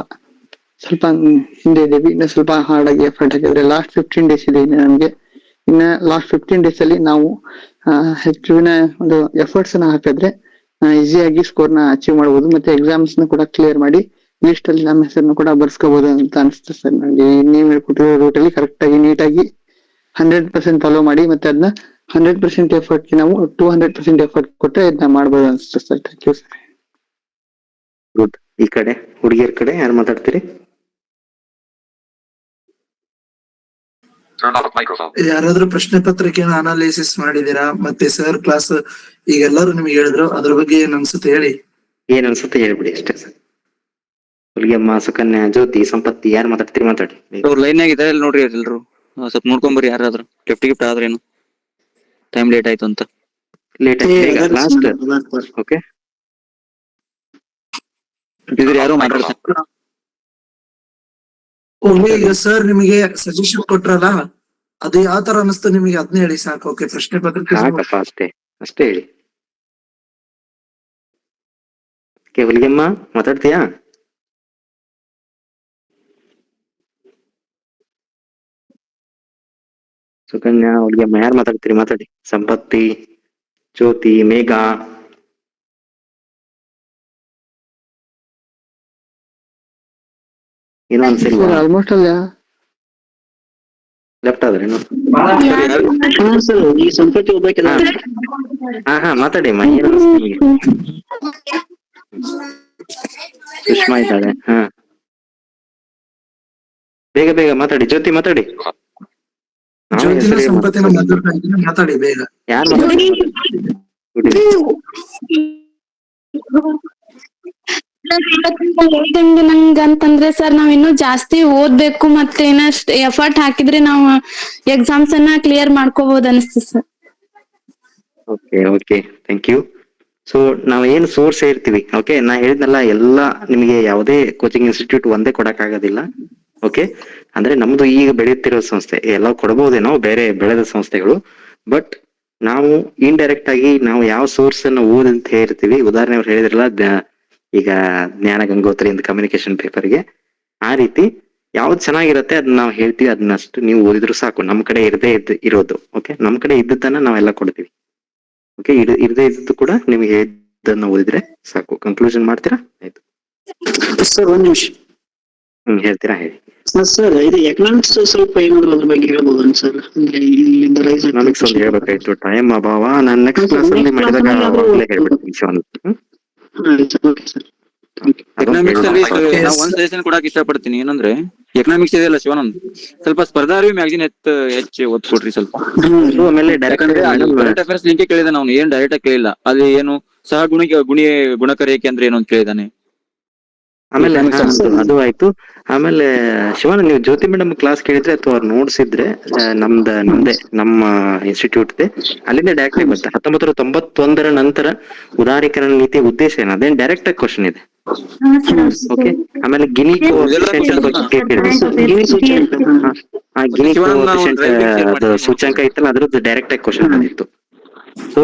ಹಿಂದೆ ಇದ್ದೀವಿ. ಇನ್ನು ಸ್ವಲ್ಪ ಹಾರ್ಡ್ ಆಗಿ ಎಫರ್ಟ್ ಹಾಕಿದ್ರೆ ಲಾಸ್ಟ್ 15 days ಇದೆ ನಮ್ಗೆ. ಇನ್ನ ಲಾಸ್ಟ್ 15 days ಅಲ್ಲಿ ನಾವು ಹೆಚ್ಚಿನ ಒಂದು ಎಫರ್ಟ್ಸ್ ಅನ್ನ ಹಾಕಿದ್ರೆ ಈಸಿಯಾಗಿ ಸ್ಕೋರ್ ನ ಅಚೀವ್ ಮಾಡಬಹುದು. ಮತ್ತೆ ಎಕ್ಸಾಮ್ಸ್ ನ ಕೂಡ ಕ್ಲಿಯರ್ ಮಾಡಿ ಲಿಸ್ಟ್ ಅಲ್ಲಿ ನಮ್ಮ ಹೆಸರನ್ನು ಕೂಡ ಬರ್ಸ್ಕೋಬಹುದು ಅಂತ ಅನಿಸ್ತದೆ ಸರ್ ನನಗೆ. ನೀವು ಹೇಳ್ಕೊಟ್ಟಿರೋ ರೂಟ್ ಅಲ್ಲಿ ಕರೆಕ್ಟ್ ಆಗಿ ನೀಟಾಗಿ 100% ಫಾಲೋ ಮಾಡಿ ಮತ್ತೆ ಅದನ್ನ 100% ಎಫರ್ಟ್ ನಾವು 200% ಎಫರ್ಟ್ ಕೊಟ್ಟರೆ ಇದನ್ನ ಮಾಡ್ಬೋದು ಅನ್ಸುತ್ತೆ sir. Thank you sir. Good. ಈ ಕಡೆ ಹುಡುಗಿಯರ ಕಡೆ ಯಾರು ಮಾತಾಡ್ತೀರಿ? ಯಾರಾದ್ರೂ ಪ್ರಶ್ನೆ ಪತ್ರಿಕೆನ ಅನಾಲಿಸಿಸ್ ಮಾಡಿದೀರಾ? ಮತ್ತೆ ಸರ್ ಕ್ಲಾಸ್ ಈಗ ಎಲ್ಲರೂ ನಿಮ್ಗೆ ಹೇಳಿದ್ರು, ಅದ್ರ ಬಗ್ಗೆ ಏನ್ ಅನ್ಸುತ್ತೆ ಹೇಳಿ. ಏನ್ ಅನ್ಸುತ್ತೆ ಹೇಳ್ಬಿಡಿ ಅಷ್ಟೇ ಸರ್. ಹುಲಿಗೆಮ್ಮ, ಸುಕನ್ಯಾ, ಜ್ಯೋತಿ, ಸಂಪತ್ತಿ ಯಾರು ಮಾತಾಡ್ತೀರಿ? ಮಾತಾಡಿ. ಅವ್ರು ಲೈನ್ ಆಗಿದೆ ಇಲ್ಲಿ ನೋಡ್ರಿ ಎಲ್ರು. ಸ್ವಲ್ಪ ನೋಡ್ಕೊಂಬರ್ರಿ ಯಾರಾದ್ರೂ ಗಿಫ್ಟ್ ಆದ್ರೇನು. ಟೈಮ್ ಲೇಟ್ ಆಯ್ತು ಅಂತ. ಲೇಟ್ ಆಗಿ ಲಾಸ್ಟ್. ಓಕೆ, ಇದ್ರ ಯಾರು ಮಾತಾಡ್ತಾರೆ? ಈಗ ಸರ್ ನಿಮಗೆ ಸಜೆಷನ್ ಕೊಟ್ರಲ್ಲ, ಅದು ಯಾವ ತರ ಅನಿಸ್ತು ನಿಮಗೆ ಅದನ್ನ ಹೇಳಿ ಸಾಕು. ಓಕೆ, ಪ್ರಶ್ನೆ ಪತ್ರಿಕೆ ಸಾಕಪ್ಪ, ಅಷ್ಟೇ ಹೇಳಿ. ಹುಲಿಗೆಮ್ಮ ಮಾತಾಡ್ತೀಯಾ? ಸುಕನ್ಯಾ, ಹುಲಿಗೆಮ್ಮ ಯಾರು ಮಾತಾಡ್ತೀರಿ? ಮಾತಾಡಿ. ಸಂಪತ್ತಿ, ಜ್ಯೋತಿ, ಮೇಘ, ಇನ್ನೊಂದ್ಸರಿ ಆಲ್ಮೋಸ್ಟ್ ಅಲ್ಲ ಲೆಫ್ಟ್ ಆದ್ರೇನು? ಸರ್ ಈ ಸಂಪತ್ತಿ ಹೋಗ್ಬೇಕಿಲ್ಲ. ಮಾತಾಡಿ ಅಮ್ಮ, ಏನ್ ಅನಿಸ್ತು ನಿಮಗೆ? ಸುಷ್ಮಾ ಇದ್ದಾಳೆ. ಬೇಗ ಮಾತಾಡಿ. ಜ್ಯೋತಿ ಮಾತಾಡಿ. ಸಂಪತ್ತಿನ ಮಾತಾಡಿ ಬೇಗ. ಯಾರು ನಂಗಂತಂದ್ರೆ ಸರ್ ನಾವ್ ಇನ್ನೂ ಜಾಸ್ತಿ ಓದ್ಬೇಕು, ಮತ್ತೆ ಇನ್ನಷ್ಟು ಎಫರ್ಟ್ ಹಾಕಿದ್ರೆ ನಾವು ಎಕ್ಸಾಮ್ಸ್ ಅನ್ನ ಕ್ಲಿಯರ್ ಮಾಡ್ಕೋಬಹುದು ಅನಿಸ್ತು sir. Okay, thank you. So ನಾವ್ ಏನ್ ಸೋರ್ಸ್ ಹೇಳ್ತೀವಿ, ಓಕೆ, ನಾ ಹೇಳಿದ್ನಲ್ಲ, ಎಲ್ಲಾ ನಿಮಗೆ ಯಾವುದೇ ಕೋಚಿಂಗ್ ಇನ್ಸ್ಟಿಟ್ಯೂಟ್ ಒಂದೇ ಕೊಡಕ್ ಆಗೋದಿಲ್ಲ. ಓಕೆ, ಅಂದ್ರೆ ನಮ್ದು ಈಗ ಬೆಳೆಯುತ್ತಿರೋ ಸಂಸ್ಥೆ, ಎಲ್ಲ ಕೊಡಬಹುದೇನೋ ಬೇರೆ ಬೆಳೆದ ಸಂಸ್ಥೆಗಳು. ಬಟ್ ನಾವು ಇಂಡೈರೆಕ್ಟ್ ಆಗಿ ನಾವು ಯಾವ ಸೋರ್ಸ್ ಅನ್ನ ಓದಂತ ಹೇಳ್ತೀವಿ. ಉದಾಹರಣೆ ಅವ್ರು ಹೇಳಿದ್ರಲ್ಲ, ಈಗ ಜ್ಞಾನ ಗಂಗೋತ್ರಿ ಅಂತ ಕಮ್ಯುನಿಕೇಶನ್ ಪೇಪರ್ಗೆ, ಆ ರೀತಿ ಯಾವ್ದು ಚೆನ್ನಾಗಿರುತ್ತೆ ಅದನ್ನ ನಾವು ಹೇಳ್ತೀವಿ, ಅದನ್ನಷ್ಟು ನೀವು ಓದಿದ್ರು ಸಾಕು. ನಮ್ ಕಡೆ ಇರೋದು ಓಕೆ, ನಮ್ ಕಡೆ ಇದ್ದದನ್ನ ನಾವೆಲ್ಲ ಕೊಡ್ತೀವಿ. ಓಕೆ, ಇರದೇ ಇದ್ದದ್ದು ಕೂಡ ನಿಮಗೆ ಇದನ್ನ ಓದಿದ್ರೆ ಸಾಕು. ಕನ್ಕ್ಲೂಷನ್ ಮಾಡ್ತೀರಾ? ಆಯ್ತು ಸರ್ ಒಂದ್ ನಿಮಿಷ. ಹೇಳ್ತೀರಾ? ಹೇಳಿ ಸರ್. ಇದು ಎಕನಾಮಿಕ್ಸ್ ಸ್ವಲ್ಪ ಏನಾದ್ರು ಅದ್ರ ಬಗ್ಗೆ ಹೇಳ್ಬೋದು ಸರ್? ಅಂದ್ರೆ ಇಲ್ಲಿಂದ ರೈಸ್ ಎಕನಾಮಿಕ್ಸ್ ಒಂದು ಹೇಳ್ಬೇಕಾಯ್ತು, ಟೈಮ್ ಅಭಾವ. ನಾನು ನೆಕ್ಸ್ಟ್ ಕ್ಲಾಸ್ ಅಲ್ಲಿ ಮಾಡಿದಾಗ ಅವಾಗಲೇ ಹೇಳ್ಬಿಡ್ತೀನಿ ಶಿವನ್. ಎಕನಾಮಿಕ್ಸ್ ಅಲ್ಲಿ ನಾವು ಒಂದ್ ಸಜೆಷನ್ ಕೊಡಕ್ ಇಷ್ಟಪಡ್ತೀನಿ. ಏನಂದ್ರೆ ಎಕನಾಮಿಕ್ಸ್ ಇದೆಯಲ್ಲ ಶಿವಾನಂದ್, ಸ್ವಲ್ಪ ಸ್ಪರ್ಧಾರ್ವಿ ಮ್ಯಾಗಜಿನ್ ಹೆಚ್ಚು ಒತ್ತು ಕೊಡ್ರಿ ಸ್ವಲ್ಪ. ಆಮೇಲೆ ಕರೆಂಟ್ ಅಫೇರ್ಸ್ ಲಿಂಕ್ ಕೇಳಿದಾನೆ ಅವ್ನು, ಏನ್ ಡೈರೆಕ್ಟ್ ಆಗಿ ಕೇಳಿಲ್ಲ. ಅಲ್ಲಿ ಏನು ಸಹ ಗುಣಕ ರೇಖೆ ಅಂದ್ರೆ ಏನು ಅಂತ ಕೇಳಿದಾನೆ. ಆಮೇಲೆ ಅದು ಆಯ್ತು. ಆಮೇಲೆ ಶಿವನ್, ನೀವು ಜ್ಯೋತಿ ಮೇಡಮ್ ಕ್ಲಾಸ್ ಕೇಳಿದ್ರೆ ಅಥವಾ ಅವ್ರು ನೋಡ್ಸಿದ್ರೆ ನಮ್ಮ ಇನ್ಸ್ಟಿಟ್ಯೂಟ್ ಅಲ್ಲಿಂದ ಡೈರೆಕ್ಟ್ ಆಗಿ ಬರುತ್ತೆ. 1991 ನಂತರ ಉದಾರೀಕರಣ ನೀತಿಯ ಉದ್ದೇಶ ಏನು, ಅದೇನ್ ಡೈರೆಕ್ಟ್ ಆಗಿ ಕ್ವಶನ್ ಇದೆ. ಓಕೆ, ಆಮೇಲೆ ಗಿನಿ ಕೋಎಫಿಷಿಯಂಟ್ ಬಗ್ಗೆ ಗಿನಿ ಕೋಎಫಿಷಿಯಂಟ್ ಅದು ಸೂಚ್ಯಂಕ ಇತ್ತಲ್ಲ, ಅದ್ರದ್ದು ಡೈರೆಕ್ಟ್ ಆಗಿ ಕ್ವಶನ್ ಬಂದಿತ್ತು. ಸೊ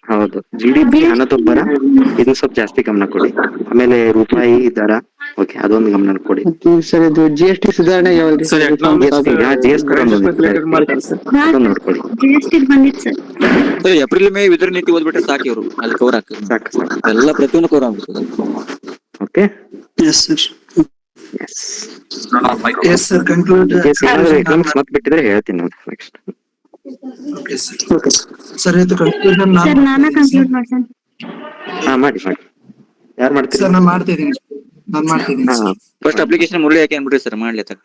ಹೌದು, GDP ಹಣದುಬ್ಬರ ಇದು ಸ್ವಲ್ಪ ಜಾಸ್ತಿ ಗಮನ ಕೊಡಿ. ಆಮೇಲೆ ರೂಪಾಯಿ ದರ, ಓಕೆ, ಅದೊಂದು ಗಮನ ಕೊಡಿ. ಸರ್ ಇದು GST ಸುಧಾರಣೆ ಯಾವ್ದು? ಅದೊಂದು ನೋಡ್ಕೊಳ್ಳಿ. ಏಪ್ರಿಲ್ ಮೇ ವಿದ್ರ ನೀತಿ ಓದ್ಬಿಟ್ರೆ ಸಾಕು, ಇವರು ಅಲ್ಲಿ ಕವರ್ ಆಗ್ತದೆ. ಸಾಕು ಎಲ್ಲ ಪ್ರತಿಯೊಂದು ಕವರ್ ಆಗ್ಬಿಡ್ತದೆ. Okay, yes sir, conclude. Economics ಮತ್ ಬಿಟ್ಟಿದ್ರೆ ಹೇಳ್ತೀನಿ ನಾನು ನೆಕ್ಸ್ಟ್. ಸರ್ ಇದು ಕನ್ಕ್ಲೂಷನ್ ಮಾಡಿ. ಯಾರು ಮಾಡ್ತೀರಿ? ಸರ್ ನಾನು ಮಾಡ್ತಿದ್ದೀನಿ. ಫಸ್ಟ್ ಅಪ್ಲಿಕೇಶನ್ ಮುರಳಿ ಯಾಕೆ ಅನ್ಬಿಟ್ರಿ ಸರ್, ಮಾಡ್ಲಿ ತಗ.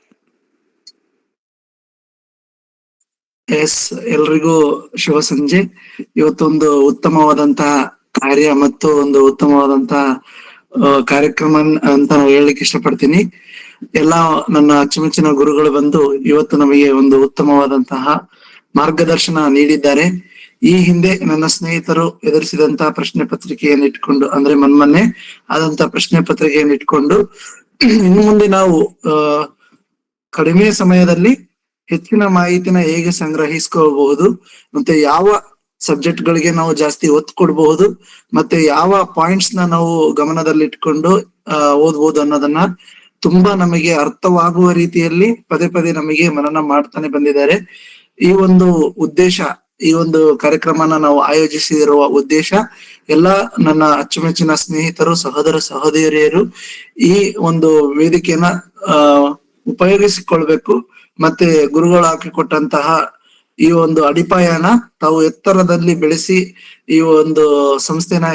ಎಸ್, ಎಲ್ರಿಗೂ ಶುಭ ಸಂಜೆ. ಇವತ್ತೊಂದು ಉತ್ತಮವಾದಂತಹ ಕಾರ್ಯ ಮತ್ತು ಒಂದು ಉತ್ತಮವಾದಂತಹ ಕಾರ್ಯಕ್ರಮ ಅಂತ ನಾವು ಹೇಳಲಿಕ್ಕೆ ಇಷ್ಟಪಡ್ತೀನಿ. ಎಲ್ಲ ನನ್ನ ಅಚ್ಚುಮೆಚ್ಚಿನ ಗುರುಗಳು ಬಂದು ಇವತ್ತು ನಮಗೆ ಒಂದು ಉತ್ತಮವಾದಂತಹ ಮಾರ್ಗದರ್ಶನ ನೀಡಿದ್ದಾರೆ. ಈ ಹಿಂದೆ ನನ್ನ ಸ್ನೇಹಿತರು ಎದುರಿಸಿದಂತಹ ಪ್ರಶ್ನೆ ಪತ್ರಿಕೆಯನ್ನು ಇಟ್ಕೊಂಡು, ಅಂದ್ರೆ ಮೊನ್ನೆ ಆದಂತಹ ಪ್ರಶ್ನೆ ಪತ್ರಿಕೆಯನ್ನು ಇಟ್ಕೊಂಡು ಇನ್ನು ಮುಂದೆ ನಾವು ಕಡಿಮೆ ಸಮಯದಲ್ಲಿ ಹೆಚ್ಚಿನ ಮಾಹಿತಿನ ಹೇಗೆ ಸಂಗ್ರಹಿಸ್ಕೋಬಹುದು, ಮತ್ತೆ ಯಾವ ಸಬ್ಜೆಕ್ಟ್ ಗಳಿಗೆ ನಾವು ಜಾಸ್ತಿ ಒತ್ತು ಕೊಡಬಹುದು, ಮತ್ತೆ ಯಾವ ಪಾಯಿಂಟ್ಸ್ ನಾವು ಗಮನದಲ್ಲಿಟ್ಕೊಂಡು ಓದ್ಬೋದು ಅನ್ನೋದನ್ನ ತುಂಬಾ ನಮಗೆ ಅರ್ಥವಾಗುವ ರೀತಿಯಲ್ಲಿ ಪದೇ ಪದೇ ನಮಗೆ ಮನನ ಮಾಡ್ತಾನೆ ಬಂದಿದ್ದಾರೆ. ಈ ಒಂದು ಉದ್ದೇಶ, ಈ ಒಂದು ಕಾರ್ಯಕ್ರಮನ ನಾವು ಆಯೋಜಿಸಿರುವ ಉದ್ದೇಶ, ಎಲ್ಲಾ ನನ್ನ ಅಚ್ಚುಮೆಚ್ಚಿನ ಸ್ನೇಹಿತರು, ಸಹೋದರಿಯರು ಈ ಒಂದು ವೇದಿಕೆಯನ್ನ ಉಪಯೋಗಿಸಿಕೊಳ್ಬೇಕು. ಮತ್ತೆ ಗುರುಗಳು ಹಾಕಿಕೊಟ್ಟಂತಹ ಈ ಒಂದು ಅಡಿಪಾಯನ ತಾವು ಎತ್ತರದಲ್ಲಿ ಬೆಳೆಸಿ ಈ ಒಂದು ಸಂಸ್ಥೆನ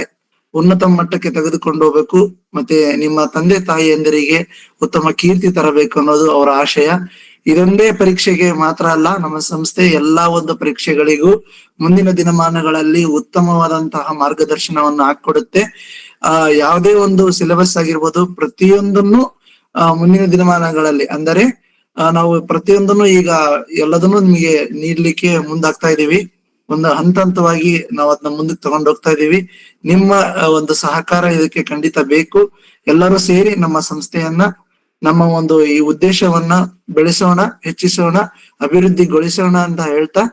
ಉನ್ನತ ಮಟ್ಟಕ್ಕೆ ತೆಗೆದುಕೊಂಡು ಹೋಗ್ಬೇಕು. ಮತ್ತೆ ನಿಮ್ಮ ತಂದೆ ತಾಯಿಯಂದರಿಗೆ ಉತ್ತಮ ಕೀರ್ತಿ ತರಬೇಕು ಅನ್ನೋದು ಅವರ ಆಶಯ. ಇದೊಂದೇ ಪರೀಕ್ಷೆಗೆ ಮಾತ್ರ ಅಲ್ಲ, ನಮ್ಮ ಸಂಸ್ಥೆ ಎಲ್ಲಾ ಒಂದು ಪರೀಕ್ಷೆಗಳಿಗೂ ಮುಂದಿನ ದಿನಮಾನಗಳಲ್ಲಿ ಉತ್ತಮವಾದಂತಹ ಮಾರ್ಗದರ್ಶನವನ್ನು ಹಾಕೊಡುತ್ತೆ. ಯಾವುದೇ ಒಂದು ಸಿಲೆಬಸ್ ಆಗಿರ್ಬೋದು, ಪ್ರತಿಯೊಂದನ್ನು ಮುಂದಿನ ದಿನಮಾನಗಳಲ್ಲಿ, ಅಂದರೆ ನಾವು ಪ್ರತಿಯೊಂದನ್ನು ಈಗ ಎಲ್ಲದನ್ನು ನಿಮಗೆ ನೀಡ್ಲಿಕ್ಕೆ ಮುಂದಾಗ್ತಾ ಇದೀವಿ. ಒಂದು ಹಂತವಾಗಿ ನಾವು ಅದನ್ನ ಮುಂದಕ್ಕೆ ತಗೊಂಡು ಹೋಗ್ತಾ ಇದೀವಿ. ನಿಮ್ಮ ಒಂದು ಸಹಕಾರ ಇದಕ್ಕೆ ಖಂಡಿತ ಬೇಕು. ಎಲ್ಲರೂ ಸೇರಿ ನಮ್ಮ ಸಂಸ್ಥೆಯನ್ನ, ನಮ್ಮ ಒಂದು ಈ ಉದ್ದೇಶವನ್ನ ಬೆಳೆಸೋಣ, ಹೆಚ್ಚಿಸೋಣ, ಅಭಿವೃದ್ಧಿಗೊಳಿಸೋಣ ಅಂತ ಹೇಳ್ತಾ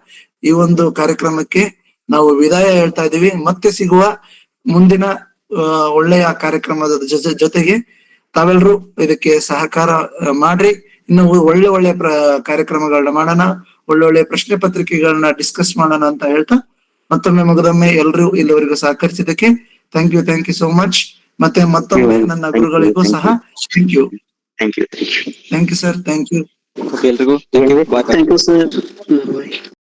ಈ ಒಂದು ಕಾರ್ಯಕ್ರಮಕ್ಕೆ ನಾವು ವಿದಾಯ ಹೇಳ್ತಾ ಇದೀವಿ. ಮತ್ತೆ ಸಿಗುವ ಮುಂದಿನ ಒಳ್ಳೆಯ ಕಾರ್ಯಕ್ರಮದ ಜೊತೆಗೆ ತಾವೆಲ್ಲರೂ ಇದಕ್ಕೆ ಸಹಕಾರ ಮಾಡ್ರಿ. ಇನ್ನು ಒಳ್ಳೆ ಕಾರ್ಯಕ್ರಮಗಳನ್ನ ಮಾಡೋಣ, ಒಳ್ಳೊಳ್ಳೆ ಪ್ರಶ್ನೆ ಪತ್ರಿಕೆಗಳನ್ನ ಡಿಸ್ಕಸ್ ಮಾಡೋಣ ಅಂತ ಹೇಳ್ತಾ ಮತ್ತೊಮ್ಮೆ ಮುಗದೊಮ್ಮೆ ಎಲ್ರು ಇಲ್ಲಿವರೆಗೂ ಸಹಕರಿಸಿದ್ದಕ್ಕೆ ಥ್ಯಾಂಕ್ ಯು ಸೋ ಮಚ್. ಮತ್ತೆ ಮತ್ತೊಮ್ಮೆ ನನ್ನ ಗುರುಗಳಿಗೂ ಸಹ thank you sir. Thank you. ಎಲ್ರಿಗೂ ಥ್ಯಾಂಕ್ ಯು ಸರ್.